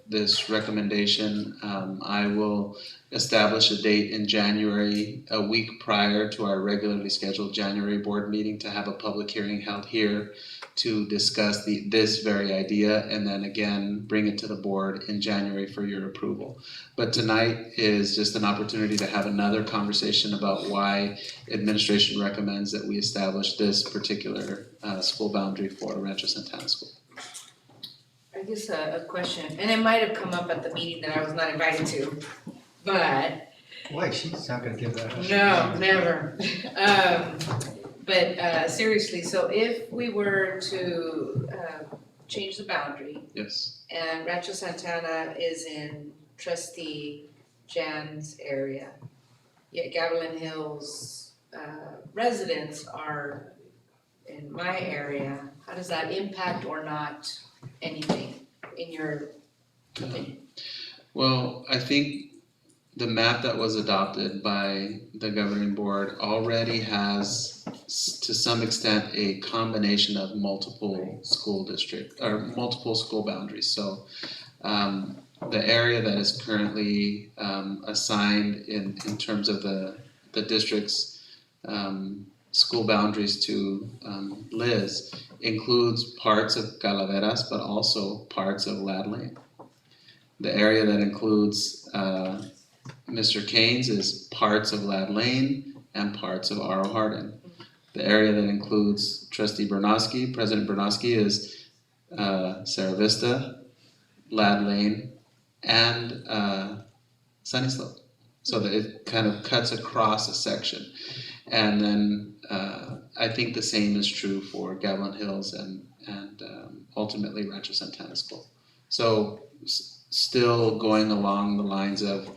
this recommendation. I will establish a date in January, a week prior to our regularly scheduled January board meeting, to have a public hearing held here to discuss this very idea, and then again bring it to the board in January for your approval. But tonight is just an opportunity to have another conversation about why administration recommends that we establish this particular school boundary for Rancho Santana School. I guess a question, and it might have come up at the meeting that I was not invited to, but Why, she's not gonna give that. no, never. But seriously, so if we were to change the boundary Yes. and Rancho Santana is in Trustee Jan's area, yet Gavilan Hills residents are in my area, how does that impact or not anything in your opinion? Well, I think the map that was adopted by the governing board already has, to some extent, a combination of multiple school district, or multiple school boundaries. So the area that is currently assigned in terms of the districts school boundaries to Liz includes parts of Calaveras, but also parts of Lad Lane. The area that includes Mr. Kane's is parts of Lad Lane and parts of Aro Hardin. The area that includes Trustee Bernosky, President Bernosky, is Sarah Vista, Lad Lane, and Sunny Slope. So that it kind of cuts across a section. And then I think the same is true for Gavilan Hills and ultimately Rancho Santana School. So still going along the lines of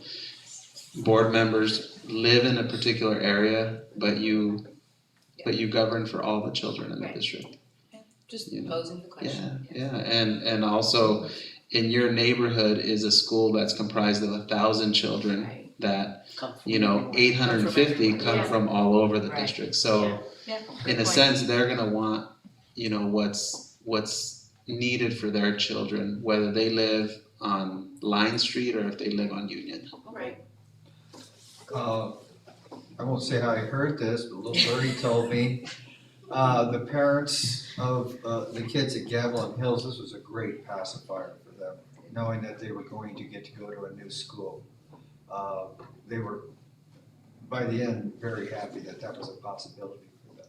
board members live in a particular area, but you govern for all the children in the district. Just You know. posing the question. Yeah, and also in your neighborhood is a school that's comprised of 1,000 children that, 850 come from all over the district. So Yeah. in a sense, they're gonna want, what's needed for their children, whether they live on Line Street or if they live on Union. Right. I won't say how I heard this, but little birdie told me, the parents of the kids at Gavilan Hills, this was a great pacifier for them, knowing that they were going to get to go to a new school. They were, by the end, very happy that that was a possibility for them.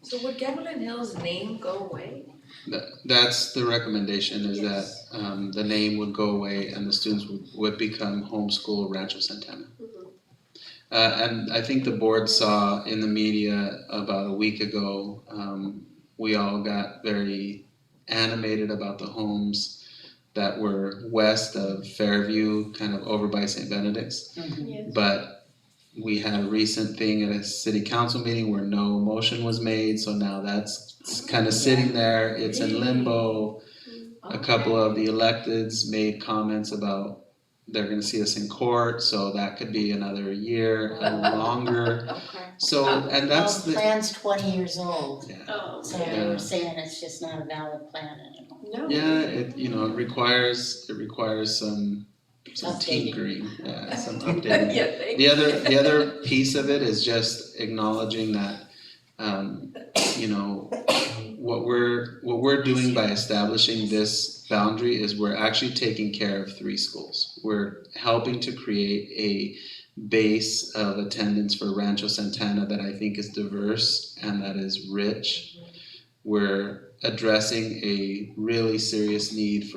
So would Gavilan Hills name go away? That's the recommendation, is that the name would go away and the students would become homeschool Rancho Santana. And I think the board saw in the media about a week ago, we all got very animated about the homes that were west of Fairview, kind of over by St. Benedict's. Mhm. But we had a recent thing at a city council meeting where no motion was made, so now that's kind of sitting there, it's in limbo. A couple of the electeds made comments about they're gonna see us in court, so that could be another year and longer. So, and that's Well, the, plan's 20 years old, Oh, so Yeah. they were saying it's just not a valid plan anymore. yeah, it requires some Updating. tinkering, yeah, some updating. Yeah, thank The other piece of it is just acknowledging that, what we're doing by establishing this boundary is we're actually taking care of 3 schools. We're helping to create a base of attendance for Rancho Santana that I think is diverse and that is rich. We're addressing a really serious need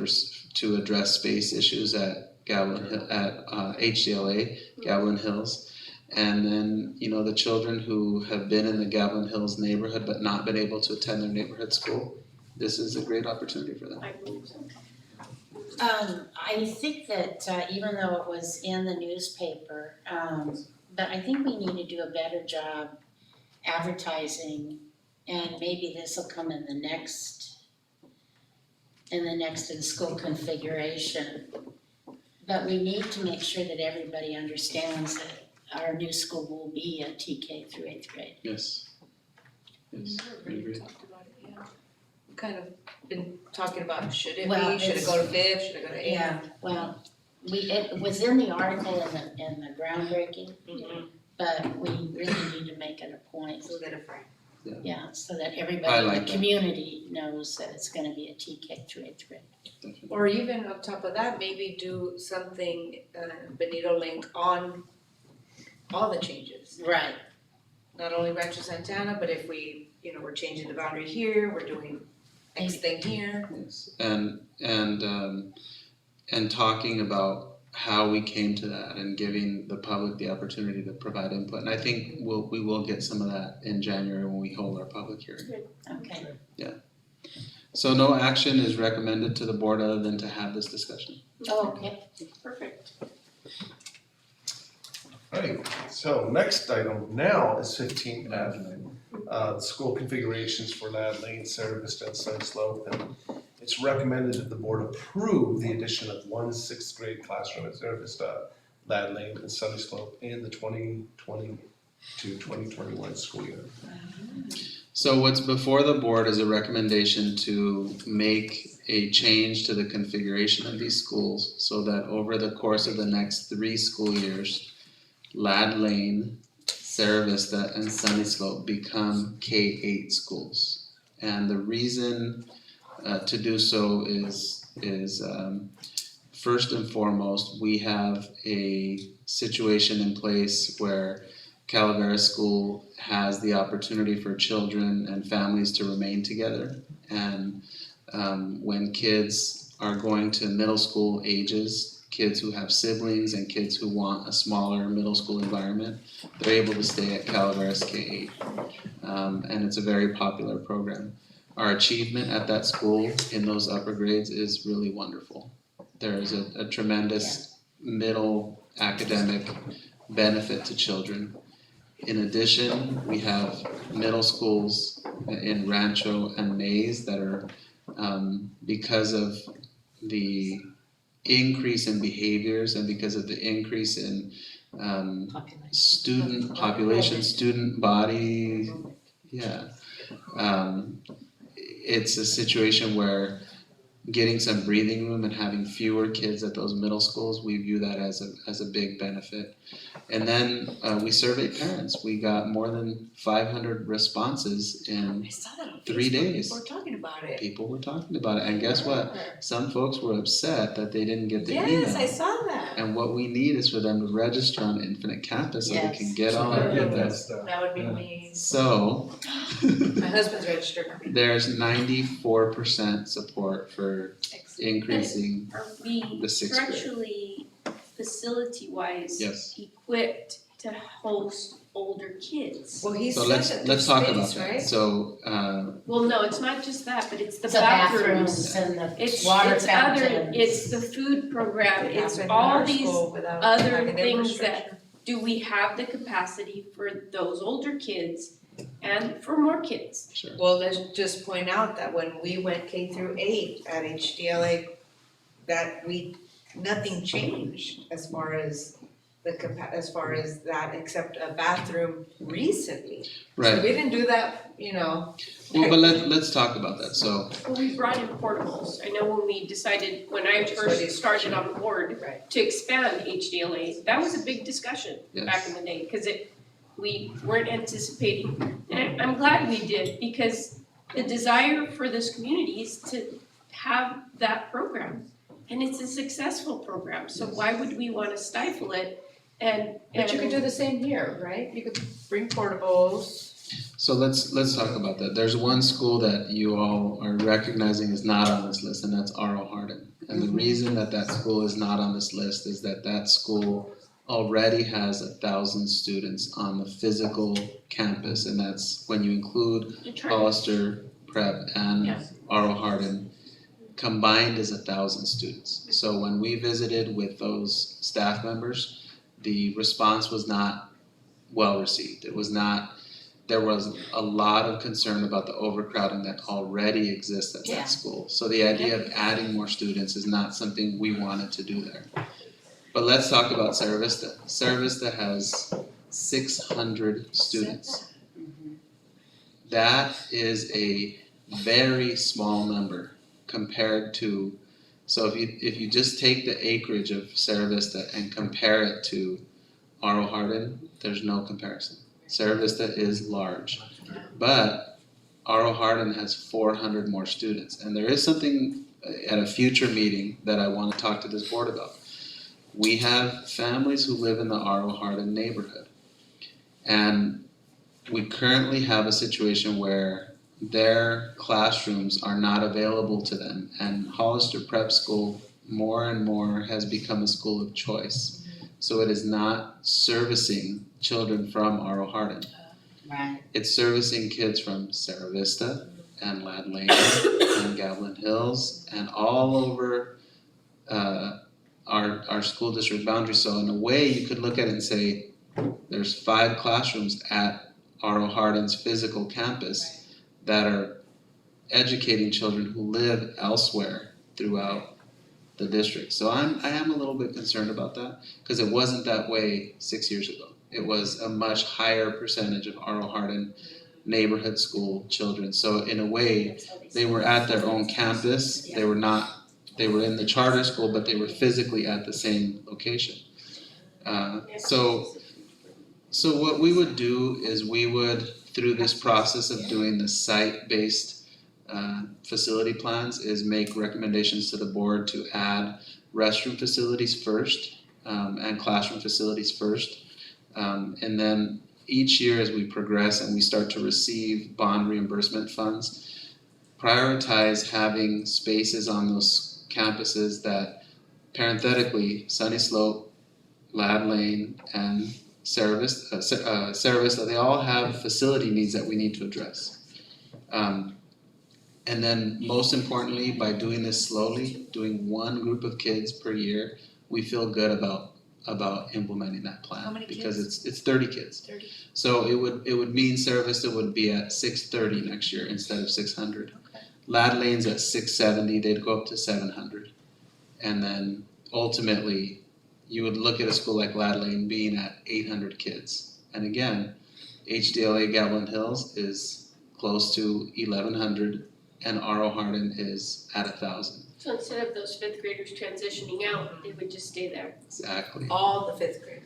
to address space issues at HCLA, Gavilan Hills. And then, the children who have been in the Gavilan Hills neighborhood but not been able to attend their neighborhood school, this is a great opportunity for them. I think that even though it was in the newspaper, but I think we need to do a better job advertising, and maybe this will come in the next in-school configuration. But we need to make sure that everybody understands that our new school will be a TK through 8th grade. Yes. Yes, I agree. We've kind of been talking about should it Well, be, should it go to 5th, should it go to 8th? Yeah, well, it was in the article in the groundbreaking, but we really need to make it a point. Solidify. Yeah, so that everybody I in like the that. community knows that it's gonna be a TK through 8th grade. Or even on top of that, maybe do something, Benito link on all the changes. Right. Not only Rancho Santana, but if we, we're changing the boundary here, we're doing X thing here. Yes, and talking about how we came to that and giving the public the opportunity to provide input. And I think we will get some of that in January when we hold our public hearing. Okay. Yeah. So no action is recommended to the board other than to have this discussion. Oh, okay. Perfect. Right, so next item now is 15F, school configurations for Lad Lane, Sarah Vista, and Sunny Slope. And it's recommended that the board approve the addition of 1 6th grade classroom at Sarah Vista, Lad Lane, and Sunny Slope in the 2020-2021 school year. So what's before the board is a recommendation to make a change to the configuration of these schools so that over the course of the next 3 school years, Lad Lane, Sarah Vista and Sunny Slope become K-8 schools. And the reason to do so is first and foremost, we have a situation in place where Calavera School has the opportunity for children and families to remain together. And when kids are going to middle school ages, kids who have siblings and kids who want a smaller middle school environment, they're able to stay at Calaveras K-8. And it's a very popular program. Our achievement at that school in those upper grades is really wonderful. There is a tremendous middle academic benefit to children. In addition, we have middle schools in Rancho and Mays that are, because of the increase in behaviors and because of the increase in student population, student body, it's a situation where getting some breathing room and having fewer kids at those middle schools, we view that as a big benefit. And then we surveyed parents. We got more than 500 responses in 3 days. People were talking about it. People were talking about it, and guess what? Some folks were upset that they didn't get the email. Yes, I saw that. And what we need is for them to register on Infinite Campus so they can get on with us. That would be me. So My husband's registered. there's 94% support for increasing Are we the sixth grade. structurally, facility-wise Yes. equipped to host older kids? Well, he So said that let's there's talk about space, that. right? So Well, no, it's not just that, but it's the The bathrooms. bathrooms and the It's water it's other, fountains. it's the food program, It it's happened in all our these school without other having the things infrastructure. that, do we have the capacity for those older kids and for more kids? Sure. Well, let's just point out that when we went K through 8 at HDLA, nothing changed as far as as far as that, except a bathroom recently. So Right. we didn't do that, you know. Well, but let's talk about that. So Well, we brought in portables. I know when we decided, when I Which is what first started on the board to expand HDLA, that was a big discussion back in the day, cause we weren't anticipating. And I'm glad we did, because the desire for this community is to have that program. And it's a successful program, so why would we wanna stifle it But you could do the same here, right? You could bring portables. So let's talk about that. There's one school that you all are recognizing is not on this list, and that's R.O. Hardin. And the reason that school is not on this list is that school already has 1,000 students on the physical campus, and that's when you include Hollister Prep and R.O. Hardin. Combined is 1,000 students. So when we visited with those staff members, the response was not well received. There was a lot of concern about the overcrowding that already exists at that school. So the idea of adding more students is not something we wanted to do there. But let's talk about Sarah Vista. Sarah Vista has 600 students. That is a very small number compared to, so if you just take the acreage of Sarah Vista and compare it to R.O. Hardin, there's no comparison. Sarah Vista is large, but R.O. Hardin has 400 more students, and there is something at a future meeting that I want to talk to this board about. We have families who live in the R.O. Hardin neighborhood, and we currently have a situation where their classrooms are not available to them, and Hollister Prep School more and more has become a school of choice. So it is not servicing children from R.O. Hardin. Right. It's servicing kids from Sarah Vista and Lad Lane and Gavilan Hills and all over our school district boundary. So in a way, you could look at it and say, there's 5 classrooms at R.O. Hardin's physical campus that are educating children who live elsewhere throughout the district. So I am a little bit concerned about that, because it wasn't that way 6 years ago. It was a much higher percentage of R.O. Hardin neighborhood school children. So in a way, they were at their own campus. They were in the charter school, but they were physically at the same location. So So what we would do is we would, through this process of doing the site-based facility plans, is make recommendations to the board to add restroom facilities first and classroom facilities first. And then each year as we progress and we start to receive bond reimbursement funds, prioritize having spaces on those campuses that parenthetically, Sunny Slope, Lad Lane, and Cerro Vista, they all have facility needs that we need to address. And then most importantly, by doing this slowly, doing one group of kids per year, we feel good about implementing that plan. How many because kids? it's 30 kids. 30. So it would mean Cerro Vista would be at 630 next year instead of 600. Okay. Lad Lane's at 670, they'd go up to 700. And then ultimately, you would look at a school like Lad Lane being at 800 kids. And again, HDLA Gavilan Hills is close to 1,100 and R.O. Hardin is at 1,000. So instead of those fifth graders transitioning out, they would just stay there. Exactly. All the fifth graders.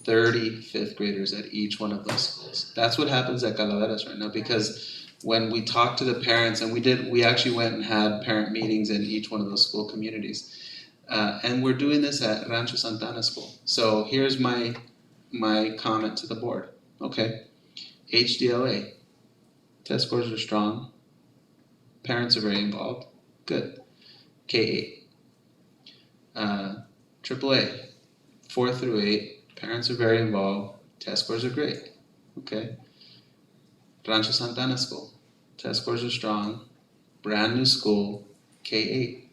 30 fifth graders at each one of those schools. That's what happens at Calaveras right now, because when we talk to the parents, and we actually went and had parent meetings in each one of those school communities. And we're doing this at Rancho Santana School. So here's my comment to the board. Okay, HDLA, test scores are strong, parents are very involved, good. K-8, AAA, 4 through 8, parents are very involved, test scores are great. Okay, Rancho Santana School, test scores are strong, brand new school, K-8.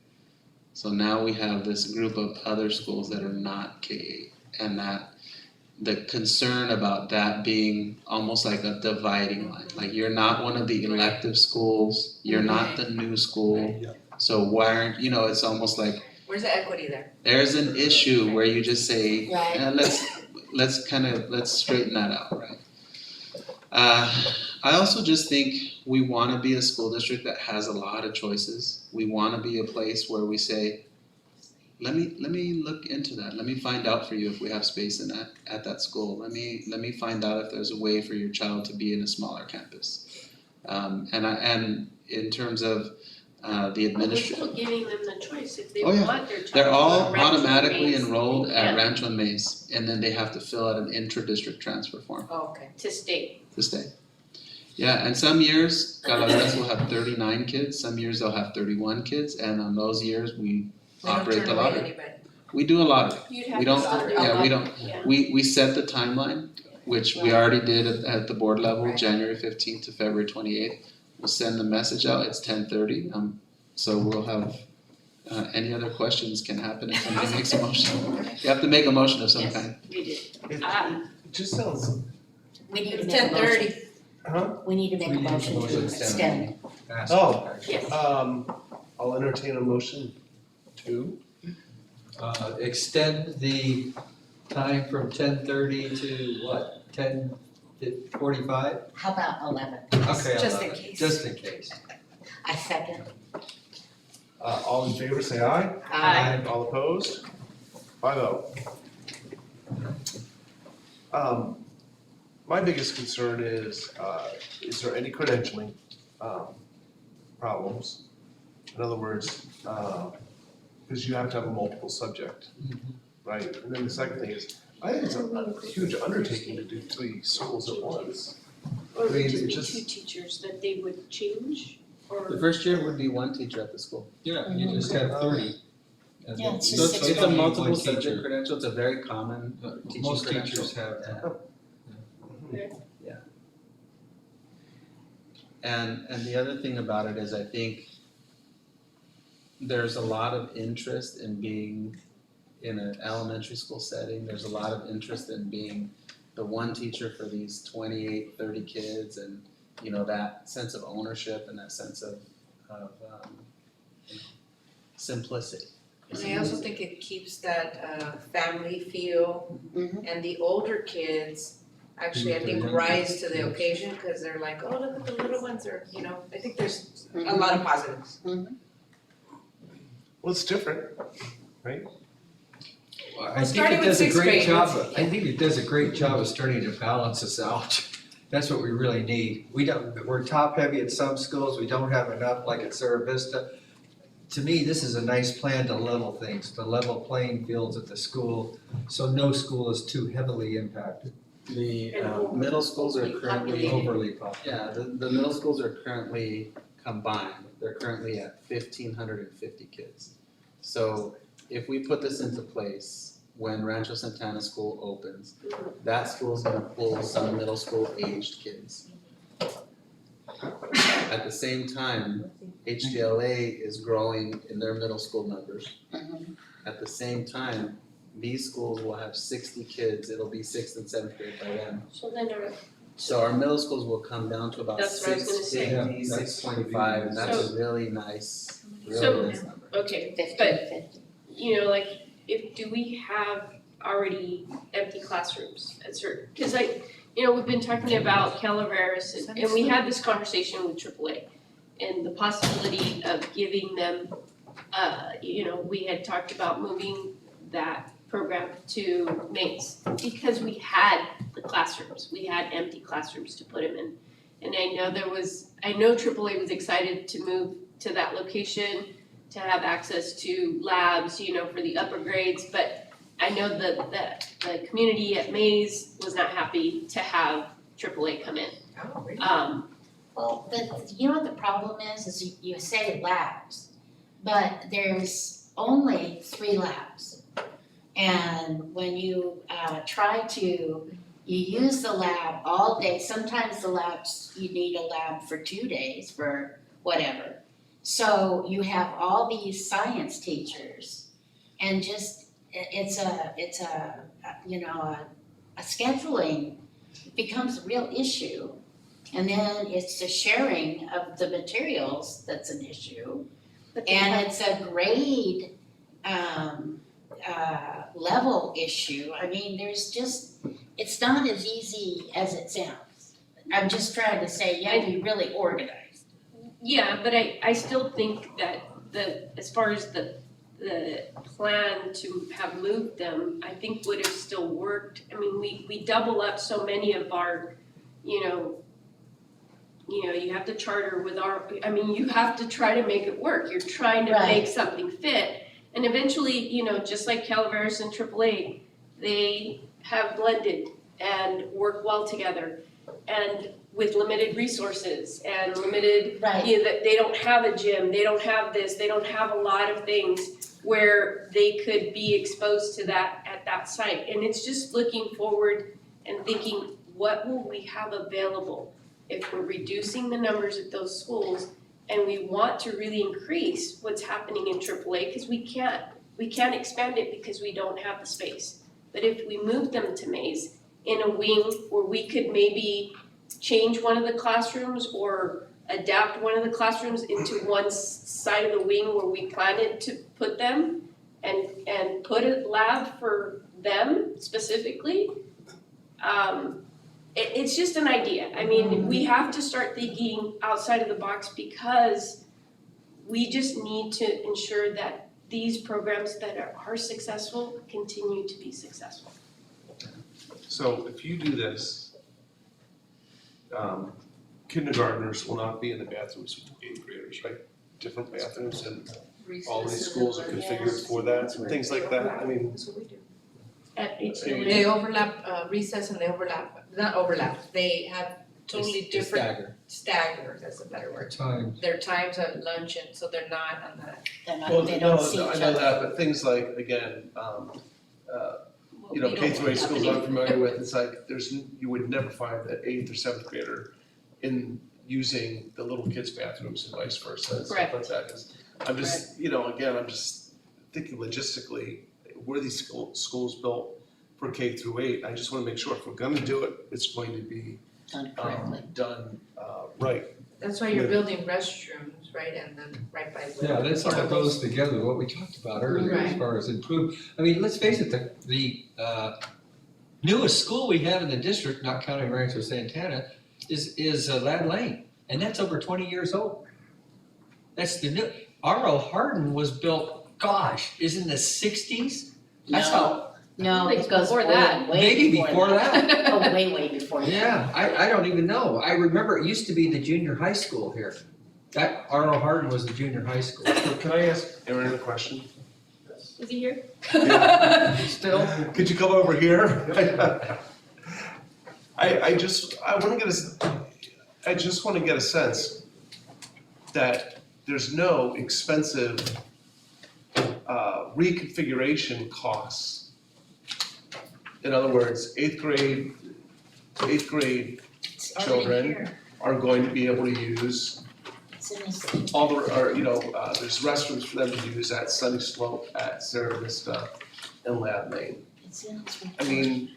So now we have this group of other schools that are not K-8, and that the concern about that being almost like a dividing line. Like you're not one of the elective schools, you're not the new school, so why aren't, it's almost like Where's the equity there? there's an issue where you just say, Right. let's straighten that out, right? I also just think we want to be a school district that has a lot of choices. We want to be a place where we say, let me look into that. Let me find out for you if we have space at that school. Let me find out if there's a way for your child to be in a smaller campus. And in terms of the But we're administration. still giving them the choice if they Oh, yeah. want their child. They're to all go to Rancho automatically Mays. enrolled at Yeah. Rancho and Mays, and then they have to fill out an intra-district transfer form Oh, okay. To stay. to stay. Yeah, and some years Calaveras will have 39 kids, some years they'll have 31 kids, and on those years we operate the lottery. anybody. We do a lottery. You'd have We to don't, start yeah, we don't, Yeah. we set the timeline, which we already did at the board level, Right. January 15th to February 28th. We'll send the message out, it's 10:30, so we'll have, any other questions can happen if somebody makes a motion. You have to make a motion of some Yes. kind. We did. It just sounds, We need to It's make a motion. 10:30. huh? We need to make a motion to extend. Oh, Yes. I'll entertain a motion to. Extend the time from 10:30 to what, 10:45? How about 11? Okay, Just in 11, case. just in case. I second. All in favor, say aye. Aye. All opposed? 5-0. My biggest concern is there any credentialing problems? In other words, because you have to have a multiple subject, right? And then the second thing is, I think it's a huge undertaking to do 3 schools at once. Or I mean, would it it be just- 2 teachers that they would change, or? The first year would be 1 teacher at the school. Yeah, you just have 30. And Yeah, then it's So just it's six a months. multiple one subject teacher. credential, it's a very common teaching Most credential. teachers have that. And the other thing about it is I think there's a lot of interest in being in an elementary school setting. There's a lot of interest in being the one teacher for these 28, 30 kids, and that sense of ownership and that sense of simplicity. And I also think it keeps that family feel, and the older kids actually, I think, rise to the occasion, because they're like, oh, look at the little ones, or, I think there's a lot of positives. Well, it's different, right? I think starting it with does a sixth great grade, job, let's- I think it does a great job of starting to balance us out. That's what we really need. We're top heavy at some schools, we don't have enough like at Cerro Vista. To me, this is a nice plan to level things, to level playing fields at the school, so no school is too heavily impacted. The middle schools are currently, Overly populated. yeah, the middle schools are currently combined, they're currently at 1,550 kids. So if we put this into place, when Rancho Santana School opens, that school's gonna pull some middle school aged kids. At the same time, HDLA is growing in their middle school numbers. At the same time, these schools will have 60 kids, it'll be 6th and 7th grade by then. So then So our middle schools will come down to about That's what I was gonna say. 650, Yeah, that's 625, and that's So- a really nice, So- really nice number. Okay, but, you know, like, do we have already empty classrooms at certain, cause we've been talking about Calaveras and we had this conversation with AAA and the possibility of giving them, we had talked about moving that program to Mays because we had the classrooms, we had empty classrooms to put them in. And I know AAA was excited to move to that location, to have access to labs, for the upper grades, but I know that the community at Mays was not happy to have AAA come in. Oh, really? Well, you know what the problem is you say labs, but there's only 3 labs. And when you you use the lab all day, sometimes the labs, you need a lab for 2 days for whatever. So you have all these science teachers and just, it's a scheduling becomes a real issue. And then it's the sharing of the materials that's an issue. And it's a grade level issue. I mean, it's not as easy as it sounds. I'm just trying to say, you have to be really organized. Yeah, but I still think that as far as the plan to have moved them, I think would have still worked. I mean, we double up so many of our, you have to charter with you have to try to make it work. You're trying to make something fit. And eventually, just like Calaveras and AAA, they have blended and work well together. And with limited resources and limited, they don't have a gym, they don't have this, they don't have a lot of things where they could be exposed to that at that site. And it's just looking forward and thinking, what will we have available if we're reducing the numbers at those schools and we want to really increase what's happening in AAA, because we can't expand it because we don't have the space. But if we move them to Mays in a wing where we could maybe change one of the classrooms or adapt one of the classrooms into one side of the wing where we planned to put them and put a lab for them specifically, it's just an idea. I mean, we have to start thinking outside of the box because we just need to ensure that these programs that are successful continue to be successful. So if you do this, kindergartners will not be in the bathrooms with 8th graders, right? Different bathrooms and all these schools are configured for that, and things like that, I mean. At They overlap, recess and not overlap, they have totally They different. Stagger, that's a better word. Times. Their times at lunch, and so they're not on the. I know that, but things like, again, K through 8 schools I'm familiar with, it's like, you would never find that 8th or 7th grader in using the little kids' bathrooms and vice versa, and stuff like that, 'cause I'm just, I'm just thinking logistically, were these schools built for K through 8? I just wanna make sure if we're gonna do it, it's going to be done correctly. Done right. That's why you're building restrooms, right, and then right by the. Yeah, that's all goes together, what we talked about earlier as Right. far as improve. I mean, let's face it, the newest school we have in the district, not counting Rancho Santana, is Ladd Lane, and that's over 20 years old. That's the new, R.O. Hardin was built, is in the 60s. No, Like it goes before way, that. way Maybe before before that. Oh, way before that. Yeah, I don't even know. I remember it used to be the junior high school here. That, Arnold Hardin was the junior high school. Can I ask Aaron a question? Is he here? Still? Could you come over here? I just wanna get a sense that there's no expensive reconfiguration costs. In other words, eighth grade children are going to be able to use It's in this. all the, there's restrooms for them to use at Sunny Slope, at Sarah Vista, and Lad Lane. It's in this. I mean,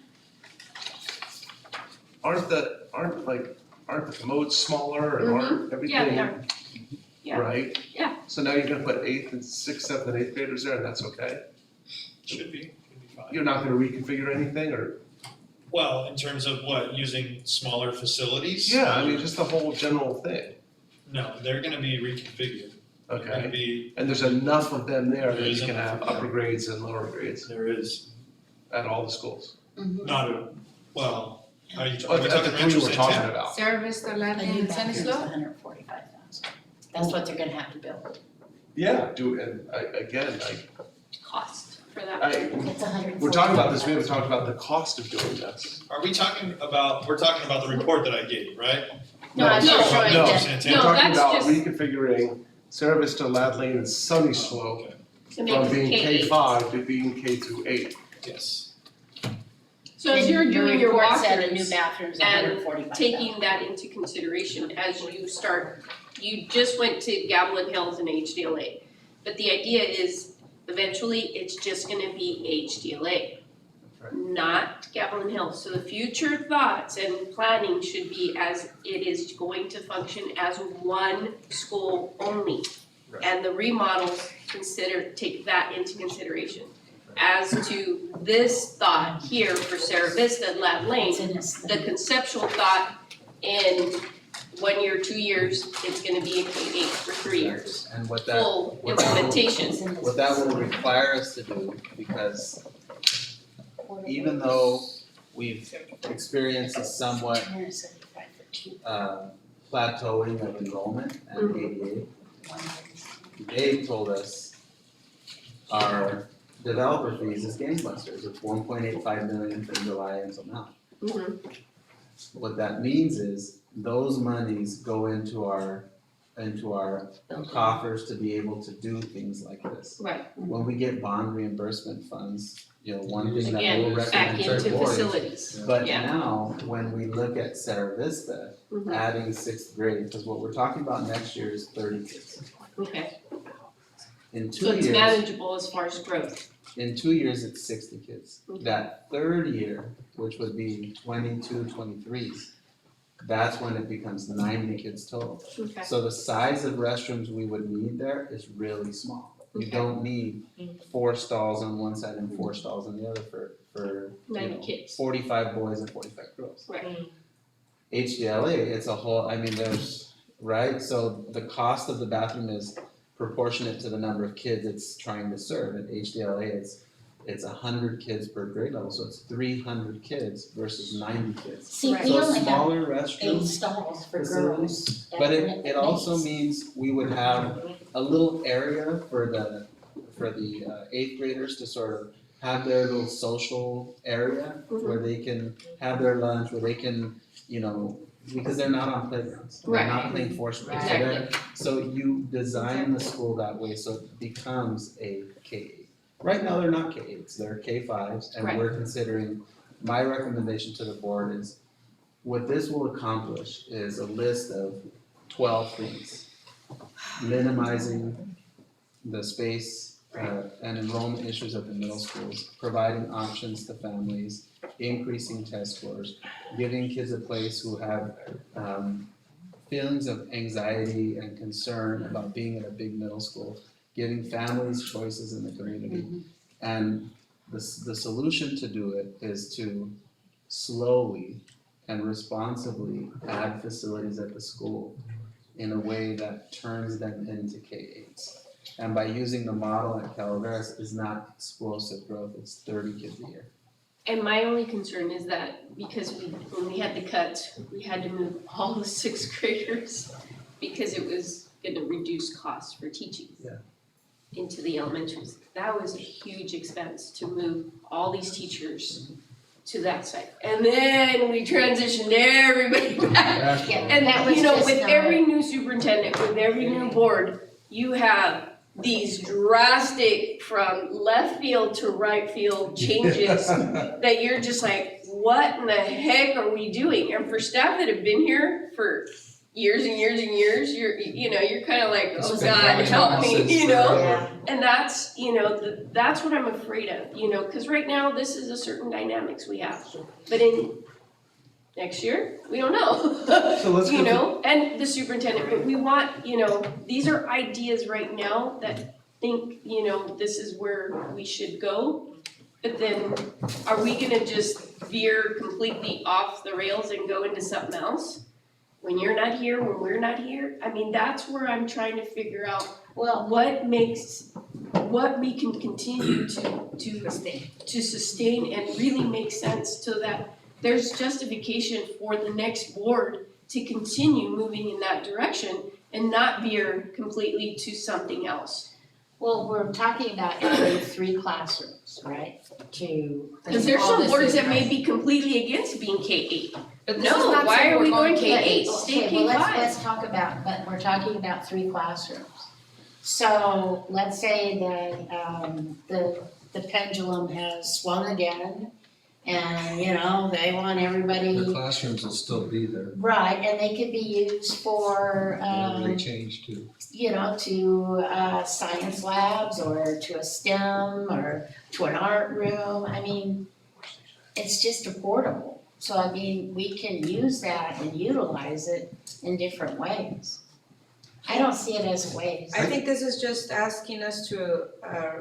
aren't the commodes smaller and aren't everything? Yeah, they are. Yeah. Right? Yeah. So now you're gonna put 8th and 6th, 7th, and 8th graders there, and that's okay? Should be fine. You're not gonna reconfigure anything, or? Well, in terms of what, using smaller facilities? Yeah, I mean, just the whole general thing. No, they're gonna be reconfigured. They're gonna Okay. be, And there's enough of them there that There you is can enough. have upper grades and lower grades there is at all the schools. not a, well, are you, Well, are we at the talking three Rancho we're talking Santana? about. Sarah Vista, A Latin, new and Sunny bathroom's Slope? 145,000. That's what they're gonna have to build. Yeah, and again, Cost for that. It's 145,000. we're talking about this, we haven't talked about the cost of doing this. Are we talking about, we're talking about the report that I gave, right? No, I'm just showing No, that. Santana. No, we're talking that's about just- reconfiguring Sarah Vista, Lad Lane, and Sunny Slope To make from it being K-8. K5 to being K through 8. Yes. So as you're doing your report said a new walkthroughs bathroom's and 145,000. taking that into consideration as you start, you just went to Gavilan Hills and HDLA. But the idea is eventually it's just gonna be HDLA, not Gavilan Hills. So the future thoughts and planning should be as it is going to function as one school only. And the remodels take that into consideration. As to this thought here for Sarah Vista and Lad Lane, It's in this thing. the conceptual thought in 1 year, 2 years, it's gonna be in K-8 for 3 years. And what that, Full what that- implementation. It's in this what that will thing. require us to do, because even though we've experienced a somewhat 175 for two. plateauing of enrollment at ADA, they told us our developer fees is gangbusters of 1.85 million from July until now. Mhm. What that means is those monies go into our coffers to be able to do things like this. Right, When we get bond reimbursement funds, one thing that again, we'll back recommend to into our board is, facilities. but Yeah. now, when we look at Sarah Vista, Mhm. adding 6th grade, because what we're talking about next year is 30 kids. Okay, In 2 so it's years, manageable as far as growth. in 2 years, it's 60 kids. Okay. That third year, which would be 22, 23s, that's when it becomes 90 kids total. Okay. So the size of restrooms we would need there is really small. You Okay. don't need 4 stalls on one side and 4 stalls on the other for 90 kids. 45 boys and 45 girls. Right. HDLA, it's a whole, I mean, there's, right? So the cost of the bathroom is proportionate to the number of kids it's trying to serve. At HDLA, it's 100 kids per grade level, so it's 300 kids versus 90 kids. See, we So only have smaller 8 restrooms, stalls for facilities, girls. but and it also ladies. means we would have a little area for the 8th graders to sort of have their little social area where they can have their lunch, where they can, because they're not on playgrounds. They're not Right. playing force Right. So they're, so you design the school that way so it becomes a K-8. Right now, they're not K-8s, they're K-5s, and Right. we're considering, my recommendation to the board is, what this will accomplish is a list of 12 things. Minimizing the space and enrollment issues at the middle schools, providing options to families, increasing test scores, giving kids a place who have feelings of anxiety and concern about being at a big middle school, giving families choices in the community. And the solution to do it is to slowly and responsibly add facilities at the school in a way that turns them into K-8s. And by using the model at Calaveras, it's not explosive growth, it's 30 kids a year. And my only concern is that because when we had the cuts, we had to move all the sixth graders because it was gonna reduce costs for teaching. Yeah. Into the elementaries. That was a huge expense to move all these teachers to that site. And then we transitioned everybody back. Yeah, And that was you know, just with not- every new superintendent, with every new board, you have these drastic from left field to right field changes that you're just like, what in the heck are we doing? And for staff that have been here for years and years and years, you're kind of like, oh God, help me, you know? Yeah. And that's, that's what I'm afraid of, because right now, this is a certain dynamics we have. But in next year, we don't know. So let's You go know, and the superintendent, but we want, these are ideas right now that think, this is where we should go. But then, are we gonna just veer completely off the rails and go into something else? When you're not here, when we're not here? I mean, that's where I'm trying to figure out what we can continue to sustain and really make sense so that there's justification for the next board to continue moving in that direction and not veer completely to something else. Well, we're talking about adding 3 classrooms, right, Because there's some boards that may be completely against being K-8. But this is not why saying are we we're going going K-8? K-8, stay Okay, well, K-5. let's talk about, but we're talking about 3 classrooms. So let's say that, the pendulum has swung again, and, they want everybody. The classrooms will still be there, Right, and they could be used for, whatever they change to. to science labs or to a STEM or to an art room. I mean, it's just a portable. So I mean, we can use that and utilize it in different ways. I don't see it as a waste. I think this is just asking us to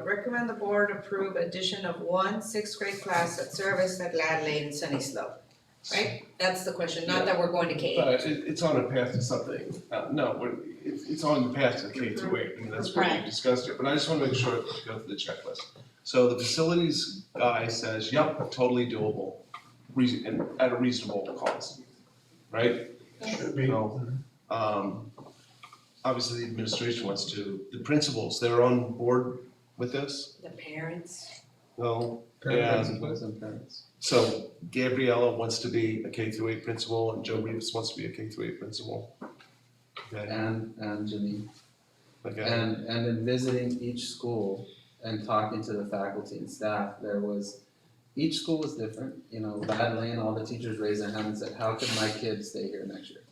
recommend the board approve addition of 1 6th grade class at service at Lad Lane and Sunny Slope. Right? That's the question, not that we're going to K-8. But it's on a path to something, it's on the path to K through 8, I mean, that's what we Right. discussed here, but I just wanna make sure to go through the checklist. So the facilities guy says, yep, totally doable, and at a reasonable cost, right? Should be. So, obviously the administration wants to, the principals, they're on board with this? The parents. No, Parents, and principals, and parents. so Gabriella wants to be a K through 8 principal and Joe Rivas wants to be a K through 8 principal. Okay, And Janine. okay. And in visiting each school and talking to the faculty and staff, each school was different. Lad Lane, all the teachers raised their hand and said, how could my kids stay here next year?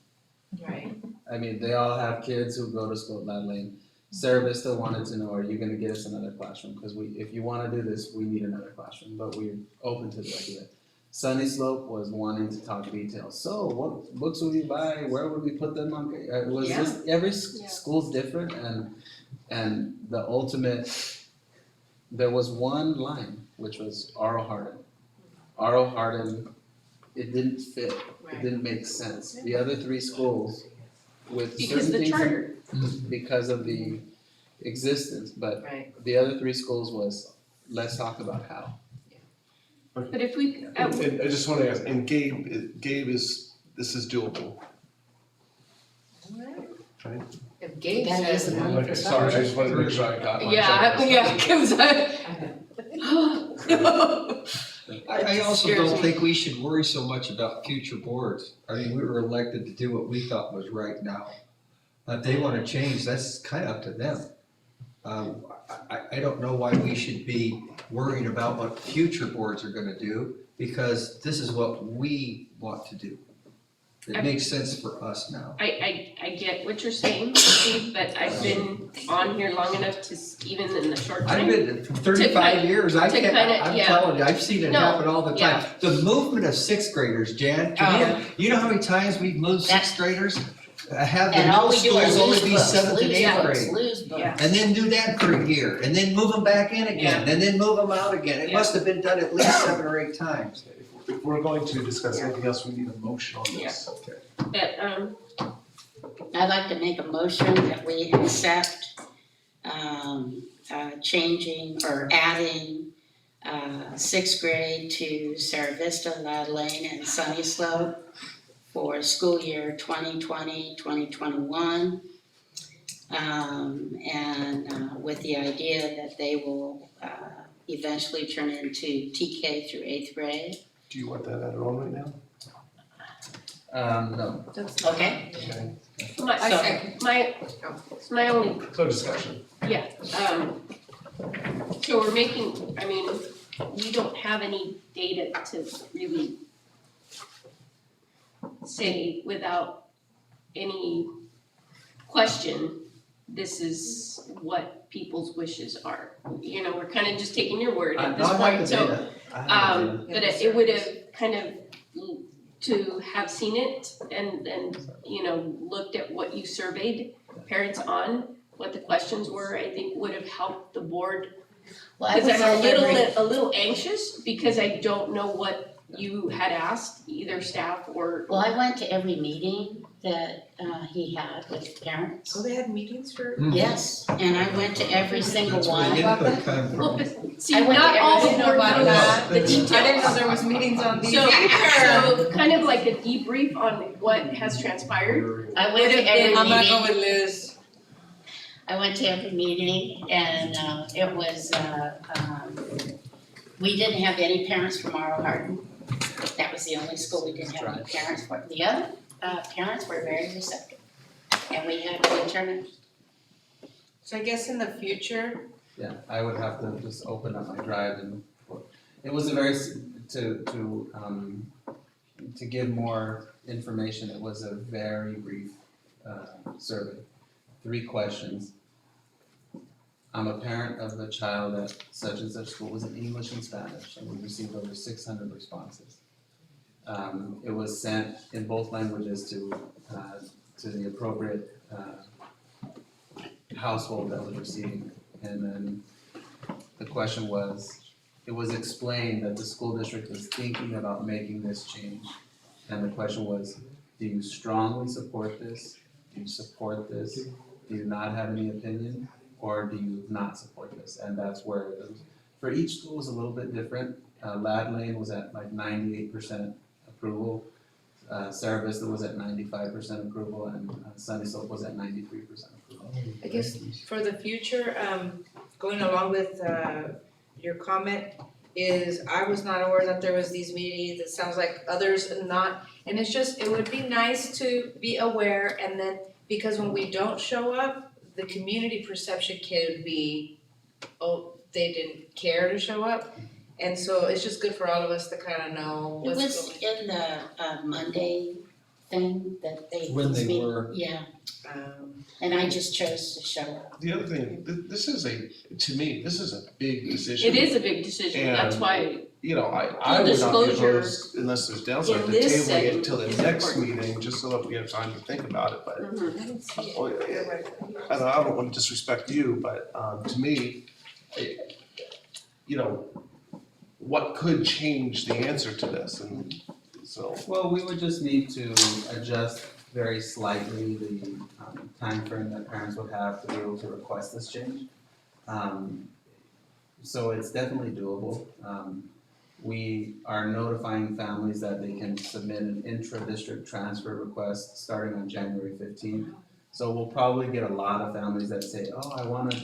Right. I mean, they all have kids who go to school at Lad Lane. Sarah Vista wanted to know, are you gonna get us another classroom? Because if you wanna do this, we need another classroom, but we're open to the idea. Sunny Slope was wanting to talk details. So what books would we buy? Where would we put them on? It was just, every school's different and the ultimate, there was one line, which was R.O. Hardin. R.O. Hardin, it didn't fit, it didn't make sense. The other 3 schools with Because certain the things, charter. because of the existence, but the other 3 schools was, let's talk about how. But if we, And I just wanna ask, and Gabe is, this is doable, right? If Gabe That says is the that. money Okay, sorry, I just wanted to make sure I got my because I also don't think we should worry so much about future boards. I mean, we were elected to do what we thought was right now. If they wanna change, that's kinda up to them. I don't know why we should be worrying about what future boards are gonna do, because this is what we want to do. It makes sense for us now. I get what you're saying, Steve, but I've been on here long enough to, even in the short time. I've been for 35 years, I'm telling you, I've seen it No, happen all the time. yeah. The movement of 6th graders, Jan, you know how many times we've moved 6th graders? Have the And all middle we do is schools only lose be books, 7th and lose 8th books, grade. lose books. And then do that for a year, and then move them back in again, and then move them out again. It must have been done at least 7 or 8 times. If we're going to discuss anything else, we need a motion on this. That, I'd like to make a motion that we accept changing or adding sixth grade to Sarah Vista, Loud Lane, and Sunny Slope for school year 2020-2021. With the idea that they will eventually turn into TK through 8th grade. Do you want that added on right now? No. Okay. My only, No discussion. yeah, so we're making, I mean, we don't have any data to really say without any question, this is what people's wishes are. You know, we're kind of just taking your word at this point, so, but it would have kind of, to have seen it and, you know, looked at what you surveyed parents on, what the questions were, I think would have helped the board. Well, Because I'm a little anxious because I don't know what you had asked, either staff or. Well, I went to every meeting that he had with parents. So they had meetings for? Yes, and I went to every single one. Well, but see, I went not to all the every board single knows one. the details. I didn't know there was meetings on these. So kind of like a debrief on what has transpired. I went to every I'm not meeting. going with Liz. I went to every meeting and it was, we didn't have any parents from Morrow Hardin. That was the only school we didn't have any parents for. The other parents were very receptive and we had good turnout. So I guess in the future, Yeah, I would have to just open up my drive and, it was a very, to give more information, it was a very brief, survey. 3 questions. I'm a parent of a child at such and such school, it was in English and Spanish, and we received over 600 responses. It was sent in both languages to the appropriate, household that was receiving. And then the question was, it was explained that the school district was thinking about making this change. And the question was, do you strongly support this? Do you support this? Do you not have any opinion? Or do you not support this? And that's where it was. For each school was a little bit different. Lad Lane was at like 98% approval. Sarah Vista was at 95% approval, and Sunny Slope was at 93% approval. I guess for the future, going along with your comment, is I was not aware that there was these meetings, it sounds like others not, and it's just, it would be nice to be aware, and then, because when we don't show up, the community perception could be, oh, they didn't care to show up, and so it's just good for all of us to kind of know It what's was in the Monday thing that they. When they were. Yeah, and I just chose to show up. The other thing, this is to me, this is a big decision. It is a big decision, that's And, why. You know, I Full would not be disclosure opposed, unless there's downside, in to this tabling it setting until the is next important. meeting, just so that we have time to think about it, but. Mhm. I didn't see it. Well, and I don't want to disrespect you, but to me, you know, what could change the answer to this, and so. Well, we would just need to adjust very slightly the timeframe that parents would have to be able to request this change. So it's definitely doable. We are notifying families that they can submit an intra-district transfer request starting on January 15th. So we'll probably get a lot of families that say, oh, I wanna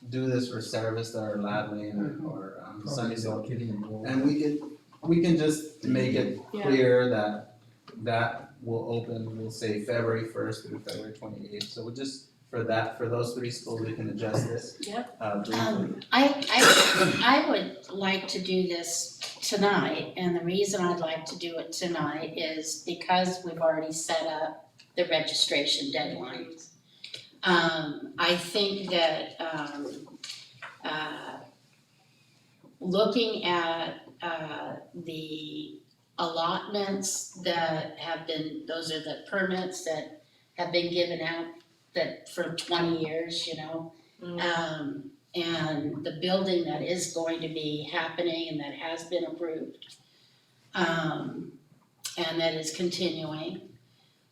do this for Sarah Vista or Lad Lane or Sunny Slope. And we can just make it clear that that will open, we'll say February 1st through February 28th. So we'll just, for those 3 schools, we can adjust this briefly. I would like to do this tonight, and the reason I'd like to do it tonight is because we've already set up the registration deadlines. I think that looking at the allotments that have been, those are the permits that have been given out that for 20 years, you know. And the building that is going to be happening and that has been approved, and that is continuing,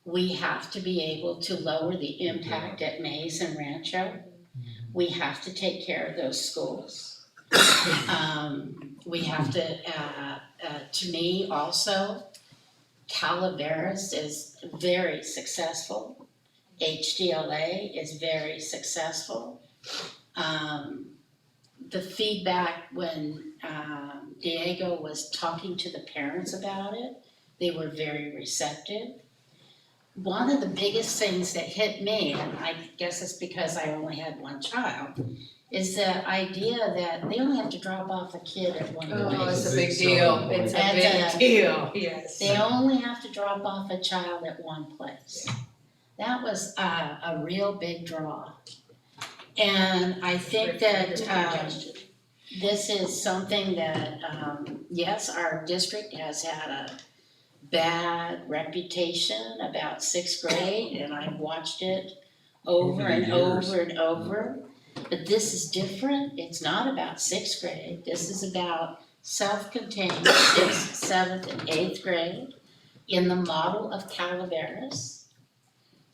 we have to be able to lower the impact at Mays and Rancho. We have to take care of those schools. We have to me also, Calaveras is very successful. HDLA is very successful. The feedback when Diego was talking to the parents about it, they were very receptive. One of the biggest things that hit me, and I guess it's because I only had one child, is the idea that they only have to drop off a kid at one place. Oh, it's a big deal, it's a big deal, yes. They only have to drop off a child at one place. That was a real big draw. And I think that this is something that, yes, our district has had a bad reputation about sixth grade, and I've watched it over and over and over. But this is different. It's not about sixth grade. This is about self-contained sixth, seventh, and eighth grade in the model of Calaveras,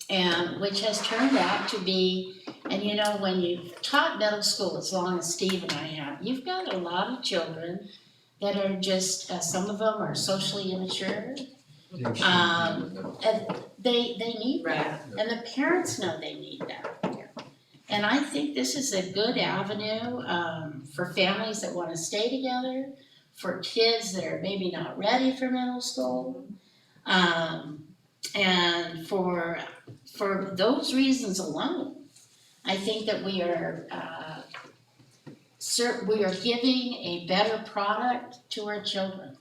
and which has turned out to be, and you know, when you've taught middle school as long as Steve and I have, you've got a lot of children that are just, some of them are socially immature. And they need that, and the parents know they need that. And I think this is a good avenue for families that want to stay together, for kids that are maybe not ready for middle school, and for those reasons alone, I think that we are giving a better product to our children,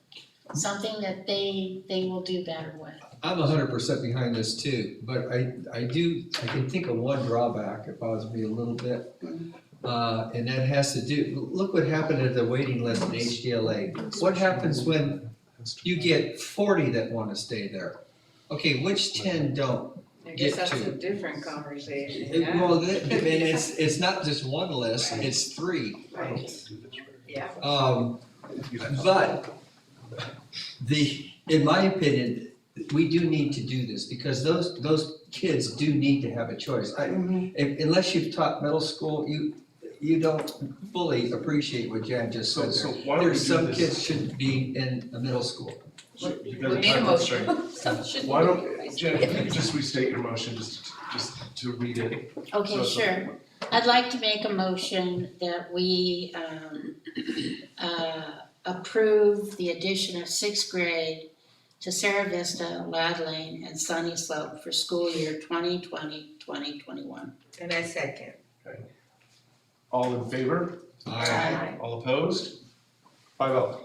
something that they will do better with. I'm 100% behind this too, but I can think of one drawback. It bothers me a little bit. And that has to do, look what happened at the waiting list in HDLA. What happens when you get 40 that want to stay there? Okay, which 10 don't I guess get that's a to? different conversation, yeah. Well, it's not just one list, it's 3. Right. Yeah. But in my opinion, we do need to do this because those kids do need to have a choice. Unless you've taught middle school, you don't fully appreciate what Jan just said So there. why don't we There's do some this? kids shouldn't be in a middle school. Because of need a time motion. constraint. Why don't, Jen, if you could just restate your motion, just to read it. Okay, So- sure. I'd like to make a motion that we approve the addition of sixth grade to Sarah Vista, Lad Lane, and Sunny Slope for school year 2020-2021. And I second. All in favor? Aye. All opposed? 5-0.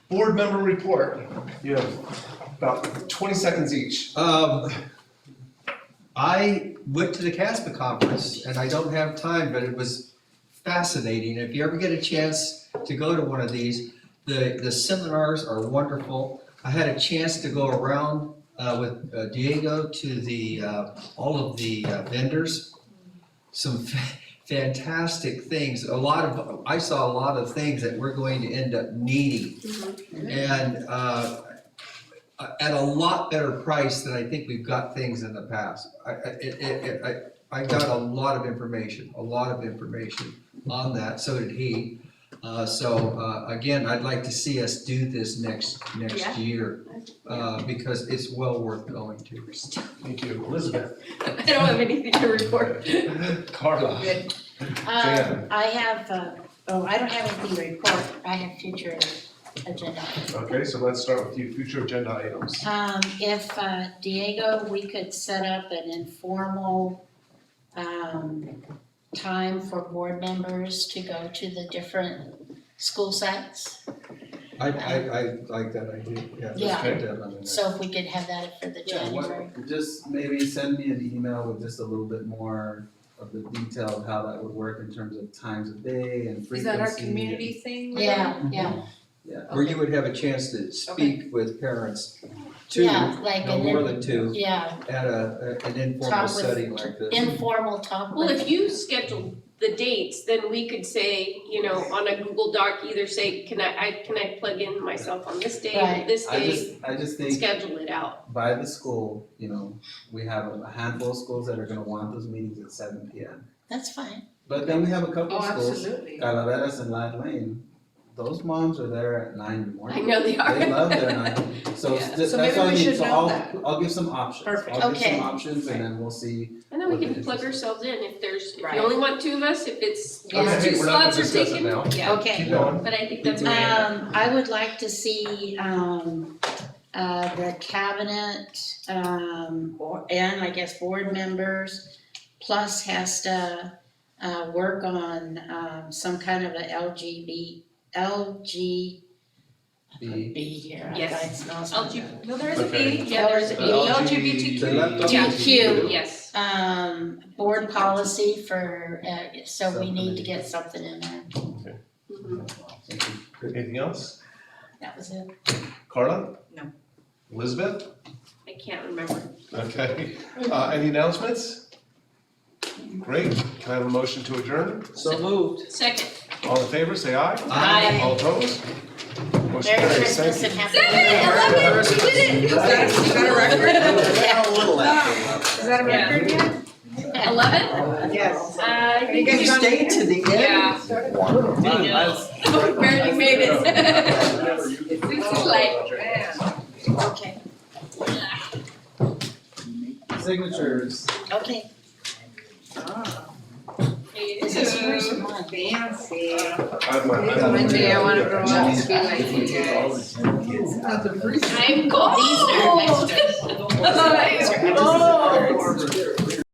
Board member report. You have about 20 seconds each. I went to the CASPA conference and I don't have time, but it was fascinating. If you ever get a chance to go to one of these, the seminars are wonderful. I had a chance to go around with Diego to the all of the vendors. Some fantastic things. I saw a lot of things that we're going to end up needing, and at a lot better price than I think we've got things in the past. I got a lot of information on that. So did he. Again, I'd like to see us do this next year because it's well worth going to. Thank you. Elizabeth. I don't have anything to report. Carla. Good. Jan. I have, I don't have anything to report. I have future agenda. Okay, so let's start with you, future agenda items. If Diego, we could set up an informal time for board members to go to the different school sites. I like that idea, yeah. let's Yeah. put that on the next. So if we could have that for the January. Just maybe send me an email with just a little bit more of the detail of how that would work in terms of times of day and frequency. Is that our community thing? Yeah, yeah. Yeah. Where you would have a chance to speak with parents, two, Yeah, like no an more in- than two, Yeah, at an informal Talk with- setting like this. informal talk Well, with. if you schedule the dates, then we could say, you know, on a Google Doc, either say, can I plug in myself on this day, Right. this I day, just think schedule it out. by the school, you know, we have a handful of schools that are gonna want those meetings at 7 p.m. That's fine. But then we have a couple Oh, of schools, absolutely. Calaveras and Lad Lane, those moms are there at 9 in the I morning. know they are. They love their 9, so Yeah. that's So what maybe I we mean, should so know that. I'll give some options. Perfect. I'll give Okay. some options and then we'll see. And then we What the can plug interest is. ourselves in if there's, if Right. you only want two of us, if it's, Yeah. if Okay, two we're not gonna slots are discuss it taken, now. yeah. Okay. Keep going. But I think that's a great. I would like to see, the cabinet, and I guess board members, plus has to, work on, some kind of a B here, I Yes. got smell something. No, there is a Okay. B, yeah, there's a B, LGBTQ. They left off Yeah. GQ. Yes. Board policy for, so we need to get something in there. Mhm. Anything else? That was it. Carla? No. Elizabeth? I can't remember. Okay. Any announcements? Great. Can I have a motion to adjourn? So moved. Second. All in favor, say aye. Aye. All opposed? Motion Merry carries. Thank Christmas you. and happy. 11, we did it. Is that a record? Is that a record yet? 11? Yes. I think guys we gone- stayed to the Yeah. We barely made it. This is like, Okay, Signatures. okay. This is yours and mine. Fancy. One day I wanna grow up to be like you guys. I'm gold. These are extra. Oh.